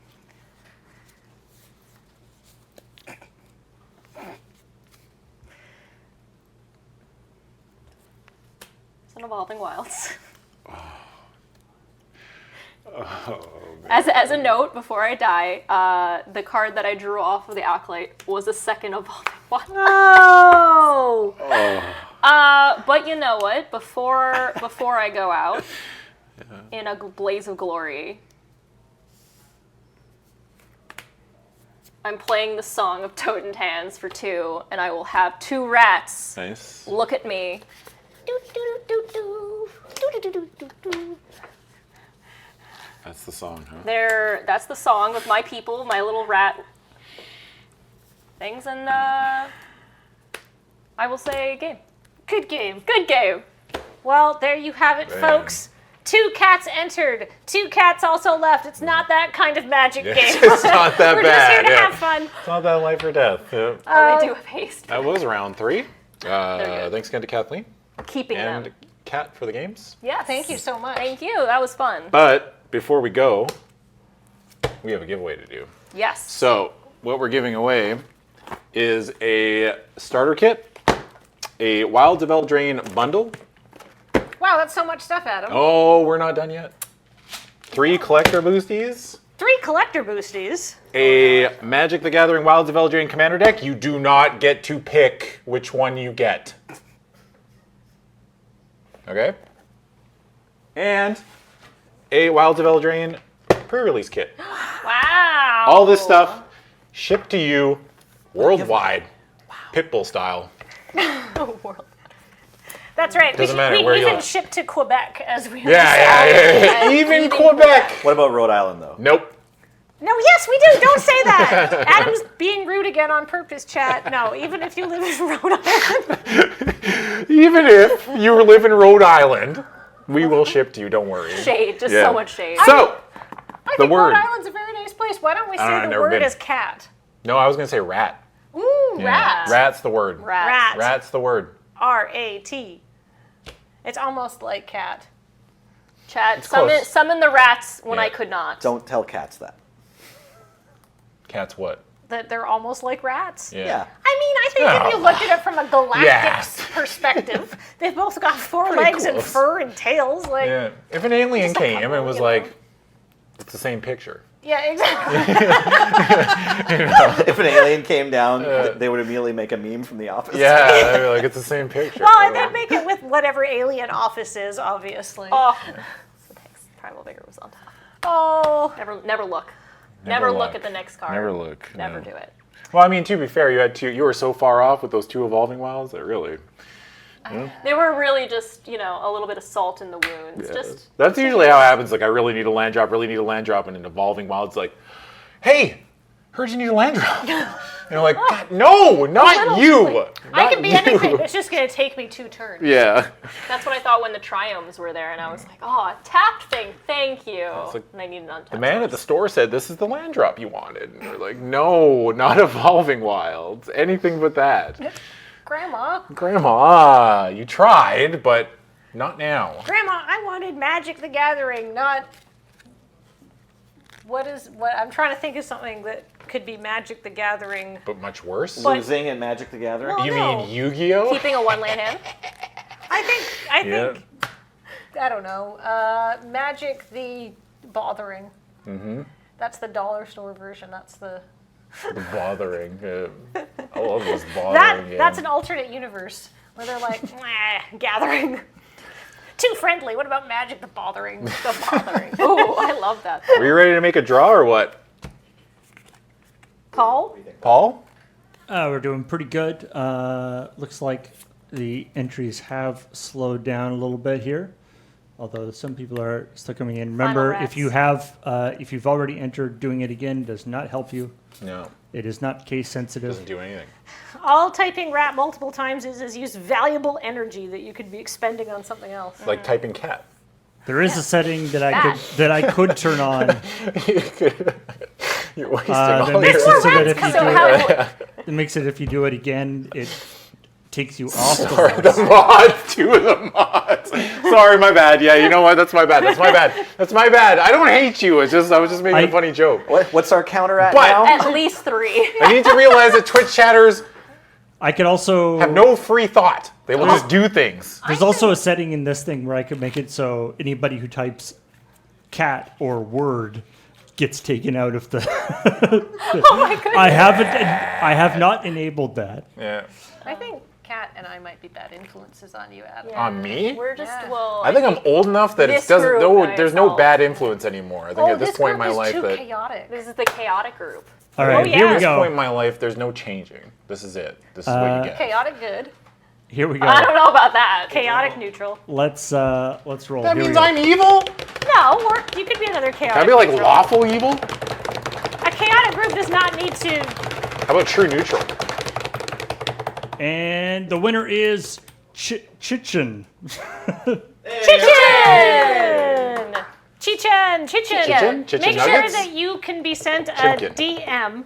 It's an Evolving Wilds. As a note, before I die, the card that I drew off of the Acolyte was a second Evolving Wild. Oh! But you know what? Before I go out in a blaze of glory, I'm playing the Song of Totem Hands for 2, and I will have 2 rats look at me. That's the song, huh? That's the song with my people, my little rat things, and I will say game. Good game. Good game. Well, there you have it, folks. 2 cats entered. 2 cats also left. It's not that kind of magic game. It's not that We're bad. just here to yeah. have fun. It's not that life or death. Yeah. Oh, they do have haste. That was round 3. Thanks again to Kathleen. Keeping and them. Kat for the games. Yes. Thank you so much. Thank you. That was fun. But before we go, we have a giveaway to do. Yes. So what we're giving away is a starter kit, a Wilds of Eldraine bundle. Wow, that's so much stuff, Adam. Oh, we're not done yet. 3 collector boosties. 3 collector boosties. A Magic the Gathering Wilds of Eldraine commander deck. You do not get to pick which one you get. Okay? And a Wilds of Eldraine pre-release kit. Wow. All this stuff shipped to you worldwide, Pitbull style. World. That's right. Doesn't matter we where you even are. ship to Quebec as we Yeah. Even Quebec. What about Rhode Island, though? Nope. No, yes, we do. Don't say that. Adam's being rude again on purpose, chat. No, even if you live in Rhode Island. Even if you live in Rhode Island, we will ship to you. Don't worry. Shade. Just so much shade. So, I the think word. Rhode Island's a very nice place. Why don't we I don't know, say I've the never word been. as cat? No, I was going to say rat. Ooh, Yeah. rat. Rat's the word. Rat. Rat's the word. R-A-T. It's almost like cat. Chat. It's close. Summon the rats when Yeah. I could not. Don't tell cats that. Cat's what? That they're almost like rats. Yeah. I mean, I think if you look at it from a galactic Yeah. perspective, they've both got 4 Pretty legs and close. fur and tails. Like, Yeah. If an alien Just a came couple, and was you know. like, it's the same picture. yeah, exactly. If an alien came down, they would immediately make a meme from The Office. Yeah, they'd be like, it's the same picture. Well, and they'd make it with whatever alien office is, obviously. Oh. So thanks. Primal Vigor was on top. Oh. Never look. Never look at the next card. Never look. Never no. do it. Well, I mean, to be fair, you were so far off with those 2 Evolving Wilds that really. They were really just, a little bit of salt in the wounds. Yeah. Just That's usually how it happens. Like, I really need a land drop, and an Evolving Wild's like, hey, heard you need a land drop. And you're like, God, no, not you. I can Not be you. anything. It's just going to take me 2 turns. Yeah. that's what I thought when the Triomes were there, and I was like, oh, tapped thing, thank you. like, and I need an untapped. The man at the store said, this is the land drop you wanted. And we're like, no, not Evolving Wilds. Anything but that. Grandma, you tried, but not now. Grandma, I wanted Magic the Gathering, not... What I'm trying to think of something that could be Magic the Gathering. But much worse? Losing at Magic the Gathering? Well, You no. mean Yu-Gi-Oh? Keeping a 1-land hand. I think, Yeah. I don't know, Magic the Bothering. Mm-hmm. That's the dollar store version. That's the. The bothering. I love this bothering. That's an alternate universe where they're like, gathering. Too friendly. What about Magic the Bothering? The Bothering. Oh, I love that. Are you ready to make a draw or what? Paul? Paul? We're doing pretty good. Looks like the entries have slowed down a little bit here, although some people are still coming in. Remember, if you've already entered, doing it again does not help you. No. It is not case sensitive. Doesn't do anything. All typing rat multiple times is use valuable energy that you could be expending on something else. Like typing cat. There is a setting that I could turn on. You're wasting that all makes your it so that if you So do how- it makes it if you do it again, it takes you off Sorry, the the mods. Two of the mods. Sorry, my bad. Yeah, you know what? That's my bad. That's my bad. That's my bad. I don't hate you. It's just I was just making a funny joke. What's our counter at But- now? At least 3. I need to realize that Twitch chatters I could also have no free thought. They will just do things. There's also a setting in this thing where I could make it so anybody who types cat or word gets taken out of the. Oh my goodness. I have not enabled that. Yeah. I think Kat and I might be bad influences on you, Adam. On me? We're just, I think I'm old enough that it this doesn't. group No, by there's no itself. bad influence anymore. I think at this point in my group is life too that. chaotic. This is the chaotic group. All right, At here we this go. point in my life, there's no changing. This is it. This is what you get. Chaotic good. Here we go. I don't know about that. Chaotic neutral. Let's roll. That Here we means go. I'm evil? No, you could be another chaotic. Can I be like neutral. lawful evil? A chaotic group does not need to. How about true neutral? And the winner is Chichen. Chichen! Chichen? Chichen Make nuggets? sure that you can be sent a Chimkin. DM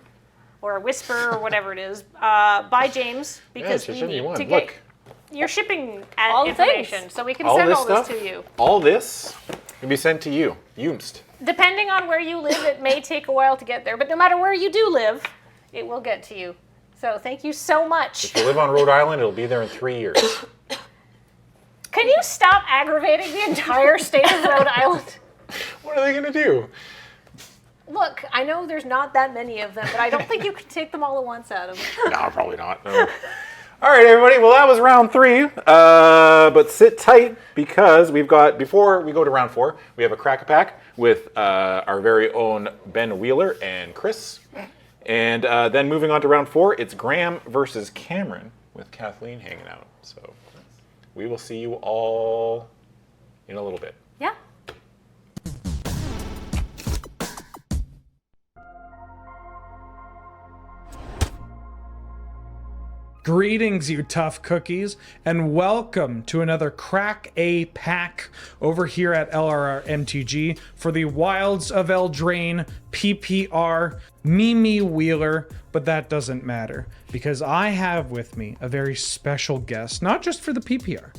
or a whisper or whatever it is by James because Yeah, we Chichen, you need won. to get Look. your shipping All the information things. so we can All send this all stuff, this to you. all this can be sent to you. Yoomst. Depending on where you live, it may take a while to get there, but no matter where you do live, it will get to you. So thank you so much. If you live on Rhode Island, it'll be there in 3 years. Can you stop aggravating the entire state of Rhode Island? What are they going to do? Look, I know there's not that many of them, but I don't think you can take them all at once, Adam. No, probably not. No. All right, everybody. Well, that was round 3. But sit tight because we've got, before we go to round 4, we have a crack-a-pack with our very own Ben Wheeler and Chris. And then moving on to round 4, it's Graham versus Cameron with Kathleen hanging out. So we will see you all in a little bit. Yeah. Greetings, you tough cookies, and welcome to another Crack A Pack over here at LRR MTG for the Wilds of Eldraine PPR Mimi Wheeler, but that doesn't matter because I have with me a very special guest, not just for the PPR,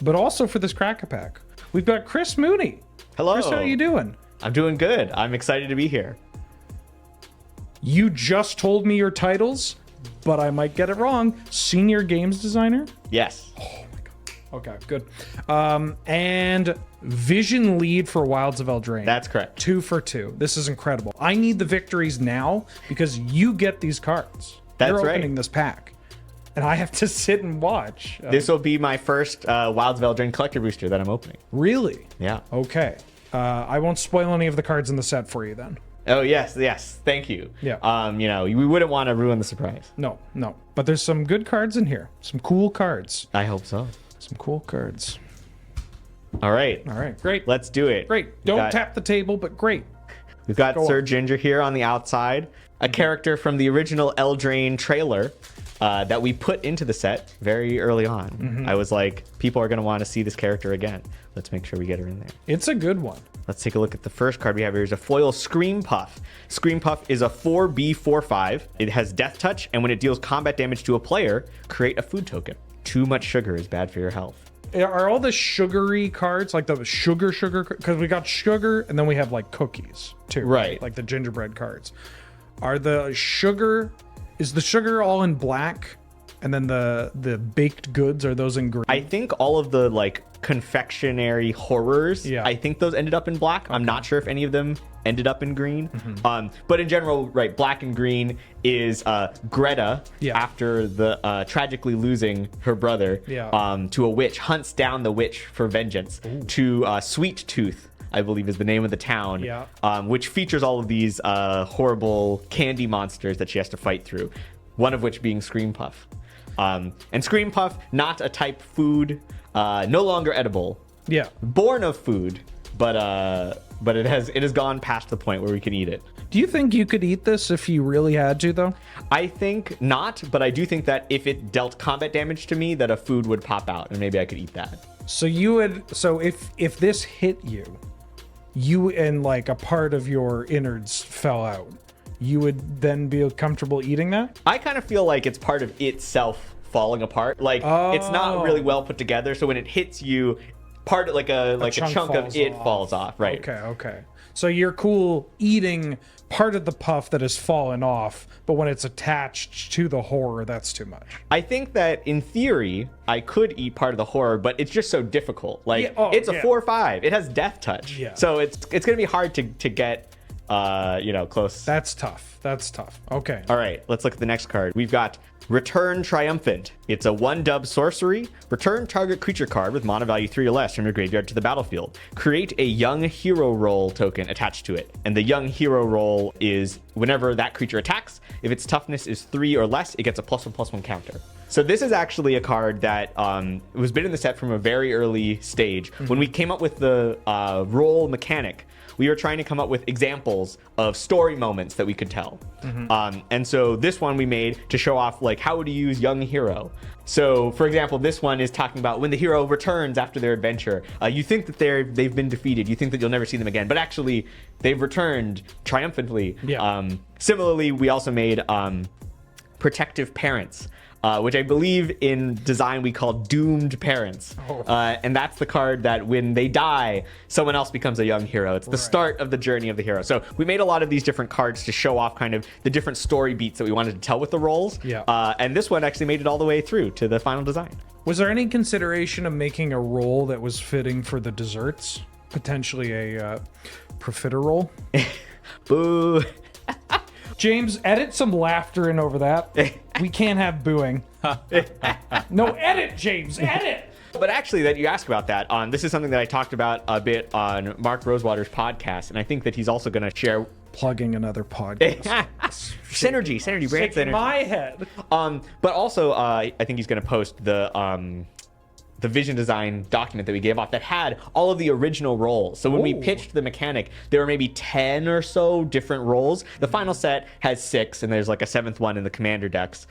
but also for this Crack A Pack. We've got Chris Mooney. Hello. Chris, how are you doing? I'm doing good. I'm excited to be here. You just told me your titles, but I might get it wrong. Senior games designer? Yes. Oh my god. Okay, good. And vision lead for Wilds of Eldraine. That's correct. 2 for 2. This is incredible. I need the victories now because you get these cards. That's You're right. opening this pack. And I have to sit and watch. This will be my first Wilds of Eldraine collector booster that I'm opening. Really? Yeah. Okay. I won't spoil any of the cards in the set for you then. Oh, yes. Thank you. Yeah. We wouldn't want to ruin the surprise. No. But there's some good cards in here. Some cool cards. I hope so. Some cool cards. All right. Great. Let's do it. Great. Don't tap the table, but great. We've got Go Sir on. Ginger here on the outside, a character from the original Eldraine trailer that we put into the set very early on. Mhm. I was like, people are going to want to see this character again. Let's make sure we get her in there. It's a good one. Let's take a look at the first card we have here. Is a foil Scream Puff. Scream Puff is a 4/4/5. It has Death Touch, and when it deals combat damage to a player, create a food token. Too much sugar is bad for your health. Are all the sugary cards like the sugar? Because we got sugar and then we have like cookies too, Right. Like the gingerbread cards. Are the sugar? Is the sugar all in black? And then the baked goods, are those in green? I think all of the like confectionery horrors, Yeah. I think those ended up in black. I'm not sure if any of them ended up in green. But in general, right, black and green is Greta, after the tragically losing her brother to a witch, hunts down the witch for vengeance to Sweet Tooth, I believe is the name of the town, which features all of these horrible candy monsters that she has to fight through, one of which being Scream Puff. And Scream Puff, not a type food, no longer edible. Yeah. Born of food, but it has gone past the point where we can eat it. Do you think you could eat this if you really had to, though? I think not, but I do think that if it dealt combat damage to me, that a food would pop out, and maybe I could eat that. So if this hit you and like a part of your innards fell out, you would then be comfortable eating that? I kind of feel like it's part of itself falling apart. Like it's not really well put together, so when it hits you, part of like a chunk of it falls off, right? Okay. So you're cool eating part of the puff that has fallen off, but when it's attached to the horror, that's too much. I think that in theory, I could eat part of the horror, but it's just so difficult. Like it's a 4/5. It has death touch. Yeah. So it's gonna be hard to get close. That's tough. Okay. All right, let's look at the next card. We've got Return Triumphant. It's a 1-dub sorcery. Return target creature card with mana value 3 or less from your graveyard to the battlefield. Create a Young Hero Roll token attached to it. And the Young Hero Roll is whenever that creature attacks, if its toughness is 3 or less, it gets a +1/+1 counter. So this is actually a card that was been in the set from a very early stage. When we came up with the roll mechanic, we were trying to come up with examples of story moments that we could tell. And so this one we made to show off like how would you use Young Hero. So for example, this one is talking about when the hero returns after their adventure. You think that they've been defeated. You think that you'll never see them again, but actually they've returned triumphantly. Similarly, we also made Protective Parents. Which I believe in design we call Doomed Parents. And that's the card that when they die, someone else becomes a young hero. It's the start of the journey of the hero. So we made a lot of these different cards to show off kind of the different story beats that we wanted to tell with the rolls. And this one actually made it all the way through to the final design. Was there any consideration of making a roll that was fitting for the desserts? Potentially a profiterole? Boo. James, edit some laughter in over that. We can't have booing. No, edit, James, edit! But actually, that you asked about that, this is something that I talked about a bit on Mark Rosewater's podcast, and I think that he's also going to share... Plugging another podcast. Synergy, brand synergy. My head. But also, I think he's going to post the vision design document that we gave off that had all of the original roles. So when we pitched the mechanic, there were maybe 10 or so different roles. The final set has 6, and there's like a 7th one in the commander decks.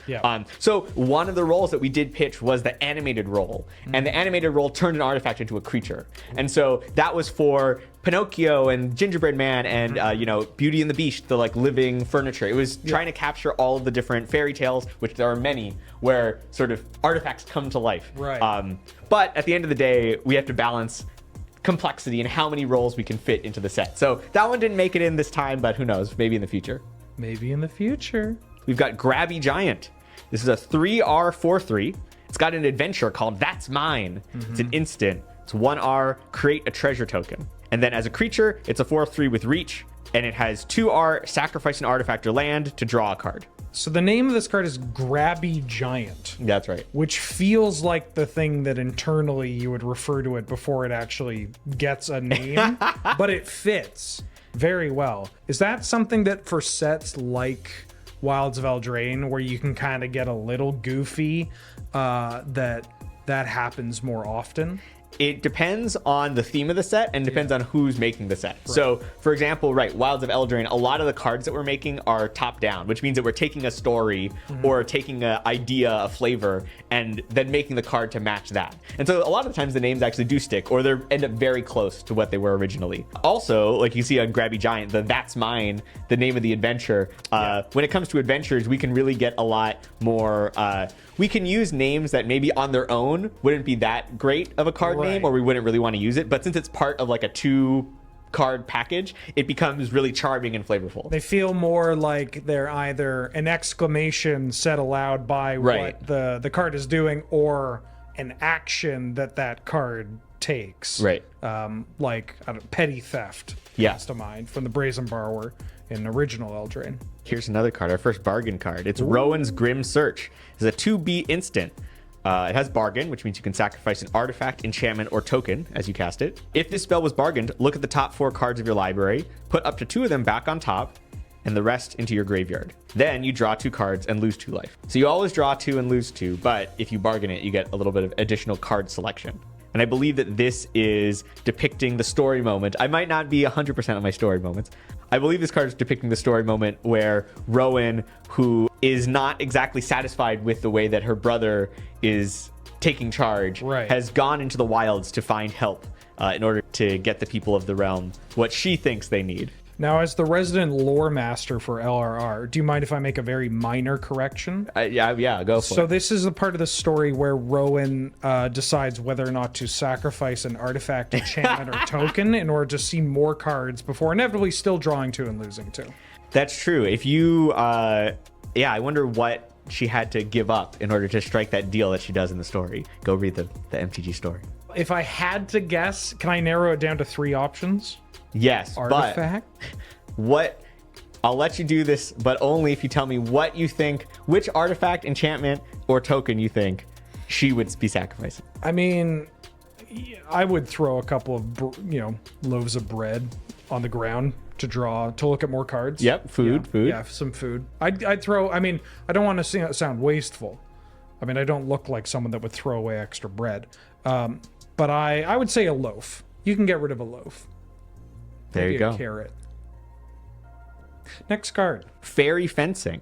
So one of the roles that we did pitch was the animated role, and the animated role turned an artifact into a creature. And so that was for Pinocchio and Gingerbread Man and Beauty and the Beast, the like living furniture. It was trying to capture all of the different fairy tales, which there are many, where sort of artifacts come to life. But at the end of the day, we have to balance complexity and how many roles we can fit into the set. So that one didn't make it in this time, but who knows? Maybe in the future. Maybe in the future. We've got Grabby Giant. This is a 3R 4/3. It's got an adventure called That's Mine. It's an instant. It's 1R, create a treasure token. And then as a creature, it's a 4/3 with reach, and it has 2R, sacrifice an artifact or land to draw a card. So the name of this card is Grabby Giant. That's right. Which feels like the thing that internally you would refer to it before it actually gets a name, but it fits very well. Is that something that for sets like Wilds of Eldraine, where you can kind of get a little goofy, that happens more often? It depends on the theme of the set and depends on who's making the set. So, for example, Wilds of Eldraine, a lot of the cards that we're making are top-down, which means that we're taking a story or taking an idea, a flavor, and then making the card to match that. And so a lot of the times the names actually do stick, or they end up very close to what they were originally. Also, like you see on Grabby Giant, the That's Mine, the name of the adventure. When it comes to adventures, we can really get a lot more... we can use names that maybe on their own wouldn't be that great of a card name, or we wouldn't really want to use it. But since it's part of like a 2 card package, it becomes really charming and flavorful. They feel more like they're either an exclamation said aloud by what the card is doing, or an action that card takes. Right. Like petty theft comes to mind from the Brazen Borrower in original Eldraine. Here's another card, our first bargain card. It's Rowan's Grim Search. It's a 2B instant. It has bargain, which means you can sacrifice an artifact, enchantment, or token as you cast it. If this spell was bargained, look at the top 4 cards of your library, put up to 2 of them back on top, and the rest into your graveyard. Then you draw 2 cards and lose 2 life. So you always draw 2 and lose 2, but if you bargain it, you get a little bit of additional card selection. And I believe that this is depicting the story moment. I might not be 100% of my story moments. I believe this card is depicting the story moment where Rowan, who is not exactly satisfied with the way that her brother is taking charge, has gone into the wilds to find help in order to get the people of the realm what she thinks they need. Now, as the resident lore master for LRR, do you mind if I make a very minor correction? Yeah, go for it. So this is the part of the story where Rowan decides whether or not to sacrifice an artifact, enchantment, or token in order to see more cards before inevitably still drawing 2 and losing 2. That's true. If you, I wonder what she had to give up in order to strike that deal that she does in the story. Go read the MTG story. If I had to guess, can I narrow it down to 3 options? Yes, Artifact? But I'll let you do this, but only if you tell me what you think, which artifact, enchantment, or token you think she would be sacrificing. I mean, I would throw a couple of, loaves of bread on the ground to look at more cards. Yep, food. Yeah, some food. I'd throw, I mean, I don't want to sound wasteful. I mean, I don't look like someone that would throw away extra bread. But I would say a loaf. You can get rid of a loaf. There Maybe you go. A carrot. Next card. Fairy Fencing.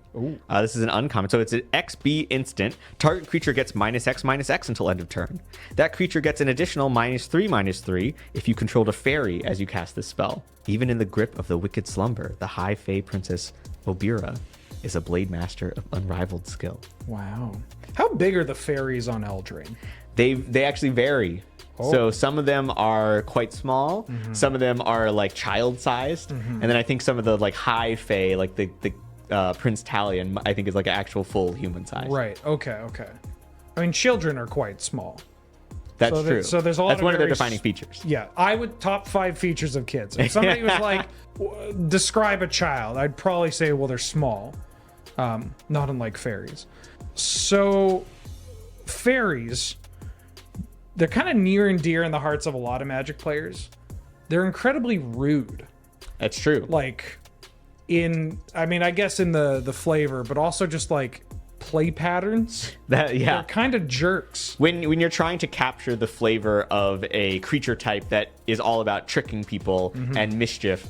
This is an uncommon. So it's an XB instant. Target creature gets -X/-X until end of turn. That creature gets an additional -3/-3 if you controlled a fairy as you cast this spell. Even in the grip of the wicked slumber, the high fae princess Obira is a blade master of unrivaled skill. Wow. How big are the fairies on Eldraine? They actually vary. So some of them are quite small. Some of them are like child-sized, and then I think some of the like high fae, like the Prince Talion, I think is like an actual full human size. Right. Okay. I mean, children are quite small. That's true. So there's a lot. That's one of their defining features. Yeah, I would top 5 features of kids. If somebody was like, describe a child, I'd probably say, well, they're small, not unlike fairies. So fairies, they're kind of near and dear in the hearts of a lot of Magic players. They're incredibly rude. That's true. Like, I guess in the flavor, but also just like play patterns. They're kind of jerks. When you're trying to capture the flavor of a creature type that is all about tricking people and mischief,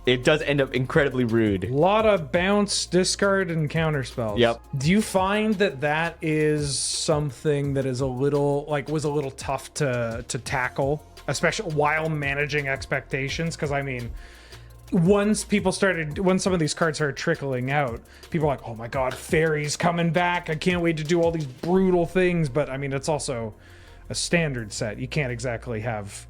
it does end up incredibly rude. A lot of bounce, discard, and counter spells. Yep. Do you find that is something that is was a little tough to tackle, especially while managing expectations? Because I mean, when some of these cards started trickling out, people are like, oh my god, fairies coming back, I can't wait to do all these brutal things. But I mean, it's also a standard set. You can't exactly have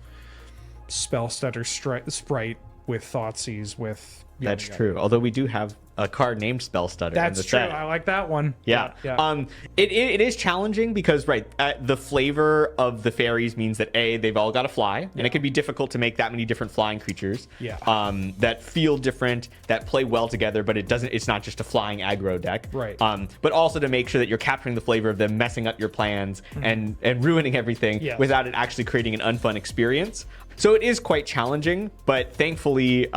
Spellstutter Sprite with Thoughtseize with... That's true. Although we do have a card named Spellstutter. That's true. I like that one. Yeah. It is challenging because, the flavor of the fairies means that they've all got to fly, and it can be difficult to make that many different flying creatures. That feel different, that play well together, but it's not just a flying aggro deck. Right. But also to make sure that you're capturing the flavor of them messing up your plans and ruining everything without it actually creating an unfun experience. So it is quite challenging, but thankfully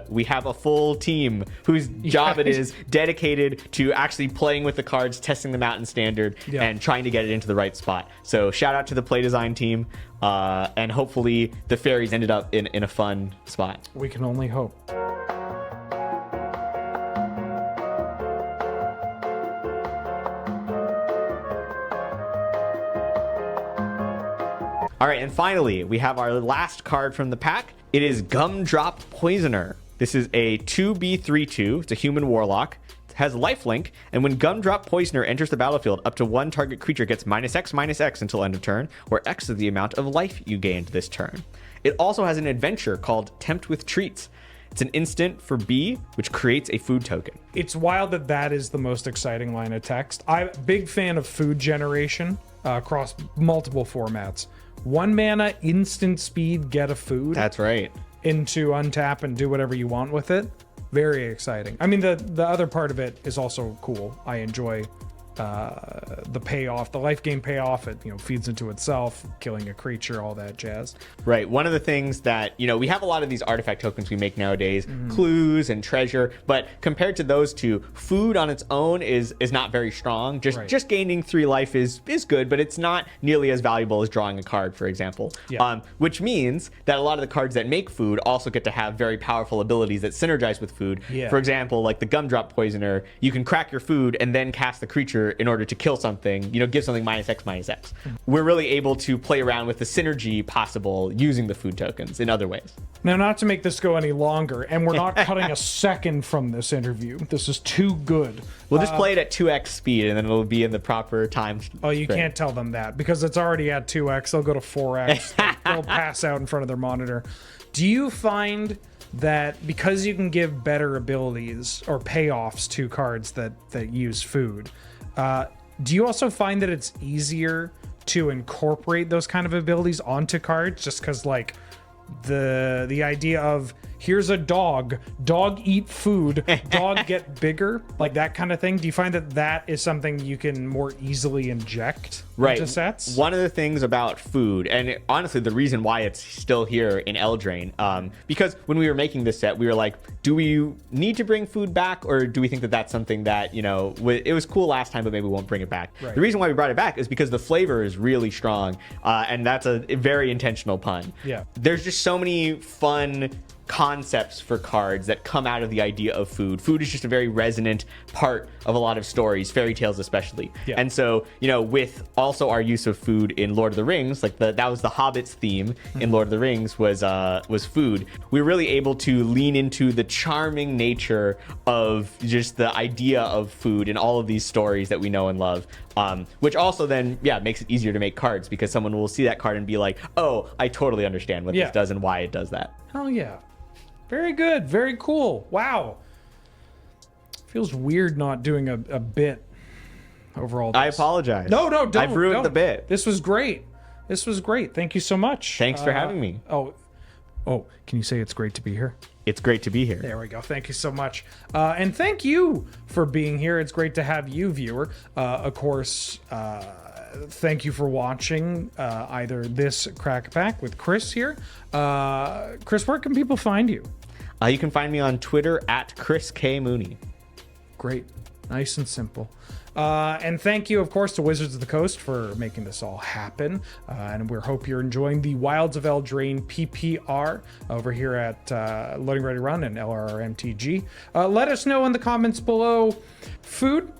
we have a full team whose job it is dedicated to actually playing with the cards, testing them out in standard, and trying to get it into the right spot. So shout out to the play design team, and hopefully the fairies ended up in a fun spot. We can only hope. All right, and finally, we have our last card from the pack. It is Gumdrop Poisoner. This is a 2/3/2. It's a human warlock. It has lifelink, and when Gumdrop Poisoner enters the battlefield, up to one target creature gets -X/-X until end of turn, where X is the amount of life you gained this turn. It also has an adventure called Tempt with Treats. It's an instant for B, which creates a food token. It's wild that that is the most exciting line of text. I'm a big fan of food generation across multiple formats. 1 mana, instant speed, get a food. That's right. Into untap and do whatever you want with it. Very exciting. I mean, the other part of it is also cool. I enjoy the payoff, the life game payoff. It feeds into itself, killing a creature, all that jazz. Right. One of the things that we have a lot of these artifact tokens we make nowadays, clues and treasure, but compared to those two, food on its own is not very strong. Just gaining 3 life is good, but it's not nearly as valuable as drawing a card, for example. Yeah. Which means that a lot of the cards that make food also get to have very powerful abilities that synergize with food. Yeah. For example, like the Gumdrop Poisoner, you can crack your food and then cast the creature in order to kill something, give something -X/-X. We're really able to play around with the synergy possible using the food tokens in other ways. Now, not to make this go any longer, and we're not cutting a second from this interview. This is too good. We'll just play it at 2x speed, and then it'll be in the proper time. Oh, you can't tell them that, because it's already at 2x. They'll go to 4x. They'll pass out in front of their monitor. Do you find that because you can give better abilities or payoffs to cards that use food, do you also find that it's easier to incorporate those kind of abilities onto cards, just because the idea of here's a dog eat food, dog get bigger, like that kind of thing? Do you find that is something you can more easily inject into sets? One of the things about food, and honestly the reason why it's still here in Eldraine, because when we were making this set, we were like, do we need to bring food back, or do we think that that's something that, it was cool last time, but maybe we won't bring it back? Right. The reason why we brought it back is because the flavor is really strong, and that's a very intentional pun. Yeah. There's just so many fun concepts for cards that come out of the idea of food. Food is just a very resonant part of a lot of stories, fairy tales especially. Yeah. And so, with also our use of food in Lord of the Rings, that was the Hobbit's theme in Lord of the Rings was food. We were really able to lean into the charming nature of just the idea of food in all of these stories that we know and love. Which also then, makes it easier to make cards, because someone will see that card and be like, oh, I totally understand what this does and why it does that. Hell yeah. Very good. Very cool. Wow. Feels weird not doing a bit over all this. I apologize. No, don't. I've ruined the don't. bit. This was great. Thank you so much. Thanks for having me. Oh, can you say it's great to be here? It's great to be here. There we go. Thank you so much. And thank you for being here. It's great to have you, viewer. Of course, thank you for watching either this Crack Pack with Chris here. Chris, where can people find you? You can find me on Twitter at Chris K. Mooney. Great. Nice and simple. And thank you, of course, to Wizards of the Coast for making this all happen. And we hope you're enjoying the Wilds of Eldraine PPR over here at Loading Ready Run and LRRMTG. Let us know in the comments below. Food?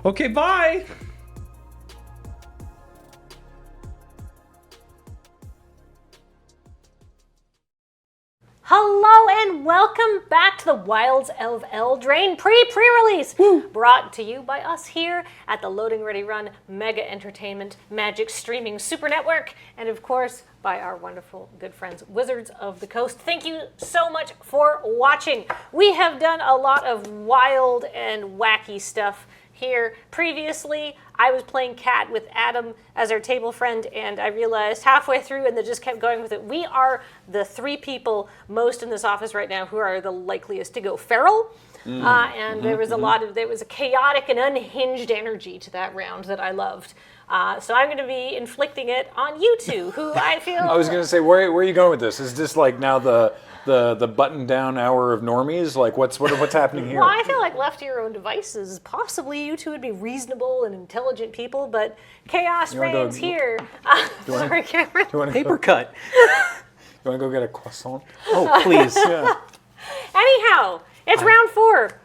Okay, bye! Hello and welcome back to the Wilds of Eldraine pre-release, brought to you by us here at the Loading Ready Run Mega Entertainment Magic Streaming Super Network, and of course by our wonderful good friends Wizards of the Coast. Thank you so much for watching. We have done a lot of wild and wacky stuff here. Previously, I was playing Cat with Adam as our table friend, and I realized halfway through, and they just kept going with it, we are the 3 people most in this office right now who are the likeliest to go feral. And there was there was a chaotic and unhinged energy to that round that I loved. So I'm going to be inflicting it on you two, who I feel... I was going to say, where are you going with this? Is this like now the button-down hour of normies? Like, what's happening here? Well, I feel like left to your own devices, possibly you two would be reasonable and intelligent people, but chaos reigns here. Sorry, Cameron. Paper cut. You want to go get a croissant? Oh, please. Yeah. Anyhow, it's round 4.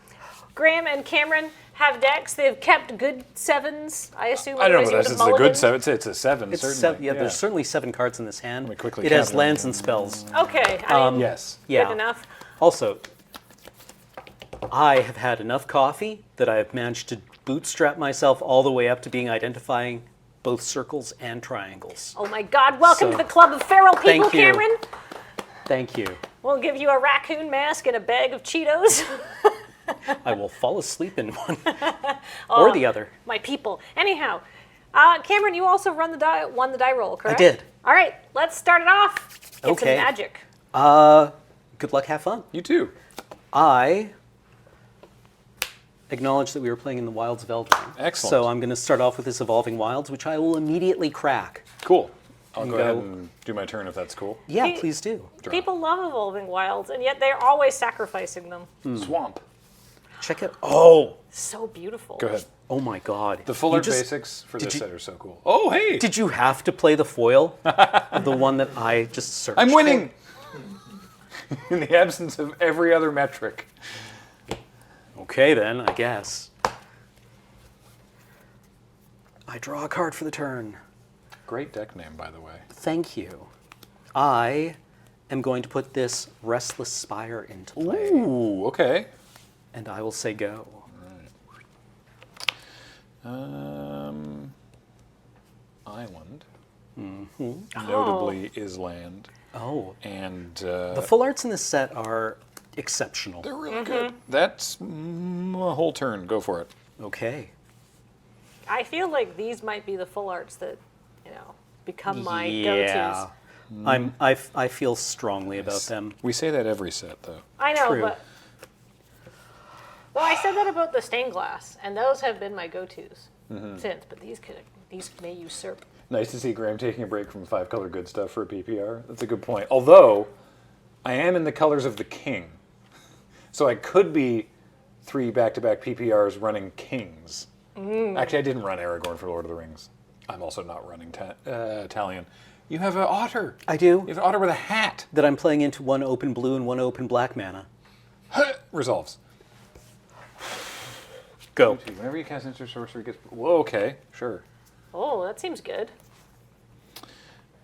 Graham and Cameron have decks. They've kept good 7s, I assume. I don't know, but it's a good 7. It's a 7, It's certainly. there's certainly 7 cards in this hand. Let me quickly It has count them. lands and spells. Okay. Yes. Yeah. Good enough. Also, I have had enough coffee that I have managed to bootstrap myself all the way up to being identifying both circles and triangles. Oh my God! Welcome to So- the club of feral people, Thank you. Cameron. Thank you. We'll give you a raccoon mask and a bag of Cheetos. I will fall asleep in one Oh, or the other. My people. Anyhow, Cameron, you also won the die roll, correct? did. All right, let's start it off. Get Okay. some magic. Good luck, have fun. You too. I acknowledge that we were playing in the Wilds of Eldraine. Excellent. So I'm going to start off with this Evolving Wilds, which I will immediately crack. Cool. I'll And go go- ahead and do my turn if that's cool. Yeah, See, please do. People love evolving wilds, and yet they're always sacrificing them. Swamp. Check it. Oh, So beautiful. Go ahead. oh my God. The full You art just- basics for did this you- set are so cool. Oh, hey! Did you have to play the foil? The one that I just searched. I'm winning! In the absence of every other metric. Okay, then, I guess. I draw a card for the turn. Great deck name, by the way. Thank you. I am going to put this Restless Spire into play. Ooh, okay. And I will say go. Island. Mm-hmm. Notably is land. Oh. And The full arts in this set are exceptional. they're really good. That's a whole turn. Go for it. Okay. I feel like these might be the full arts that, become my Yeah. go-tos. I feel strongly about them. We say that every set, though. I know, True. but well, I said that about the stained glass, and those have been my go-tos since. But these may usurp. Nice to see Graham taking a break from 5-color good stuff for a PPR. That's a good point. Although, I am in the colors of the king. So I could be 3 back-to-back PPRs running kings. Actually, I didn't run Aragorn for Lord of the Rings. I'm also not running Italian. You have an otter. I do. You have an otter with a hat. That I'm playing into 1 open blue and 1 open black mana. Resolves. Go. Whenever you cast instant sorcery, gets. Whoa, okay, sure. Oh, that seems good.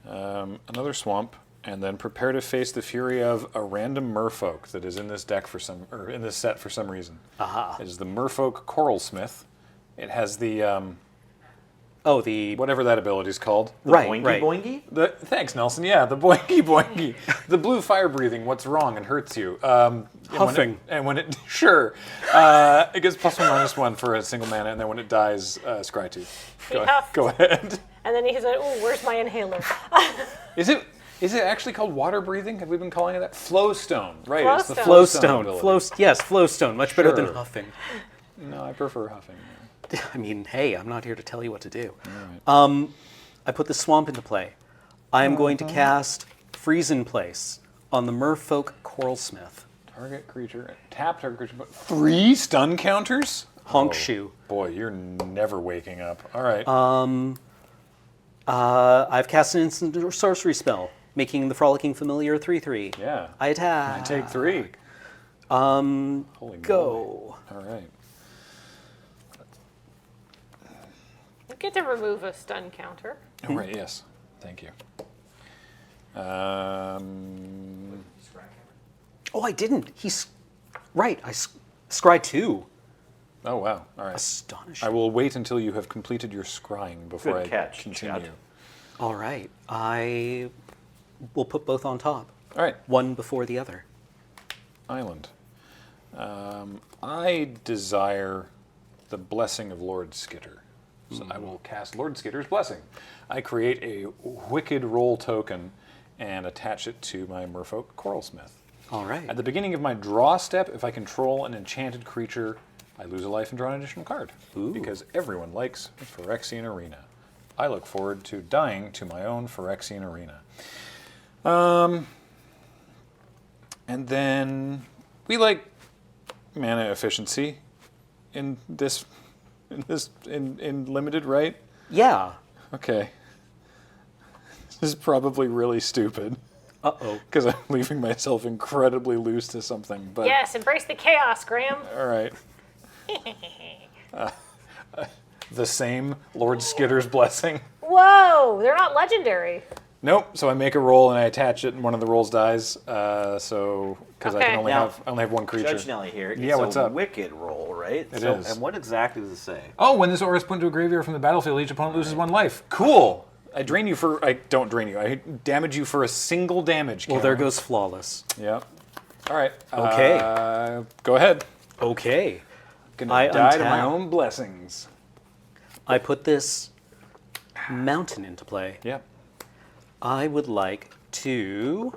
Another swamp, and then prepare to face the fury of a random merfolk that is in this deck in this set for some reason. Aha. It is the Merfolk Coralsmith. It has the the whatever that ability is called. Boingy? Thanks, Nelson. Yeah, the boingy boingy. The blue fire breathing. What's wrong and hurts you. Huffing. It gets +1/-1 for a single mana, and then when it dies, scry 2. He huffed. Go ahead. And then he said, "Oh, where's my inhaler?" Is it actually called water breathing? Have we been calling it that? Flowstone, right? It's the Flowstone. ability. Yes, Flowstone. Much better than Sure. huffing. No, I prefer huffing. I mean, hey, I'm not here to tell you what to do. All right. I put the swamp into play. I am going to cast Freeze in Place on the Merfolk Coralsmith. Target creature, tap target creature, but 3 stun counters? Honk shoe. Boy, you're never waking up. All right. I've cast an instant sorcery spell, making the Frolicking Familiar a 3/3. Yeah. I attack. I take 3. Go. All right. You get to remove a stun counter. Oh, right, yes. Thank you. Oh, I didn't. Right. I scry 2. Oh, wow. All right. Astonishing. I will wait until you have completed your scrying before Good I catch, continue. Chad. All right. I will put both on top. All right. One before the other. Island. I desire the blessing of Lord Skitter. So I will cast Lord Skitter's Blessing. I create a wicked roll token and attach it to my Merfolk Coralsmith. All right. At the beginning of my draw step, if I control an enchanted creature, I lose a life and draw an additional card. Because everyone likes Phyrexian Arena. I look forward to dying to my own Phyrexian Arena. And then we like mana efficiency in limited, right? Yeah. Okay. This is probably really stupid. Uh-oh. Because I'm leaving myself incredibly loose to something. But Yes, embrace the chaos, Graham. all right. The same Lord Skitter's Blessing. Whoa, they're not legendary. Nope. So I make a roll and I attach it, and one of the rolls dies. So because I Okay. can only Now, have 1 creature. Judge Nelly here. Yeah, It's what's a up? wicked roll, right? It So, is. And what exactly does it say? Oh, when this aura is put into a graveyard from the battlefield, each opponent loses 1 life. Cool. I don't drain you. I damage you for a single damage. Well, there goes flawless. Yep. All right. Okay. Go ahead. Okay. Gonna I die to my untap. own blessings. I put this mountain into play. Yeah. I would like to.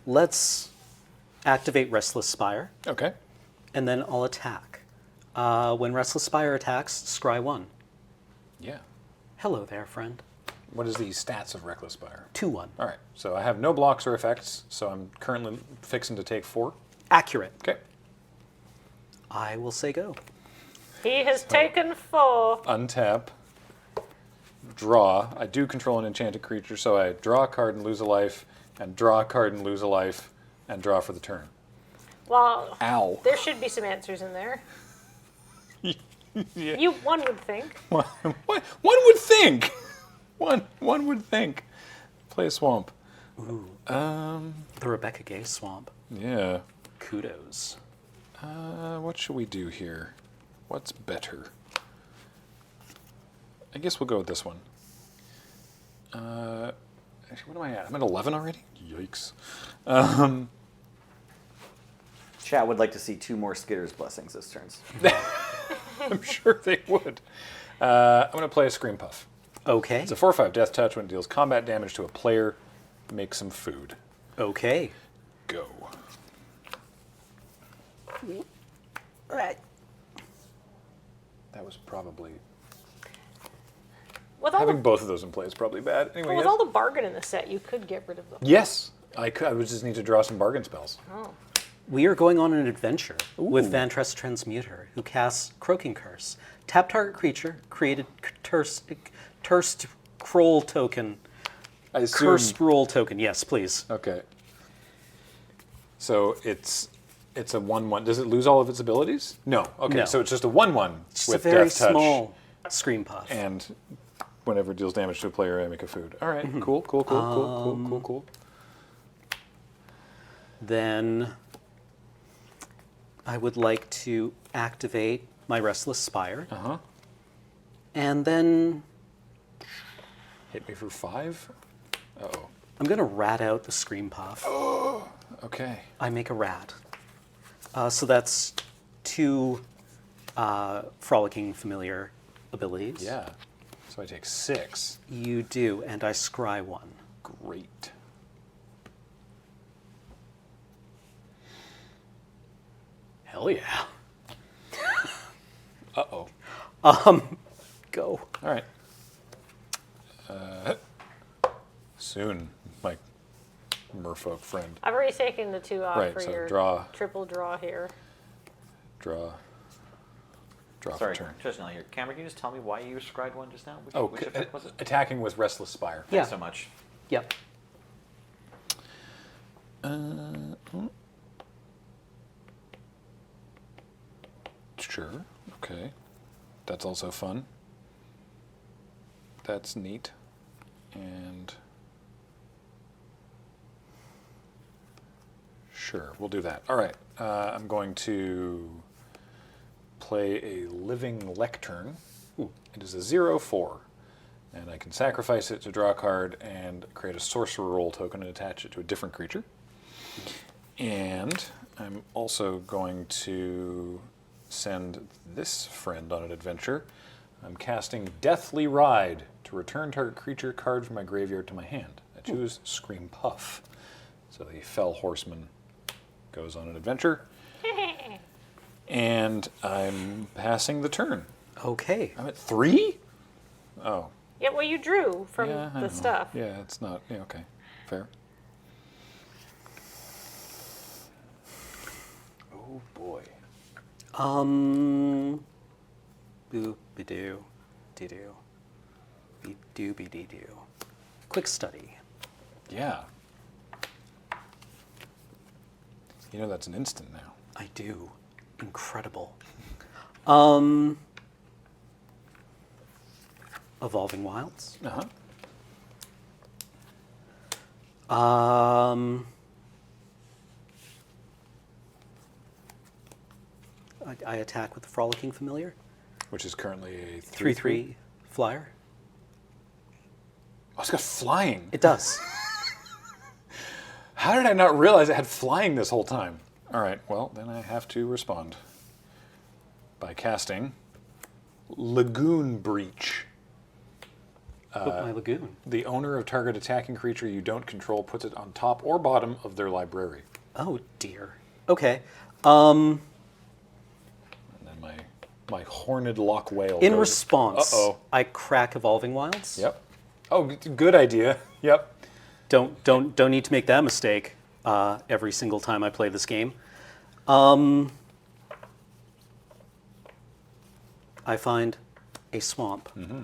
Let's activate Restless Spire. Okay. And then I'll attack. When Restless Spire attacks, scry 1. Yeah. Hello there, friend. What is the stats of Reckless Spire? 2-1. All right. So I have no blocks or effects, so I'm currently fixing to take 4. Accurate. Okay. I will say go. He has taken 4. Untap. Draw. I do control an enchanted creature, so I draw a card and lose a life, and draw a card and lose a life, and draw for the turn. Well, Ow. there should be some answers in there. Yeah. One would think. One would think. One would think. Play a swamp. Ooh. The Rebecca Gay Swamp. Yeah. Kudos. What should we do here? What's better? I guess we'll go with this one. Actually, what am I at? I'm at 11 already? Yikes. Chat would like to see 2 more Skitter's Blessings this turn. I'm sure they would. I'm going to play a Scream Puff. Okay. It's a 4/5 death touch. When it deals combat damage to a player, make some food. Okay. Go. Right. That was probably... With all, Having both of those in play is probably bad. Anyway, with yes. all the bargain in the set, you could get rid of them. Yes, I could. I would just need to draw some bargain spells. Oh. We are going on an adventure with Vantress Transmuter, who casts Croaking Curse. Tap target creature, created cursed scroll token. I assume... Cursed roll token, yes, please. Okay. So it's a 1/1. Does it lose all of its abilities? No. Okay, No. so it's just a 1/1 Just with a very death touch. small Scream Puff. And whenever it deals damage to a player, I make a food. All right, Mhm. cool. Then I would like to activate my Restless Spire. Uh-huh. And then Hit me for 5? Uh-oh. I'm going to rat out the Scream Puff. Oh, okay. I make a rat. So that's 2 Frolicking Familiar abilities. Yeah. So I take 6. You do, and I scry 1. Great. Hell yeah. Uh-oh. Go. All right. Soon, my merfolk friend. I've already taken the 2 off Right, for so your draw. triple draw here. Draw Sorry, for turn. just now here. Cameron, can you just tell me why you scried 1 just now? Which Oh, effect was it? attacking with Restless Spire. Yeah. Thanks so much. Yep. Sure. Okay. That's also fun. That's neat. And sure, we'll do that. All right. I'm going to play a Living Lectern. It is a 0/4. And I can sacrifice it to draw a card and create a sorcerer roll token and attach it to a different creature. And I'm also going to send this friend on an adventure. I'm casting Deathly Ride to return target creature card from my graveyard to my hand. I choose Scream Puff. So the Fell Horseman goes on an adventure. And I'm passing the turn. Okay. I'm at 3? Oh. Yeah, well, you drew from Yeah, I the know. stuff. Yeah, it's not. Yeah, okay. Fair. Oh, boy. Boo-be-doo, dee-doo, be-doo-be-dee-doo. Quick study. Yeah. You know that's an instant now. I do. Incredible. Evolving Wilds. Uh-huh. I attack with the Frolicking Familiar. Which is currently a 3/3 flyer. Oh, it's got flying. It does. How did I not realize it had flying this whole time? All right, well, then I have to respond by casting Lagoon Breach. Put my lagoon. The owner of target attacking creature you don't control puts it on top or bottom of their library. Oh dear. Okay. And then my Horned Lock Whale. In goes, response, uh-oh. I crack Evolving Wilds. Yep. Oh, good idea. Yep. Don't need to make that mistake every single time I play this game. I find a swamp. Mm-hmm.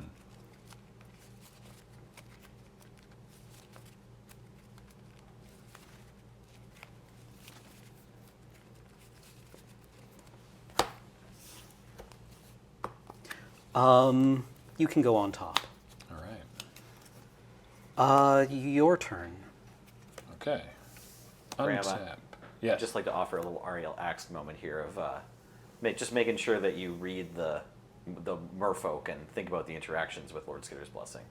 You can go on top. All right. Your turn. Okay. Grandma, Untap. Yes. I'd just like to offer a little Ariel Axed moment here of just making sure that you read the merfolk and think about the interactions with Lord Skitter's Blessing.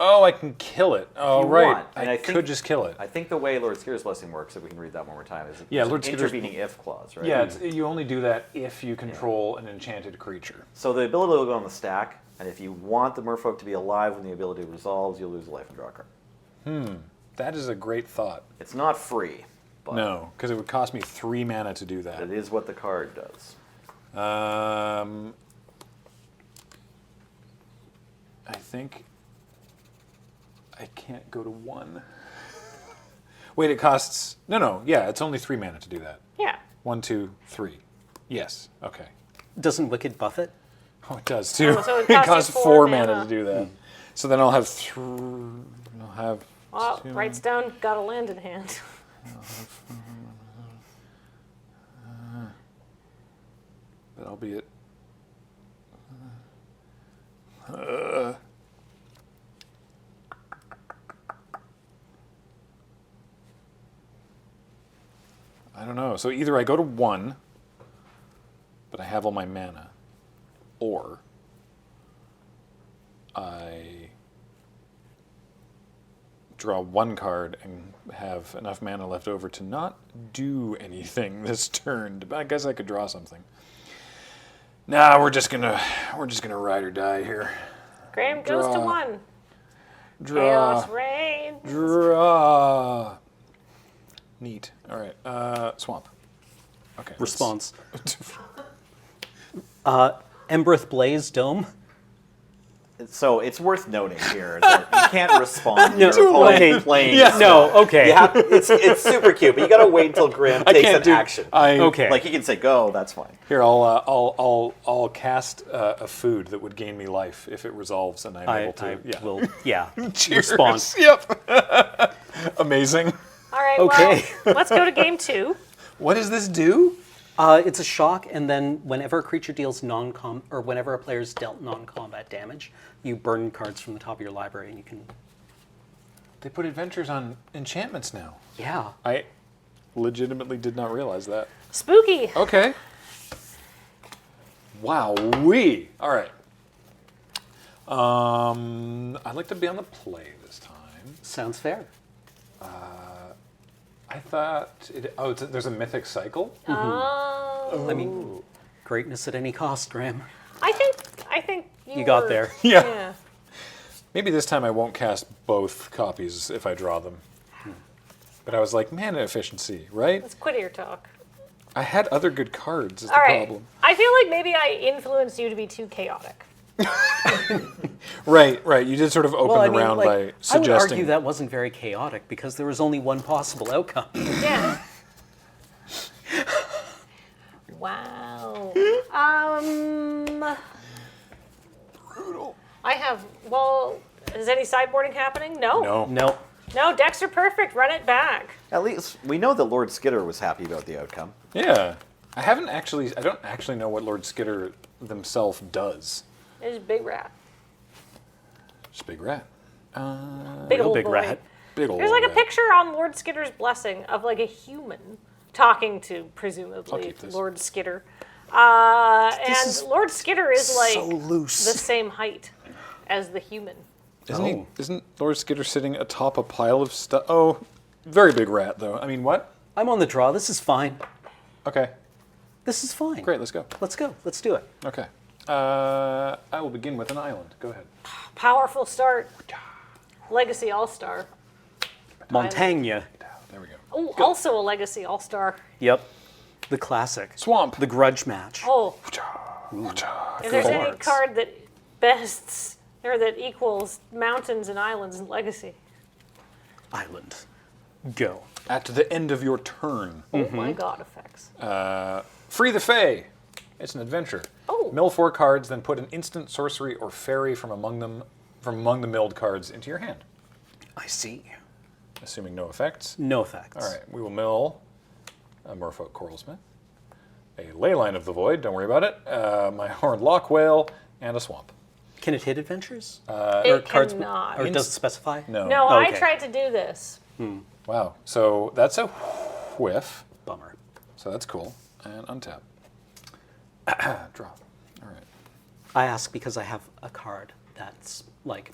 Oh, I can kill it. Oh, you right. want. And I think, could just kill it. I think the way Lord Skitter's Blessing works, if we can read that one more time, is Yeah, there's Lord an Skitter's intervening if clause, right? Yeah, you only do that if you control an enchanted creature. So the ability will go on the stack, and if you want the merfolk to be alive when the ability resolves, you'll lose a life and draw a card. That is a great thought. It's not free. But No, because it would cost me 3 mana to do that. it is what the card does. I think I can't go to 1. Wait, it costs... No, yeah, it's only 3 mana to do that. Yeah. 1, 2, 3. Yes, okay. Doesn't Wicked buff it? Oh, it does too. Oh, so it it costs costs you 4 4 mana mana. to do that. So then I'll have Well, 2 writes down, got a land in hand. That'll be it. I don't know. So either I go to 1, but I have all my mana, or I draw 1 card and have enough mana left over to not do anything this turn. I guess I could draw something. Nah, we're just gonna ride or die here. Graham goes to Draw. 1. Draw. Chaos reigns. Draw. Neat. All right. Swamp. Okay. Response. Embereth Blaze Dome. So it's worth noting here that you can't respond to No, your opponent okay. playing. Yeah. this No, spell. okay. You have, it's super cute, but you got to wait until Graham I takes can't an do- action. Okay. Like he can say go, that's fine. Here, I'll cast a food that would gain me life if it resolves, and I'm able to. I will, yeah, Cheers. respond. Yep. Amazing. All right, Okay. well, let's go to game 2. What does this do? It's a shock, and then whenever a creature deals or whenever a player's dealt non-combat damage, you burn cards from the top of your library, and you can. They put adventures on enchantments now. Yeah. I legitimately did not realize that. Spooky. Okay. Wow-wee. All right. I'd like to be on the play this time. Sounds fair. I thought there's a mythic cycle. Oh. I mean, greatness at any cost, Graham. I think You got were- there. Yeah. Maybe this time I won't cast both copies if I draw them. But I was like, mana efficiency, right? Let's quit your talk. I had other good cards is All the right. problem. I feel like maybe I influenced you to be too chaotic. Right. You did sort of open the round by I would suggesting. argue that wasn't very chaotic because there was only one possible outcome. Yeah. Wow. Brutal. I have. Well, is any sideboarding happening? No. No. No. Decks are perfect. Run it back. At least we know that Lord Skitter was happy about the outcome. Yeah. I don't actually know what Lord Skitter themselves does. It's a big rat. Just a big rat. Big Real old big boy. rat. Big old There's like a rat. picture on Lord Skitter's blessing of like a human talking to presumably keep this. Lord Skitter. And is Lord Skitter is like so loose. the same height as the human. Isn't Lord Skitter sitting atop a pile of stuff? Oh, very big rat though. I mean, what? I'm on the draw. This is fine. Okay, This is fine. great. Let's go. Let's go. Let's do it. Okay. I will begin with an island. Go ahead. Powerful start. Legacy All-Star. Montaigne. There we go. Oh, also a Legacy All-Star. Yep. The classic. Swamp. The grudge match. Oh, if there's any Cards. card that bests or that equals mountains and islands in Legacy. Island. Go. At the end of your turn, Oh my god, effects. free the Fae. It's an adventure. Oh. Mill 4 cards, then put an instant sorcery or fairy from among the milled cards into your hand. I see. Assuming no effects. No effects. All right, we will mill a Merfolk Coralsmith, a Leyline of the Void, don't worry about it, my Horned Lock Whale, and a Swamp. Can it hit adventures? It cannot. Or does it specify? No. No, Oh, I okay. tried to do this. Wow, so that's a whiff. Bummer. So that's cool. And untap. Draw. All right. I ask because I have a card that's like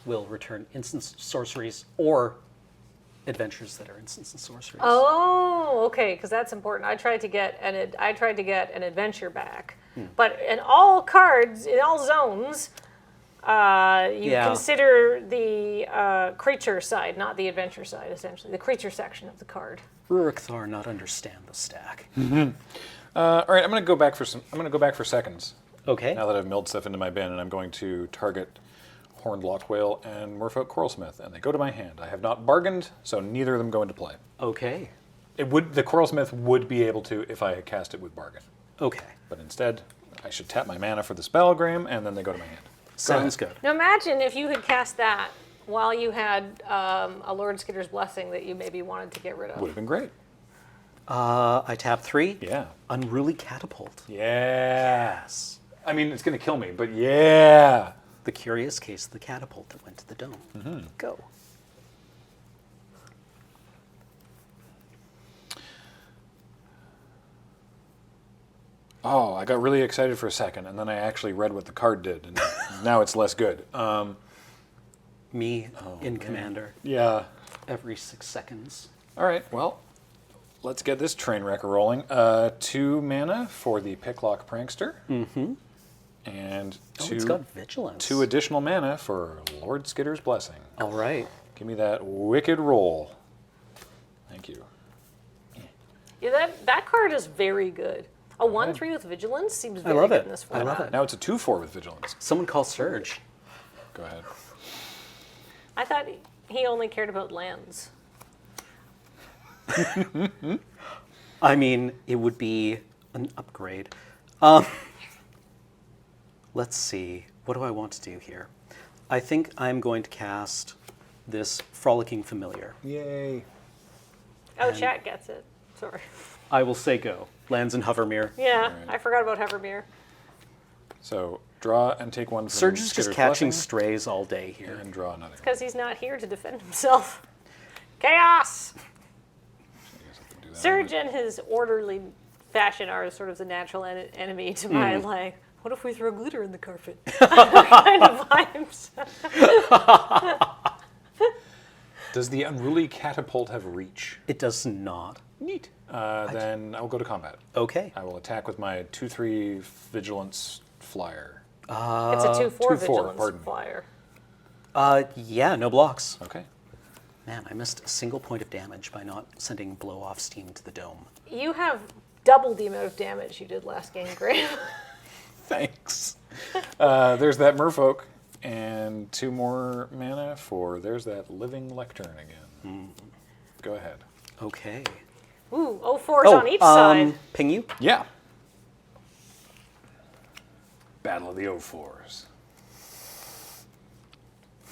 will return instant sorceries or adventures that are instant sorceries. Oh, okay, because that's important. I tried to get an adventure back, but in all cards, in all zones, you Yeah. consider the creature side, not the adventure side. Essentially, the creature section of the card. Rurik Thor not understand the stack. All right, I'm going to go back for seconds. Okay. Now that I've milled stuff into my bin, and I'm going to target Horned Lock Whale and Merfolk Coralsmith, and they go to my hand. I have not bargained, so neither of them go into play. Okay. The Coralsmith would be able to if I had cast it with bargain, Okay. but instead I should tap my mana for the Spellgram, and then they go to my hand. Sounds good. Now imagine if you had cast that while you had a Lord Skitter's Blessing that you maybe wanted to get rid of. Would have been great. I tap 3. Yeah. Unruly Catapult. Yes. I mean, it's going to kill me, but yeah. The curious case of the catapult that went to the dome. Go. Oh, I got really excited for a second, and then I actually read what the card did, and now it's less good. Me in Commander. Yeah. Every 6 seconds. All right, well, let's get this train wreck rolling. 2 mana for the Picklock Prankster. Mm-hmm. And It's got Vigilance. 2 additional mana for Lord Skitter's Blessing. All right. Give me that wicked roll. Thank you. Yeah, that card is very good. A 1/3 with Vigilance seems I very love good it. in this I format. love it. Now it's a 2/4 with Vigilance. Someone call Serge. Go ahead. I thought he only cared about lands. I mean, it would be an upgrade. Let's see. What do I want to do here? I think I'm going to cast this Frolicking Familiar. Yay. Oh, And- chat gets it. Sorry. I will say go. Lands in Hovermere. Yeah, Alright. I forgot about Hevermere. So draw and take 1 from Serge is just Skitter's catching Blessing, strays all day here. and draw another. Because he's not here to defend himself. Chaos! Serge and his orderly fashion are sort of the natural enemy to my, like, what if we throw glitter in the carpet? kind of vibes. Does the Unruly Catapult have reach? It does not. Neat. Then I will go to combat. Okay. I will attack with my 2/3 Vigilance Flyer. It's a 2/4 2/4, Vigilance pardon me. flyer. Yeah, no blocks. Okay. Man, I missed a single point of damage by not sending blow-off steam to the dome. You have double the amount of damage you did last game, Graham. Thanks. There's that Merfolk, and 2 more mana for there's that Living Lectern again. Go ahead. Okay. Ooh, 04s on each side. Ping you? Yeah. Battle of the O4s.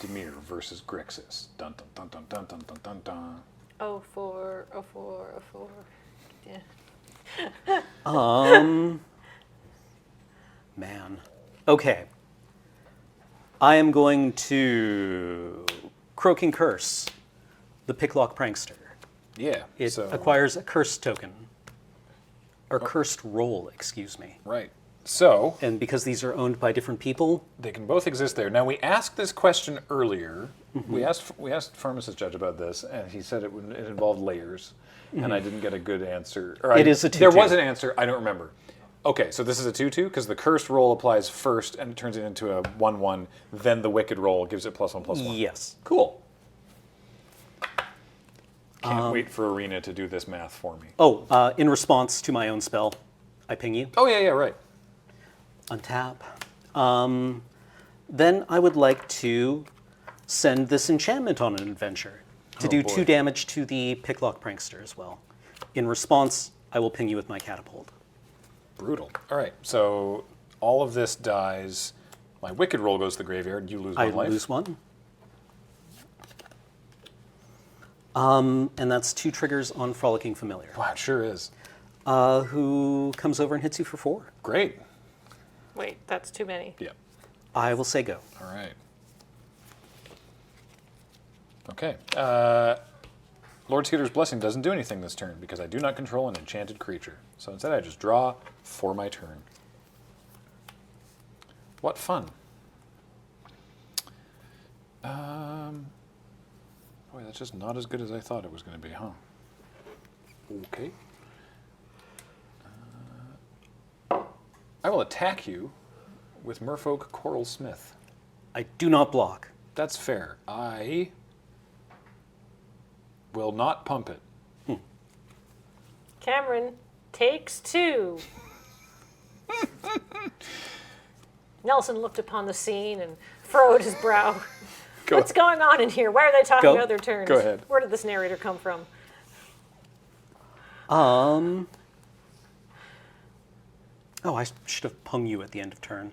Demir versus Grixis. Dun dun dun dun dun dun dun dun. 04, 04, 04. Yeah. Man. Okay. I am going to Croaking Curse, the Picklock Prankster. Yeah. It acquires a cursed token. Or cursed roll, excuse me. Right. So. And because these are owned by different people, they can both exist there. Now we asked this question earlier. Mhm. We asked Pharmacist Judge about this, and he said it involved layers, and I didn't get a good answer. It is a 2/2. There was an answer. I don't remember. Okay, so this is a 2/2 because the cursed roll applies first, and it turns it into a 1/1. Then the wicked roll gives it +1/+1. Yes. Cool. Can't wait for Arena to do this math for me. Oh, in response to my own spell, I ping you. Oh, yeah, right. Untap. Then I would like to send this enchantment on an adventure to do 2 damage to the Picklock Prankster as well. In response, I will ping you with my catapult. Brutal. All right, so all of this dies. My wicked roll goes to the graveyard. You lose 1 life. I lose 1. And that's 2 triggers on Frolicking Familiar. Wow, it sure is. Who comes over and hits you for 4. Great. Wait, that's too many. Yeah. I will say go. All right. Okay. Lord Skeeter's Blessing doesn't do anything this turn because I do not control an enchanted creature. So instead I just draw for my turn. What fun. Boy, that's just not as good as I thought it was going to be, huh? Okay. I will attack you with Merfolk Coral Smith. I do not block. That's fair. I will not pump it. Cameron takes 2. Nelson looked upon the scene and furrowed his brow. What's going on in here? Why are they talking about their turns? Go ahead. Where did this narrator come from? Oh, I should have pung you at the end of turn.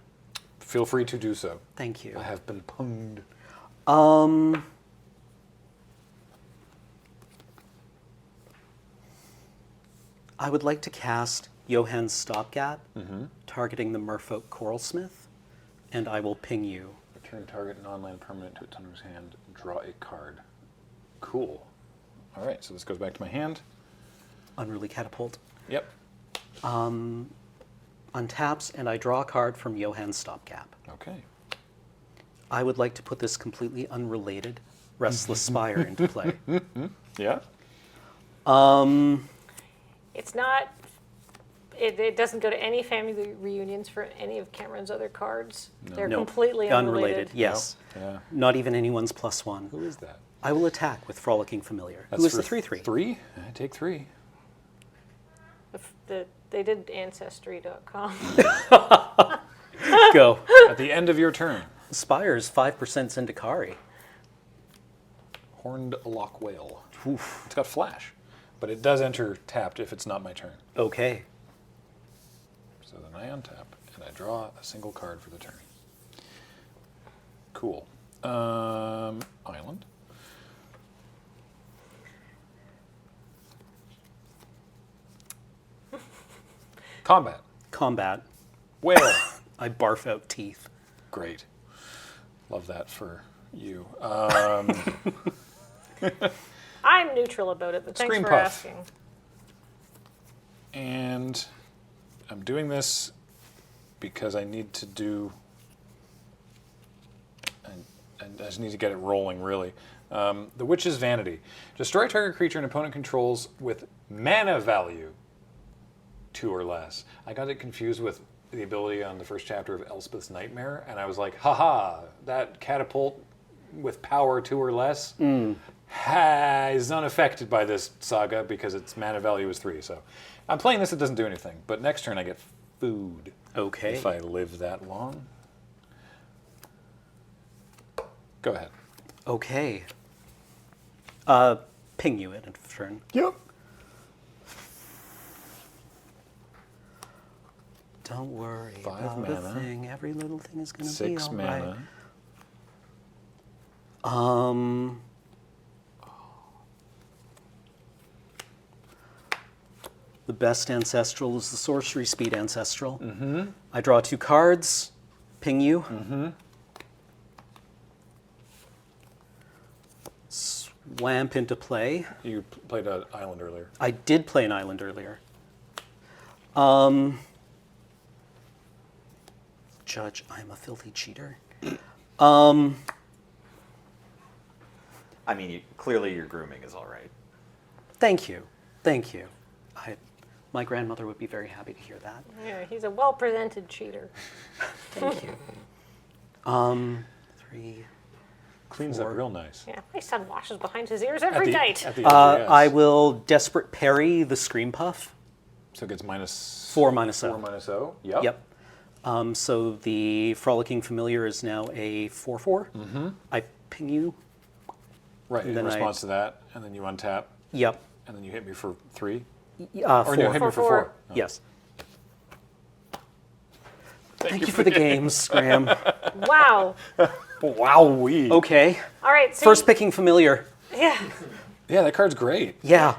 Feel free to do so. Thank you. I have been punged. I would like to cast Johann's Stopgap, targeting the Merfolk Coralsmith, and I will ping you. Return target non-land permanent to its owner's hand. Draw a card. Cool. All right, so this goes back to my hand. Unruly Catapult. Yep. Untaps, and I draw a card from Johann's Stopgap. Okay. Mm-hmm. I would like to put this completely unrelated Restless Spire into play. Yeah? It's not. It doesn't go to any family reunions for any of Cameron's other cards. No. They're No. completely unrelated. Yes. No. Yeah. Not even anyone's +1. Who is that? I will attack with Frolicking Familiar. That's Who is for the 3/3? 3? I take 3. They did Ancestry.com. Go. At the end of your turn. Spire's 5% Zendikari. Horned Lock Whale. Oof. It's got flash, but it does enter tapped if it's not my turn. Okay. So then I untap and I draw a single card for the turn. Cool. Island. Combat. Combat. Whale. I barf out teeth. Great. Love that for you. I'm neutral about it, but thanks Scream for Puff. asking. And I'm doing this because I need to do, and I just need to get it rolling, really. The Witch's Vanity. Destroy target creature an opponent controls with mana value 2 or less. I got it confused with the ability on the first chapter of Elspeth's Nightmare, and I was like, haha, that catapult with power 2 or less is unaffected by this saga because its mana value is 3. So I'm playing this, it doesn't do anything. But next turn I get food. Okay. If I live that long. Go ahead. Okay. Ping you at a turn. Yep. Don't worry 5 about mana. a thing. Every little thing is going to be 6 all mana. right. The best ancestral is the sorcery speed ancestral. Mm-hmm. I draw 2 cards, ping you. Mm-hmm. Wamp into play. You played an island earlier. I did play an island earlier. Judge, I'm a filthy cheater. I mean, clearly your grooming is all right. Thank you. Thank you. My grandmother would be very happy to hear that. Yeah, he's a well-presented cheater. Thank you. 3, Cleans 4. up real nice. Yeah, my son washes behind his ears every night. I will desperate parry the Scream Puff. So it gets minus 4 minus 0. 4 minus 0. Yep. Yep. So the Frolicking Familiar is now a 4/4. Mm-hmm. I ping you. Right, And in then response to that, and then you untap. Yep. And then you hit me for 3? Or 4. No, you hit me for 4. Oh. Yes. Thank you for the games, Scram. Wow. Wowee. Okay. All right. So First picking Familiar. Yeah. Yeah, that card's great. Yeah.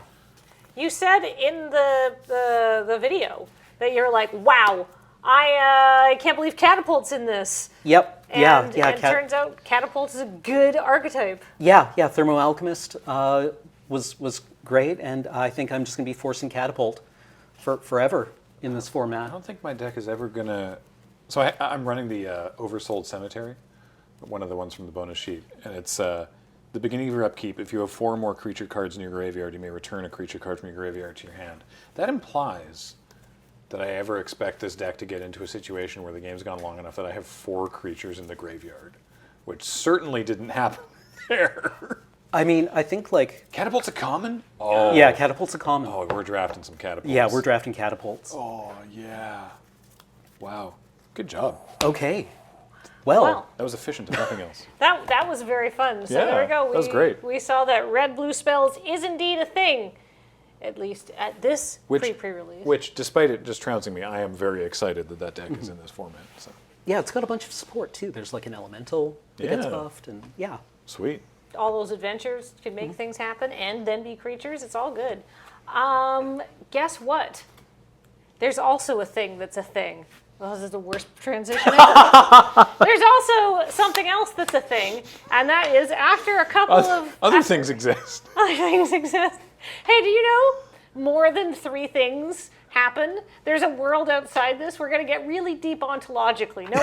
You said in the video that you're like, wow, I can't believe Catapult's in this. Yep. And, yeah. And it turns out Catapult is a good archetype. Yeah. Thermo Alchemist was great, and I think I'm just going to be forcing Catapult forever in this format. I don't think my deck is ever going to... So I'm running the Oversold Cemetery, one of the ones from the bonus sheet, and it's the beginning of your upkeep. If you have 4 more creature cards in your graveyard, you may return a creature card from your graveyard to your hand. That implies that I ever expect this deck to get into a situation where the game's gone long enough that I have 4 creatures in the graveyard, which certainly didn't happen there. I mean, I think like... Catapult's a common? Oh. Yeah, Catapult's a common. Oh, we're drafting some Catapults. Yeah, we're drafting Catapults. Oh, yeah. Wow. Good job. Okay. Well. That was efficient if nothing else. That was very fun. So Yeah, there we go. that was great. We saw that red-blue spells is indeed a thing, at least at this pre-release. Which, despite it just trouncing me, I am very excited that deck is in this format. So. Yeah, it's got a bunch of support too. There's like an elemental that gets buffed, and yeah. Sweet. All those adventures can make things happen and then be creatures. It's all good. Guess what? There's also a thing that's a thing. Well, this is the worst transition ever. There's also something else that's a thing, and that is after a couple of... Other things exist. Other things exist. Hey, do you know more than 3 things happen? There's a world outside this. We're going to get really deep ontologically. No,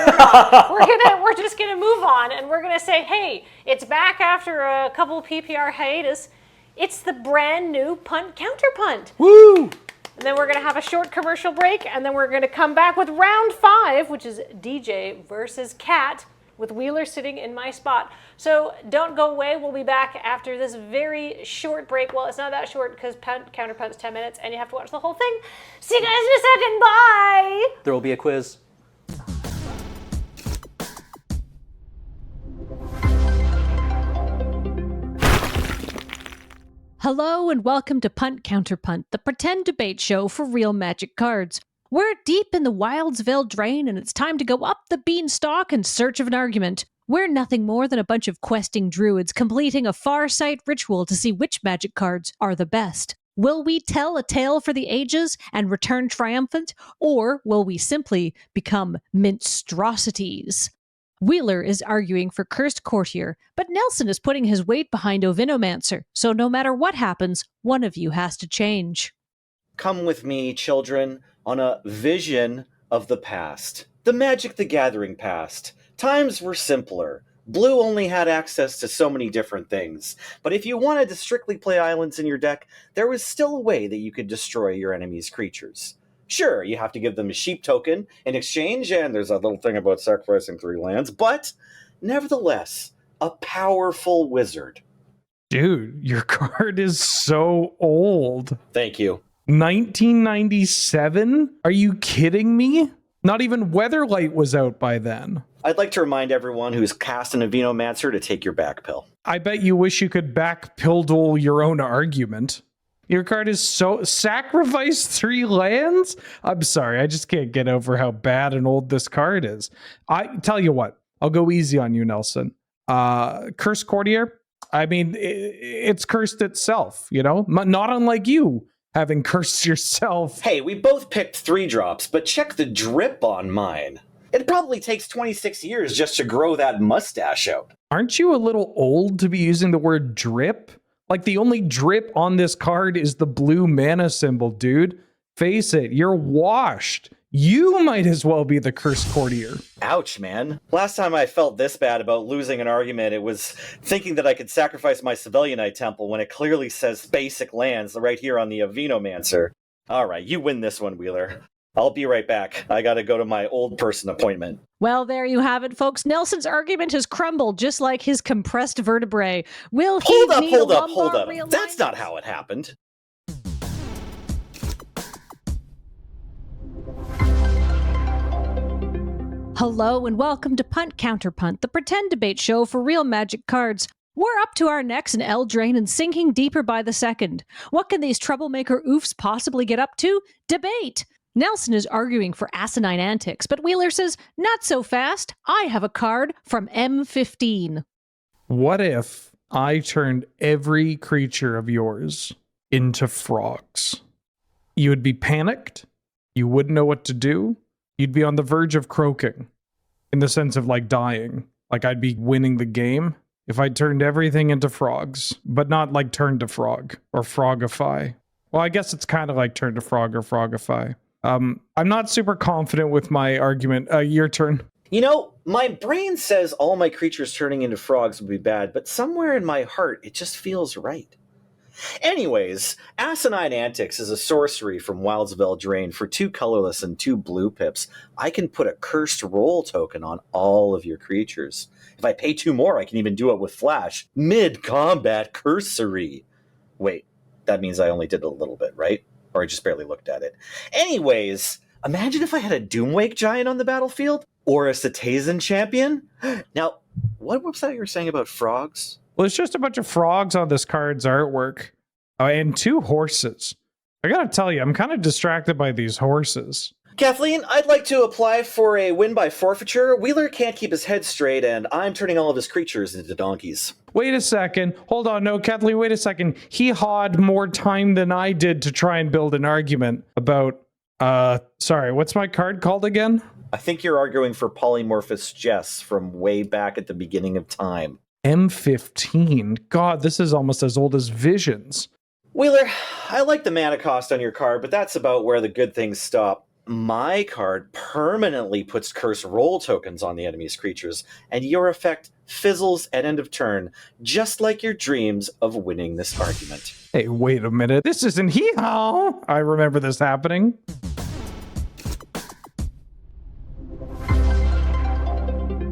we're not. We're just going to move on, and we're going to say, hey, it's back after a couple PPR hiatus. It's the brand new Punt Counterpunt. Woo! And then we're going to have a short commercial break, and then we're going to come back with round 5, which is DJ versus Cat, with Wheeler sitting in my spot. So don't go away. We'll be back after this very short break. Well, it's not that short because Counterpunt's 10 minutes, and you have to watch the whole thing. See you guys in a second. Bye! There will be a quiz. Hello and welcome to Punt Counterpunt, the pretend debate show for real Magic cards. We're deep in the wilds of Eldraine, and it's time to go up the beanstalk in search of an argument. We're nothing more than a bunch of questing druids completing a Farsight ritual to see which Magic cards are the best. Will we tell a tale for the ages and return triumphant, or will we simply become monstrosities? Wheeler is arguing for Cursed Courtier, but Nelson is putting his weight behind Ovinomancer, so no matter what happens, one of you has to change. Come with me, children, on a vision of the past. The Magic the Gathering past. Times were simpler. Blue only had access to so many different things, but if you wanted to strictly play islands in your deck, there was still a way that you could destroy your enemy's creatures. Sure, you have to give them a sheep token in exchange, and there's a little thing about sacrificing 3 lands, but nevertheless, a powerful wizard. Dude, your card is so old. Thank you. 1997? Are you kidding me? Not even Weatherlight was out by then. I'd like to remind everyone who's cast an Avinomancer to take your back pill. I bet you wish you could back Pildle your own argument. Your card is so... Sacrifice 3 lands? I'm sorry, I just can't get over how bad and old this card is. I tell you what, I'll go easy on you, Nelson. Cursed Courtier? I mean, it's cursed itself, you know? Not unlike you, having cursed yourself. Hey, we both picked 3 drops, but check the drip on mine. It probably takes 26 years just to grow that mustache out. Aren't you a little old to be using the word drip? Like, the only drip on this card is the blue mana symbol, dude. Face it, you're washed. You might as well be the Cursed Courtier. Ouch, man. Last time I felt this bad about losing an argument, it was thinking that I could sacrifice my Civilianite Temple when it clearly says basic lands right here on the Avenomancer. Alright, you win this one, Wheeler. I'll be right back. I gotta go to my old person appointment. Well, there you have it, folks. Nelson's argument has crumbled just like his compressed vertebrae. Will he need a lumbar realignment? That's not how it happened. Hello and welcome to Punt Counterpunt, the pretend debate show for real Magic cards. We're up to our necks in Eldraine and sinking deeper by the second. What can these troublemaker oofs possibly get up to? Debate! Nelson is arguing for asinine antics, but Wheeler says, not so fast. I have a card from M15. What if I turned every creature of yours into frogs? You would be panicked. You wouldn't know what to do. You'd be on the verge of croaking, in the sense of like dying. Like I'd be winning the game if I turned everything into frogs, but not like turn to frog or frogify. Well, I guess it's kind of like turn to frog or frogify. I'm not super confident with my argument. Your turn. You know, my brain says all my creatures turning into frogs would be bad, but somewhere in my heart, it just feels right. Anyways, Asinine Antics is a sorcery from Wilds of Eldraine for 2 colorless and 2 blue pips. I can put a Cursed Roll token on all of your creatures. If I pay 2 more, I can even do it with Flash. Mid-combat cursory. Wait, that means I only did a little bit, right? Or I just barely looked at it. Anyways, imagine if I had a Doomwake Giant on the battlefield? Or a Cetacean Champion? Now, what was that you were saying about frogs? Well, it's just a bunch of frogs on this card's artwork. And 2 horses. I gotta tell you, I'm kind of distracted by these horses. Kathleen, I'd like to apply for a win by forfeiture. Wheeler can't keep his head straight, and I'm turning all of his creatures into donkeys. Wait a second. Hold on. No, Kathleen, wait a second. He had more time than I did to try and build an argument about... sorry, what's my card called again? I think you're arguing for Polymorphous Jess from way back at the beginning of time. M15. God, this is almost as old as Visions. Wheeler, I like the mana cost on your card, but that's about where the good things stop. My card permanently puts Curse Roll tokens on the enemy's creatures, and your effect fizzles at end of turn, just like your dreams of winning this argument. Hey, wait a minute. This isn't hee-haw. I remember this happening.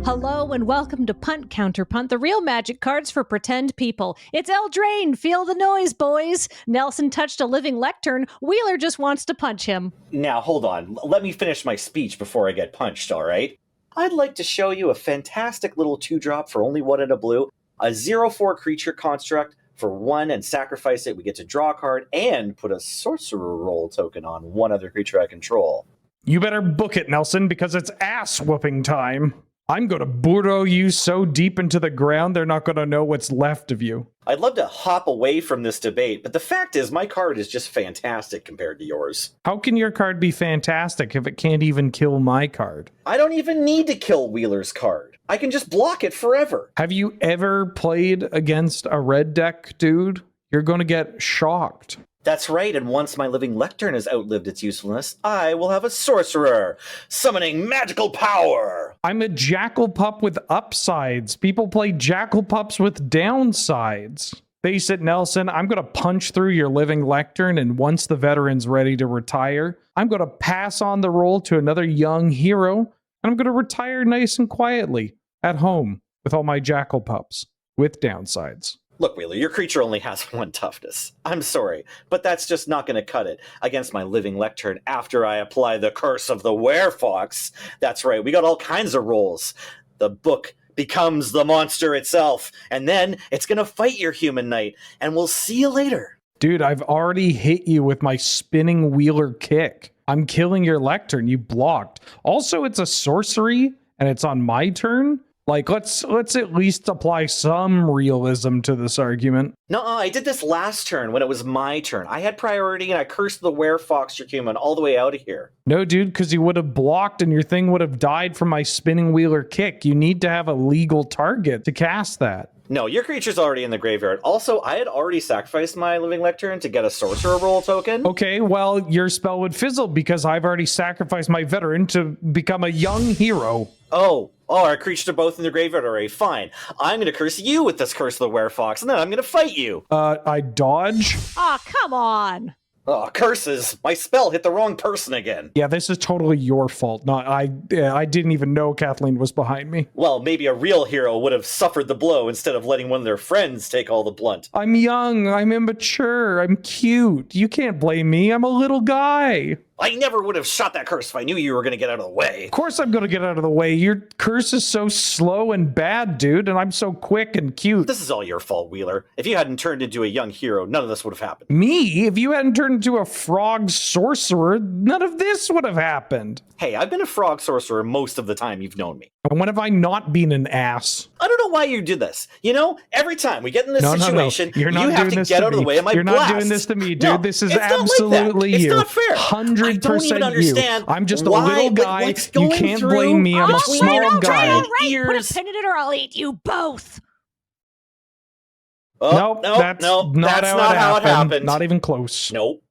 Hello and welcome to Punt Counterpunt, the real Magic cards for pretend people. It's Eldraine. Feel the noise, boys. Nelson touched a living lectern. Wheeler just wants to punch him. Now, hold on. Let me finish my speech before I get punched, all right? I'd like to show you a fantastic little 2-drop for only 1 and a blue, a 0/4 creature construct for 1 and sacrifice it. We get to draw a card and put a Sorcerer Roll token on 1 other creature I control. You better book it, Nelson, because it's ass-whooping time. I'm going to burrow you so deep into the ground, they're not going to know what's left of you. I'd love to hop away from this debate, but the fact is my card is just fantastic compared to yours. How can your card be fantastic if it can't even kill my card? I don't even need to kill Wheeler's card. I can just block it forever. Have you ever played against a red deck, dude? You're going to get shocked. That's right, and once my living lectern has outlived its usefulness, I will have a sorcerer, summoning magical power! I'm a jackal pup with upsides. People play jackal pups with downsides. Face it, Nelson, I'm going to punch through your living lectern, and once the veteran's ready to retire, I'm going to pass on the role to another young hero, and I'm going to retire nice and quietly, at home, with all my jackal pups, with downsides. Look, Wheeler, your creature only has 1 toughness. I'm sorry, but that's just not going to cut it against my living lectern after I apply the Curse of the Werefox. That's right, we got all kinds of rolls. The book becomes the monster itself, and then it's going to fight your human knight, and we'll see you later. Dude, I've already hit you with my spinning wheeler kick. I'm killing your lectern, you blocked. Also, it's a sorcery, and it's on my turn. Like, let's at least apply some realism to this argument. No, I did this last turn when it was my turn. I had priority and I cursed the Werefox your human all the way out of here. No, dude, because you would have blocked and your thing would have died from my spinning wheeler kick. You need to have a legal target to cast that. No, your creature's already in the graveyard. Also, I had already sacrificed my Living Lectern to get a sorcerer roll token. Okay, well, your spell would fizzle because I've already sacrificed my veteran to become a young hero. Oh, our creatures are both in the graveyard already. Fine. I'm going to curse you with this Curse of the Werefox, and then I'm going to fight you. I dodge. Aw, come on. Oh, curses. My spell hit the wrong person again. Yeah, this is totally your fault. Not I didn't even know Kathleen was behind me. Well, maybe a real hero would have suffered the blow instead of letting one of their friends take all the blunt. I'm young, I'm immature, I'm cute. You can't blame me. I'm a little guy. I never would have shot that curse if I knew you were going to get out of the way. Of course I'm going to get out of the way. Your curse is so slow and bad, dude, and I'm so quick and cute. This is all your fault, Wheeler. If you hadn't turned into a young hero, none of this would have happened. Me? If you hadn't turned into a frog sorcerer, none of this would have happened. Hey, I've been a frog sorcerer most of the time you've known me. And when have I not been an ass? I don't know why you did this. You know, every time we get in this situation, You're not you have doing to this get to out of the me. way of my You're blast. not doing this to me, dude. No, this is it's not like absolutely that. you. It's not fair. 100% you. I'm just a why, little like, guy. what's You going can't through blame me. I'm a between small your guy. All right, ears. put a pin in it or I'll eat you both. Oh, Nope, that's not how it happened. Not even close. Nope.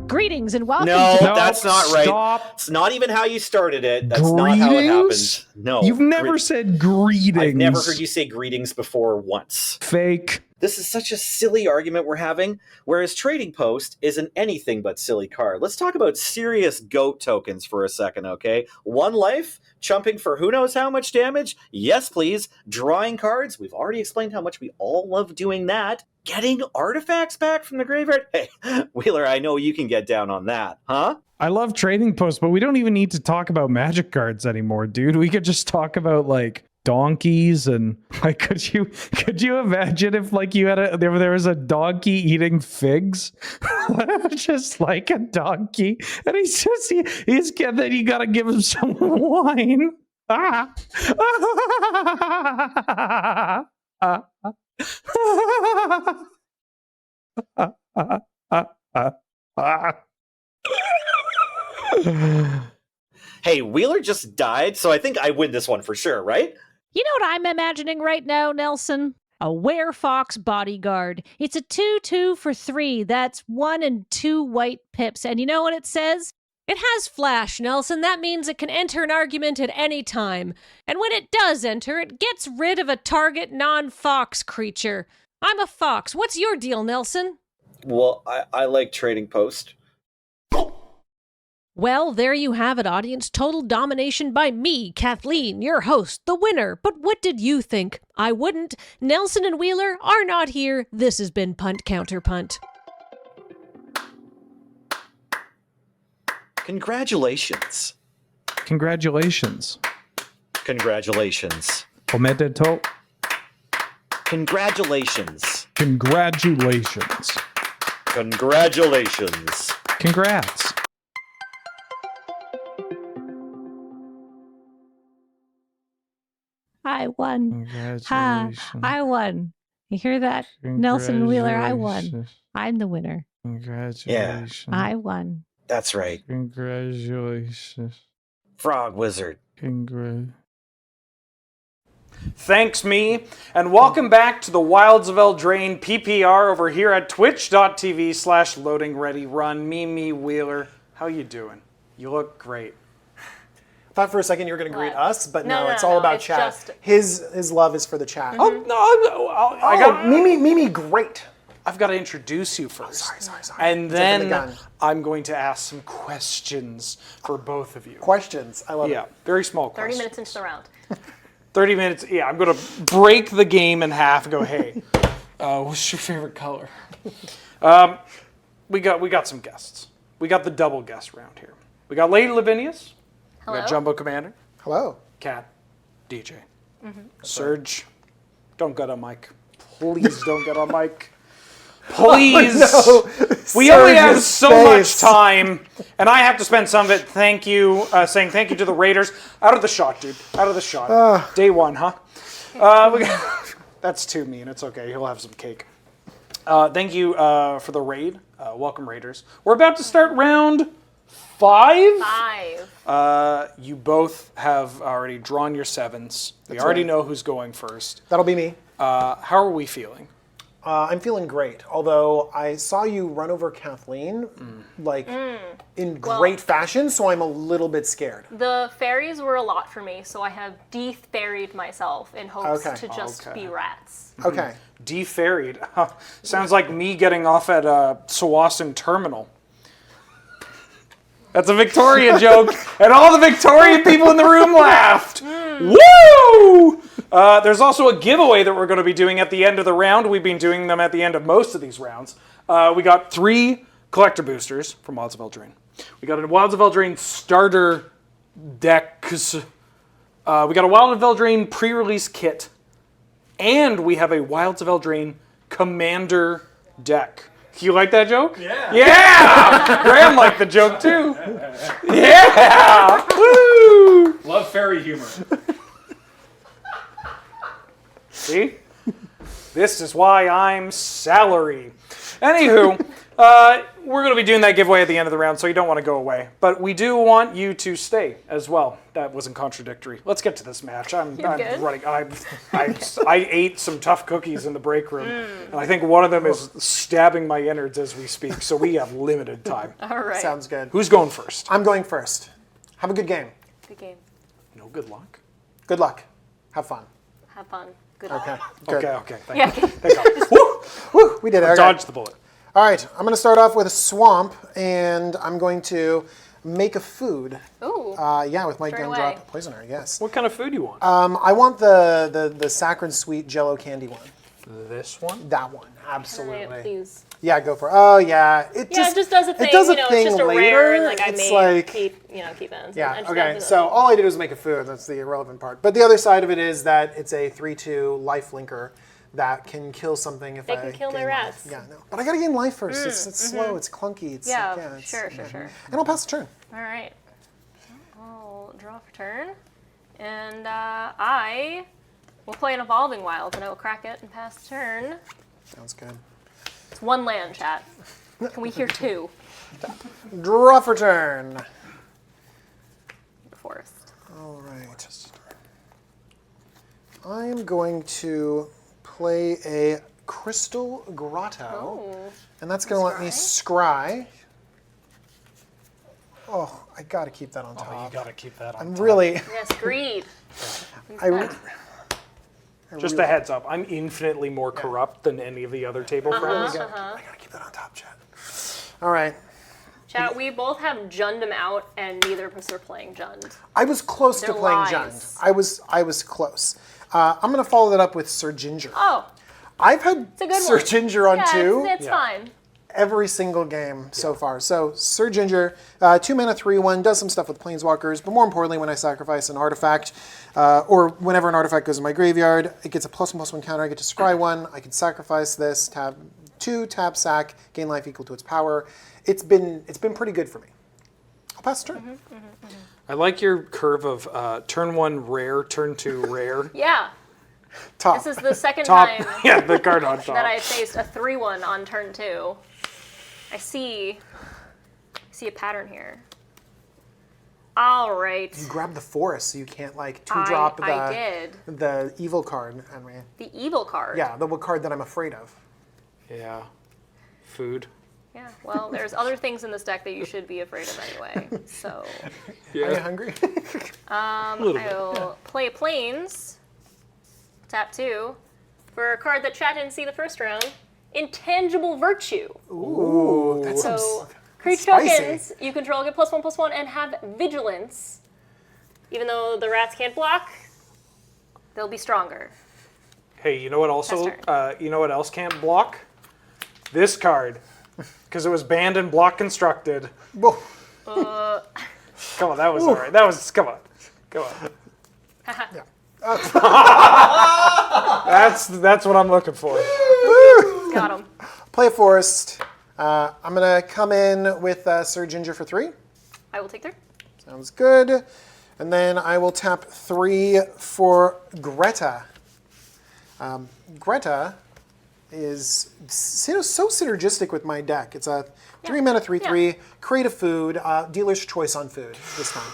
Greetings and welcome No, to... that's not right. Stop. It's not even how you started it. That's not how it happened. Greetings? No. You've never said greetings. I've never heard you say greetings before once. Fake. This is such a silly argument we're having, whereas Trading Post is an anything but silly card. Let's talk about serious GOAT tokens for a second, okay? 1 life, chumping for who knows how much damage? Yes, please. Drawing cards, we've already explained how much we all love doing that. Getting artifacts back from the graveyard? Hey, Wheeler, I know you can get down on that, huh? I love Trading Post, but we don't even need to talk about magic cards anymore, dude. We could just talk about, like, donkeys and like could you imagine if like you had there was a donkey eating figs just like a donkey and he's then you gotta give him some wine. Hey, Wheeler just died, so I think I win this one for sure, right? You know what I'm imagining right now, Nelson? A Werefox bodyguard. It's a 2/2 for 3. That's 1 and 2 white pips. And you know what it says? It has flash, Nelson. That means it can enter an argument at any time. And when it does enter, it gets rid of a target non-fox creature. I'm a fox. What's your deal, Nelson? Well, I like Trading Post. Well, there you have it, audience. Total domination by me, Kathleen, your host, the winner. But what did you think? I wouldn't. Nelson and Wheeler are not here. This has been Punt Counterpunt. Congratulations. Congratulations. Congratulations. Omedeto. Congratulations. Congratulations. Congratulations. Congrats. I won. Congratulations. I won. You hear that? Nelson Wheeler, I won. I'm the winner. Congratulations. I won. That's right. Congratulations. Frog Wizard. Thanks, me, and welcome back to the Wilds of Eldraine PPR over here at twitch.tv/loadingreadyrun. Me, Wheeler. How you doing? You look great. I thought for a second you were going to greet us, but No, no, no, it's no, all no, about it's chat. just- His love is for the chat. Oh, no, I got Mimi, great. I've got to introduce you first. Sorry. And Jumping the then gun. I'm going to ask some questions for both of you. Questions. I love Yeah, it. very small 30 questions. minutes into the round. 30 minutes. Yeah, I'm going to break the game in half and go, hey, what's your favorite color? We got some guests. We got the double guest round here. We got Lady Lavinias. We Hello. got Jumbo Commander. Hello. Cat. DJ. Serge. Don't get on mic. Please don't get on mic. Please. Oh, no. We only have Serge's so face. much time, and I have to spend some of it saying thank you to the Raiders. Out of the shot, dude. Out of the shot. Day one, huh? That's too mean. It's okay. He'll have some cake. Thank you for the raid. Welcome, Raiders. We're about to start round 5. 5. You both have already drawn your 7s. We That's already right. know who's going first. That'll be me. How are we feeling? I'm feeling great. Although I saw you run over Kathleen, in great fashion, so I'm a little bit scared. The fairies were a lot for me, so I have de-fairied myself in hopes Okay. to just be rats. Okay. De-ferried. Sounds like me getting off at Sawasan Terminal. That's a Victoria joke, and all the Victorian people in the room laughed. Woo! There's also a giveaway that we're going to be doing at the end of the round. We've been doing them at the end of most of these rounds. We got 3 collector boosters from Wilds of Eldraine. We got a Wilds of Eldraine starter decks. We got a Wilds of Eldraine pre-release kit. And we have a Wilds of Eldraine commander deck. You like that joke? Yeah! Yeah! Graham liked the joke too. Yeah! Woo! Love fairy humor. See? This is why I'm salary. Anywho, we're going to be doing that giveaway at the end of the round, so you don't want to go away. But we do want you to stay as well. That wasn't contradictory. Let's get to this match. I'm good? running. I ate some tough cookies in the break room, and I think one of them is stabbing my innards as we speak, so we have limited time. All right. Sounds good. Who's going first? I'm going first. Have a good game. Good game. No good luck. Good luck. Have fun. Have fun. Good Okay. luck. Good. Okay. Thank Yeah. you. Thank God. Woo! Woo, we did it. Okay. Dodge the bullet. All right. I'm going to start off with a swamp, and I'm going to make a food. Ooh. With my Straight gumdrop away. poisoner. Yes. What kind of food do you want? I want the saccharine sweet Jello candy one. This one? That one. Can I have it, Absolutely. please? Yeah, go for it. Oh yeah. It just does a thing. It does a It's thing just a later. rare, and like I It's may like- keep it. Yeah, I just okay. does it. So all I did was make a food. That's the irrelevant part. But the other side of it is that it's a 3/2 life linker that can kill something if They I can kill my gain rats. life. Yeah, no. But I gotta gain life first. It's slow, it's clunky. It's, Yeah, it's, sure. And I'll pass the turn. All right. I'll draw for turn, and I will play an Evolving Wilds, and I will crack it and pass the turn. Sounds good. It's 1 land, chat. Can we hear 2? Draw for turn. Forest. All right. I am going to play a Crystal Grotto. Oh. And that's going to let me scry. Oh, I got to keep that on top. Oh, you got to keep that on I'm top. really... Yes, greed. Just a heads up, I'm infinitely more corrupt than any of the other table friends. I got to keep that on top, chat. All right. Chat, we both have Jund'em out, and neither of us are playing Jund. I was close to They're playing lies. Jund. I was close. I'm going to follow that up with Sir Ginger. Oh, I've had it's a good Sir one. Ginger on yeah, 2. It's fine. Every single game so far. So Sir Ginger, 2 mana, 3/1, does some stuff with planeswalkers, but more importantly, when I sacrifice an artifact, or whenever an artifact goes in my graveyard, it gets a +1/+1 counter. I get to scry 1. I can sacrifice this, tap 2, tap sack, gain life equal to its power. It's been pretty good for me. I'll pass the turn. I like your curve of turn 1 rare, turn 2 rare. Yeah. Top. This is the second Top. time Yeah, the card on top. that I faced a 3/1 on turn 2. I see a pattern here. All right. You grab the forest, so you can't like 2-drop I did. the evil card. I mean, The evil card. yeah, the card that I'm afraid of. Yeah. Food. Yeah. Well, there's other things in this deck that you should be afraid of anyway. So. Are you hungry? little bit. I'll play Plains. Tap 2 for a card that chat didn't see the first round. Intangible Virtue. Ooh, that's So, creature spicy. tokens you control get +1/+1 and have Vigilance. Even though the rats can't block, they'll be stronger. Hey, you know what also? Pass You know what else can't block? This card, because it was banned and block constructed. Come on, that was all right. That was come on. That's what I'm looking for. Got him. Play a forest. I'm gonna come in with Sir Ginger for 3. I will take 3. Sounds good. And then I will tap 3 for Greta. Greta is so synergistic with my deck. It's a 3 mana 3/3, create a food, dealer's choice on food this time.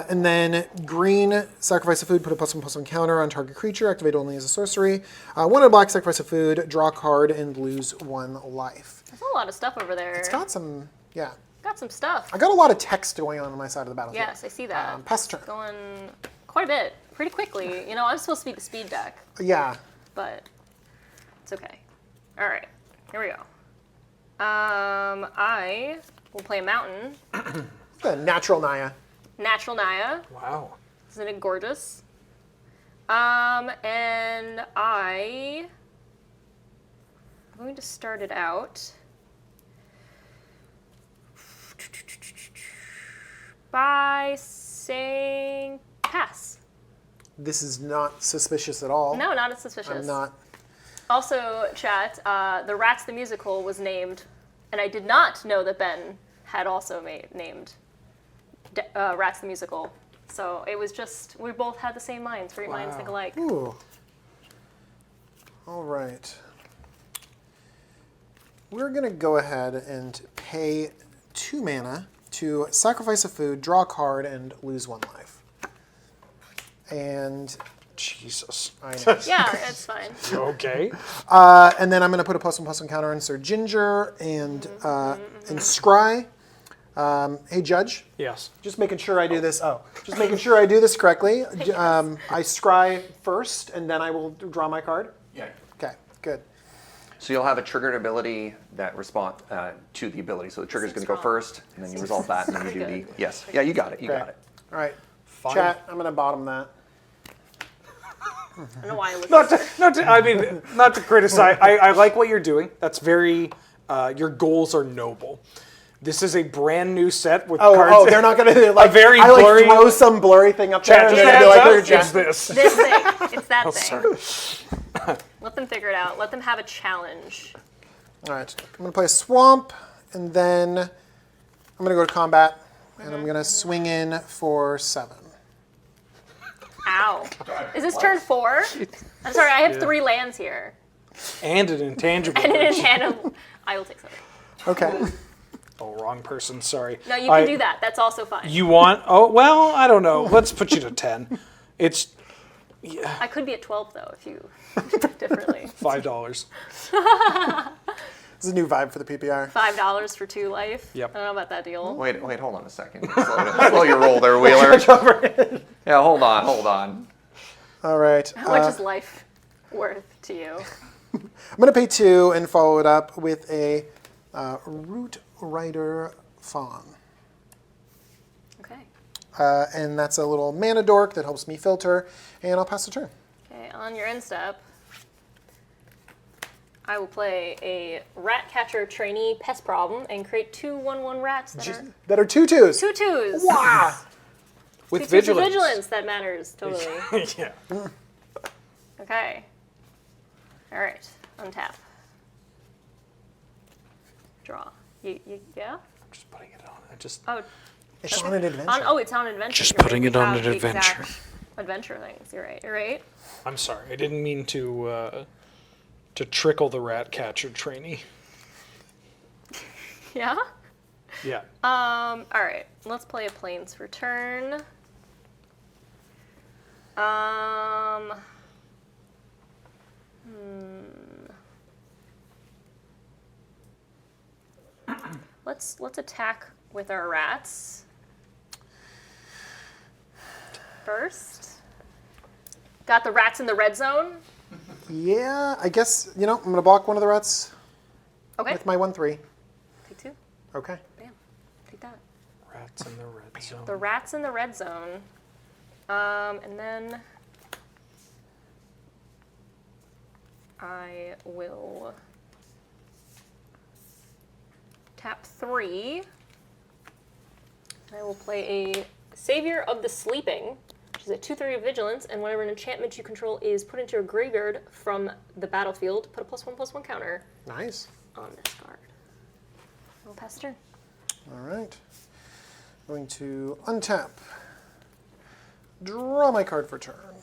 And then green, sacrifice a food, put a +1/+1 counter on target creature, activate only as a sorcery. 1 and black, sacrifice a food, draw a card, and lose 1 life. There's a lot of stuff over there. It's got some, yeah. Got some stuff. I got a lot of text going on my side of the battlefield. Yes, I see that. Pass turn. Going quite a bit, pretty quickly. You know, I'm supposed to be the speed deck. Yeah. But it's okay. All right, here we go. I will play a mountain. The natural Naya. Natural Naya. Wow. Isn't it gorgeous? And I'm going to start it out by saying pass. This is not suspicious at all. No, not as suspicious. I'm not. Also, chat, the Rats the Musical was named, and I did not know that Ben had also named Rats the Musical. So it was just, we both had the same minds. Great minds think alike. Ooh. All right. We're going to go ahead and pay 2 mana to sacrifice a food, draw a card, and lose 1 life. And Jesus, I know. Yeah, it's fine. Okay. And then I'm going to put a +1/+1 counter on Sir Ginger and Scry. Hey, Judge. Yes. Just making sure I do this. Just making sure I do this correctly. I scry first, and then I will draw my card. Yeah. Okay. Good. So you'll have a triggered ability that responds to the ability. So the trigger is going to go first, and then you resolve that, and then you do the yes. Yeah, you got it. You got it. All right. Chat. I'm going to bottom that. I don't know why I looked not to criticize. I like what you're doing. That's very, your goals are noble. This is a brand new set with cards. Oh, they're not going to like, very I like blurry. throw some blurry thing up there and then be like, it's this. This thing. It's that Oh, thing. sorry. Let them figure it out. Let them have a challenge. All right. I'm going to play Swamp, and then I'm going to go to combat, and I'm going to swing in for 7. Ow. Is this turn 4? I'm sorry, I have 3 lands here. And an intangible. And an intangible. I will take 7. Okay. Oh, wrong person. Sorry. No, you can do that. That's also fine. You want? Oh, well, I don't know. Let's put you to 10. It's I could be at 12 though if you differently. $5. This is a new vibe for the PPR. $5 for 2 life. Yep. I don't know about that deal. Wait, hold on a second. Slow your roll there, Wheeler. Yeah, hold on. All right. How much is life worth to you? I'm going to pay 2 and follow it up with a Root Rider Fawn. Okay. And that's a little mana dork that helps me filter, and I'll pass the turn. Okay, on your end step, I will play a Rat Catcher Trainee Pest Problem and create 2 1/1 rats That are 2/2s. 2/2s. Wow. With 2/2s for vigilance. vigilance, that matters totally. Yeah. Okay. All right. Untap. Draw. Yeah. Just putting it on. It's on an adventure. It's on an adventure. Just You're putting right. it on We an have the exact adventure. Adventure things. You're right. I'm sorry. I didn't mean to trickle the rat catcher trainee. Yeah. Yeah. All right. Let's play a Plains for turn. Let's attack with our rats first. Got the rats in the red zone. Yeah, I guess, I'm going to block one of the rats Okay. with my 1/3. Take 2. Okay. Bam. Take that. Rats in the red zone. The rats in the red zone. And then I will tap 3. And I will play a Savior of the Sleeping, which is a 2/3 of vigilance, and whenever an enchantment you control is put into your graveyard from the battlefield, put a +1/+1 counter Nice. on this card. I'll pass the turn. All right. Going to untap. Draw my card for turn.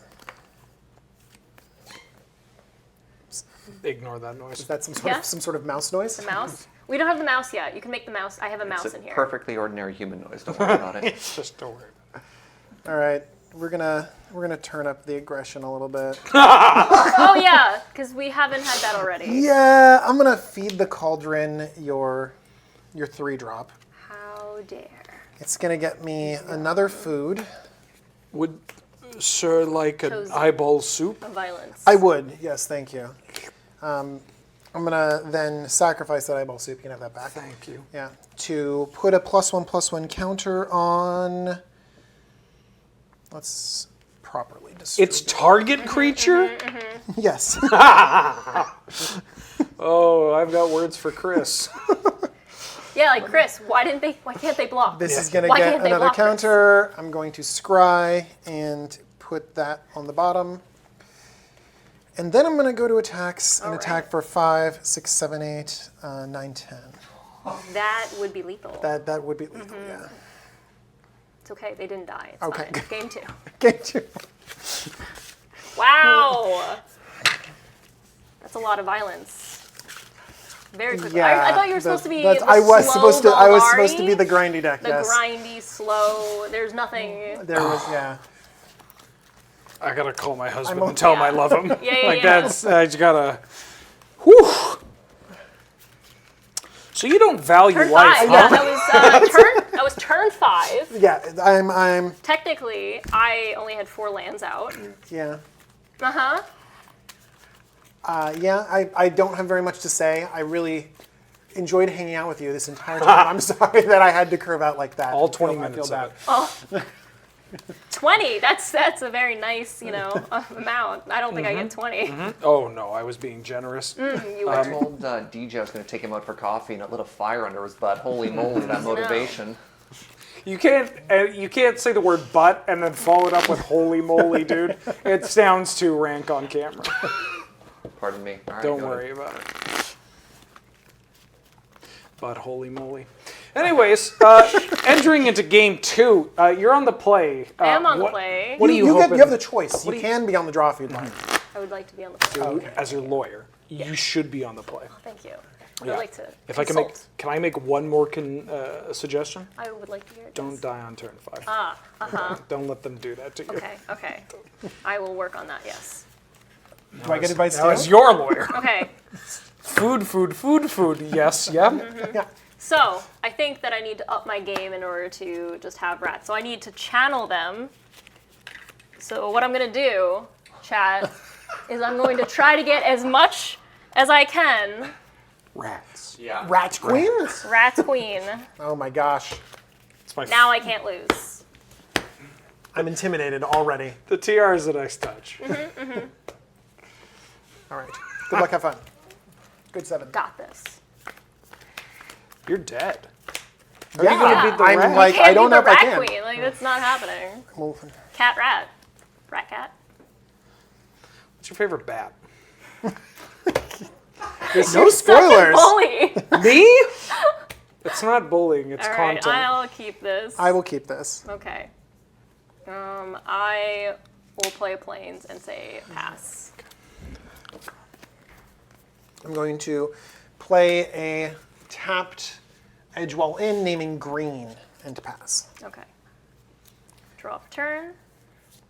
Ignore that noise. Is that some sort of mouse noise? The mouse? We don't have the mouse yet. You can make the mouse. I have a mouse It's a in here. perfectly ordinary human noise. Don't worry about it. Just don't worry. All right, we're gonna turn up the aggression a little bit. Oh yeah, because we haven't had that already. Yeah, I'm gonna feed the cauldron your 3-drop. How dare. It's gonna get me another food. Would Sir like an Chose eyeball soup? Of violence. I would, yes, thank you. I'm gonna then sacrifice that eyeball soup. You can have that back. Thank you. Yeah, to put a +1/+1 counter on. Let's properly distribute. It's target creature? Yes. Oh, I've got words for Chris. Yeah, like Chris, why can't they block? This is gonna Why get can't they another block, Chris? counter. I'm going to scry and put that on the bottom. And then I'm going to go to attacks and attack for 5, 6, 7, 8, 9, 10. That would be lethal. That would be lethal, yeah. It's okay, they didn't die. It's Okay. fine. Game 2. Game 2. Wow! That's a lot of violence. Very quickly. Yeah, I thought you were supposed to be the I was slow supposed to be Golgari, the grindy deck, the yes. grindy, slow, there's nothing. There was, yeah. I gotta call my husband I'm and tell him I yeah. love him. Yeah, like yeah. that's, I just gotta, whew. So you don't value Turn life, 5. huh? Yeah, that was turn 5. Yeah, I'm. Technically, I only had 4 lands out. Yeah. Uh-huh. Yeah, I don't have very much to say. I really enjoyed hanging out with you this entire time. I'm sorry that I had to curve out like that. All 20 I feel minutes bad. of it. Oh. 20. That's a very nice, amount. I don't think I get 20. Oh no, I was being generous. You I were. told DJ I was going to take him out for coffee and it lit a fire under his butt. Holy moly, that motivation. You can't say the word butt and then follow it up with holy moly, dude. It sounds too rank on camera. Pardon me. All right, Don't go worry ahead. about it. But holy moly. Anyways, entering into game 2, you're on the play. I am on the play. What are you hoping? You have the choice. You can be on the draw if you'd like. I would like to be on the play. So, as your lawyer, you should be on the play. Thank you. I Yeah. would like to If I can I make one more suggestion? I would like to hear it. Don't die on turn 5. Uh-huh. Don't let them do that to you. Okay. I will work on that, yes. Do I get advice Now, too? as your lawyer. Okay. Food. Yes, yeah. Yeah. So, I think that I need to up my game in order to just have rats. So I need to channel them. So what I'm going to do, chat, is I'm going to try to get as much as I can. Rats. Yeah. Rat Queen? Rats Queen. Oh my gosh. Now I can't lose. I'm intimidated already. The TR is a nice touch. All right. Good luck, have fun. Good 7. Got this. You're dead. Yeah, Are you gonna beat the I'm rat? like, Can't I don't be know the if I rat can. queen. Like, that's not happening. Well, Cat rat. Rat cat. What's your favorite bat? no spoilers. Bully. Me? It's not bullying, it's All right, content. I'll keep this. I will keep this. Okay. I will play planes and say pass. I'm going to play a tapped Edgewall in, naming green, and pass. Okay. Draw for turn.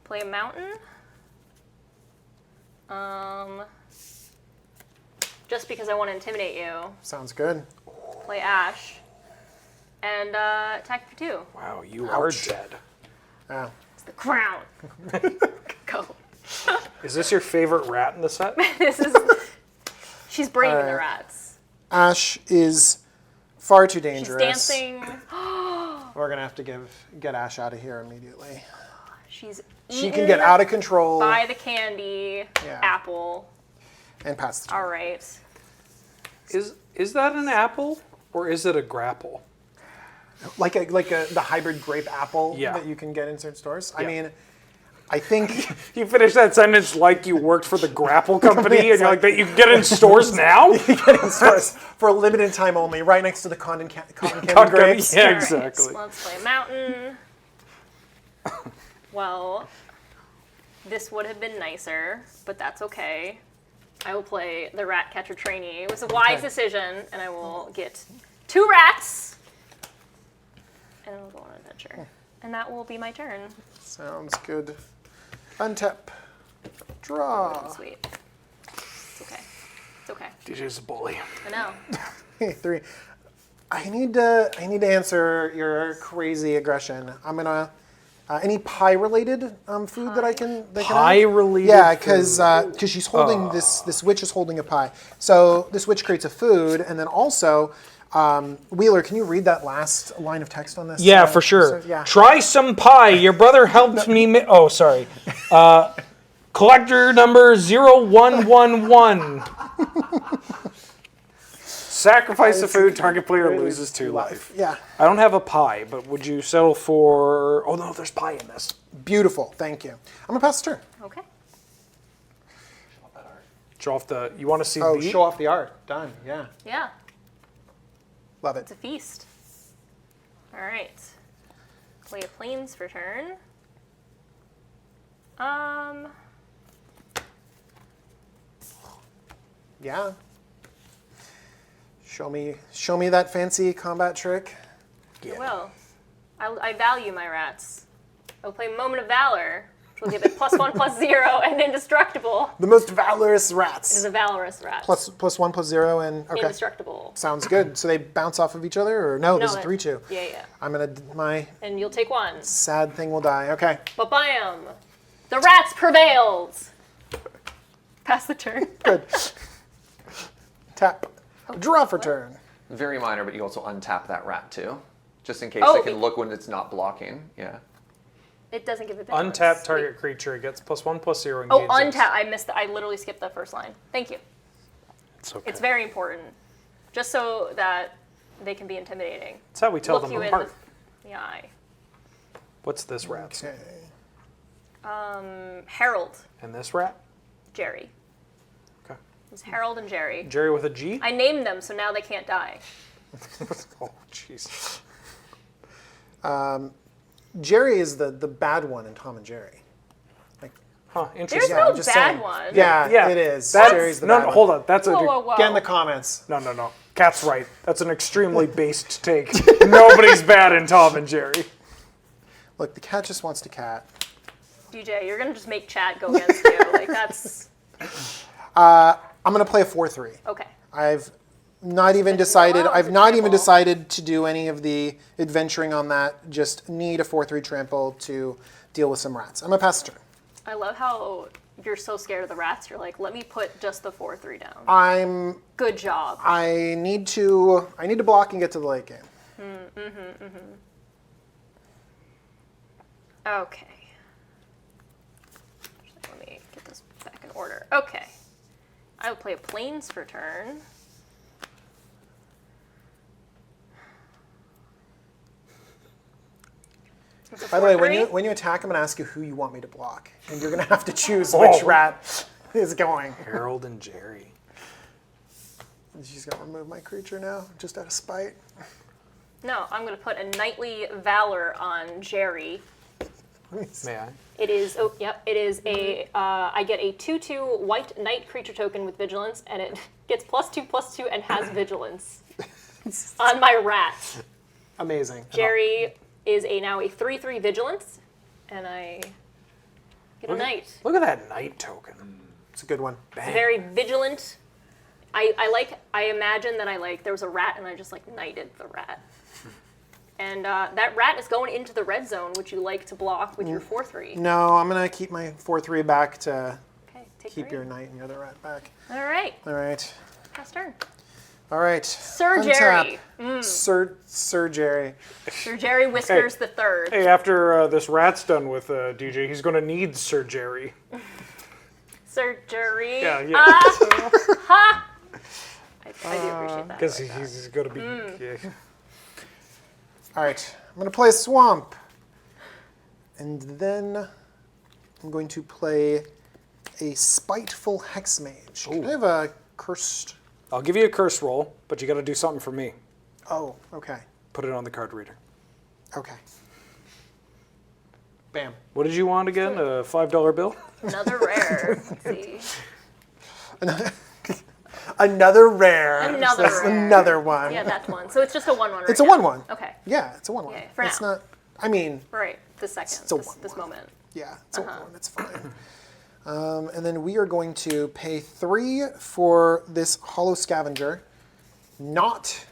Play a mountain. Just because I want to intimidate you. Sounds good. Play Ash. And attack for 2. Wow, you are dead. Yeah. It's the crown. Go. Is this your favorite rat in the set? This is. She's braving the rats. Ash is far too She's dangerous. dancing. We're gonna have to get Ash out of here immediately. She's She can get out of control by the candy apple. and pass the turn. All right. Is that an apple or is it a grapple? Like the hybrid grape apple Yeah. that you can get in certain stores. I Yeah. mean, I think You finish that sentence like you worked for the grapple company and you're like, that you can get in stores now? you can get in stores for a limited time only, right next to the cotton candy Cotton candy, grapes. yeah, All right, exactly. let's play mountain. Well, this would have been nicer, but that's okay. I will play the rat catcher trainee. It was a wise decision, and I will get 2 rats, and we'll go on an adventure. And that will be my turn. Sounds good. Untap. Draw. Sweet. It's okay. It's okay. DJ's a bully. I know. Hey, 3. I need to answer your crazy aggression. I'm gonna any pie-related food that I can. Pie-related Yeah, because she's holding this witch is holding a pie. So this witch creates a food, and then also. Wheeler, can you read that last line of text on this? Yeah, for sure. Yeah. Try some pie. Your brother helped me. Oh, sorry. Collector number 0111. Sacrifice the food. Target player loses 2 life. Yeah. I don't have a pie, but would you settle for? Oh no, there's pie in this. Beautiful. Thank you. I'm gonna pass the turn. Okay. Show off the. You want to see? Oh, the show off the art. Done. Yeah. Yeah. Love it. It's a feast. All right. Play a plains for turn. Yeah. Show me that fancy combat trick. I will. I value my rats. I will play Moment of Valor, which will give it +1/+0 and indestructible. The most valorous rats. It is a valorous rat. +1/+0 and okay. Indestructible. Sounds good. So they bounce off of each other, or no? This is 3/2. Yeah. I'm gonna my And you'll take 1. sad thing will die. Okay. But bam! The rats prevailed. Pass the turn. Good. Tap. Draw for turn. Very minor, but you also untap that rat too, just in case Oh, it can look when it's not blocking. Yeah. It doesn't give it vigilance. Untap target creature gets +1/+0 and Oh, gains untap. I missed that. I literally skipped that first line. Thank you. It's okay. It's very important. Just so that they can be intimidating. That's how we tell Look them you apart. in the eye. What's this rat? Harold. And this rat? Jerry. Okay. It's Harold and Jerry. Jerry with a G? I named them, so now they can't die. Oh, jeez. Jerry is the bad one in Tom and Jerry. Huh, There's no bad one. Yeah, it is. That's, Jerry's the no, bad one. hold on. That's Whoa. Get in the comments. No. Cat's right. That's an extremely based take. Nobody's bad in Tom and Jerry. Look, the cat just wants to cat. DJ, you're gonna just make chat go against you. Like that's. I'm gonna play a 4/3. Okay. I've not even decided. I've not even decided to do any of the adventuring on that. Just need a 4/3 trample to deal with some rats. I'm gonna pass the turn. I love how you're so scared of the rats. You're like, let me put just the 4/3 down. I'm. Good job. I need to block and get to the late game. Okay. Let me get this back in order. Okay. I will play a plains for turn. By the way, when you attack, I'm gonna ask you who you want me to block, and you're gonna have to choose which rat is going. Harold and Jerry. She's gonna remove my creature now, just out of spite. No, I'm going to put a knightly valor on Jerry. May I? It is, oh, yep, it is a, I get a 2/2 white knight creature token with vigilance, and it gets +2/+2 and has vigilance on my rat. Amazing. Jerry is now a 3/3 vigilance, and I get a knight. Look at that knight token. It's a good one. It's very vigilant. I imagine that there was a rat, and I just knighted the rat. And that rat is going into the red zone, which you like to block with your 4/3. No, I'm gonna keep my 4/3 back to keep 3. your knight and your other rat back. All right. All right. Pass turn. All right. Sir Jerry. Sir Jerry. Sir Jerry Whiskers the Third. Hey, after this rat's done with DJ, he's going to need Sir Jerry. Sir Jerry. Yeah. Ha! I do appreciate that. Because he's going to be... Yeah. All right. I'm going to play a swamp. And then I'm going to play a spiteful hexmage. Can I have a cursed... I'll give you a curse roll, but you got to do something for me. Oh, okay. Put it on the card reader. Okay. Bam. What did you want again? A $5 bill? Another rare. Let's see. Another rare. Another That's rare. another one. Yeah, that's one. So it's just a 1/1 right It's a now. 1/1. Okay. Yeah, it's a 1/1. Yeah, for it's now. not. I mean. Right. This second. It's a this moment. Yeah, it's a 1/1. It's fine. And then we are going to pay 3 for this Hollow Scavenger. Not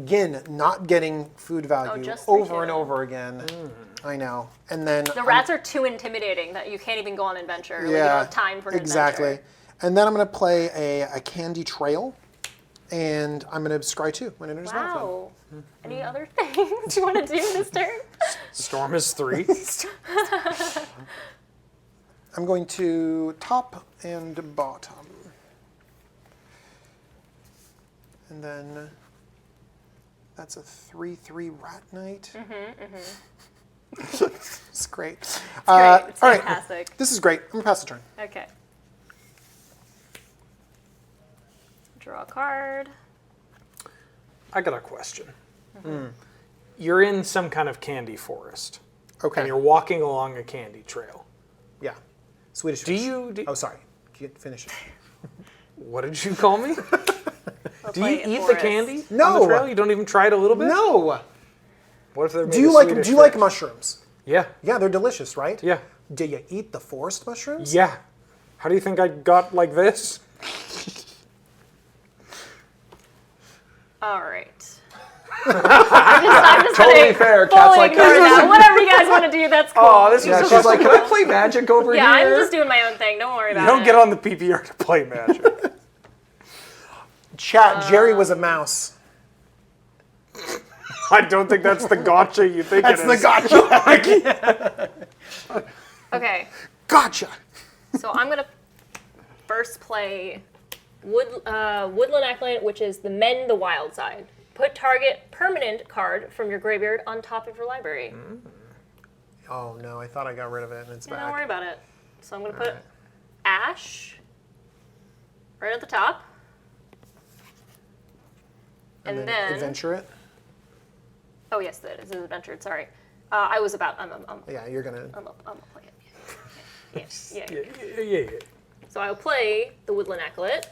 getting food value just over and over again. I know. And then The rats are too intimidating that you can't even go on an adventure. Like, you don't have time for an exactly. adventure. And then I'm going to play a Candy Trail, and I'm going to scry 2 when it enters the battlefield. Wow. Any other things you want to do this turn? Storm is 3. I'm going to top and bottom. And then that's a 3/3 Rat Knight. It's great. It's great. It's all right. fantastic. This is great. I'm going to pass the turn. Okay. Draw a card. I got a question. You're in some kind of candy forest. Okay. And you're walking along a candy trail. Yeah. Swedish Do fish. you... Oh, sorry. Finish it. What did you call me? Do you eat the forest. candy No. on the trail? You don't even try it a little bit? No. What if they're made Do you of like Swedish like fish? mushrooms? Yeah. Yeah, they're delicious, right? Yeah. Do you eat the forest mushrooms? Yeah. How do you think I got like this? All right. I'm just Totally fair. Cat's fully like, ignore that. Whatever you guys want to do, that's cool. Oh, this was She's like, can I play Magic over yeah, here? I'm just doing my own thing. Don't worry about You don't it. get on the PPR to play Magic. Chat, Jerry was a mouse. I don't think that's the gotcha you think That's it the is. gotcha. Okay. Gotcha. So I'm gonna first play Woodland Acolyte, which is the Mend the Wild side. Put target permanent card from your graveyard on top of your library. Oh no, I thought I got rid of it and it's Yeah, back. don't worry about it. So I'm gonna put Ash right at the top. And then adventure it. Oh yes, that is adventured. Sorry, I was about. I'm Yeah, you're gonna. I'm gonna play it. Yeah. Yeah. So I will play the Woodland Acolyte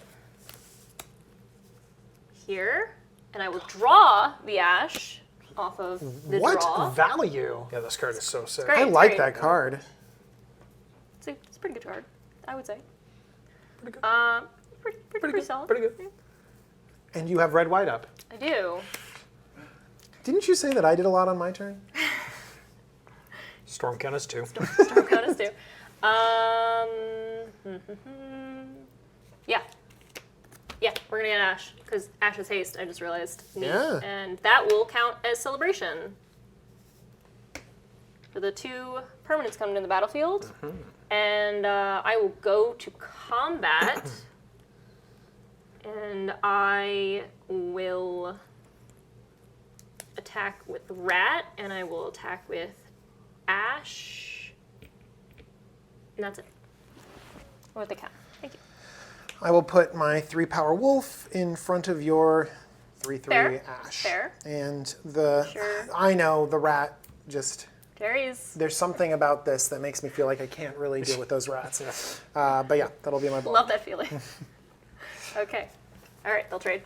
here, and I will draw the Ash off of the What draw. value? Yeah, this card is so sick. great. I like great. that card. It's a pretty good card, I would say. Pretty good. Pretty solid. Pretty good. Yeah, And you have red white up. I do. Didn't you say that I did a lot on my turn? Storm count is 2. Storm count is 2. Yeah. Yeah, we're gonna get Ash, because Ash is haste, I just realized. Neat. Yeah. And that will count as celebration. For the 2 permanents coming in the battlefield. And I will go to combat. And I will attack with Rat, and I will attack with Ash. And that's it. With the cat. Thank you. I will put my 3-power wolf in front of your 3/3 Fair. Ash. Fair. And the Sure. I know the rat just. Jerry's. There's something about this that makes me feel like I can't really deal with those rats. But yeah, that'll be my block. Love that feeling. Okay. All right, they'll trade.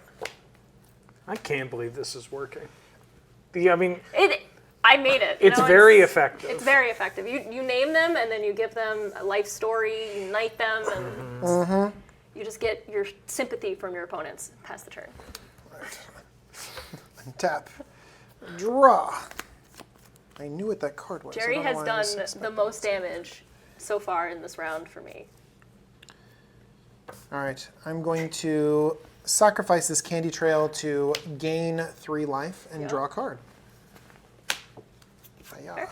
I can't believe this is working. I mean, I made it. It's very effective. It's very effective. You name them, and then you give them a life story, you unite them, and you just get your sympathy from your opponents. Pass the turn. Tap. Draw. I knew what that card was. Jerry I don't know has why I done was the expecting most damage so far in this round for me. All right, I'm going to sacrifice this candy trail to gain 3 life and draw a card. Hi-ya.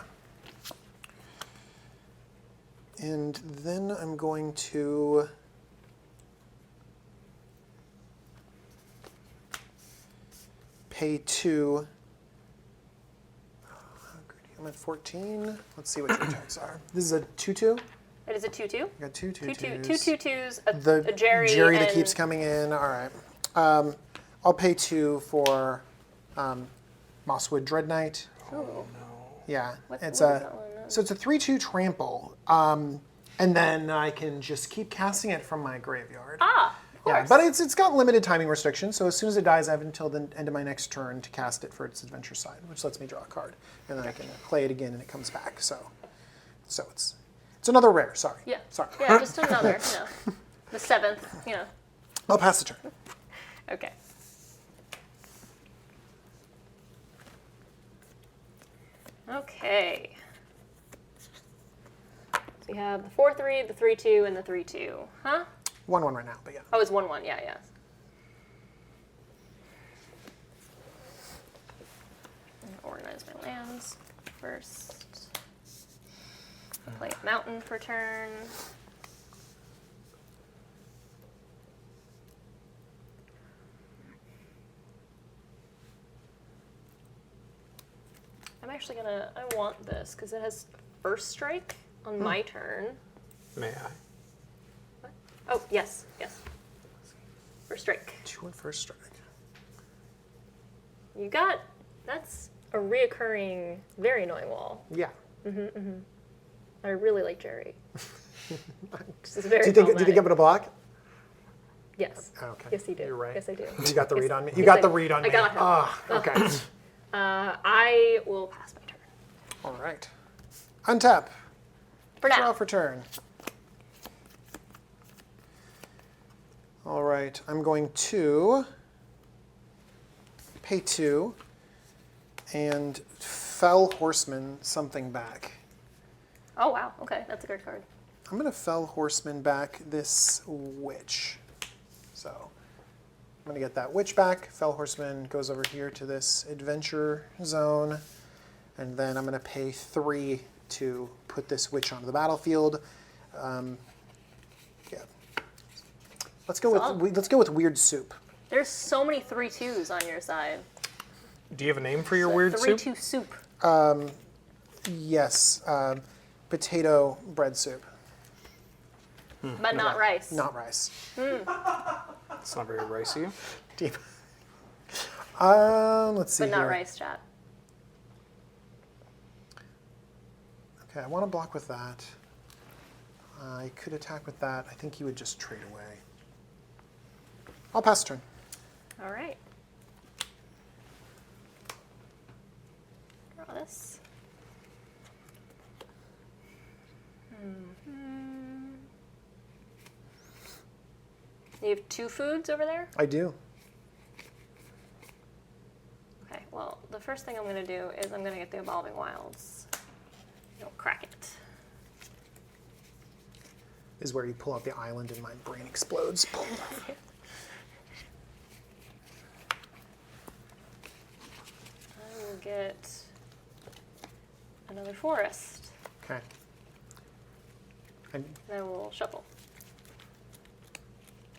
And then I'm going to pay 2. I'm at 14. Let's see what your attacks are. This is a 2/2. It is a 2/2. I got 2 Two 2/2s. 2/2s, The a Jerry that and- keeps coming in. All right. I'll pay 2 for Mosswood Dread Knight. Oh. Yeah, What it's is a that one? so it's a 3/2 trample. And then I can just keep casting it from my graveyard. Ah, of course. Yeah, but it's got limited timing restrictions, so as soon as it dies, I have until the end of my next turn to cast it for its adventure side, which lets me draw a card. And then I can play it again and it comes back. So it's another rare, sorry. Yeah. Sorry. Yeah, just another, the 7th, I'll pass the turn. Okay. Okay. So you have the 4/3, the 3/2, and the 3/2. Huh? 1/1 right now, but yeah. Oh, it's 1/1. Yeah, yeah. Organize my lands first. Play a mountain for turn. I'm actually gonna, I want this because it has first strike on my turn. May I? What? Oh, yes, yes. First strike. 2 on first strike. You got, that's a reoccurring, very annoying wall. Yeah. I really like Jerry. This is Do very you think I'm problematic. going to block? Yes. Okay. Yes, you do. You're right. Yes, I do. You got the read on me. You Yes, got I the do. read on I me. got him. Ah, okay. I will pass my turn. All right. Untap. For now. Draw for turn. All right. I'm going to pay 2 and Fell Horseman something back. Oh, wow. Okay, that's a good card. I'm going to Fell Horseman back this Witch. So I'm going to get that Witch back. Fell Horseman goes over here to this Adventure Zone. And then I'm going to pay 3 to put this Witch onto the battlefield. Yeah. Let's go with Weird Soup. There's so many 3/2s on your side. Do you have a name for your weird soup? 3/2 soup. Yes. Potato bread soup. But not rice. Not rice. It's not very ricey. Deep. Let's see But not here. rice, chat. Okay, I want to block with that. I could attack with that. I think he would just trade away. I'll pass turn. All right. Draw this. You have 2 foods over there? I do. Okay, well, the first thing I'm going to do is I'm going to get the Evolving Wilds. Crack it. Is where you pull out the island and my brain explodes. I will get another forest. Okay. Then we'll shuffle.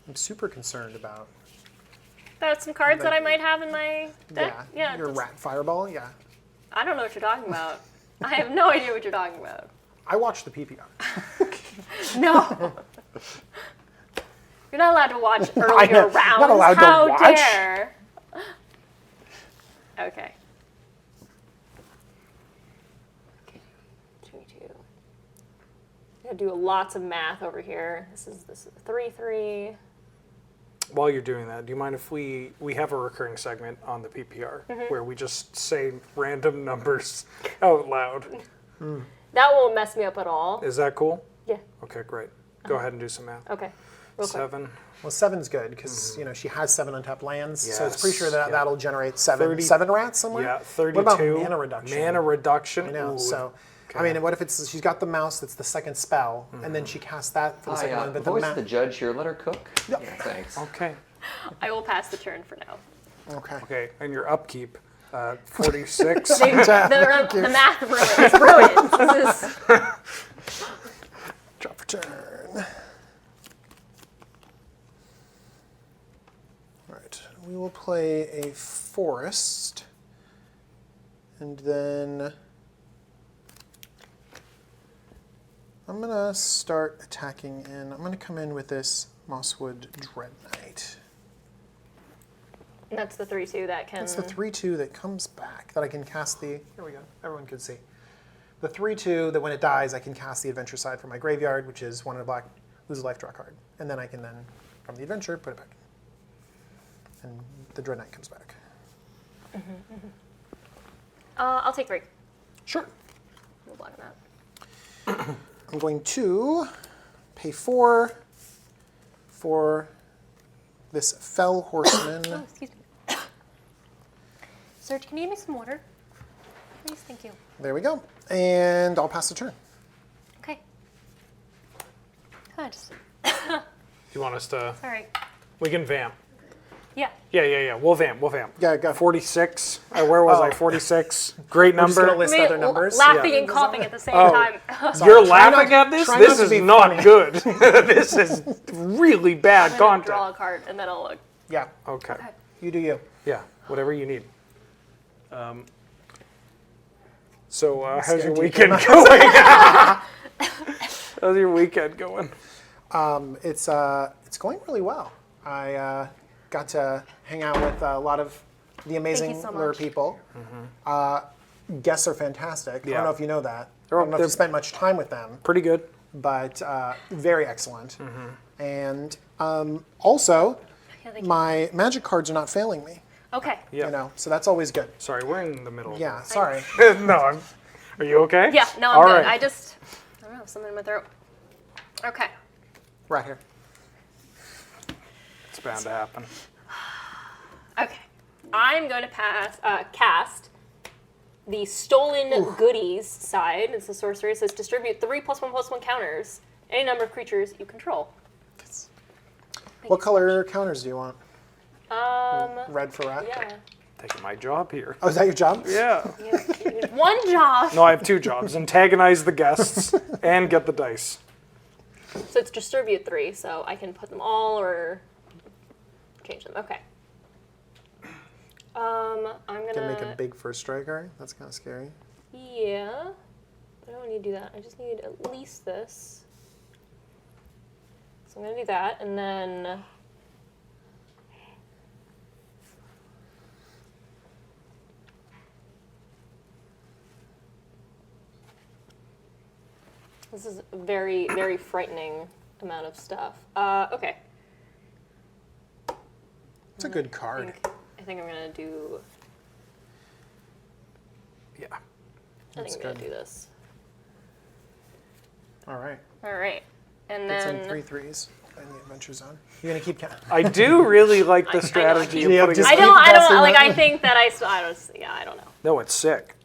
I'm super concerned about. That's some cards that I might have in my deck. Yeah. Your just- rat fireball. Yeah. I don't know what you're talking about. I have no idea what you're talking about. I watched the PPR. No. You're not allowed to watch earlier rounds. Not allowed to How watch. dare? Okay. 2/2. Gotta do lots of math over here. This is 3/3. While you're doing that, do you mind if we have a recurring segment on the PPR where we just say random numbers out loud? That won't mess me up at all. Is that cool? Yeah. Okay, great. Go ahead and do some math. Okay. Real quick. 7. Well, 7's good because she has 7 untapped lands, so it's pretty sure Yes, that that'll generate 7 30 7 rats somewhere. Yeah, 32. What about mana reduction? Mana reduction. I know. Ooh. So, I mean, what if she's got the mouse that's the second spell, and then she casts that for the second one, but voice the judge here. Let her cook. Yep. Yeah, thanks. Okay. I will pass the turn for now. Okay. Okay, and your upkeep, 46. The math is ruined. This is Drop for turn. All right, we will play a forest, and then I'm gonna start attacking in. I'm gonna come in with this Mosswood Dread Knight. That's the 3/2 that can. That's the 3/2 that comes back that I can cast the. Here we go. Everyone can see. the 3/2 that when it dies, I can cast the adventure side from my graveyard, which is 1 in a black, lose a life, draw a card. And then I can from the adventure, put it back. And the Dread Knight comes back. I'll take 3. Sure. We'll block that. I'm going to pay 4 for this Fell Horseman. Oh, excuse me. Serge, can you give me some water? Please, thank you. There we go. And I'll pass the turn. Okay. Good. You want us to? Sorry. We can vamp. Yeah. Yeah. We'll vamp. Yeah, go. 46. Where was I? 46. Great We're just number. gonna list other numbers. Laughing and coughing at the same Oh. time. You're laughing at this? try This not to is be not funny. good. This is really bad I'm gonna content. draw a card and then I'll look. Yeah. Okay. You do you. Yeah. Whatever you need. So how's your weekend going? How's your weekend going? It's going really well. I got to hang out with a lot of the amazing so lure much. people. Guests are fantastic. I Yeah. don't know if you know that. I They're- don't know if they're- you spent much time with them, Pretty good. but very excellent. And also, my magic cards are not failing me. Okay. You know, so that's always good. Sorry, we're in the middle. Yeah, sorry. No, are you okay? Yeah, no, I'm All good. right. I don't know, something in my throat. Okay. Right here. It's bound to happen. Okay. I'm going to cast the Stolen Goodies side. It's a sorcery. It says distribute 3 +1/+1 counters. Any number of creatures you control. What color counters do you want? Red for rat? Yeah. Taking my job here. Oh, is that your job? Yeah. One job. No, I have 2 jobs. Antagonize the guests and get the dice. So it's distribute 3, so I can put them all or change them. Okay. I'm gonna Gonna make a big first strike, alright? That's kind of scary. Yeah, but I don't need to do that. I just need at least this. So I'm gonna do that, and then this is a very, very frightening amount of stuff. Okay. It's a good card. I think I'm gonna do. Yeah. I think I'm gonna do this. Alright. All right, and It's then in 3 3s in the adventure zone. You're gonna keep counting. I do really like the strategy of putting I don't like. I think that I don't. Yeah, I don't know. No, it's sick.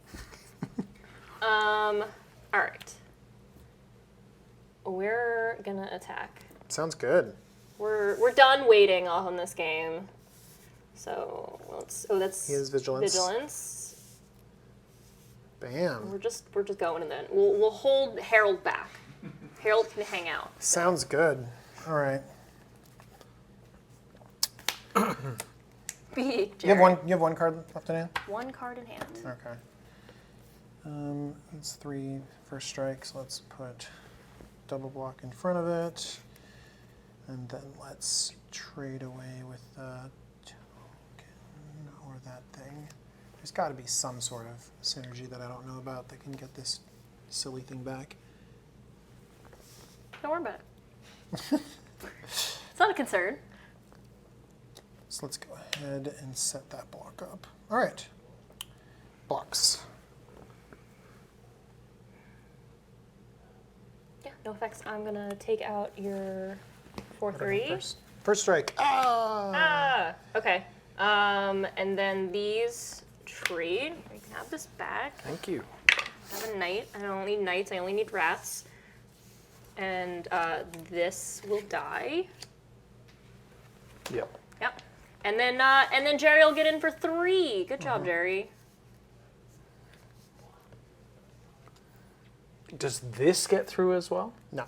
All right. We're gonna attack. Sounds good. We're done waiting off on this game. So let's. Oh, that's. He has vigilance. Vigilance. Bam. We're just going, and then we'll hold Harold back. Harold can hang out. Sounds good. Alright. Big You have one card left in hand? One card in hand. Okay. It's 3 first strikes. Let's put double block in front of it. And then let's trade away with the token or that thing. There's got to be some sort of synergy that I don't know about that can get this silly thing back. Don't worry about it. It's not a concern. So let's go ahead and set that block up. All right. Blocks. Yeah, no effects. I'm gonna take out your 4/3. First strike. Okay. And then these trade. You can have this back. Thank you. I have a knight. I don't need knights. I only need rats. And this will die. Yep. Yep. And then Jerry will get in for 3. Good job, Jerry. Does this get through as well? No.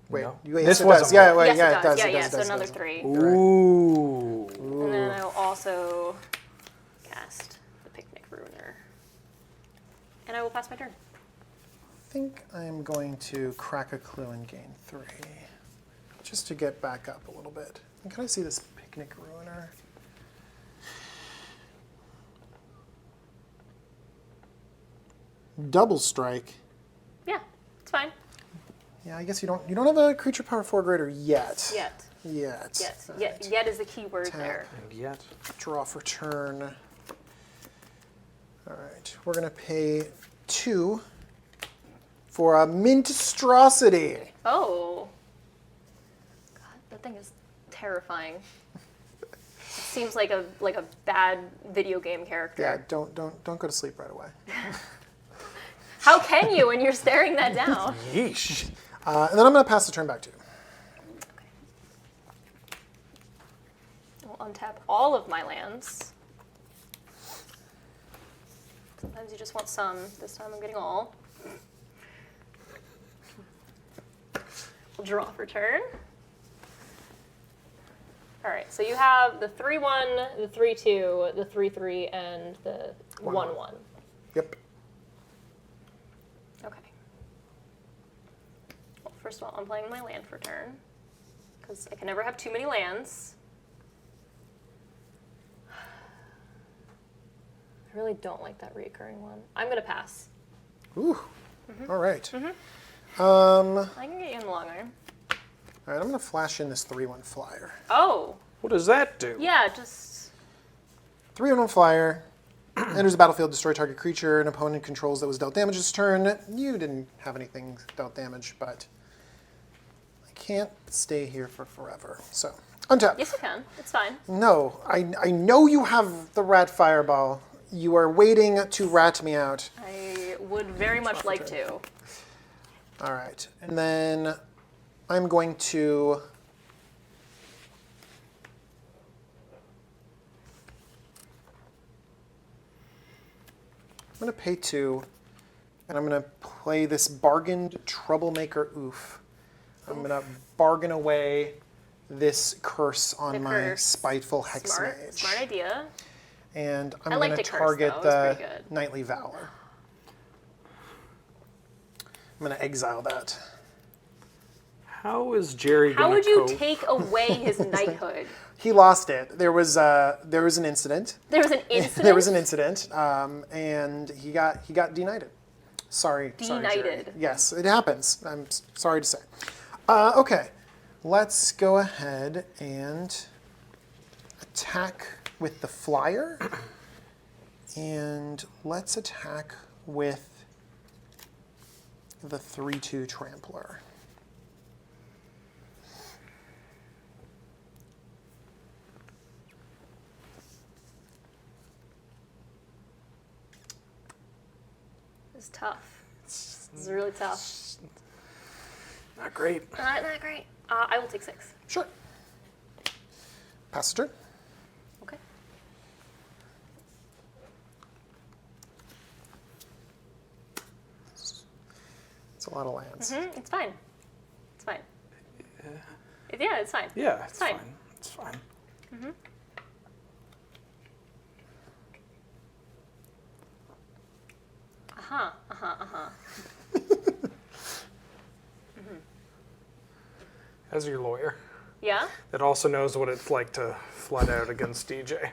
Wait, No? yes, This it wasn't does. Yeah, one. wait, Yes, yeah, it it does. does. It Yeah, does. so it does, another it does. 3. Ooh. And then I'll also cast the Picnic Ruiner. And I will pass my turn. I think I'm going to crack a clue and gain 3, just to get back up a little bit. And can I see this Picnic Ruiner? double strike. Yeah, it's fine. Yeah, I guess you don't have a creature power 4 greater yet. Yet. Yet is the key word there. And yet. Draw for turn. All right, we're gonna pay 2 for a Minstrosity. Oh. God, that thing is terrifying. It seems like a bad video game character. Yeah, don't go to sleep right away. How can you when you're staring that down? Yeesh. And then I'm gonna pass the turn back to you. I'll untap all of my lands. Sometimes you just want some. This time I'm getting all. I'll draw for turn. All right, so you have the 3/1, the 3/2, the 3/3, and the 1/1. Yep. Okay. Well, first of all, I'm playing my land for turn, because I can never have too many lands. I really don't like that reoccurring one. I'm going to pass. Ooh. All right. I can get you in the long arm. All right, I'm gonna flash in this 3/1 flyer. Oh. What does that do? Yeah, just 3/1 flyer. Enters the battlefield, destroy target creature an opponent controls that was dealt damage this turn. You didn't have anything dealt damage, but I can't stay here for forever. So, untap. Yes, you can. It's fine. No, I know you have the rat fireball. You are waiting to rat me out. I would very much like to. All right, and then I'm going to pay 2, and I'm going to play this bargained troublemaker oof. I'm going to bargain away this curse on my spiteful hexmage. Smart idea. And I'm going to target the knightly valor. I'm going to exile that. How is Jerry How gonna would you cope? take away his knighthood? He lost it. There was an incident. There was an incident? There was an incident, and he got deknighted. Sorry, Jerry. Deknighted. Yes, it happens. I'm sorry to say. Okay, let's go ahead and attack with the flyer, and let's attack with the 3/2 trampler. It's tough. This is really tough. Not great. Not great. I will take 6. Sure. Pass the turn. Okay. It's a lot of lands. It's fine. It's fine. Yeah, it's fine. Yeah, it's fine. It's fine. As your lawyer. Yeah? That also knows what it's like to flood out against DJ.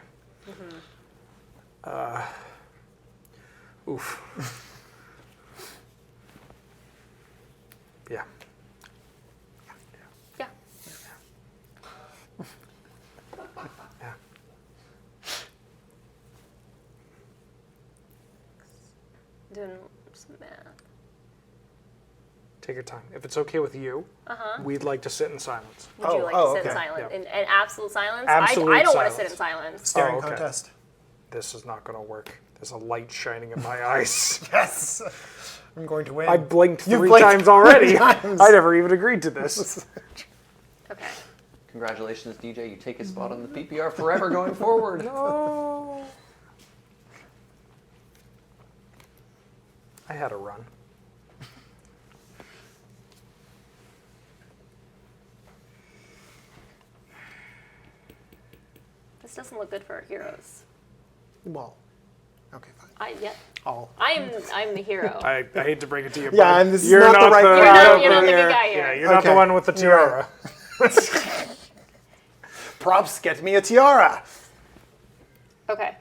Oof. Yeah. Yeah. Yeah. Doing some math. Take your time. If it's okay with you, we'd like to sit in silence. Would you like to sit in silence? In absolute silence? I don't want to sit in silence. Staring contest. This is not going to work. There's a light shining in my eyes. Yes. I'm going to win. I blinked You 3 blinked times already. 3 times. I never even agreed to this. Okay. Congratulations, DJ. You take a spot on the PPR forever going forward. No. I had a run. This doesn't look good for our heroes. Well, okay, fine. I'm the hero. I hate to break it to you, Yeah, but and this is you're not the right guy. You're not the good guy here. Yeah, you're not the one with the tiara. Props, get me a tiara. Okay.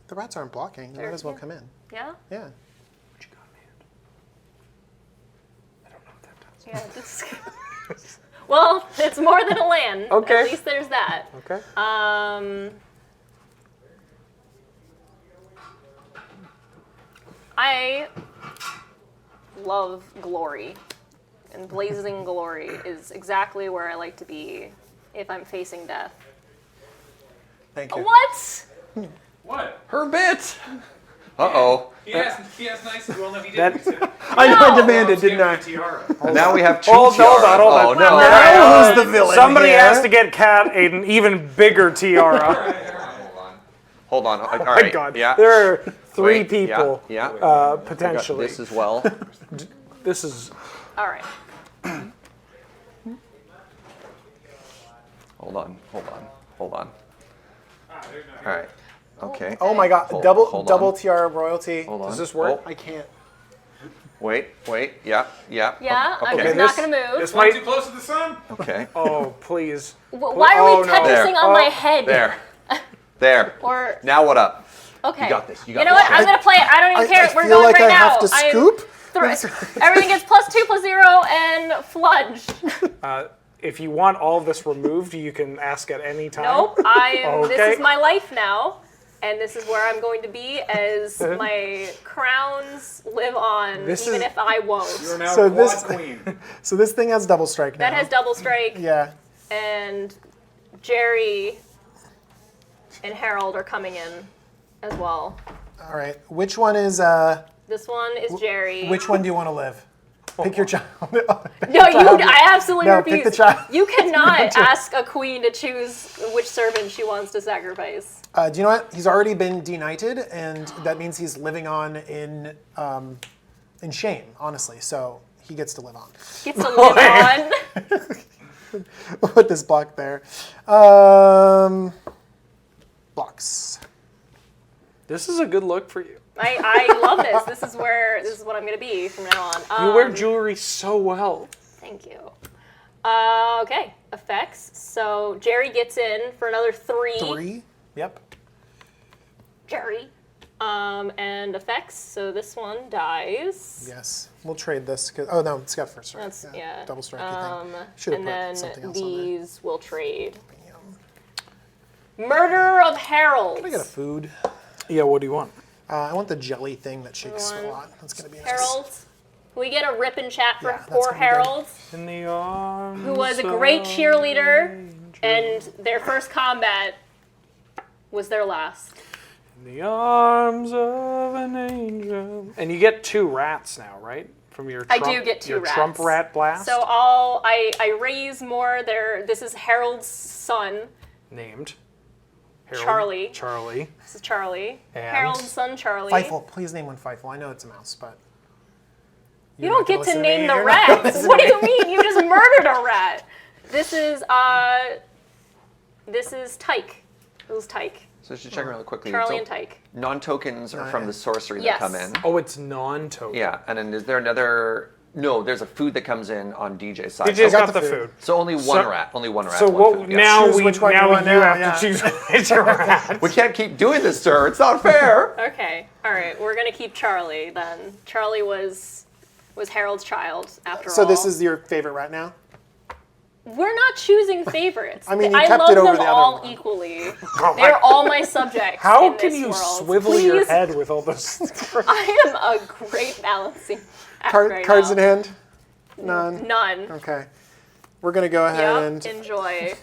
The rats aren't blocking. They might as well come in. Yeah? Yeah. Yeah, well, it's more than a land. Okay. At least there's that. Okay. I love glory, and blazing glory is exactly where I like to be if I'm facing death. Thank you. What? What? Her bit. Uh-oh. He has nice. Well, no, he That- didn't. I know I demanded, didn't I? And now we have two Hold on. tiaras. Oh, no. Now who's the villain Somebody here? has to get Kat an even bigger tiara. Hold on. All Oh right. my God. Yeah. There are three Wait, people, Yeah. potentially. We got this as well. This is. All right. Hold on. All right. Okay. Oh my God! Hold double on. tiara royalty. Hold on. Does this work? Oh. I can't. Wait. Yeah. Yeah, I'm Okay. just not going to move. This One might. too close to the sun. Okay. Oh, please. Why are Oh, we no. Tetrising on my Oh, head? There. Or Now what up? okay. You got this. You know what? I'm going to play it. I don't even care. I We're feel going like right I now. have to scoop. Everything gets +2, +0, and fludge. If you want all of this removed, you can ask at any time. Nope. Okay. This is my life now. And this is where I'm going to be as my crowns live on, This even is- if I won't. You're now So quad this- queen. So this thing has double strike now. That has double strike. Yeah. And Jerry and Harold are coming in as well. All right. Which one is? This one is Jerry. Which one do you want to live? Pick your child. No, I absolutely No, refuse. pick the child. You cannot ask a queen to choose which servant she wants to sacrifice. Do you know what? He's already been deknighted, and that means he's living on in shame, honestly. So he gets to live on. Gets to live on. We'll put this block there. Blocks. This is a good look for you. I love this. This is what I'm going to be from now on. You wear jewelry so well. Thank you. Okay, effects. So Jerry gets in for another 3. 3. Yep. Jerry. And effects. So this one dies. Yes. We'll trade this. Oh no, it's got first strike. That's yeah. Double strike. Should have and put then something else on there. these will trade. Murder of Harold. Can I get a food? Yeah. What do you want? I want the jelly thing that shakes a lot. That's gonna be nice. Harold. Can we get a rip and chat for Yeah, that's poor gonna be good. Harold, In the arms. who was a great cheerleader, and their first combat was their last. In the arms of an angel. And you get 2 rats now, right? From your I Trump, do get 2 your rats. Trump rat blast. So I raise more. This is Harold's son. Named Harold, Charlie. Charlie. This is Charlie. And Harold's son, Charlie. Feifel. Please name one Feifel. I know it's a mouse, but You don't get to listen to name me. the You're not gonna rats. listen What to do you me. mean? You just murdered a rat. This is Tyke. This is Tyke. So just check really quickly. Charlie So and Tyke. Non-tokens are from the sorcery Yes. that come in. Oh, it's non-token. Yeah, and then is there another? No, there's a food that comes in on DJ's side. DJ's so, got the food. So only one So- rat. Only one rat. So one what? food, yeah. Now Choose we which one you now want you now, have yeah. to choose which rat. We can't keep doing this, sir. It's not fair. Okay. All right. We're gonna keep Charlie then. Charlie was Harold's child after all. So this is your favorite rat now? We're not choosing favorites. I mean, you I kept love it over them the other all one. equally. Oh my- They're all my subjects. How in can this you world. swivel your Please. head with all those? I am a great balancing act right Cards now. in hand? None. None. Okay. We're gonna go ahead Yep. and Enjoy.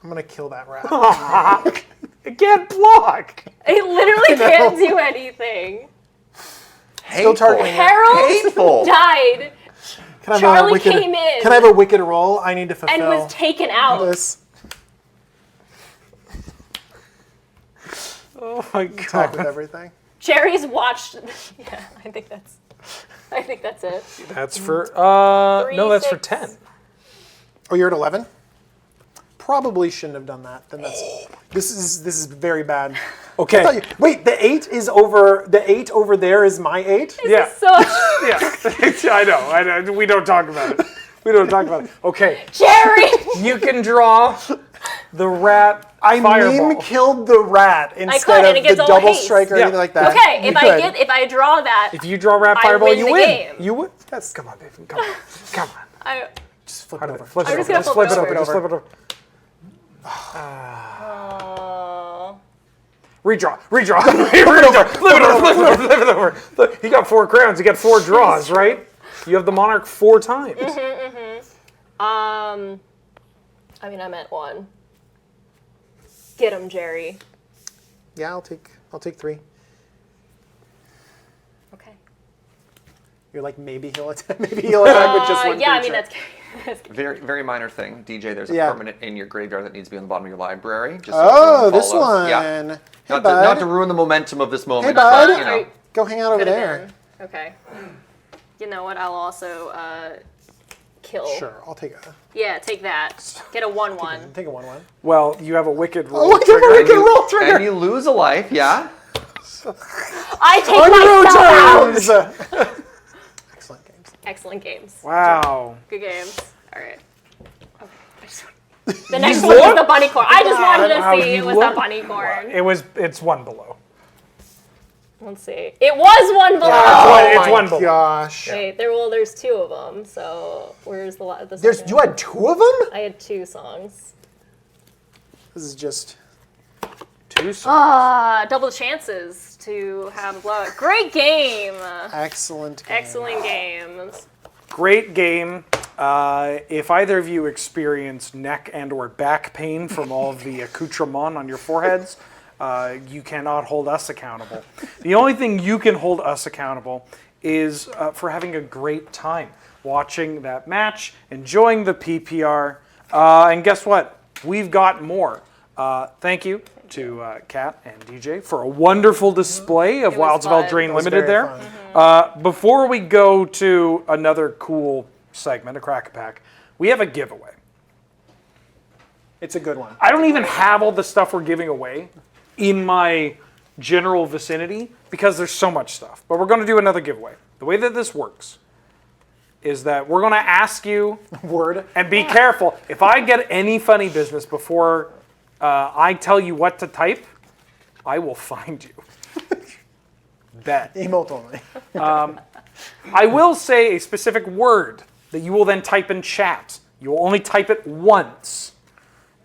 I'm gonna kill that rat. It can't block. It literally I know. can't do anything. Still targeting it. Harold Hateful. died Can I have Charlie a wicked, came in Can I have a wicked roll? I need to fulfill and was taken out. this. Oh my Attack with god. everything. Jerry's watched. Yeah, I think that's it. That's for Three, no, that's for 6. 10. Oh, you're at 11? Probably shouldn't have done that. Then that's this is very bad. I thought Okay. you- wait, the 8 is over. The 8 over there is my 8. Yeah. So Yeah. I know. We don't talk about it. We don't talk about it. Okay. Jerry. You can draw the rat I fireball. meme killed the rat I instead could, and of it gets the all double haste. strike or anything like that. Okay, You could. if I draw that, If you draw rat I fireball, win you the win. game. You win. Yes, come on, baby. Come on. Come on. I, Just flip it over. Flip I'm it just over. gonna Just flip flip it it over. over. Just flip it over. Redraw. Redraw. Redraw. Flip it over. Flip it over. Flip it over. Look, he got 4 crowns. He got 4 draws, right? You have the monarch 4 times. I mean, I meant 1. Get him, Jerry. Yeah, I'll take 3. Okay. You're like maybe he'll attack. Maybe he'll attack with just one Yeah, I mean creature. that's. Very, very minor thing. DJ, there's a Yeah. permanent in your graveyard that needs to be on the bottom of your library. Just so Oh, everyone this follows. one. Yeah. Hey, Not to ruin the momentum of this moment. Hey, bud. But, you know. Go hang out over Could've there. been. Okay. You know what? I'll also kill. Sure, I'll take a. Yeah, take that. Get a 1/1. Take a 1/1. Well, you have a wicked roll. Oh, I have a wicked roll And trigger. you lose a life, yeah? I take myself out. Excellent games. Excellent games. Wow. Good games. All right. Okay. The next one is the bunny corn. I just wanted to Wow, see you it was look- the bunny corn. It's 1 below. Let's see. It was 1 below. It's one below. Gosh. Wait, there's 2 of them. So where's the There's second you one? had 2 of them? I had 2 songs. This is just 2 songs. Double chances to have a blowout. Great game. excellent. Game. Excellent games. Great game. If either of you experience neck and or back pain from all of the accoutrement on your foreheads, you cannot hold us accountable. The only thing you can hold us accountable is for having a great time watching that match, enjoying the PPR, and guess what? We've got more. Thank you to Kat and DJ for a wonderful display of Wilds of fun. Eldraine was Limited very there. Before we go to another cool segment, a Crack-a-Pack, we have a giveaway. It's a good one. I don't even have all the stuff we're giving away in my general vicinity because there's so much stuff. But we're going to do another giveaway. The way that this works is that we're going to ask you, Word. and be careful, if I get any funny business before I tell you what to type, I will find you. Bet. Emote only. I will say a specific word that you will then type in chat. You will only type it once.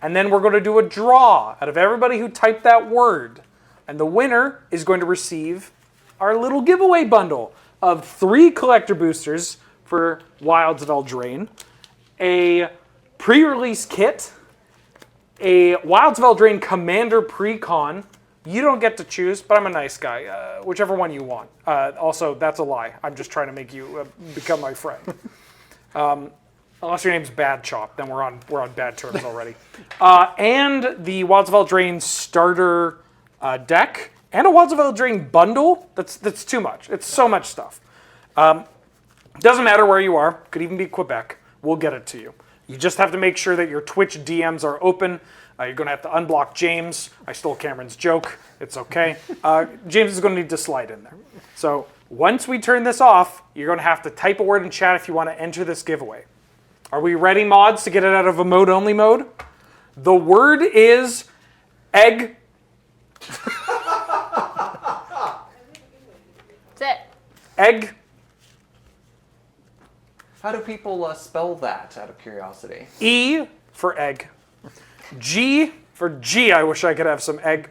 And then we're going to do a draw out of everybody who typed that word. And the winner is going to receive our little giveaway bundle of 3 collector boosters for Wilds of Eldraine, a pre-release kit, a Wilds of Eldraine Commander Pre-Con. You don't get to choose, but I'm a nice guy. Whichever one you want. Also, that's a lie. I'm just trying to make you become my friend. Unless your name's Bad Chop, then we're on bad terms already. And the Wilds of Eldraine starter deck, and a Wilds of Eldraine bundle. That's too much. It's so much stuff. Doesn't matter where you are. Could even be Quebec. We'll get it to you. You just have to make sure that your Twitch DMs are open. You're going to have to unblock James. I stole Cameron's joke. It's okay. James is going to need to slide in there. So once we turn this off, you're going to have to type a word in chat if you want to enter this giveaway. Are we ready, mods, to get it out of a mode-only mode? The word is egg. That's it. Egg. How do people spell that, out of curiosity? E for egg. G for G, I wish I could have some egg.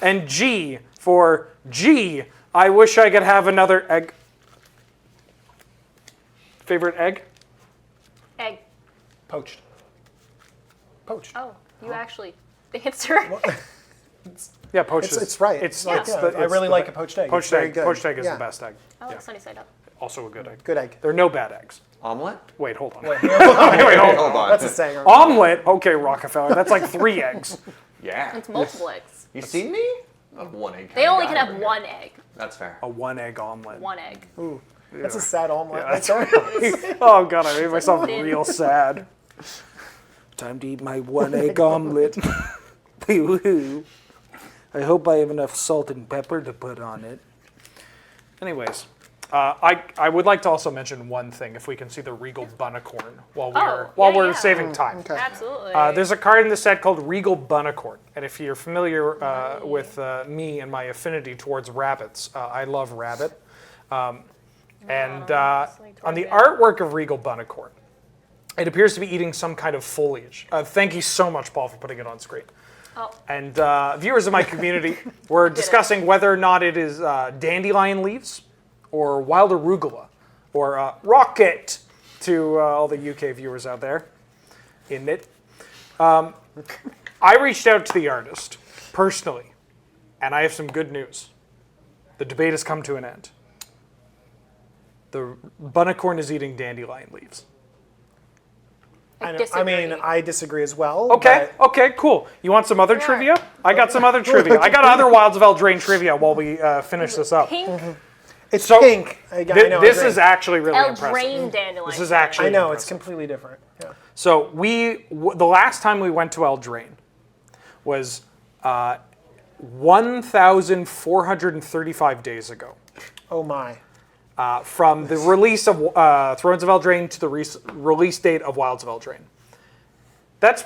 And G for G, I wish I could have another egg. Favorite egg? Egg. Poached. Poached. Oh, you actually answer. Yeah, poached. It's right. It's Yeah. it's Yeah, the, I it's really the- like a poached egg. Poached It's very egg. good. Poached egg is Yeah. the best egg. I like sunny side up. Also a good egg. Good egg. There are no bad eggs. Omelet? Wait, hold on. Wait, Wait, hold on. That's a saying. Omelet? Okay, Rockefeller. That's like 3 eggs. Yeah. It's multiple eggs. You seen me? I'm 1 egg. They only can have 1 egg. That's fair. A 1-egg omelet. 1 egg. Ooh, that's a sad omelet. Yeah, that's That's Oh god, I made myself Thin. real sad. Time to eat my 1-egg omelet. Woo-hoo. I hope I have enough salt and pepper to put on it. Anyways, I would like to also mention one thing, if we can see the Regal Bunnicorn while we're saving time. Okay. Absolutely. There's a card in the set called Regal Bunnicorn, and if you're familiar with me and my affinity towards rabbits, I love rabbit. On the artwork of Regal Bunnicorn, it appears to be eating some kind of foliage. Thank you so much, Paul, for putting it on screen. Oh. And viewers of my community, we're discussing whether or not it is dandelion leaves, or wild arugula, or rocket to all the UK viewers out there. In it. I reached out to the artist, personally, and I have some good news. The debate has come to an end. The Bunnicorn is eating dandelion leaves. I disagree as well. Okay, cool. You want some other trivia? I got some other trivia. I got other Wilds of Eldraine trivia while we finish this up. Pink? It's pink. This is actually really impressive. Eldraine dandelion. This is actually I know, impressive. it's completely different. Yeah. So the last time we went to Eldraine was 1,435 days ago. Oh my. From the release of Thrones of Eldraine to the release date of Wilds of Eldraine. That's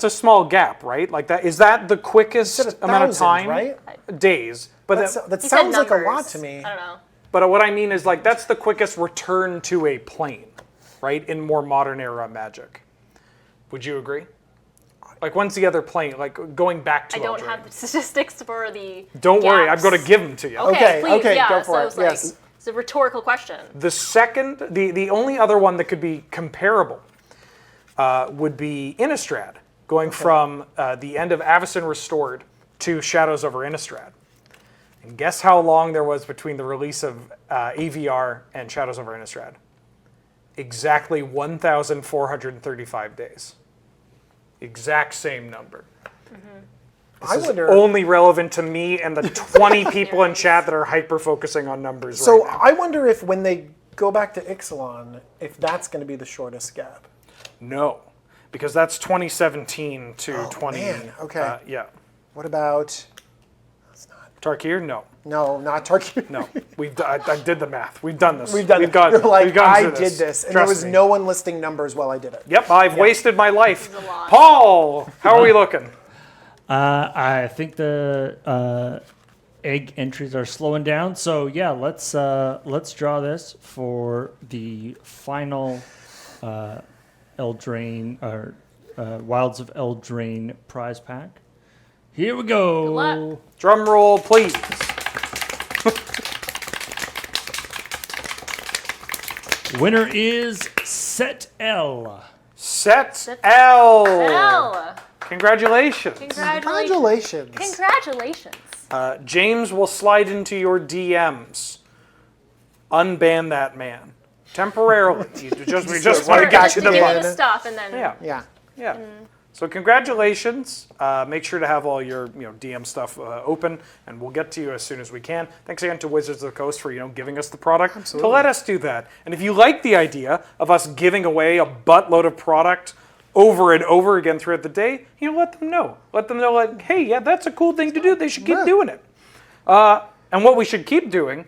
a small gap, right? Like that, is that the quickest amount of time? Right? Days. But that sounds like a lot to me. I don't know. But what I mean is, like, that's the quickest return to a plane, right? In more modern era Magic. Would you agree? Like, when's the other plane? Like, going back to I don't Eldraine. have the statistics for the Don't worry, I'm gaps. going to give them to you. Okay, please, okay, yeah. go for it. It's like, Yes. it's a rhetorical question. The only other one that could be comparable would be Innistrad, going from the end of Avacyn Restored to Shadows over Innistrad. And guess how long there was between the release of AVR and Shadows over Innistrad? Exactly 1,435 days. Exact same number. This is only relevant to me and the 20 people in chat that are hyper-focusing on numbers So right now. I wonder if when they go back to Ixalan, if that's going to be the shortest gap. No, because that's 2017 to 20. Man, okay. Yeah. What about Tarkir? No. No, not Tarkir. No. I did the math. We've done this. We've done it. You're like, I did this, and there Trust was me. no one listing numbers while I did it. Yep, I've wasted my life. Paul, how are we looking? I think the egg entries are slowing down. So yeah, let's draw this for the final Eldraine or Wilds of Eldraine prize pack. Here we go. Good luck. Drum roll, please. Winner is Set L. Set L. L. Congratulations. Congratulations. James will slide into your DMs. Unban that man. Temporarily. We just want to get you the give money. you the stuff and then Yeah. So congratulations. Make sure to have all your DM stuff open, and we'll get to you as soon as we can. Thanks again to Wizards of the Coast for giving us the product. Absolutely. To let us do that. And if you like the idea of us giving away a buttload of product over and over again throughout the day, let them know. Let them know, like, hey, yeah, that's a cool thing to do. They should keep doing it. And what we should keep doing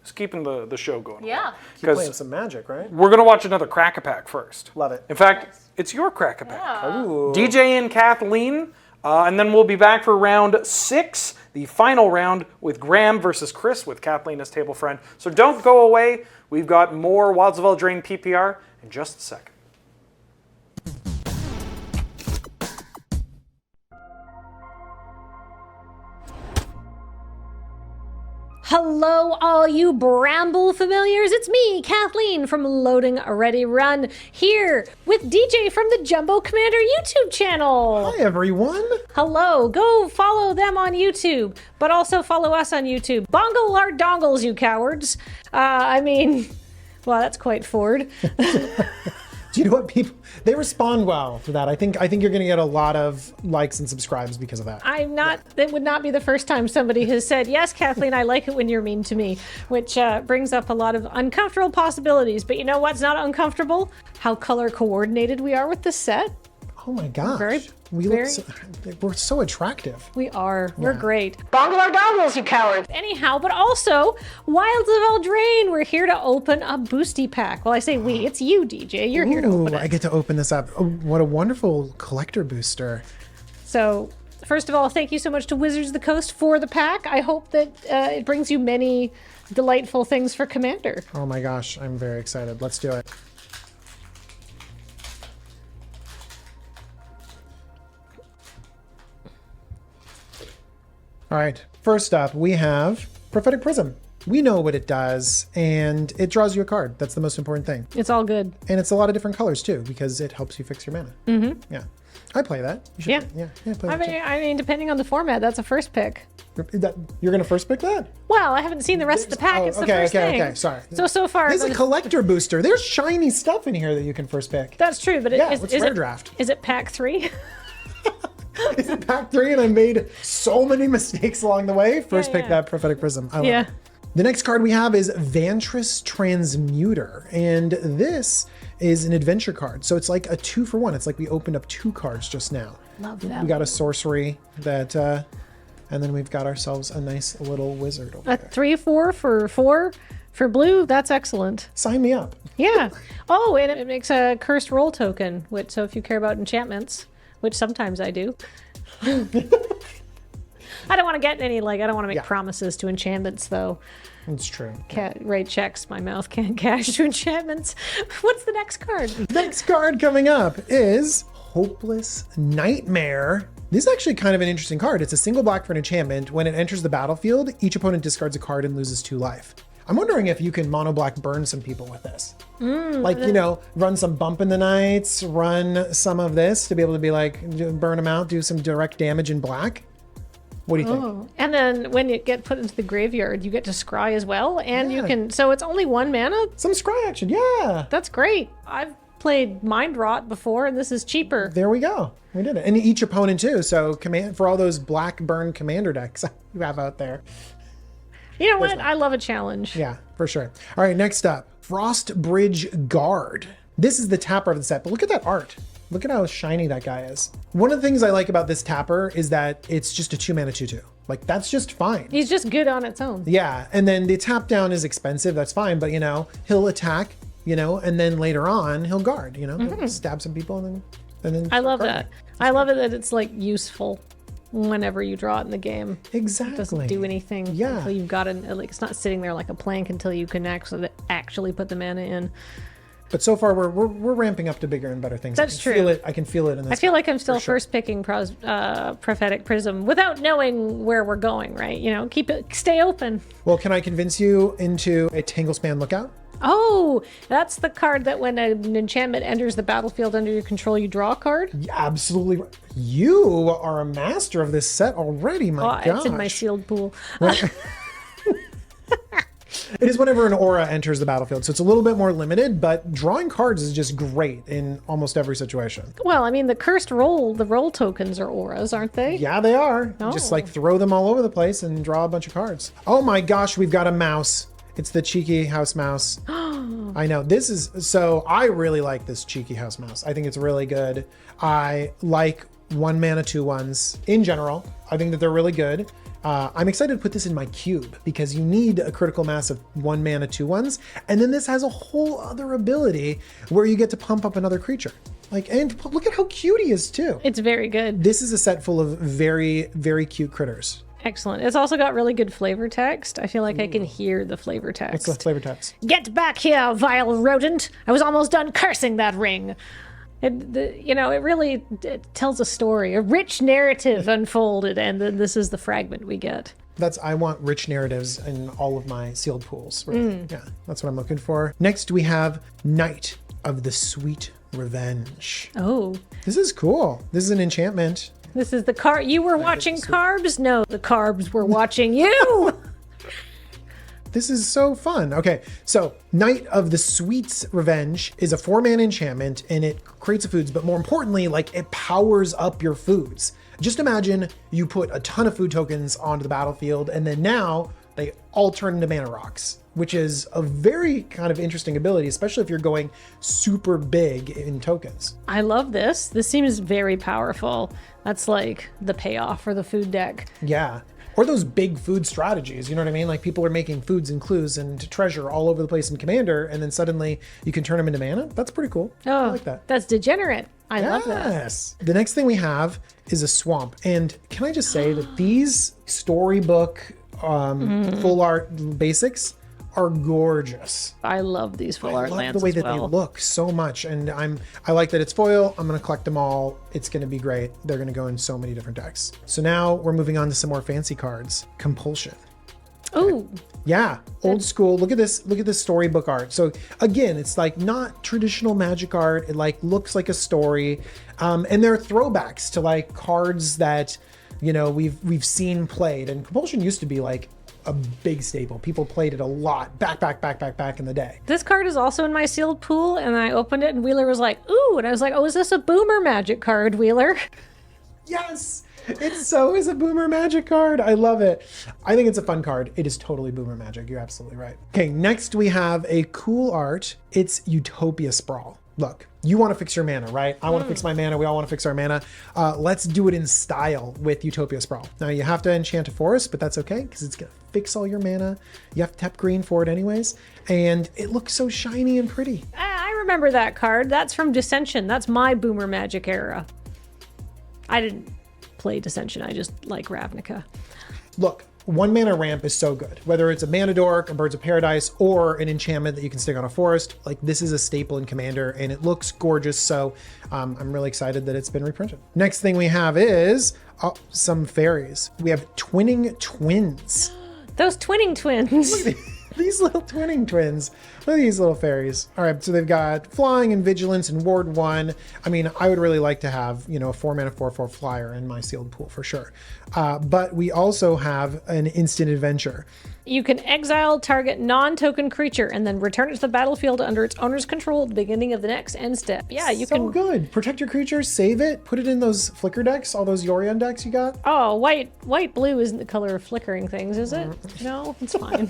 is keeping the show going. Yeah. Keep playing some Magic, right? We're going to watch another Crack-A-Pack first. Love it. In fact, it's your Crack-A-Pack. Ooh. DJ and Kathleen, and then we'll be back for round 6, the final round with Graham versus Chris with Kathleen as table friend. So don't go away. We've got more Wilds of Eldraine PPR in just a second. Hello, all you Bramble familiars. It's me, Kathleen from Loading Ready Run, here with DJ from the Jumbo Commander YouTube channel. Hi, everyone. Hello. Go follow them on YouTube, but also follow us on YouTube. Bongle our dongles, you cowards. Well, that's quite forward. Do you know what they respond well to that? I think you're going to get a lot of likes and subscribes because of that. It would not be the first time somebody has said, yes, Kathleen, I like it when you're mean to me, which brings up a lot of uncomfortable possibilities. But you know what's not uncomfortable? How color coordinated we are with this set. Oh my gosh. Very, We're so attractive. We are. We're Yeah. great. Bongle our goggles, you cowards. Anyhow, but also, Wilds of Eldraine, we're here to open a boosty pack. Well, I say we, it's you, DJ. You're here to open it. I get to open this up. Oh, what a wonderful collector booster. So, first of all, thank you so much to Wizards of the Coast for the pack. I hope that it brings you many delightful things for Commander. Oh my gosh, I'm very excited. Let's do it. All right, first up, we have Prophetic Prism. We know what it does, and it draws you a card. That's the most important thing. It's all good. And it's a lot of different colors, too, because it helps you fix your mana. Mm-hmm. Yeah. I play that. You should Yeah. play I that too. mean, depending on the format, that's a first pick. You're going to first pick that? Well, I haven't seen the rest of the pack. It's the first thing. Okay, sorry. So far... This is a collector booster. There's shiny stuff in here that you can first pick. That's true, but Yeah, is let's it rare draft. Is it pack 3? Is it pack 3 and I made so many mistakes along the way? First pick that Prophetic Prism. I love it. The next card we have is Vantress Transmuter, and this is an adventure card. So it's like a 2-for-1. It's like we opened up 2 cards just now. Love that. We got a sorcery that, and then we've got ourselves a nice little wizard over A 3/4 for 4 for blue. That's excellent. Sign me up. Yeah. Oh, and it makes a cursed roll token. Which, so if you care about enchantments, which sometimes I do. I don't want to get any, I don't want to make promises to enchantments, though. It's true. Can't write checks my mouth can't cash to enchantments. What's the next card? Next card coming up is Hopeless Nightmare. This is actually kind of an interesting card. It's a single black for an enchantment. When it enters the battlefield, each opponent discards a card and loses 2 life. I'm wondering if you can mono black burn some people with this. Run some Bump in the Nights, run some of this to be able to be burn them out, do some direct damage in black. What do you think? Oh. And then when you get put into the graveyard, you get to scry as well, and you can. So it's only 1 mana. Some scry action, yeah. That's great. I've played Mind Rot before, and this is cheaper. There we go. We did it, and each opponent too. So for all those black burn commander decks you have out there. You know what? I love a challenge. Yeah, for sure. All right, next up, Frostbridge Guard. This is the tapper of the set, but look at that art. Look at how shiny that guy is. One of the things I like about this tapper is that it's just a 2-mana 2/2. That's just fine. He's just good on its own. Yeah, and then the tap down is expensive, that's fine, but he'll attack, and then later on he'll guard, he'll stab some people and then I love that. I love it that it's useful whenever you draw it in the game. Exactly. It doesn't do anything until you've got it. It's not sitting there like a plank until you can actually put the mana in. But so far, we're ramping up to bigger and better things. That's true. I can feel it in this. I feel like I'm still first picking Prophetic Prism without knowing where we're going, right? Stay open. Well, can I convince you into a Tanglespan Lookout? Oh, that's the card that when an enchantment enters the battlefield under your control, you draw a card? Yeah, absolutely. You are a master of this set already, my gosh. It's in my sealed pool. It is whenever an aura enters the battlefield, so it's a little bit more limited, but drawing cards is just great in almost every situation. Well, I mean, the roll tokens are auras, aren't they? Yeah, they are. Oh. Just throw them all over the place and draw a bunch of cards. Oh my gosh, we've got a mouse. It's the Cheeky House Mouse. I know, I really like this Cheeky House Mouse. I think it's really good. I like 1 mana 2/1s in general. I think that they're really good. I'm excited to put this in my cube because you need a critical mass of 1 mana 2/1s, and then this has a whole other ability where you get to pump up another creature. And look at how cute he is too. It's very good. This is a set full of very, very cute critters. Excellent. It's also got really good flavor text. I feel like I can hear the flavor text. What's the flavor text? Get back here, vile rodent! I was almost done cursing that ring. It really tells a story, a rich narrative unfolded, and then this is the fragment we get. I want rich narratives in all of my sealed pools. Really. Yeah, that's what I'm looking for. Next, we have Night of the Sweet Revenge. Oh. This is cool. This is an enchantment. This is the card. You were watching carbs? No, the carbs were watching you. This is so fun. Okay, so Night of the Sweet's Revenge is a 4-mana enchantment, and it creates a foods, but more importantly, it powers up your foods. Just imagine you put a ton of food tokens onto the battlefield, and then now they all turn into mana rocks, which is a very kind of interesting ability, especially if you're going super big in tokens. I love this. This seems very powerful. That's like the payoff for the food deck. Yeah. Or those big food strategies, you know what I mean? Like people are making foods and clues and treasure all over the place in Commander, and then suddenly you can turn them into mana. That's pretty cool. Oh, I like that. That's degenerate. I love that. Yes. The next thing we have is a swamp. And can I just say that these storybook full art basics are gorgeous. I love these full art lands. I love the way as that well. they look so much, and I like that it's foil. I'm going to collect them all. It's going to be great. They're going to go in so many different decks. So now we're moving on to some more fancy cards. Compulsion. Ooh. Yeah, old school. Look at this. Look at this storybook art. So again, it's like not traditional Magic art. It like looks like a story, and there are throwbacks to like cards that we've seen played. And Compulsion used to be like a big staple. People played it a lot back in the day. This card is also in my sealed pool, and I opened it, and Wheeler was like, ooh, and I was like, oh, is this a Boomer Magic card, Wheeler? Yes! It so is a Boomer Magic card. I love it. I think it's a fun card. It is totally Boomer Magic. You're absolutely right. Okay, next we have a cool art. It's Utopia Sprawl. Look, you want to fix your mana, right? I want to fix my mana. We all want to fix our mana. Let's do it in style with Utopia Sprawl. Now, you have to enchant a forest, but that's okay because it's going to fix all your mana. You have to tap green for it anyways. And it looks so shiny and pretty. I remember that card. That's from Dissension. That's my Boomer Magic era. I didn't play Dissension. I just like Ravnica. Look, 1 mana ramp is so good. Whether it's a Mana Dork, a Birds of Paradise, or an enchantment that you can stick on a forest, like this is a staple in Commander and it looks gorgeous. So I'm really excited that it's been reprinted. Next thing we have is some fairies. We have Twinning Twins. Those Twinning Twins. These little Twinning Twins. Look at these little fairies. All right, so they've got Flying and Vigilance and Ward 1. I mean, I would really like to have, a 4 mana 4/4 flyer in my sealed pool for sure. But we also have an instant adventure. You can exile target non-token creature and then return it to the battlefield under its owner's control at the beginning of the next end step. Yeah, you so good. Protect your creatures, save it, put it in those flicker decks, all those Yorion decks you got. Oh, white blue isn't the color of flickering things, is it? No, it's fine.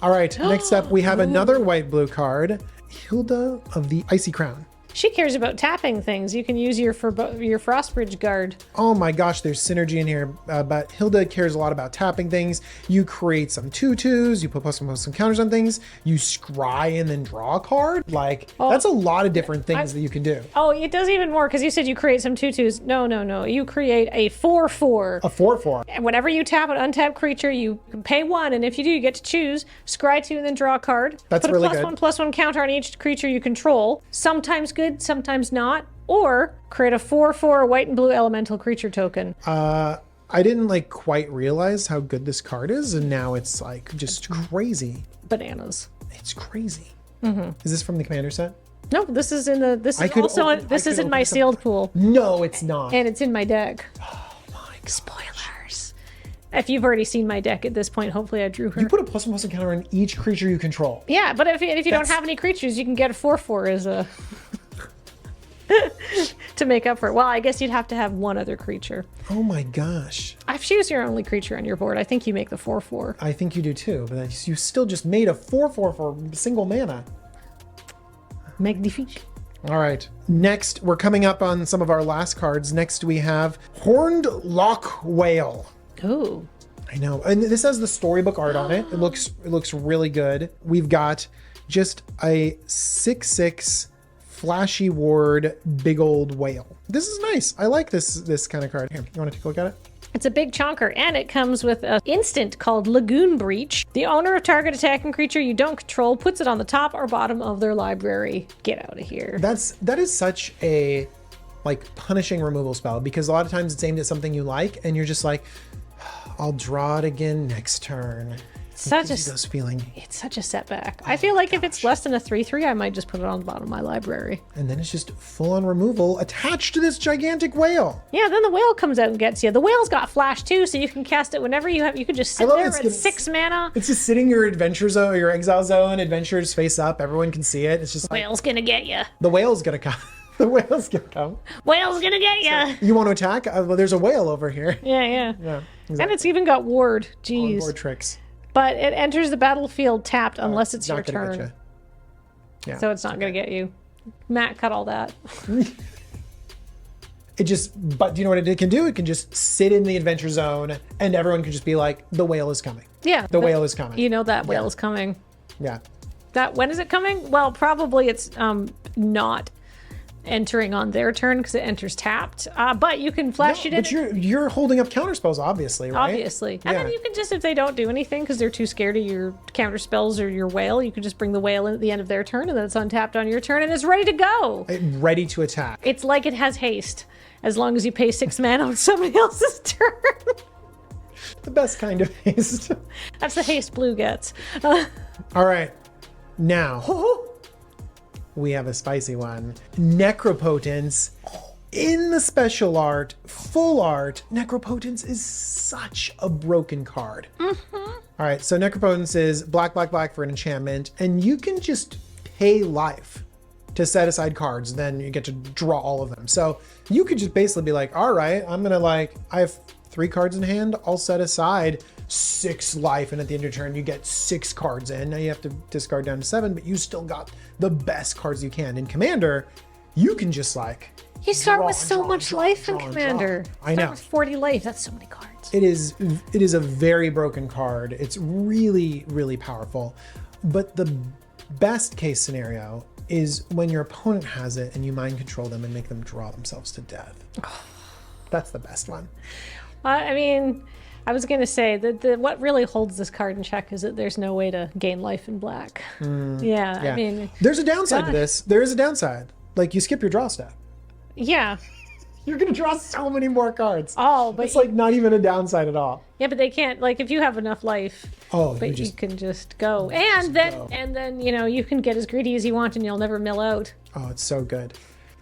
All right, next up we have another white-blue card, Hilda of the Icy Crown. She cares about tapping things. You can use your Frostbridge Guard. Oh my gosh, there's synergy in here, but Hilda cares a lot about tapping things. You create some 2/2s, you put plus some counters on things, you scry and then draw a card. That's a lot of different things that you can do. Oh, it does even more, because you said you create some 2/2s. No. You create a 4/4. A 4/4. And whenever you tap an untapped creature, you can pay 1, and if you do, you get to choose, scry 2 and then draw a card. That's put really a good. +1/+1 counter on each creature you control. Sometimes good, sometimes not. Or create a 4/4 white and blue elemental creature token. I didn't quite realize how good this card is, and now it's just crazy. Bananas. It's crazy. Mm-hmm. Is this from the Commander set? No, this is in the. This is in my sealed pool. No, it's not. And it's in my deck. Oh my God. Spoilers. If you've already seen my deck at this point, hopefully I drew her. You put a +1/+1 counter on each creature you control. Yeah, but if you don't have any creatures, you can get a 4/4 as a to make up for it. Well, I guess you'd have to have one other creature. Oh my gosh. If she's your only creature on your board, I think you make the 4/4. I think you do too, but you still just made a 4/4 for single mana. Magnifique. All right. Next, we're coming up on some of our last cards. Next, we have Horned Lock Whale. Ooh. I know. And this has the storybook art on it. It looks really good. We've got just a 6/6 flashy ward big old whale. This is nice. I like this kind of card. Here, you want to take a look at it? It's a big chonker, and it comes with an instant called Lagoon Breach. The owner of target attacking creature you don't control puts it on the top or bottom of their library. Get out of here. That is such a punishing removal spell, because a lot of times it's aimed at something you like, and you're just like, I'll draw it again next turn. Those feeling. It's such a setback. I feel like if it's less than a 3/3, I might just put it on the bottom of my library. And then it's just full-on removal attached to this gigantic whale. Yeah, then the whale comes out and gets you. The whale's got flash too, so you can cast it whenever you have. You can just sit there at 6 mana. It's just sitting in your adventure zone, your exile zone. Adventures face up. Everyone can see it. It's just whale's gonna get you. The whale's gonna come. The whale's gonna come. Whale's gonna get you. You want to attack? Well, there's a whale over here. Yeah. And it's even got ward. Jeez. Board tricks. But it enters the battlefield tapped unless it's your not gonna get turn. Yeah, So it's not going to get you. Matt cut all that. But do you know what it can do? It can just sit in the adventure zone and everyone can just be like, the whale is coming. Yeah. The whale is coming. You know that whale is coming. Yeah. When is it coming? Well, probably it's not entering on their turn because it enters tapped. But you can flash it in. But you're holding up counter spells, obviously, right? Obviously. And then you can just, if they don't do anything because they're too scared of your counter spells or your whale, you can just bring the whale in at the end of their turn and then it's untapped on your turn and it's ready to go. Ready to attack. It's like it has haste as long as you pay 6 mana on somebody else's turn. The best kind of haste. That's the haste blue gets. All right. Now, we have a spicy one. Necropotence. In the special art, full art, Necropotence is such a broken card. All right, so Necropotence is black, black, black for an enchantment, and you can just pay life to set aside cards, then you get to draw all of them. So you could just basically be like, all right, I'm gonna I have 3 cards in hand, I'll set aside 6 life, and at the end of your turn, you get 6 cards in. Now you have to discard down to 7, but you still got the best cards you can. In Commander, you can just you start with so much life in Commander. I know. Start with 40 life, that's so many cards. It is a very broken card. It's really, really powerful. But the best case scenario is when your opponent has it and you mind control them and make them draw themselves to death. That's the best one. I mean, I was going to say that what really holds this card in check is that there's no way to gain life in black. Yeah, I mean... There's a downside to this. There is a downside. You skip your draw step. Yeah. You're going to draw so many more cards. Oh, but... It's not even a downside at all. Yeah, but they can't, if you have enough life, but you can just go. And then, you can get as greedy as you want and you'll never mill out. Oh, it's so good.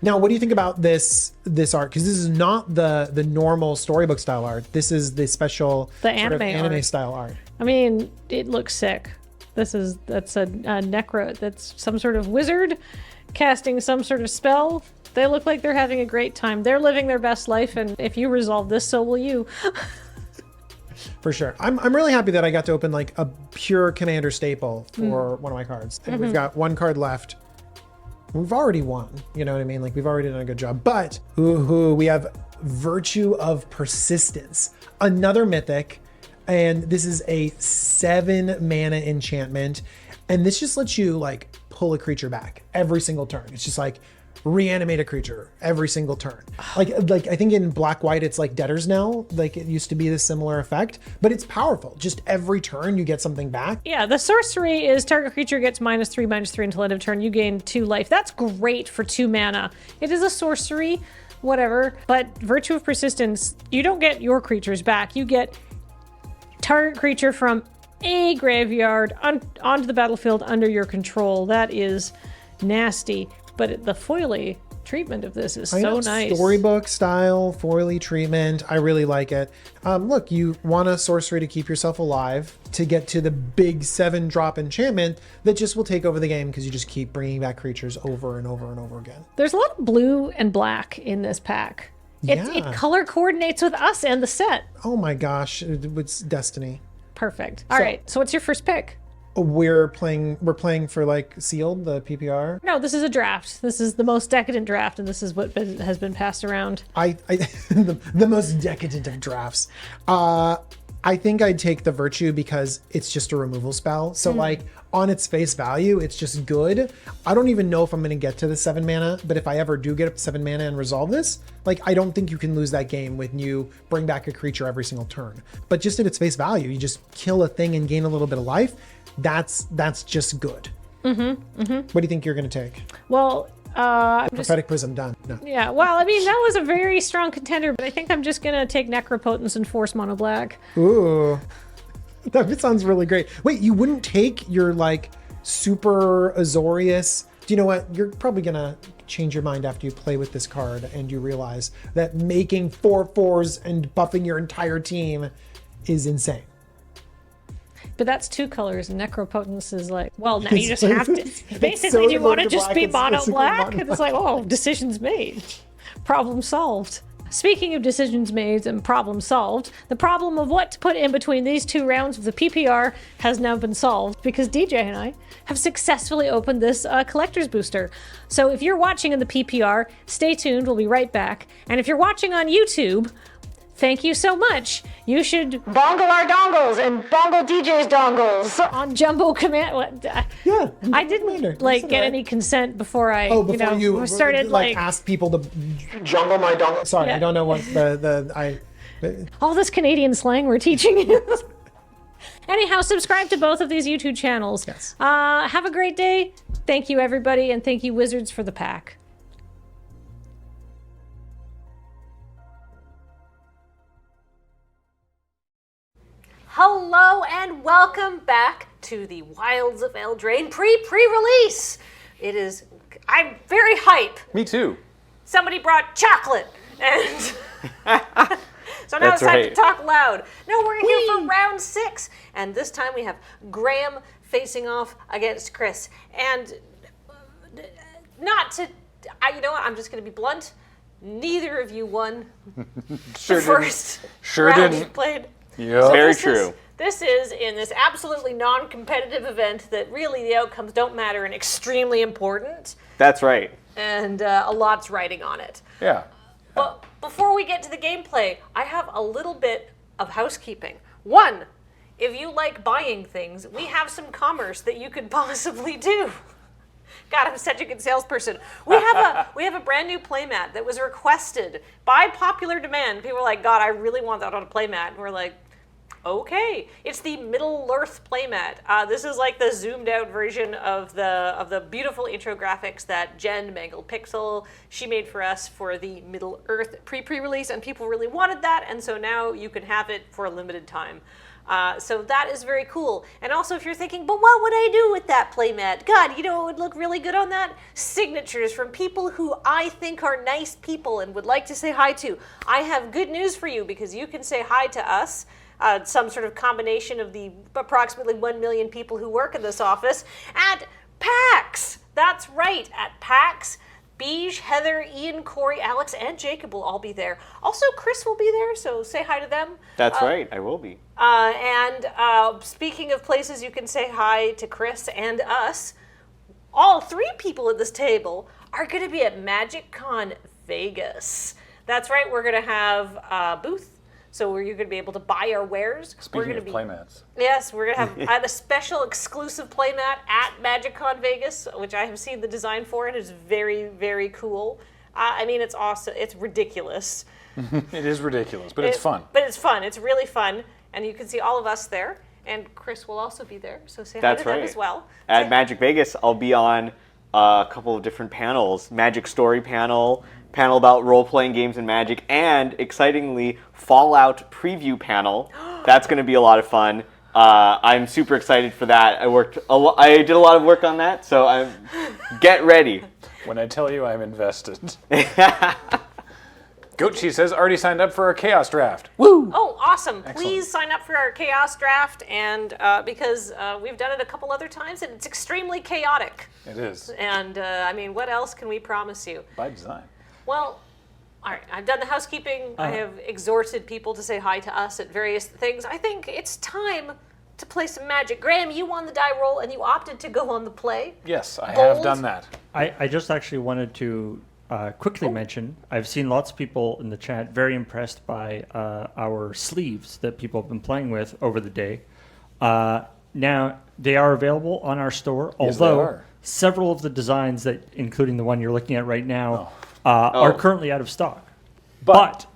Now, what do you think about this art? Because this is not the normal storybook style art. This is the special anime style art. I mean, it looks sick. That's a necro. That's some sort of wizard casting some sort of spell. They look like they're having a great time. They're living their best life, and if you resolve this, so will you. For sure. I'm really happy that I got to open a pure Commander staple for one of my cards. And we've got 1 card left. We've already won, you know what I mean? We've already done a good job. But we have Virtue of Persistence, another mythic, and this is a 7 mana enchantment, and this just lets you pull a creature back every single turn. It's just reanimate a creature every single turn. I think in black white it's like Debtor's Knell. It used to be this similar effect, but it's powerful. Just every turn you get something back. Yeah, the sorcery is target creature gets -3/-3 until end of turn. You gain 2 life. That's great for 2 mana. It is a sorcery, whatever, but Virtue of Persistence, you don't get your creatures back. You get target creature from a graveyard onto the battlefield under your control. That is nasty. But the foily treatment of this is so nice. Storybook style, foily treatment. I really like it. Look, you want a sorcery to keep yourself alive to get to the big 7-drop enchantment that just will take over the game because you just keep bringing back creatures over and over and over again. There's a lot of blue and black in this pack. It color coordinates with us and the set. Oh my gosh, it's Destiny. Perfect. All right, so what's your first pick? We're playing for sealed, the PPR. No, this is a draft. This is the most decadent draft, and this is what has been passed around. The most decadent of drafts. I think I'd take the Virtue because it's just a removal spell. So on its face value, it's just good. I don't even know if I'm going to get to the 7 mana, but if I ever do get up to 7 mana and resolve this, I don't think you can lose that game when you bring back a creature every single turn. But just at its face value, you just kill a thing and gain a little bit of life. That's just good. What do you think you're going to take? Well, Prophetic Prism, done. No. Yeah, well, I mean, that was a very strong contender, but I think I'm just going to take Necropotence and force mono black. Ooh. That sounds really great. Wait, you wouldn't take your super Azorius? Do you know what? You're probably going to change your mind after you play with this card and you realize that making 4/4s and buffing your entire team is insane. But that's 2 colors, and Necropotence is now you just have to. Basically, do you want to just be mono black? And it's decision's made. Problem solved. Speaking of decisions made and problems solved, the problem of what to put in between these two rounds of the PPR has now been solved because DJ and I have successfully opened this collector's booster. So if you're watching in the PPR, stay tuned, we'll be right back. And if you're watching on YouTube, thank you so much. You should bongle our dongles and bongle DJ's dongles on Jumbo Command. Yeah, I didn't get any consent before I started ask people to jungle my dongle. Sorry, Yeah. I don't know what all this Canadian slang we're teaching you. Anyhow, subscribe to both of these YouTube channels. Yes. Have a great day. Thank you, everybody, and thank you, Wizards, for the pack. Hello and welcome back to the Wilds of Eldraine pre-release. I'm very hype. Me too. Somebody brought chocolate and so now it's time to talk loud. No, we're here for round 6 and this time we have Graham facing off against Chris. And you know what, I'm just going to be blunt. Neither of you won the first round you played. Yeah, So very this true. This is in this absolutely non-competitive event that really the outcomes don't matter and extremely important. That's right. And a lot's riding on it. Yeah. But before we get to the gameplay, I have a little bit of housekeeping. One, if you like buying things, we have some commerce that you could possibly do. God, I'm such a good salesperson. We have a brand new playmat that was requested by popular demand. People were like, God, I really want that on a playmat. And we're like, okay. It's the Middle-earth playmat. This is like the zoomed out version of the beautiful intro graphics that Jen Mangled Pixel, she made for us for the Middle-earth pre-release, and people really wanted that, and so now you can have it for a limited time. So that is very cool. And also if you're thinking, but what would I do with that playmat? God, you know what would look really good on that? Signatures from people who I think are nice people and would like to say hi to. I have good news for you because you can say hi to us, some sort of combination of the approximately 1 million people who work in this office at PAX. That's right, at PAX. Beej, Heather, Ian, Corey, Alex, and Jacob will all be there. Also, Chris will be there, so say hi to them. That's right, I will be. And speaking of places you can say hi to Chris and us, all 3 people at this table are going to be at MagicCon Vegas. That's right, we're going to have a booth. So you're going to be able to buy our wares. Speaking of playmats. Yes, we're going to have a special exclusive playmat at MagicCon Vegas, which I have seen the design for, and it's very, very cool. I mean, it's awesome. It's ridiculous. It is ridiculous, but it's fun. But it's fun. It's really fun. And you can see all of us there. And Chris will also be there, so say hi to them as well. At Magic Vegas, I'll be on a couple of different panels. Magic Story panel about role-playing games and Magic, and, excitingly, Fallout preview panel. That's going to be a lot of fun. I'm super excited for that. I did a lot of work on that, so get ready. When I tell you I'm invested. Goat Cheese says, already signed up for our Chaos Draft. Woo! Oh, awesome. Excellent. Please sign up for our Chaos Draft, and because we've done it a couple other times, and it's extremely chaotic. It is. And, I mean, what else can we promise you? By design. Well, all right, I've done the housekeeping. I have exhorted people to say hi to us at various things. I think it's time to play some Magic. Graham, you won the die roll, and you opted to go on the play. Yes, I have done that. I just actually wanted to quickly mention, I've seen lots of people in the chat very impressed by our sleeves that people have been playing with over the day. Now, they are available on our store, Yes, they although are. several of the designs, including the one you're looking at right now, are currently out of stock. But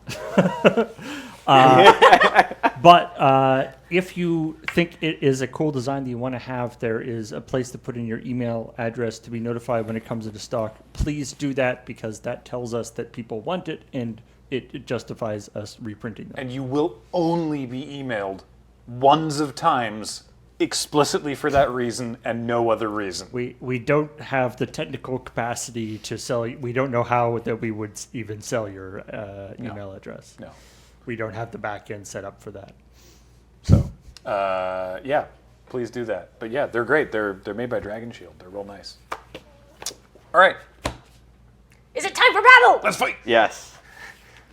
if you think it is a cool design that you want to have, there is a place to put in your email address to be notified when it comes into stock. Please do that because that tells us that people want it and it justifies us reprinting them. And you will only be emailed ones of times explicitly for that reason and no other reason. We don't have the technical capacity to sell. We don't know how that we would even sell your email address. No. We don't have the back end set up for that. So, yeah, please do that. But yeah, they're great. They're made by Dragon Shield. They're real nice. All right. Is it time for battle? Let's fight. Yes.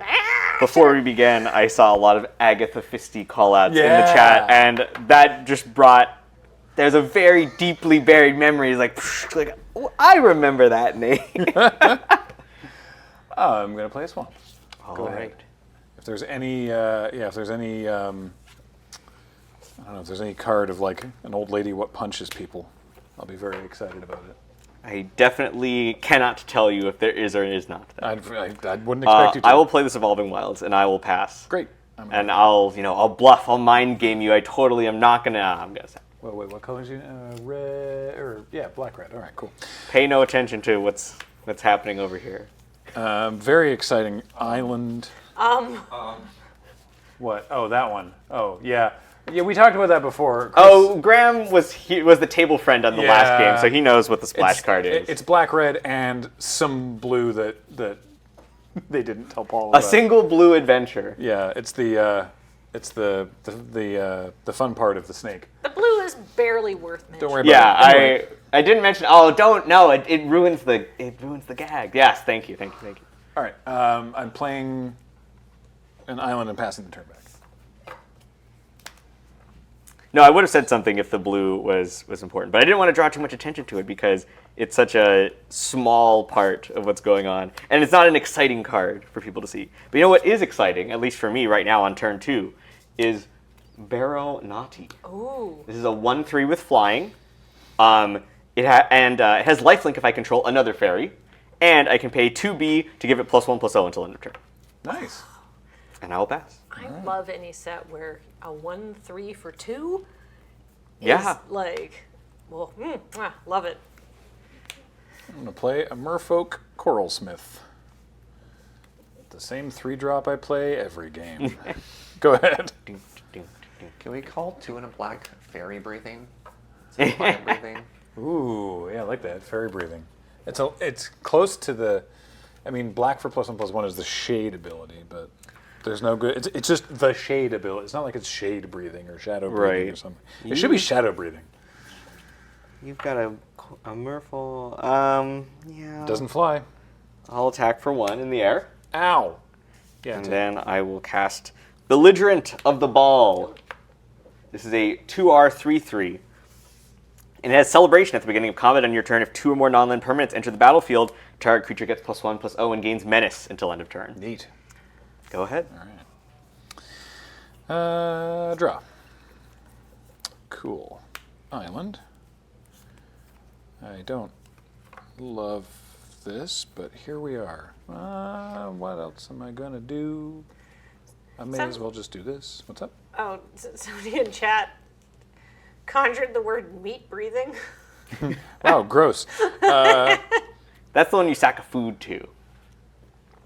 Ah! before we began, I saw a lot of Agatha Fisty callouts in the Yeah. chat, and that just brought. There's a very deeply buried memory. It's like I remember that name. I'm gonna play a swamp. Go All ahead. right. If there's any, if there's any, I don't know, if there's any card of like an old lady what punches people, I'll be very excited about it. I definitely cannot tell you if there is or is not. I wouldn't expect you to. I will play this Evolving Wilds, and I will pass. Great. And I'll bluff. I'll mind game you. I totally am not gonna. I'm gonna say. Wait, what colors you? Red or black red. All right, cool. Pay no attention to what's happening over here. Very exciting island. What? Oh, that one. Oh, yeah. Yeah, we talked about that before. Oh, Graham was the table friend on the last game, so he knows what the splash card is. It's black, red, and some blue that they didn't tell Paul A about. single blue adventure. Yeah, it's the fun part of the snake. The blue is barely worth mentioning. Don't worry about it. Yeah, I didn't mention. Oh, don't no! It ruins the gag. Yes, thank you. All right, I'm playing an island and passing the turn back. No, I would have said something if the blue was important, but I didn't want to draw too much attention to it because it's such a small part of what's going on, and it's not an exciting card for people to see. But you know what is exciting, at least for me right now on turn 2, is Barrow Naughty. Ooh. This is a 1/3 with flying. It has lifelink if I control another fairy, and I can pay 2B to give it +1/+0 until end of turn. Nice. And I will pass. I love any set where a 1/3 for 2 is Yeah. like, love it. I'm going to play a Merfolk Coralsmith. The same 3-drop I play every game. Go ahead. Can we call 2 and a black fairy breathing? Fire breathing. Ooh, yeah, I like that. Fairy breathing. It's close to the. I mean, black for +1/+1 is the shade ability, but there's no good. It's just the shade ability. It's not like it's shade breathing or shadow breathing or something. It should be shadow breathing. You've got a Merfolk. Yeah. Doesn't fly. I'll attack for 1 in the air. Ow. Yeah. And then I will cast Belligerent of the Ball. This is a 2R 3/3. And it has celebration at the beginning of combat on your turn. If 2 or more non-land permanents enter the battlefield, target creature gets +1/+0 and gains menace until end of turn. Neat. Go ahead. All right. Draw. Cool. Island. I don't love this, but here we are. What else am I gonna do? I may as well just do this. What's up? Oh, somebody in chat conjured the word meat breathing. Wow, gross. That's the one you sack a food to.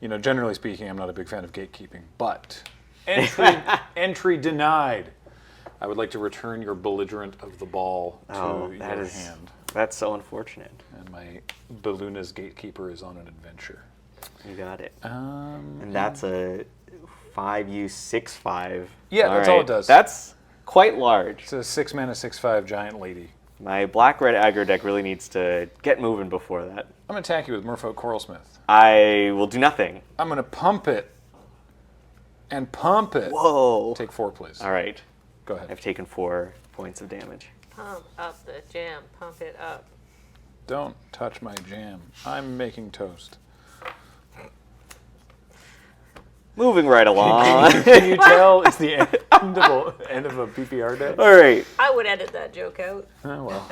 You know, generally speaking, I'm not a big fan of gatekeeping, but entry denied. I would like to return your Belligerent of the Ball to your hand. That's so unfortunate. And my Balluna's Gatekeeper is on an adventure. You got it. And that's a 5U 6/5. Yeah, that's all it does. That's quite large. It's a 6-mana 6/5 giant lady. My black-red aggro deck really needs to get moving before that. I'm going to attack you with Merfolk Coralsmith. I will do nothing. I'm going to pump it. And pump it. Whoa. Take 4, please. All right. Go ahead. I've taken 4 points of damage. Pump up the jam. Pump it up. Don't touch my jam. I'm making toast. Moving right along. Can you tell it's the end of a PPR day? All right. I would edit that joke out. Oh, well.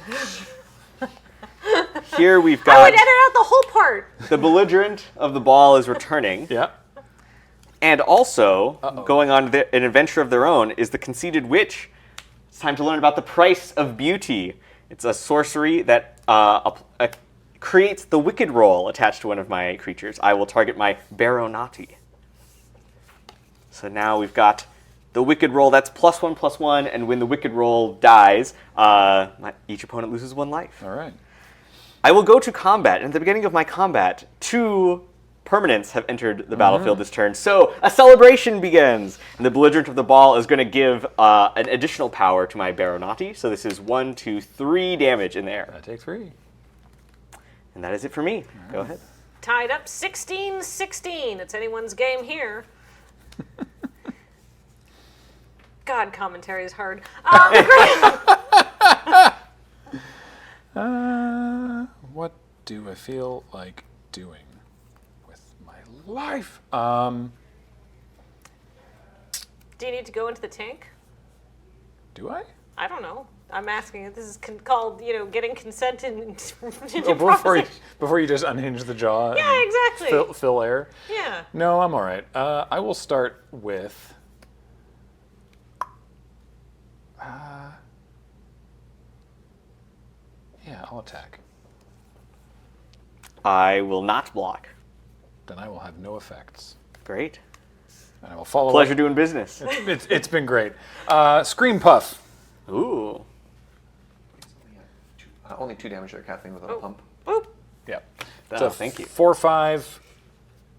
Here we've I got would edit out the whole part. the Belligerent of the Ball is returning. Yeah. And also, going on an adventure of their own, is the Conceited Witch. It's time to learn about the price of beauty. It's a sorcery that creates the Wicked roll attached to one of my creatures. I will target my Barrow Naughty. So now we've got the Wicked roll that's +1/+1, and when the Wicked roll dies, each opponent loses 1 life. All right. I will go to combat, and at the beginning of my combat, 2 permanents have entered the battlefield this turn. So a celebration begins, and the Belligerent of the Ball is going to give an additional power to my Barrow Naughty. So this is 1, 2, 3 damage in the air. I take 3. And that is it for me. Go ahead. Tied up 16-16. It's anyone's game here. God, commentary is hard. What do I feel like doing with my life? Do you need to go into the tank? Do I? I don't know. I'm asking if this is called, getting consent into Before you just unhinge the jaw. Yeah, and exactly. Fill air. Yeah. No, I'm all right. I will start with. Yeah, I'll attack. I will not block. Then I will have no effects. Great. And I will follow. Pleasure doing business. It's been great. Scream Puff. Ooh. Only 2 damage there, Kathleen, without a pump. Boop. Yeah. Oh, thank you. 4/5,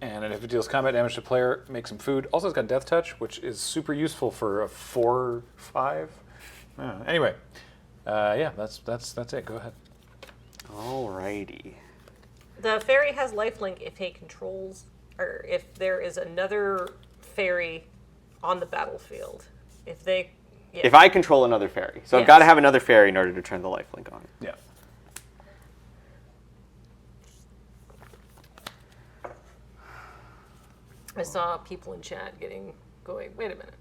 and if it deals combat damage to player, make some food. Also, it's got Death Touch, which is super useful for a 4/5. Anyway, yeah, that's it. Go ahead. Alrighty. The fairy has lifelink if he controls, or if there is another fairy on the battlefield. If I control another fairy. So I've Yes. got to have another fairy in order to turn the lifelink on. Yeah. I saw people in chat going, wait a minute.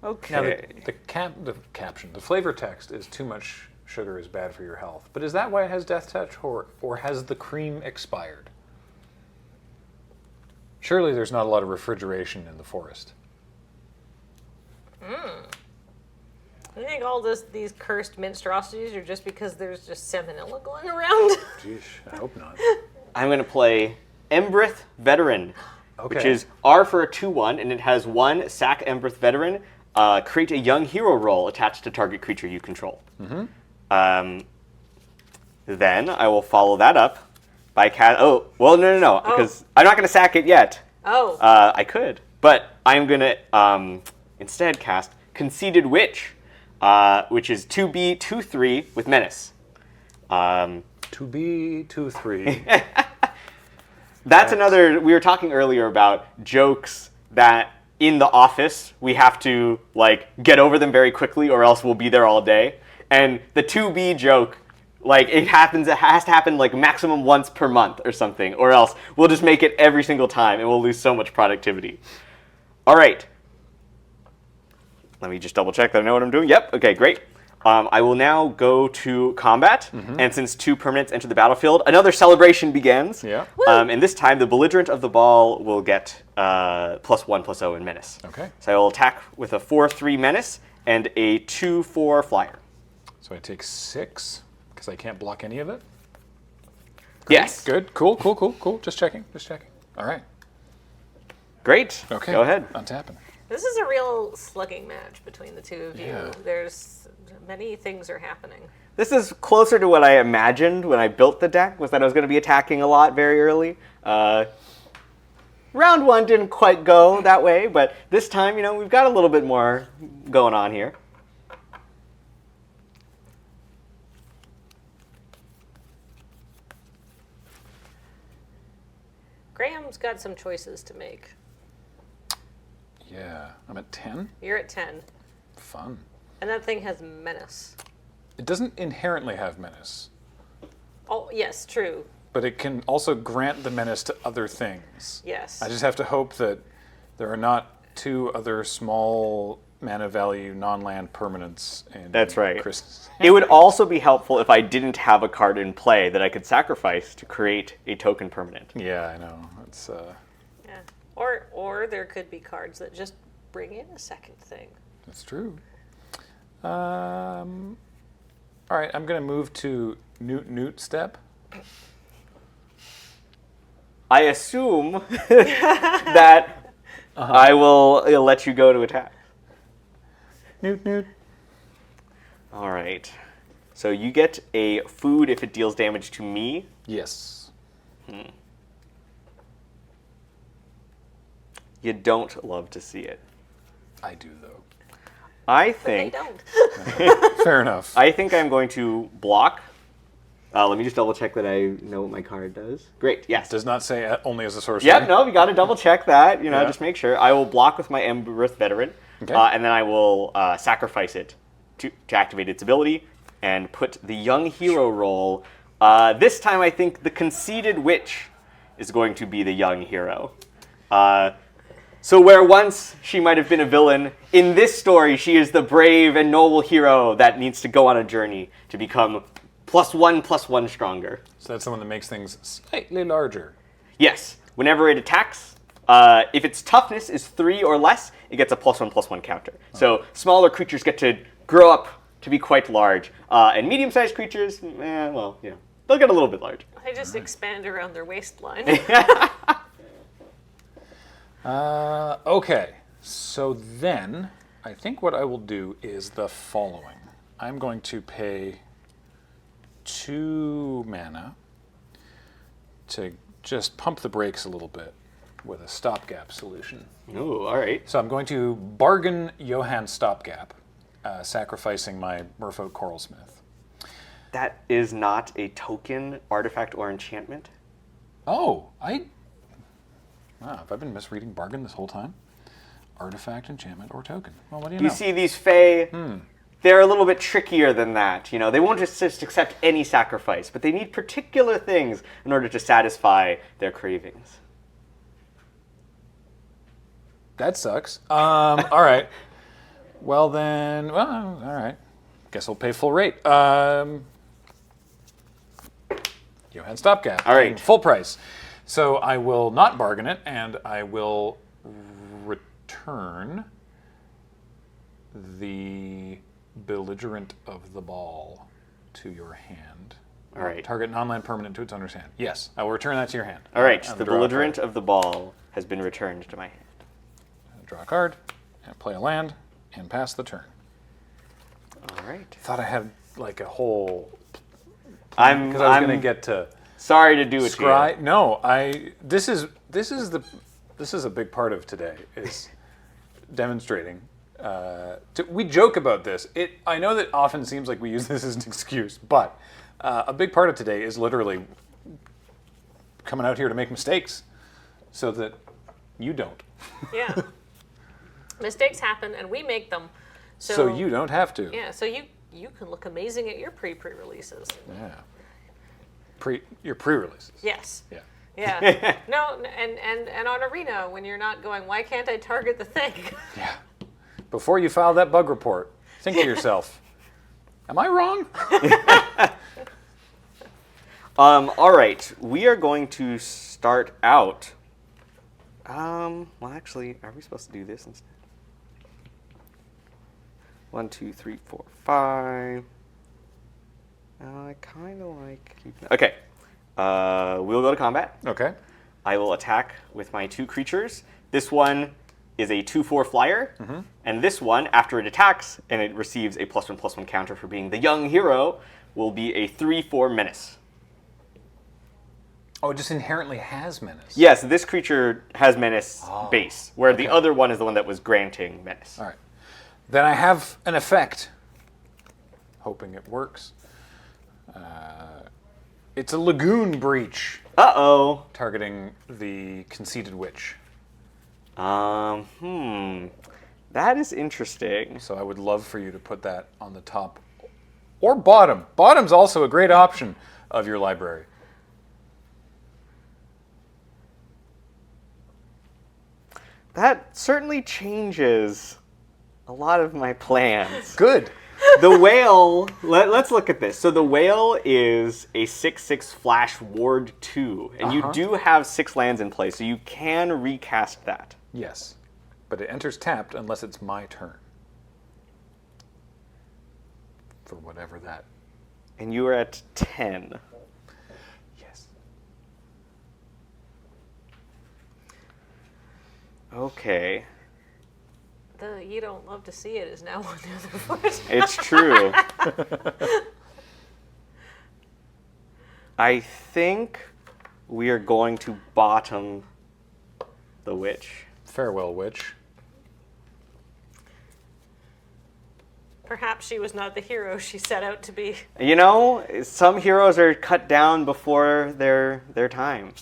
Okay. Now, the caption, the flavor text is too much sugar is bad for your health. But is that why it has Death Touch, or has the cream expired? Surely there's not a lot of refrigeration in the forest. I think all these cursed monstrosities are just because there's just salmonella going around. Jeez, I hope not. I'm going to play Embrith Veteran, which Okay. is R for a 2/1, and it has 1 sack Embrith Veteran. Create a young hero role attached to target creature you control. Mm-hmm. Then I will follow that up by no, because I'm not going to sack it yet. Oh. I could, but I'm going to instead cast Conceited Witch, which is 2B, 2/3 with Menace. 2B, 2/3. That's another, we were talking earlier about jokes that in the office we have to get over them very quickly or else we'll be there all day. And the 2B joke, it has to happen maximum once per month or something, or else we'll just make it every single time and we'll lose so much productivity. All right. Let me just double check that I know what I'm doing. Yep, okay, great. I will now go to combat, and since 2 permanents enter the battlefield, another celebration begins. Yeah. And this time, the belligerent of the ball will get +1/+0 in menace. Okay. So I will attack with a 4/3 menace and a 2/4 flyer. So I take 6, because I can't block any of it? Yes. Good. Cool. Just checking. All right. Great. Okay. Go ahead. Untapping. This is a real slugging match between the two of you. Yeah. There's many things are happening. This is closer to what I imagined when I built the deck, was that I was going to be attacking a lot very early. Round 1 didn't quite go that way, but this time, we've got a little bit more going on here. Graham's got some choices to make. Yeah. I'm at 10. You're at 10. Fun. And that thing has menace. It doesn't inherently have menace, Oh, yes, true. but it can also grant the menace to other things. Yes. I just have to hope that there are not 2 other small mana value non-land permanents in That's right. Chris. It would also be helpful if I didn't have a card in play that I could sacrifice to create a token permanent. Yeah, I know. It's Yeah. Or there could be cards that just bring in a second thing. That's true. All right, I'm going to move to Newt step. I assume that I will let you go to attack. Newt. All right. So you get a food if it deals damage to me. Yes. You don't love to see it. I do, though. I think. But they don't. Fair enough. I think I'm going to block Let me just double check that I know what my card does. Great, yes. Does not say only as a sorcerer. Yep, no, we got to double check that. Yeah. Just make sure. I will block with my Embereth Veteran, Okay. and then I will sacrifice it to activate its ability and put the Young Hero role. This time, I think the Conceited Witch is going to be the Young Hero. So where once she might have been a villain, in this story, she is the brave and noble hero that needs to go on a journey to become +1/+1 stronger. So that's the one that makes things slightly larger. Yes. Whenever it attacks, if its toughness is 3 or less, it gets a +1/+1 counter. So smaller creatures get to grow up to be quite large. And medium-sized creatures, they'll get a little bit large. They just expand around their waistline. Okay, so then I think what I will do is the following. I'm going to pay 2 mana to just pump the brakes a little bit with a stopgap solution. Ooh, all right. So I'm going to bargain Johann Stopgap, sacrificing my Merfolk Coralsmith. That is not a token, artifact, or enchantment. Oh, wow, have I been misreading bargain this whole time? Artifact, enchantment, or token. Well, what do you know? You see, these Fae, they're a little bit trickier than that. They won't just accept any sacrifice, but they need particular things in order to satisfy their cravings. That sucks. All right. Well then, all right. Guess I'll pay full rate. Johann Stopgap. All right. Full price. So I will not bargain it, and I will return the Belligerent of the Ball to your hand. All right. Target non-land permanent to its owner's hand. Yes, I will return that to your hand. All right, And the draw a Belligerent card. of the Ball has been returned to my hand. Draw a card, and play a land, and pass the turn. All right. Thought I had like a whole. I'm Because I was going to get to. Sorry to do it to scry. you. No, This is a big part of today is demonstrating. We joke about this. I know that often seems like we use this as an excuse, but a big part of today is literally coming out here to make mistakes, so that you don't. Yeah. Mistakes happen, and we make them. So you don't have to. Yeah. So you can look amazing at your pre-releases. Yeah. Your pre-releases. Yes. Yeah. Yeah. No, and on Arena, when you're not going, why can't I target the thing? Yeah. Before you file that bug report, think to yourself, am I wrong? All right, we are going to start out. Well, actually, are we supposed to do this instead? 1, 2, 3, 4, 5. I kind of like keeping. Okay, we'll go to combat. Okay. I will attack with my 2 creatures. This one is a 2/4 flyer, and this one, after it attacks and it receives a +1/+1 counter for being the young hero, will be a 3/4 menace. Oh, it just inherently has menace. Yes, this creature has menace base, where the okay. other one is the one that was granting menace. All right. Then I have an effect. Hoping it works. It's a Lagoon Breach. Uh-oh. Targeting the Conceited Witch. That is interesting. So I would love for you to put that on the top or bottom. Bottom's also a great option of your library. That certainly changes a lot of my plans. Good. The whale, let's look at this. So the whale is a 6/6 flash ward 2, and you do have 6 lands in play, so you can recast that. Yes, but it enters tapped unless it's my turn. For whatever that. And you are at 10. Yes. Okay. The you don't love to see it is now on the other foot. It's true. I think we are going to bottom the witch. Farewell, witch. Perhaps she was not the hero she set out to be. You know, some heroes are cut down before their time.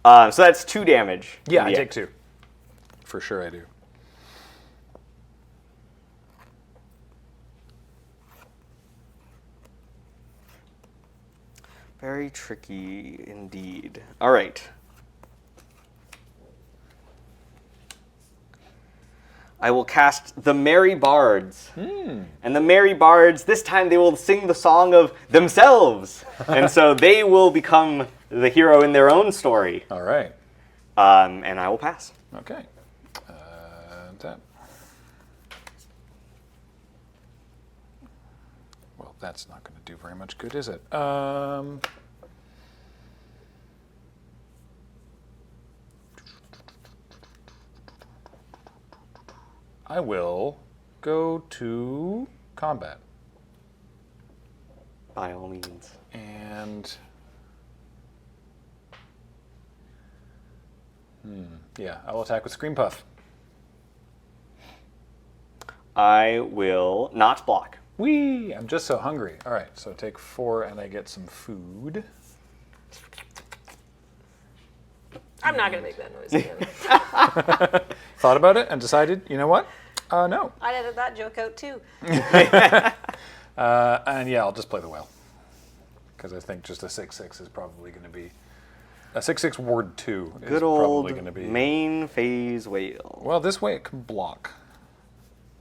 So that's 2 damage. Yeah, I take 2. For sure I do. Very tricky indeed. All right. I will cast the Merry Bards. And the Merry Bards, this time they will sing the song of themselves. And so they will become the hero in their own story. All right. And I will pass. Okay. Tap. Well, that's not going to do very much good, is it? I will go to combat. By all means. And yeah, I will attack with Scream Puff. I will not block. Whee! I'm just so hungry. All right, so take 4 and I get some food. I'm not going to make that noise again. Thought about it and decided, you know what? No. I'd edit that joke out too. And yeah, I'll just play the whale. Because I think just a 6/6 is probably going to be... A 6/6 Ward 2 is Good probably old going to be... main phase whale. Well, this way it can block.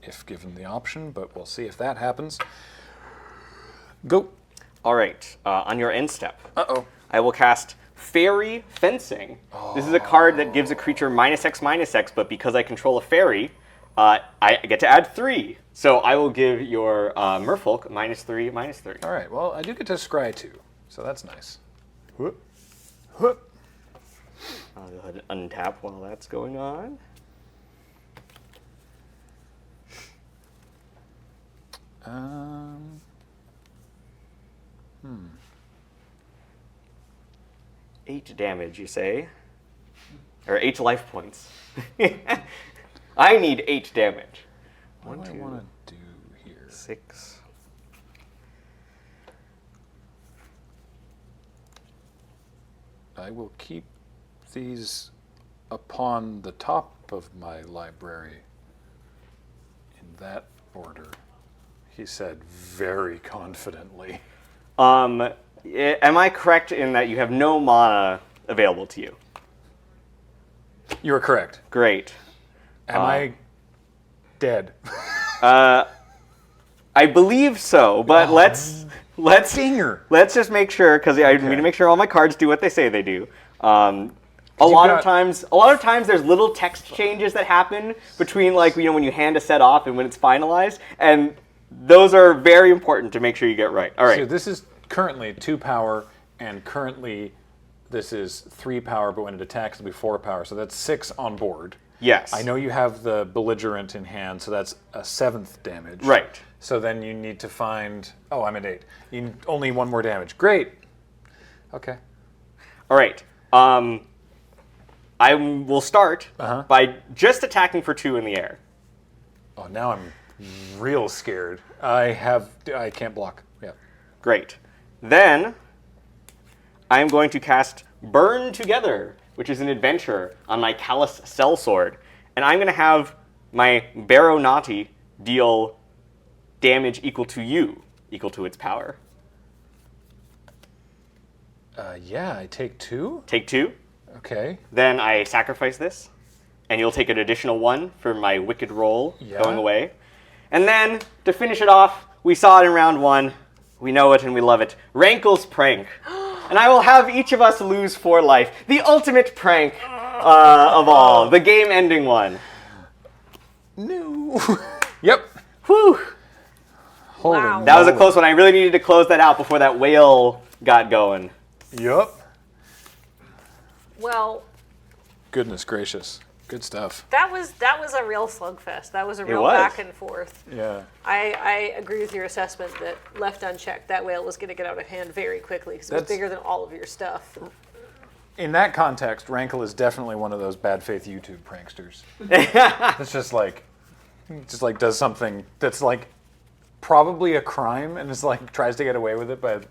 If given the option, but we'll see if that happens. Go. All right, on your end step. Uh-oh. I will cast Fairy Fencing. This is a card that gives a creature -X/-X, but because I control a fairy, I get to add 3. So I will give your merfolk -3/-3. All right, well, I do get to scry 2, so that's nice. Whoop. Whoop. I'll go ahead and untap while that's going on. Hmm. 8 damage, you say? Or 8 life points. I need 8 damage. What do I want to do here? 6. I will keep these upon the top of my library in that order, he said very confidently. Am I correct in that you have no mana available to you? You are correct. Great. Am I dead? I believe so, but let's just make sure, because I need to make sure all my cards do what they say they do. A lot of times there's little text changes that happen between, like, you know, when you hand a set off and when it's finalized, and those are very important to make sure you get right. All right. So this is currently 2 power, and currently this is 3 power, but when it attacks it'll be 4 power, so that's 6 on board. Yes. I know you have the belligerent in hand, so that's a 7th damage. Right. So then you need to find... Oh, I'm at 8. You need only 1 more damage. Great. Okay. All right. I will start by just attacking for 2 in the air. Oh, now I'm real scared. I can't block. Yeah. Great. Then I'm going to cast Burn Together, which is an adventure on my Callous Sellsword. And I'm going to have my Baronati deal damage equal to you, equal to its power. Yeah, I take 2? Take 2. Okay. Then I sacrifice this, and you'll take an additional 1 for my Wicked roll going away. And then, to finish it off, we saw it in round 1. We know it and we love it. Rankle's Prank. And I will have each of us lose 4 life. The ultimate prank of all. The game-ending one. No. Yep. Whew. Wow. That was a close one. I really needed to close that out before that whale got going. Yep. Well, Goodness gracious. Good stuff. that was a real slugfest. That was a real was. back and forth. Yeah. I agree with your assessment that left unchecked, that whale was going to get out of hand very quickly because it was That's- bigger than all of your stuff. In that context, Rankle is definitely one of those bad faith YouTube pranksters. It's just like does something that's like probably a crime and is like tries to get away with it, but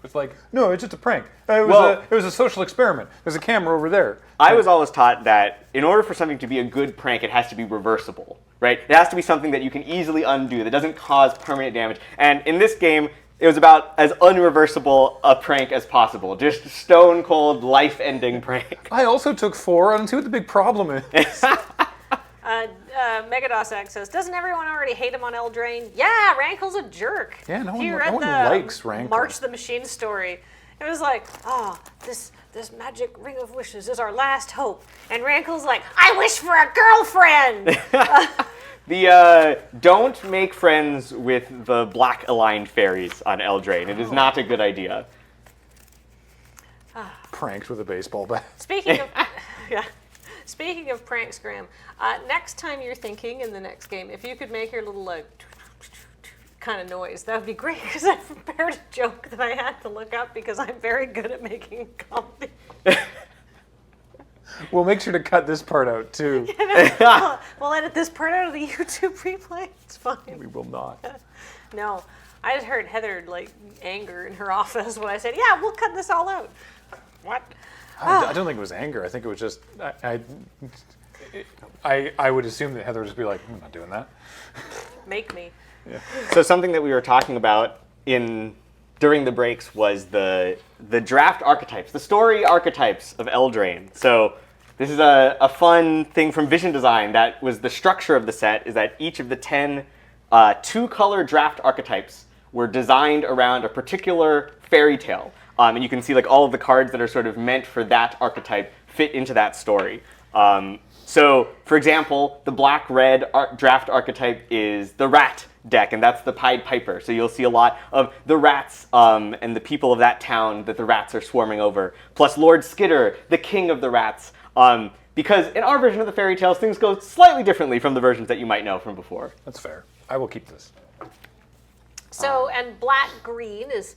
it's like, no, it's just a prank. It was a social experiment. There's a camera over there. I was always taught that in order for something to be a good prank, it has to be reversible, right? It has to be something that you can easily undo, that doesn't cause permanent damage. And in this game, it was about as unreversible a prank as possible. Just stone cold, life-ending prank. I also took 4. I don't see what the big problem is. Megados says, doesn't everyone already hate him on Eldraine? Yeah, Rankle's a jerk. Yeah, no He one read the likes Rankle. March the Machine story. It was like, this magic ring of wishes is our last hope. And Rankle's like, I wish for a girlfriend! Don't make friends with the black-aligned fairies on Eldraine. It is not a good idea. Pranked with a baseball bat. Speaking of... yeah. Speaking of pranks, Graham, next time you're thinking in the next game, if you could make your little like kind of noise, that would be great, because I prepared a joke that I had to look up because I'm very good at making comedy. We'll make sure to cut this part out too. We'll edit this part out of the YouTube replay. It's fine. We will not. No, I just heard Heather like anger in her office when I said, "Yeah, we'll cut this all out." What? I don't think it was anger. I think it was just I would assume that Heather would just be like, I'm not doing that. Make me. Yeah. So something that we were talking about during the breaks was the draft archetypes, the story archetypes of Eldraine. So this is a fun thing from Vision Design. That was the structure of the set, is that each of the 10 two-color draft archetypes were designed around a particular fairy tale. And you can see like all of the cards that are sort of meant for that archetype fit into that story. So, for example, the black-red draft archetype is the rat deck, and that's the Pied Piper. So you'll see a lot of the rats and the people of that town that the rats are swarming over. Plus Lord Skitter, the king of the rats. Because in our version of the fairy tales, things go slightly differently from the versions that you might know from before. That's fair. I will keep this. So, and black-green is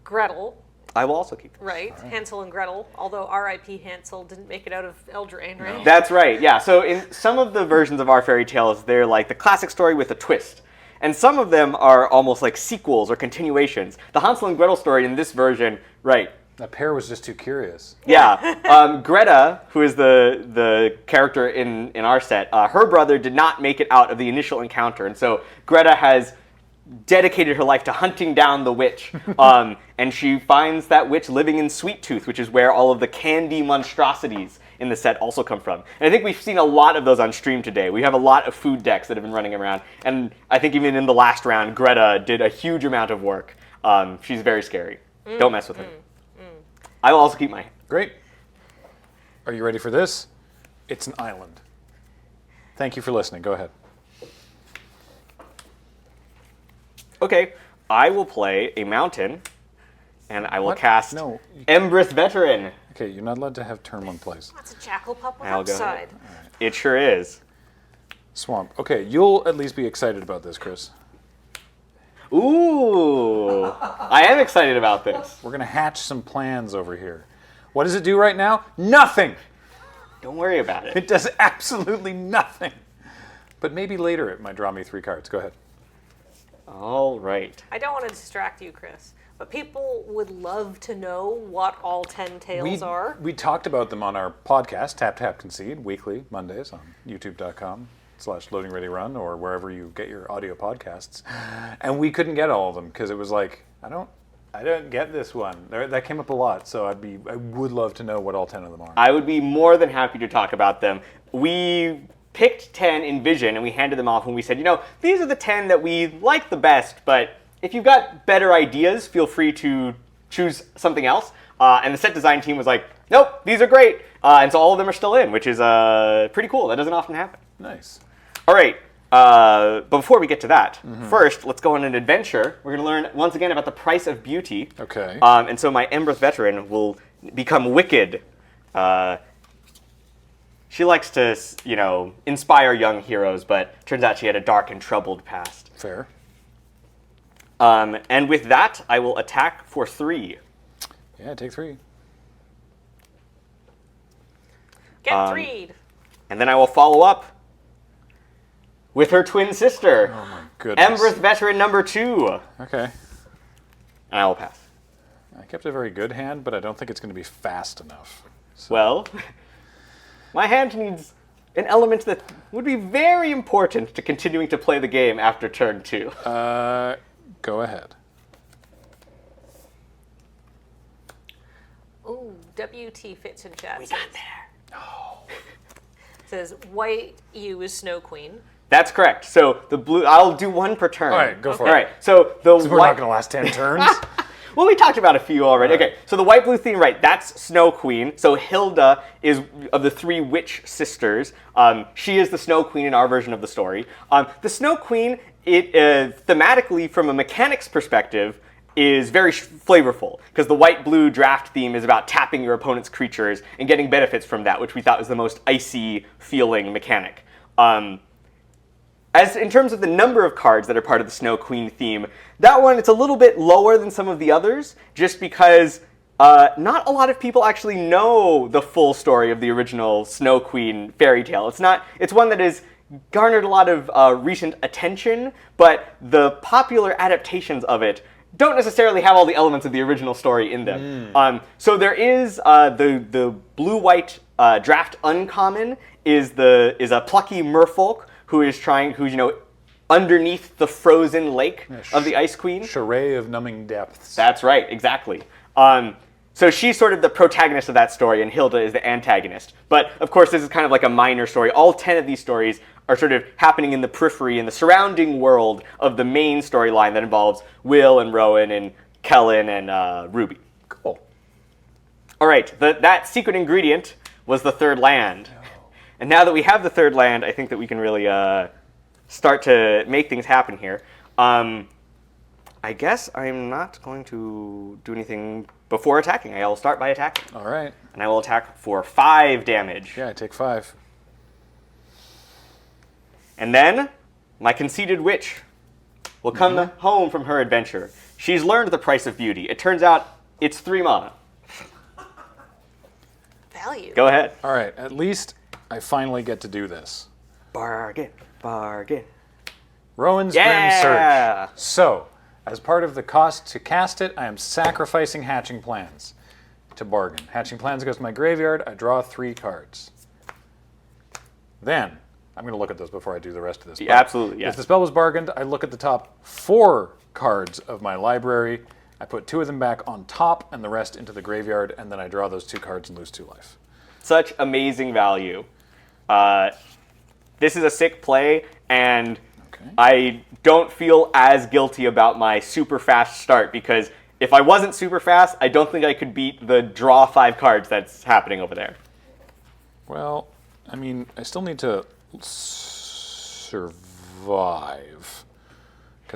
Gretel. I will also keep this. Right, Hansel and Gretel, although R.I.P. Hansel didn't make it out of Eldraine, right? That's right, yeah. So in some of the versions of our fairy tales, they're like the classic story with a twist. And some of them are almost like sequels or continuations. The Hansel and Gretel story in this version, right. That pair was just too curious. Yeah. Greta, who is the character in our set, her brother did not make it out of the initial encounter. And so Greta has dedicated her life to hunting down the witch. And she finds that witch living in Sweet Tooth, which is where all of the candy monstrosities in the set also come from. And I think we've seen a lot of those on stream today. We have a lot of food decks that have been running around. And I think even in the last round, Greta did a huge amount of work. She's very scary. Don't mess with her. I will also keep mine. Great. Are you ready for this? It's an island. Thank you for listening. Go ahead. Okay, I will play a mountain, and I will cast Embrith Veteran. Okay, you're not allowed to have turn 1 plays. That's a jackal pup with I'll go upside. ahead. It sure is. Swamp. Okay, you'll at least be excited about this, Chris. Ooh, I am excited about this. We're going to hatch some plans over here. What does it do right now? Nothing! Don't worry about it. It does absolutely nothing. But maybe later it might draw me 3 cards. Go ahead. All right. I don't want to distract you, Chris, but people would love to know what all 10 tails are. We talked about them on our podcast, Tap Tap Concede, weekly, Mondays on youtube.com/loadingreadyrun or wherever you get your audio podcasts. And we couldn't get all of them because it was like, I don't get this one. That came up a lot, so I would love to know what all 10 of them are. I would be more than happy to talk about them. We picked 10 in Vision, and we handed them off, and we said, these are the 10 that we like the best, but if you've got better ideas, feel free to choose something else. And the set design team was like, nope, these are great. And so all of them are still in, which is pretty cool. That doesn't often happen. Nice. All right. But before we get to that, first, let's go on an adventure. We're going to learn, once again, about the price of beauty. Okay. And so my Embrith Veteran will become wicked. She likes to, inspire young heroes, but turns out she had a dark and troubled past. Fair. And with that, I will attack for 3. Yeah, take 3. Get 3'd. And then I will follow up with her twin sister. Oh my goodness. Embereth Veteran number 2. Okay. And I will pass. I kept a very good hand, but I don't think it's going to be fast enough. Well, my hand needs an element that would be very important to continuing to play the game after turn 2. Go ahead. Ooh, WT fits in chat. We got there. No. Says white U is Snow Queen. That's correct. So the blue, I'll do one per turn. All right, go for it. All right, so the we're not going to last 10 turns. Well, we talked about a few already. Okay, so the white-blue theme, right, that's Snow Queen. So Hilda is of the 3 witch sisters. She is the Snow Queen in our version of the story. The Snow Queen, thematically, from a mechanics perspective, is very flavorful, because the white-blue draft theme is about tapping your opponent's creatures and getting benefits from that, which we thought was the most icy-feeling mechanic. As in terms of the number of cards that are part of the Snow Queen theme, that one, it's a little bit lower than some of the others, just because not a lot of people actually know the full story of the original Snow Queen fairy tale. It's one that has garnered a lot of recent attention, but the popular adaptations of it don't necessarily have all the elements of the original story in them. So there is the blue-white draft uncommon is a plucky merfolk who's underneath the frozen lake of the Ice Queen. Charade of numbing depths. That's right, exactly. So she's sort of the protagonist of that story, and Hilda is the antagonist. But of course, this is kind of like a minor story. All 10 of these stories are sort of happening in the periphery, in the surrounding world of the main storyline that involves Will and Rowan and Kellen and Ruby. Cool. All right, that secret ingredient was the third land. And now that we have the third land, I think that we can really start to make things happen here. I guess I'm not going to do anything before attacking. I will start by attacking. All right. And I will attack for 5 damage. Yeah, I take 5. And then my conceited witch will come home from her adventure. She's learned the price of beauty. It turns out it's 3 mana. Value. Go ahead. All right, at least I finally get to do this. Bargain, bargain. Rowan's Grim Surge. So, as part of the cost to cast it, I am sacrificing Hatching Plans to bargain. Hatching Plans goes to my graveyard. I draw 3 cards. Then, I'm going to look at those before I do the rest of this. Yeah, absolutely, yeah. If the spell was bargained, I look at the top 4 cards of my library. I put 2 of them back on top and the rest into the graveyard, and then I draw those 2 cards and lose 2 life. Such amazing value. This is a sick play, and I don't feel as guilty about my super fast start, because if I wasn't super fast, I don't think I could beat the draw 5 cards that's happening over there. Well, I mean, I still need to survive.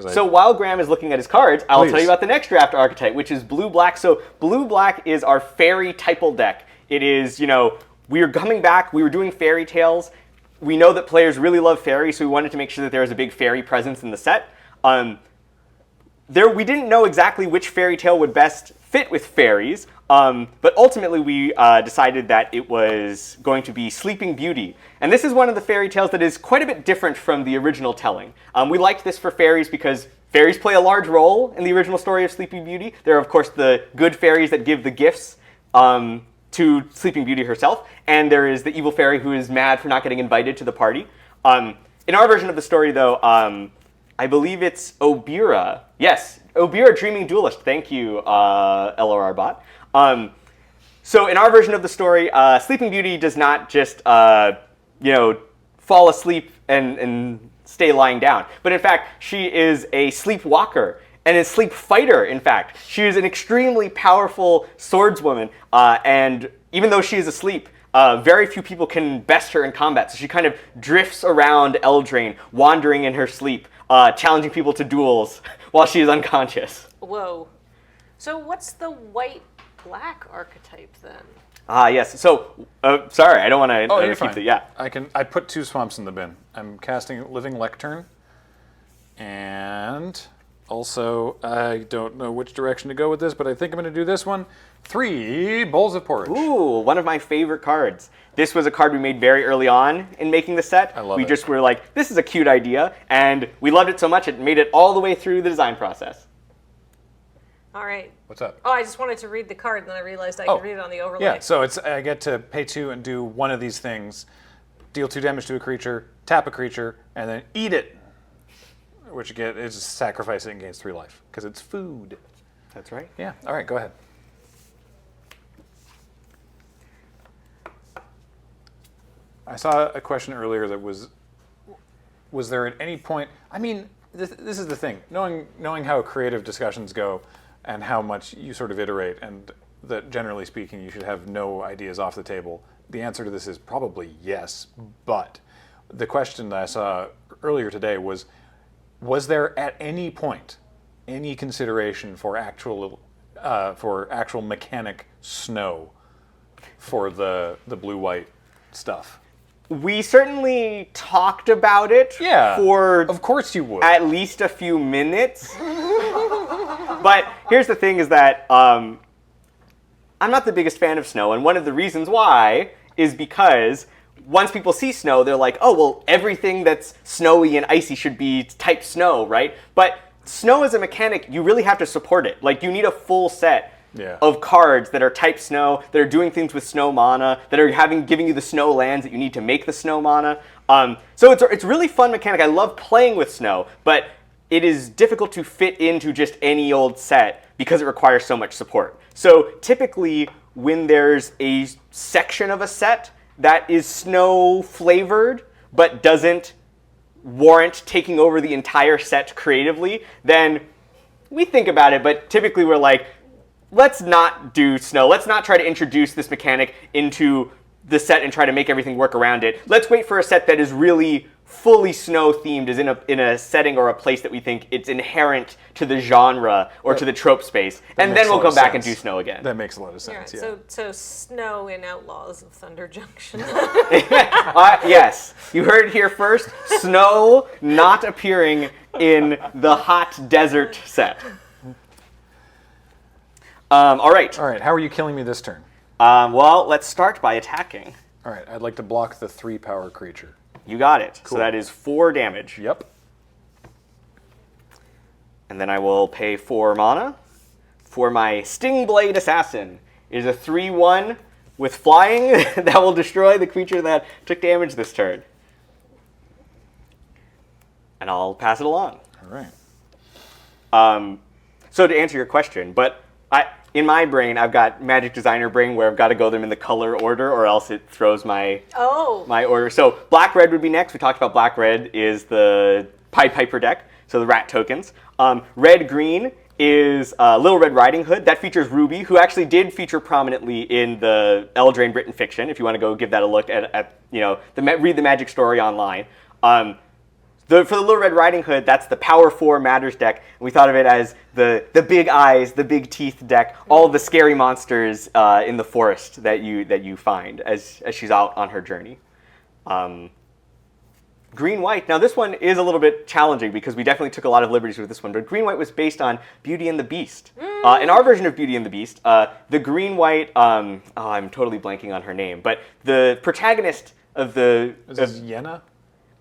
So while Graham is looking at his cards, I'll tell you about the next draft archetype, which is blue-black. So blue-black is our fairy typal deck. It is, we are coming back. We were doing fairy tales. We know that players really love fairies, so we wanted to make sure that there was a big fairy presence in the set. We didn't know exactly which fairy tale would best fit with fairies, but ultimately we decided that it was going to be Sleeping Beauty. And this is one of the fairy tales that is quite a bit different from the original telling. We liked this for fairies because fairies play a large role in the original story of Sleeping Beauty. There are, of course, the good fairies that give the gifts to Sleeping Beauty herself, and there is the evil fairy who is mad for not getting invited to the party. In our version of the story, though, I believe it's Obira. Yes, Obira, Dreaming Duelist. Thank you, LRR bot. So in our version of the story, Sleeping Beauty does not just, fall asleep and stay lying down. But in fact, she is a sleepwalker and a sleep fighter, in fact. She is an extremely powerful swordswoman, and even though she is asleep, very few people can best her in combat. So she kind of drifts around Eldraine, wandering in her sleep, challenging people to duels while she is unconscious. Whoa. So what's the white-black archetype then? Yes. So, sorry, I don't want to you're keep fine. it. Yeah. I put 2 swamps in the bin. I'm casting Living Lectern, and Also, I don't know which direction to go with this, but I think I'm going to do this one. 3 bowls of porridge. Ooh, one of my favorite cards. This was a card we made very early on in making the set. I love we it. just were like, this is a cute idea, and we loved it so much it made it all the way through the design process. All right. What's up? Oh, I just wanted to read the card, and then I realized I could read it on the overlay. Yeah, so I get to pay 2 and do one of these things. Deal 2 damage to a creature, tap a creature, and then eat it. Which again is sacrificing against 3 life, because it's food. That's right. Yeah, all right, go ahead. I saw a question earlier that was there at any point, I mean, this is the thing, knowing how creative discussions go and how much you sort of iterate, and that generally speaking you should have no ideas off the table. The answer to this is probably yes, but the question that I saw earlier today was there at any point any consideration for actual mechanic snow for the blue-white stuff? We certainly talked about it for of course you would. At least a few minutes. But here's the thing is that I'm not the biggest fan of snow, and one of the reasons why is because once people see snow, they're like, oh, well, everything that's snowy and icy should be type snow, right? But snow as a mechanic, you really have to support it. Like, you need a full set of cards that are type snow, that are doing things with snow mana, that are giving you the snow lands that you need to make the snow mana. So it's really fun mechanic. I love playing with snow, but it is difficult to fit into just any old set because it requires so much support. So typically, when there's a section of a set that is snow flavored but doesn't warrant taking over the entire set creatively, then we think about it, but typically we're like, let's not do snow. Let's not try to introduce this mechanic into the set and try to make everything work around it. Let's wait for a set that is really fully snow themed, is in a setting or a place that we think it's inherent to the genre or to the trope space, and then we'll come back and do snow again. That makes a lot of sense. Yeah, so snow in Outlaws of Thunder Junction. Yes, you heard it here first. Snow not appearing in the hot desert set. All right. All right, how are you killing me this turn? Well, let's start by attacking. All right, I'd like to block the 3-power creature. You got it. Cool. So that is 4 damage. Yep. And then I will pay 4 mana for my Stingblade Assassin. It is a 3/1 with flying that will destroy the creature that took damage this turn. And I'll pass it along. All right. So to answer your question, but in my brain, I've got Magic Designer brain where I've got to go them in the color order, or else it throws my order. So black-red would be next. We talked about black-red is the Pied Piper deck, so the rat tokens. Red-green is Little Red Riding Hood. That features Ruby, who actually did feature prominently in the Eldraine Britain fiction. If you want to go give that a look at read the Magic story online. For the Little Red Riding Hood, that's the Power 4 Matters deck. And we thought of it as the big eyes, the big teeth deck, all the scary monsters in the forest that you find as she's out on her journey. Green-white. Now this one is a little bit challenging because we definitely took a lot of liberties with this one. But green-white was based on Beauty and the Beast. In our version of Beauty and the Beast, the green-white, I'm totally blanking on her name, but the protagonist of the... Is this Yenna?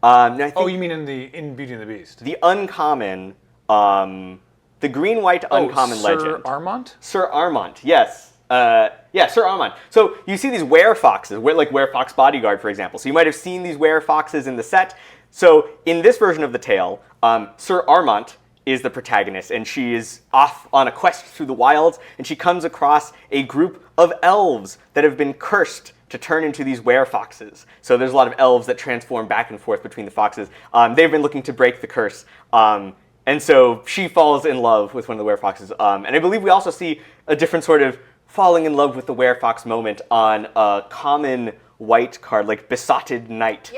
No, I think you mean in Beauty and the Beast? The uncommon, the green-white uncommon legend. Sir Armont? Sir Armont, yes. Sir Armont. So you see these werefoxes, like Werefox Bodyguard, for example. So you might have seen these werefoxes in the set. So in this version of the tale, Sir Armont is the protagonist, and she is off on a quest through the wilds, and she comes across a group of elves that have been cursed to turn into these werefoxes. So there's a lot of elves that transform back and forth between the foxes. They've been looking to break the curse. And so she falls in love with one of the werefoxes. And I believe we also see a different sort of falling in love with the werefox moment on a common white card, like Besotted Knight.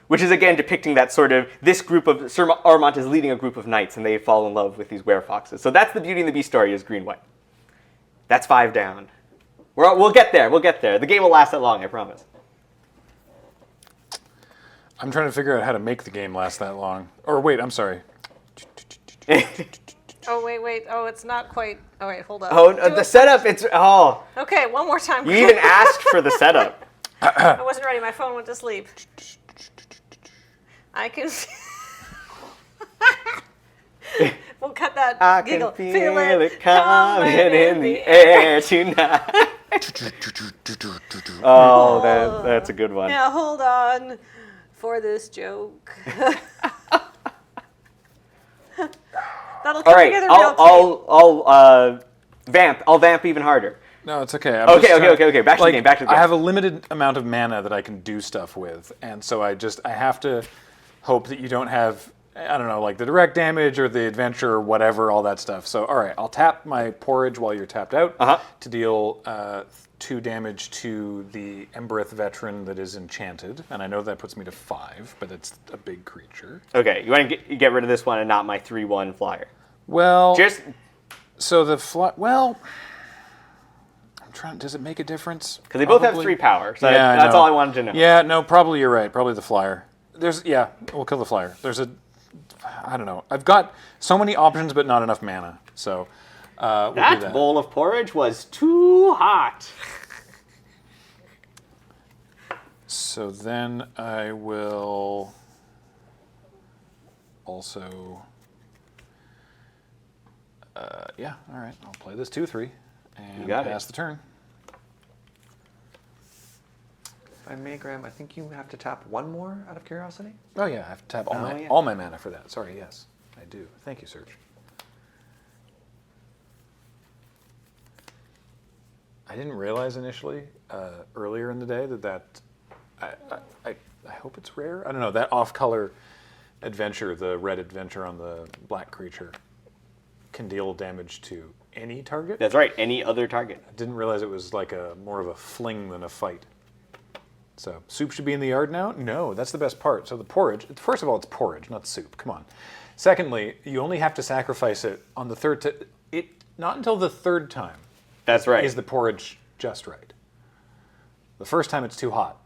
Which is again depicting that sort of, this group of, Sir Armont is leading a group of knights and they fall in love with these werefoxes. So that's the Beauty and the Beast story, is green-white. That's 5 down. We'll get there. The game will last that long, I promise. I'm trying to figure out how to make the game last that long. Or wait, I'm sorry. Oh, wait. Oh, it's not quite. Oh, wait, hold up. Oh, Do the it setup, first. it's, oh. Okay, one more time. You even asked for the setup. I wasn't ready. My phone went to sleep. I can. We'll cut that I giggle. can feel it coming in the air tonight. Oh, that's a good one. Now hold on for this joke. That'll come All right, together real I'll vamp. I'll vamp even harder. No, it's okay. Okay. Back to the game. Back to the game. I have a limited amount of mana that I can do stuff with, and so I have to hope that you don't have, I don't know, like the direct damage or the adventure or whatever, all that stuff. So, all right, I'll tap my Porridge while you're tapped out to deal 2 damage to the Embereth veteran that is enchanted, and I know that puts me to 5, but it's a big creature. Okay, you want to get rid of this one and not my 3/1 flyer. Well, so the well, I'm trying. Does it make a difference? Because they both have 3 power, so yeah, that's all I wanted to know. Yeah, no, probably you're right. Probably the flyer. We'll kill the flyer. I don't know. I've got so many options, but not enough mana. So we'll do that. Bowl of porridge was too hot. So then I will also. All right. I'll play this 2/3 and pass the turn. If I may, Graham, I think you have to tap 1 more out of curiosity. Oh yeah, I have to tap all my mana for that. Sorry, yes, I do. Thank you, Serge. I didn't realize initially, earlier in the day, that I hope it's rare. I don't know, that off-color adventure, the red adventure on the black creature, can deal damage to any target. That's right, any other target. I didn't realize it was like more of a fling than a fight. So, soup should be in the yard now? No, that's the best part. So the porridge, first of all, it's porridge, not soup. Come on. Secondly, you only have to sacrifice it on the third not until the third time. That's right. Is the porridge just right. The first time it's too hot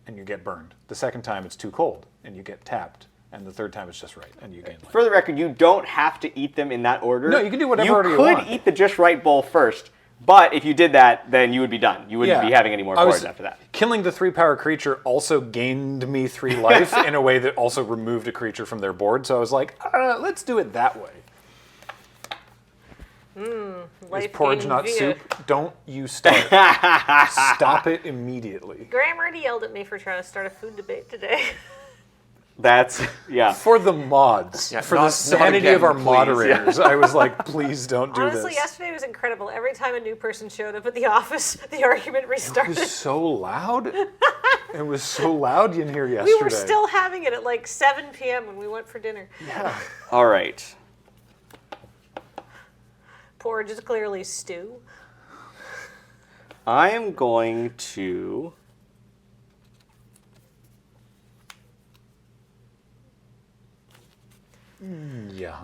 and you get burned. The second time it's too cold and you get tapped. And the third time it's just right and you gain life. For the record, you don't have to eat them in that order. No, you can do whatever order you want. You could eat the just right bowl first, but if you did that, then you would be done. You wouldn't be having any more porridge after that. Killing the 3-power creature also gained me 3 life in a way that also removed a creature from their board. So I was like, let's do it that way. Is porridge not soup? Don't you start. Stop it immediately. Graham already yelled at me for trying to start a food debate today. That's, For the mods. For the sanity of our moderators. I was like, please don't do Honestly, this. yesterday was incredible. Every time a new person showed up at the office, the argument restarted. It was so loud. It was so loud in here yesterday. We were still having it at like 7 p.m. when we went for dinner. Yeah. All right. Porridge is clearly stew. I am going to... Yeah.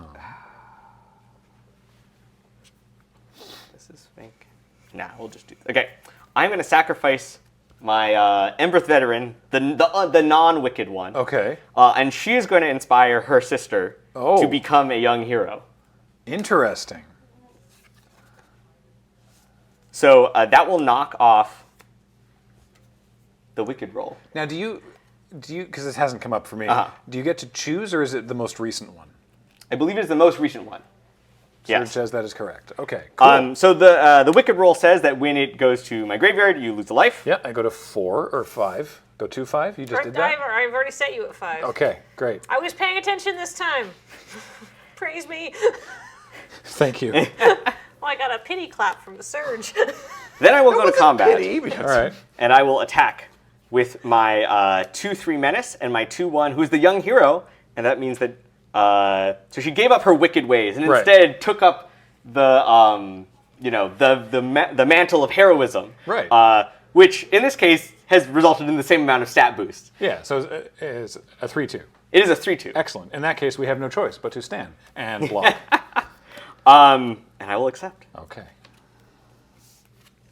This is fake. Nah, we'll just do... Okay. I'm going to sacrifice my Embereth veteran, the non-wicked one. Okay. And she is going to inspire her sister to become a young hero. Interesting. So that will knock off the wicked roll. Now, do you, because this hasn't come up for me, do you get to choose or is it the most recent one? I believe it's the most recent one. Serge says that is correct. Okay, cool. So the wicked roll says that when it goes to my graveyard, you lose a life. Yeah, I go to 4 or 5. Go 2, 5. You just did that? I've already set you at 5. Okay, great. I was paying attention this time. Praise me. Thank you. Well, I got a pity clap from the Serge. Then I will go to combat. All right. And I will attack with my 2/3 menace and my 2/1, who's the young hero, and that means that so she gave up her wicked ways and instead took up the the mantle of heroism, right? Which in this case has resulted in the same amount of stat boost. Yeah, so it's a 3/2. It is a 3/2. Excellent. In that case, we have no choice but to stand and block. And I will accept. Okay.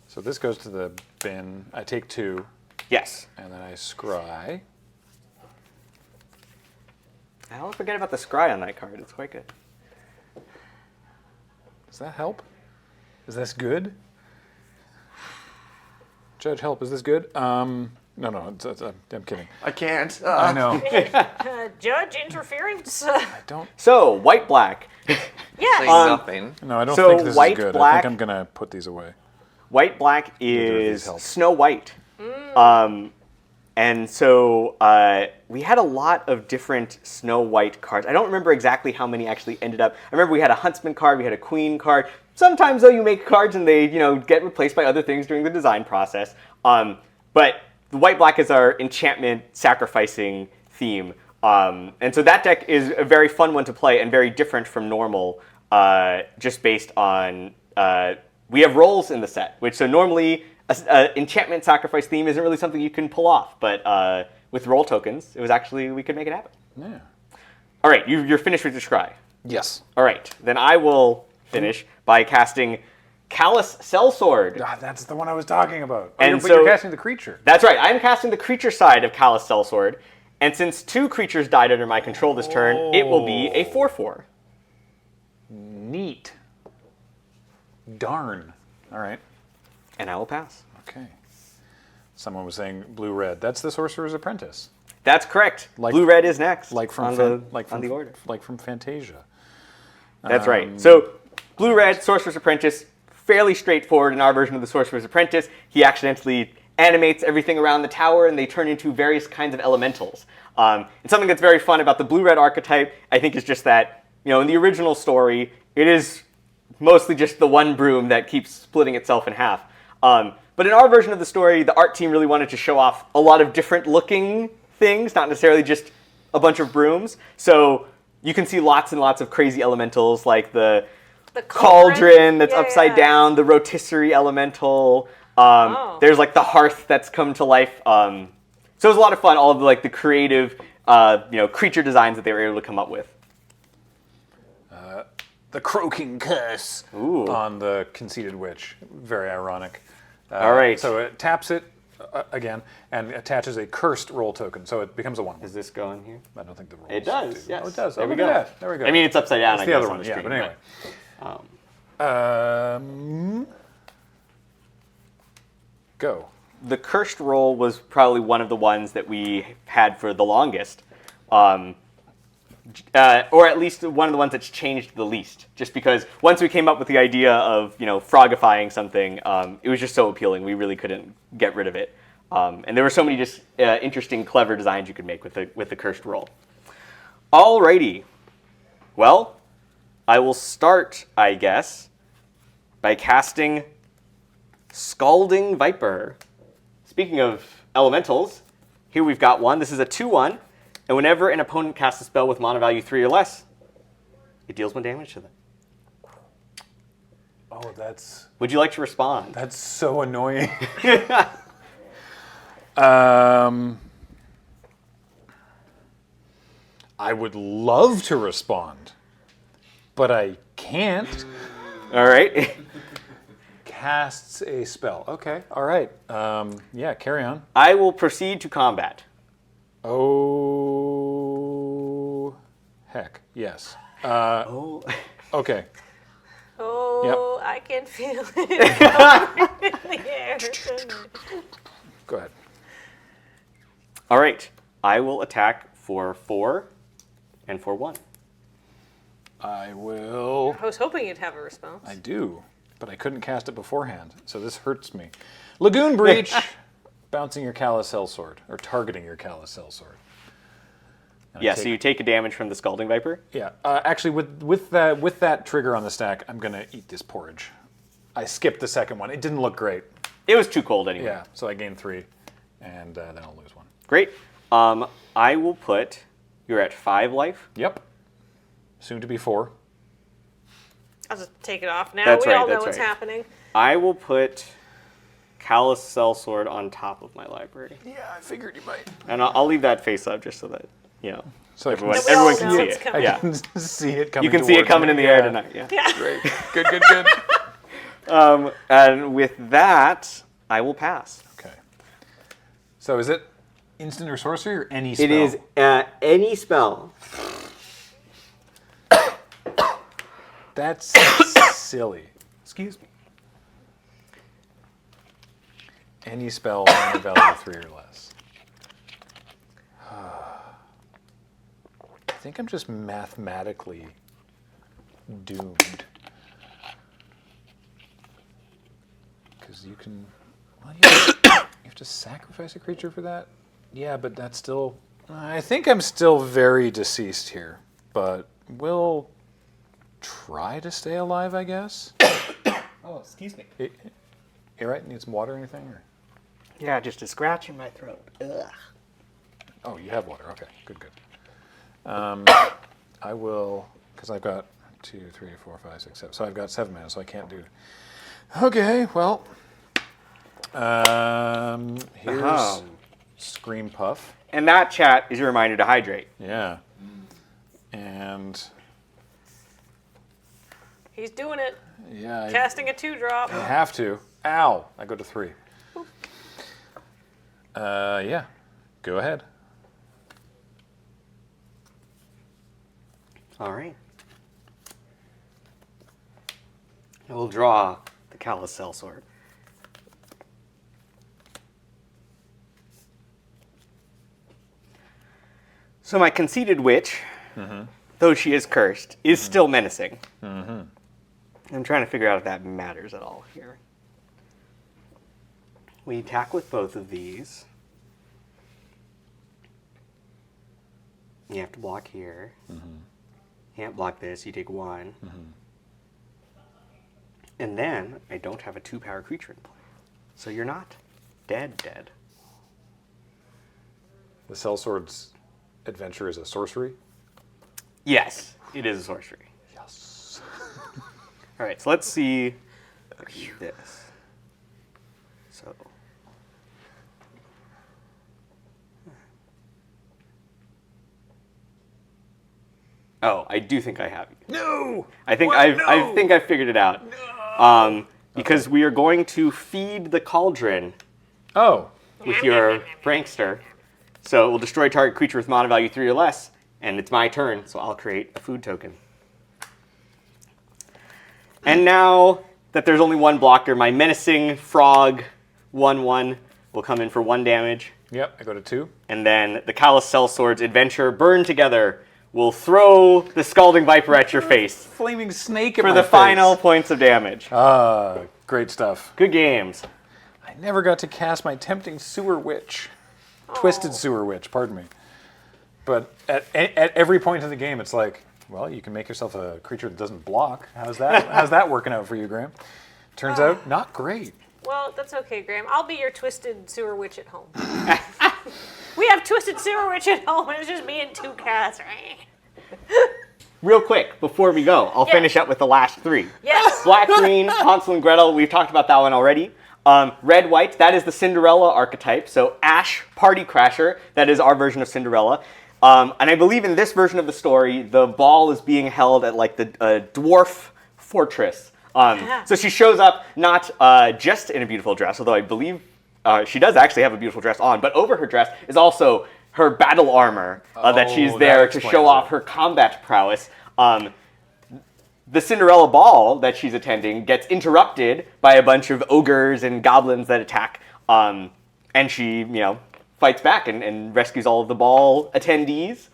So this goes to the bin. I take 2. Yes. And then I scry. I don't forget about the scry on that card. It's quite good. Does that help? Is this good? Judge, help. Is this good? No, I'm kidding. I can't. I know. Judge interference. I don't. So white black. Yes. Say nothing. No, I don't So think this white, is good. I black- think I'm gonna put these away. White black Neither of these is help. Snow White. And so we had a lot of different Snow White cards. I don't remember exactly how many actually ended up. I remember we had a Huntsman card, we had a Queen card. Sometimes though you make cards and they get replaced by other things during the design process. But the white black is our enchantment sacrificing theme. And so that deck is a very fun one to play and very different from normal, just based on we have rolls in the set, which so normally enchantment sacrifice theme isn't really something you can pull off, but with roll tokens, it was actually, we could make it happen. Yeah. All right, you're finished with your scry. Yes. All right, then I will finish by casting Callous Sellsword. Ah, that's the one I was talking about. And but so- you're casting the creature. That's right, I'm casting the creature side of Callous Sellsword, and since 2 creatures died under my control this turn, it will be a 4/4. Neat. Darn. All right. And I will pass. Okay. Someone was saying blue-red. That's the Sorcerer's Apprentice. That's correct. Blue-red is next. Like from on the order. Like from Fantasia. That's right. So, blue-red, Sorcerer's Apprentice, fairly straightforward in our version of the Sorcerer's Apprentice. He accidentally animates everything around the tower, and they turn into various kinds of elementals. And something that's very fun about the blue-red archetype, I think, is just that, in the original story, it is mostly just the one broom that keeps splitting itself in half. But in our version of the story, the art team really wanted to show off a lot of different looking things, not necessarily just a bunch of brooms. So you can see lots and lots of crazy elementals, like the cauldron that's upside down, the rotisserie elemental. There's like the hearth that's come to life. So it was a lot of fun, all of the creative creature designs that they were able to come up with. The Croaking Curse on the Conceited Witch. Very ironic. All right. So it taps it again and attaches a cursed roll token. So it becomes a 1/1. Does this go in here? I don't think the rolls It does, do. yes. Oh, it does. There Oh, we look at go. that. There we go. I mean, it's upside down, It's I the guess, other on one, the yeah. screen, But anyway. Go. The cursed roll was probably one of the ones that we had for the longest. Or at least one of the ones that's changed the least. Just because once we came up with the idea of, frogifying something, it was just so appealing. We really couldn't get rid of it. And there were so many just interesting, clever designs you could make with the cursed roll. Alrighty. Well, I will start, I guess, by casting Scalding Viper. Speaking of elementals, here we've got one. This is a 2/1. And whenever an opponent casts a spell with mana value 3 or less, it deals 1 damage to them. Oh, that's... Would you like to respond? That's so annoying. I would love to respond, but I can't. All right. Casts a spell. Okay, all right. Yeah, carry on. I will proceed to combat. Oh, heck, yes. Okay. Oh, I can feel it in the air. Go ahead. All right. I will attack for 4 and for 1. I will... I was hoping you'd have a response. I do, but I couldn't cast it beforehand, so this hurts me. Lagoon Breach, bouncing your Callous Sellsword, or targeting your Callous Sellsword. Yeah, so you take a damage from the Scalding Viper? Yeah, actually, with that trigger on the stack, I'm going to eat this porridge. I skipped the second one. It didn't look great. It was too cold anyway. Yeah, so I gained 3, and then I'll lose 1. Great. I will put... You're at 5 life? Yep. Soon to be 4. I'll just take it off now. That's we right, all know that's what's right. happening. I will put Callous Sellsword on top of my library. Yeah, I figured you might. And I'll leave that face up just so that, so everyone we all can know see it's it. coming. Yeah. I can see it coming. You can see it towards coming me. in the air tonight. Yeah. Great. Good. And with that, I will pass. Okay. So is it instant or sorcery or any spell? It is any spell. That's silly. Excuse me. Any spell on a value of 3 or less. I think I'm just mathematically doomed. Because you can... Well, you have to sacrifice a creature for that? Yeah, but that's still... I think I'm still very deceased here. But we'll try to stay alive, I guess. Oh, excuse me. You right? Need some water or anything? Or? Yeah, just a scratch in my throat. Ugh. Oh, you have water. Okay, good. I will, because I've got 2, 3, 4, 5, 6, 7. So I've got 7 mana, so I can't do. Okay, well, here's Scream Puff. And that, chat, is your reminder to hydrate. Yeah. And He's doing it. yeah, Casting a 2-drop. I have to. Ow! I go to 3. Yeah. Go ahead. All right. I will draw the Callous Sellsword. So my conceited witch, though she is cursed, is still menacing. I'm trying to figure out if that matters at all here. We attack with both of these. You have to block here. Can't block this, you take 1. And then, I don't have a 2-power creature in play. So you're not dead. The Sellsword's adventure is a sorcery? Yes, it is a sorcery. Yes. All right, so let's see this. So. Oh, I do think I have you. No! I think I figured it out. Because we are going to feed the cauldron. Oh. With your prankster. So it will destroy target creature with mana value 3 or less, and it's my turn, so I'll create a food token. And now that there's only one blocker, my menacing frog 1/1 will come in for 1 damage. Yep, I go to 2. And then the Callous Sellsword's adventure burn together will throw the Scalding Viper at your face. Flaming snake at for my the face. final points of damage. Great stuff. Good games. I never got to cast my tempting Sewer Witch. Twisted Sewer Witch, pardon me. But at every point in the game, it's like, well, you can make yourself a creature that doesn't block. How's that working out for you, Graham? Turns out, not great. Well, that's okay, Graham. I'll be your Twisted Sewer Witch at home. We have Twisted Sewer Witch at home, and it's just me and 2 cats. Real quick, before we go, I'll finish up with the last 3. Yes. Black, green, Hansel and Gretel, we've talked about that one already. Red, white, that is the Cinderella archetype. So Ash, Party Crasher, that is our version of Cinderella. And I believe in this version of the story, the ball is being held at like the dwarf fortress. So she shows up not just in a beautiful dress, although I believe she does actually have a beautiful dress on, but over her dress is also her battle armor that she's there to show off her combat prowess. The Cinderella ball that she's attending gets interrupted by a bunch of ogres and goblins that attack, and she, fights back and rescues all of the ball attendees,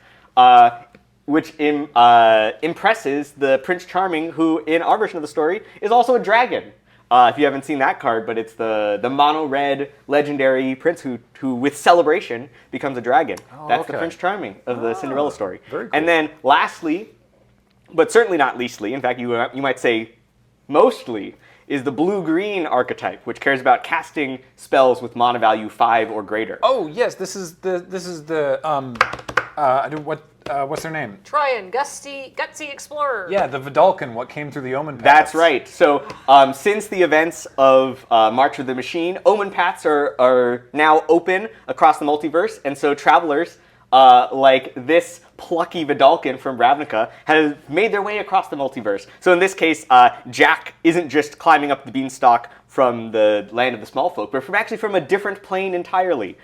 which impresses the Prince Charming, who in our version of the story is also a dragon. If you haven't seen that card, but it's the mono red legendary prince who with celebration becomes a dragon. That's the Prince Charming of the Cinderella story. Very cool. And then lastly, but certainly not leastly, in fact you might say mostly, is the blue-green archetype, which cares about casting spells with mana value 5 or greater. Oh yes, this is the what's their name? Tryon, Gutsy Explorer. Yeah, the Vidalcan, what came through the Omen Paths. That's right. So since the events of March of the Machine, Omen Paths are now open across the multiverse, and so travelers like this plucky Vidalcan from Ravnica have made their way across the multiverse. So in this case, Jack isn't just climbing up the beanstalk from the land of the small folk, but from a different plane entirely.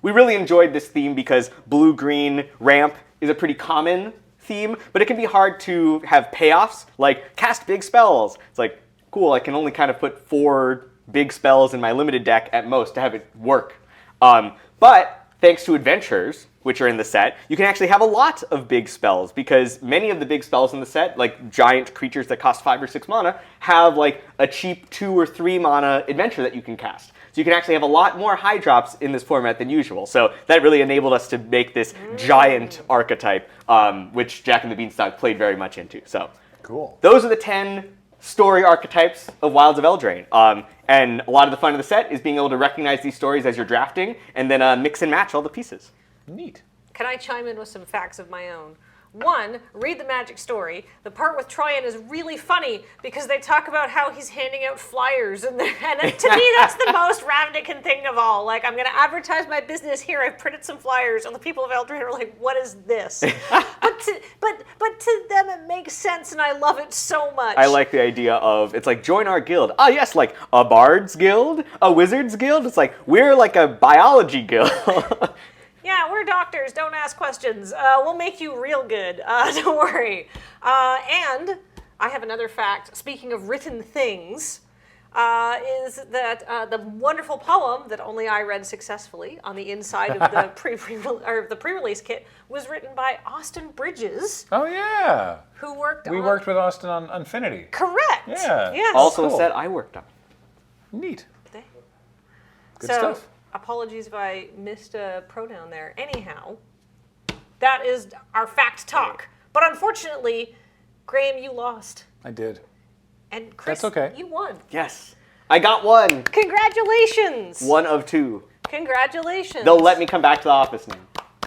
We really enjoyed this theme because blue-green ramp is a pretty common theme, but it can be hard to have payoffs, like cast big spells. It's like, cool, I can only kind of put 4 big spells in my limited deck at most to have it work. But thanks to adventures, which are in the set, you can actually have a lot of big spells, because many of the big spells in the set, like giant creatures that cost 5 or 6 mana, have like a cheap 2 or 3 mana adventure that you can cast. So you can actually have a lot more high drops in this format than usual. So that really enabled us to make this giant archetype, which Jack and the Beanstalk played very much into. So cool. Those are the 10 story archetypes of Wilds of Eldraine. And a lot of the fun of the set is being able to recognize these stories as you're drafting, and then mix and match all the pieces. Neat. Can I chime in with some facts of my own? 1, read the magic story. The part with Troyan is really funny because they talk about how he's handing out flyers, and to me that's the most Ravnican thing of all. Like, I'm going to advertise my business here. I've printed some flyers, and the people of Eldraine are like, "What is this?" but to them it makes sense, and I love it so much. I like the idea of, it's like, join our guild. Ah, yes, like a bard's guild, a wizard's guild. It's like, we're like a biology guild. Yeah, we're doctors. Don't ask questions. We'll make you real good. Don't worry. And I have another fact. Speaking of written things, is that the wonderful poem that only I read successfully on the inside of the pre-release kit was written by Austin Bridges. Oh yeah. Who worked? We worked with Austin on Infinity. Correct. Yeah. Yes. Also a set I worked on. Neat. Good so, stuff. Apologies if I missed a pronoun there. Anyhow, that is our fact talk. But unfortunately, Graham, you lost. I did. And Chris, That's okay. You won. Yes. I got 1. Congratulations. 1 of 2. Congratulations. They'll let me come back to the office now.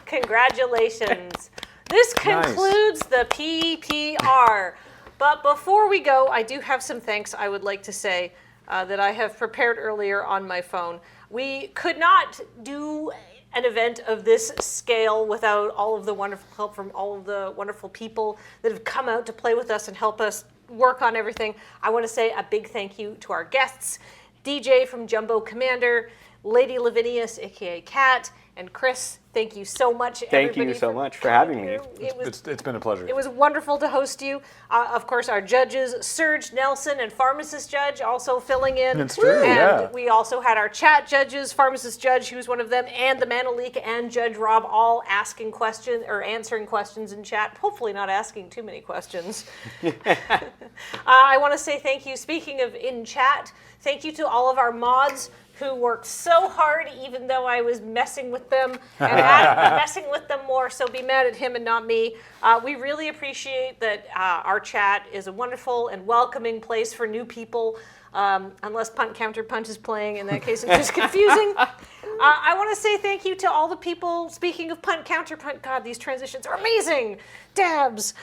Congratulations. This concludes the PPR. But before we go, I do have some thanks I would like to say that I have prepared earlier on my phone. We could not do an event of this scale without all of the wonderful help from all of the wonderful people that have come out to play with us and help us work on everything. I want to say a big thank you to our guests, DJ from Jumbo Commander, Lady Lavinias, aka Kat, and Chris. Thank you so much. Thank you so much for having me. It's been a pleasure. It was wonderful to host you. Of course, our judges, Serge, Nelson, and Pharmacist Judge also filling in. It's true, and yeah. we also had our chat judges, Pharmacist Judge, who was one of them, and the Manalik and Judge Rob all asking questions or answering questions in chat. Hopefully not asking too many questions. I want to say thank you. Speaking of in chat, thank you to all of our mods who worked so hard, even though I was messing with them and messing with them more, so be mad at him and not me. We really appreciate that our chat is a wonderful and welcoming place for new people, unless Punt Counterpunt is playing. In that case, it's just confusing. I want to say thank you to all the people, speaking of Punt Counterpunt, God, these transitions are amazing. Dabs.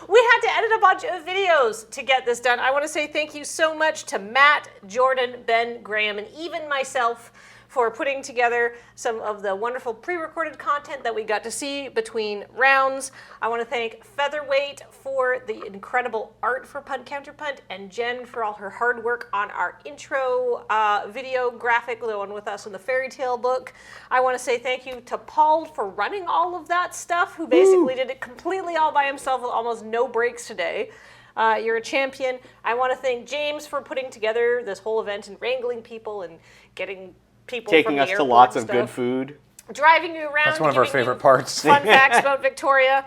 We had to edit a bunch of videos to get this done. I want to say thank you so much to Matt, Jordan, Ben, Graham, and even myself for putting together some of the wonderful pre-recorded content that we got to see between rounds. I want to thank Featherweight for the incredible art for Punt Counterpunt, and Jen for all her hard work on our intro video graphic, the one with us in the fairy tale book. I want to say thank you to Paul for running all of that stuff, who basically did it completely all by himself with almost no breaks today. You're a champion. I want to thank James for putting together this whole event and wrangling people and getting people taking from the us to airport lots and of good stuff. food. Driving you around. That's one of our giving you favorite parts. Fun facts about Victoria.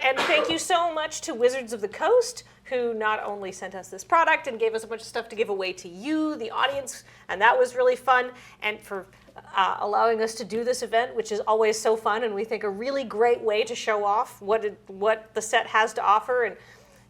And thank you so much to Wizards of the Coast, who not only sent us this product and gave us a bunch of stuff to give away to you, the audience, and that was really fun, and for allowing us to do this event, which is always so fun, and we think a really great way to show off what the set has to offer and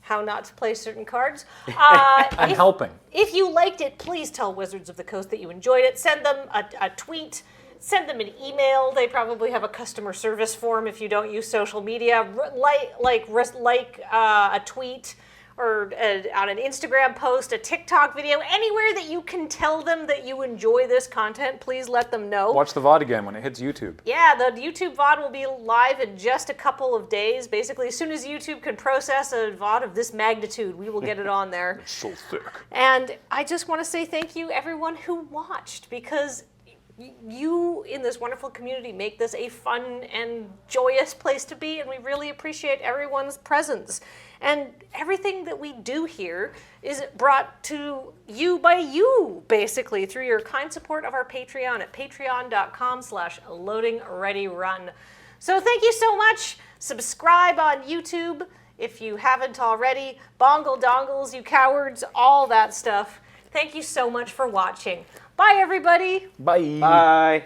how not to play certain cards. I'm helping. If you liked it, please tell Wizards of the Coast that you enjoyed it. Send them a tweet. Send them an email. They probably have a customer service form if you don't use social media. Like a tweet or on an Instagram post, a TikTok video, anywhere that you can tell them that you enjoy this content, please let them know. Watch the VOD again when it hits YouTube. Yeah, the YouTube VOD will be live in just a couple of days. Basically, as soon as YouTube can process a VOD of this magnitude, we will get it on there. It's so thick. And I just want to say thank you, everyone who watched, because you in this wonderful community make this a fun and joyous place to be, and we really appreciate everyone's presence. And everything that we do here is brought to you by you, basically, through your kind support of our Patreon at patreon.com/loadingreadyrun. So thank you so much. Subscribe on YouTube if you haven't already. Bongle dongles, you cowards, all that stuff. Thank you so much for watching. Bye, everybody. Bye. Bye.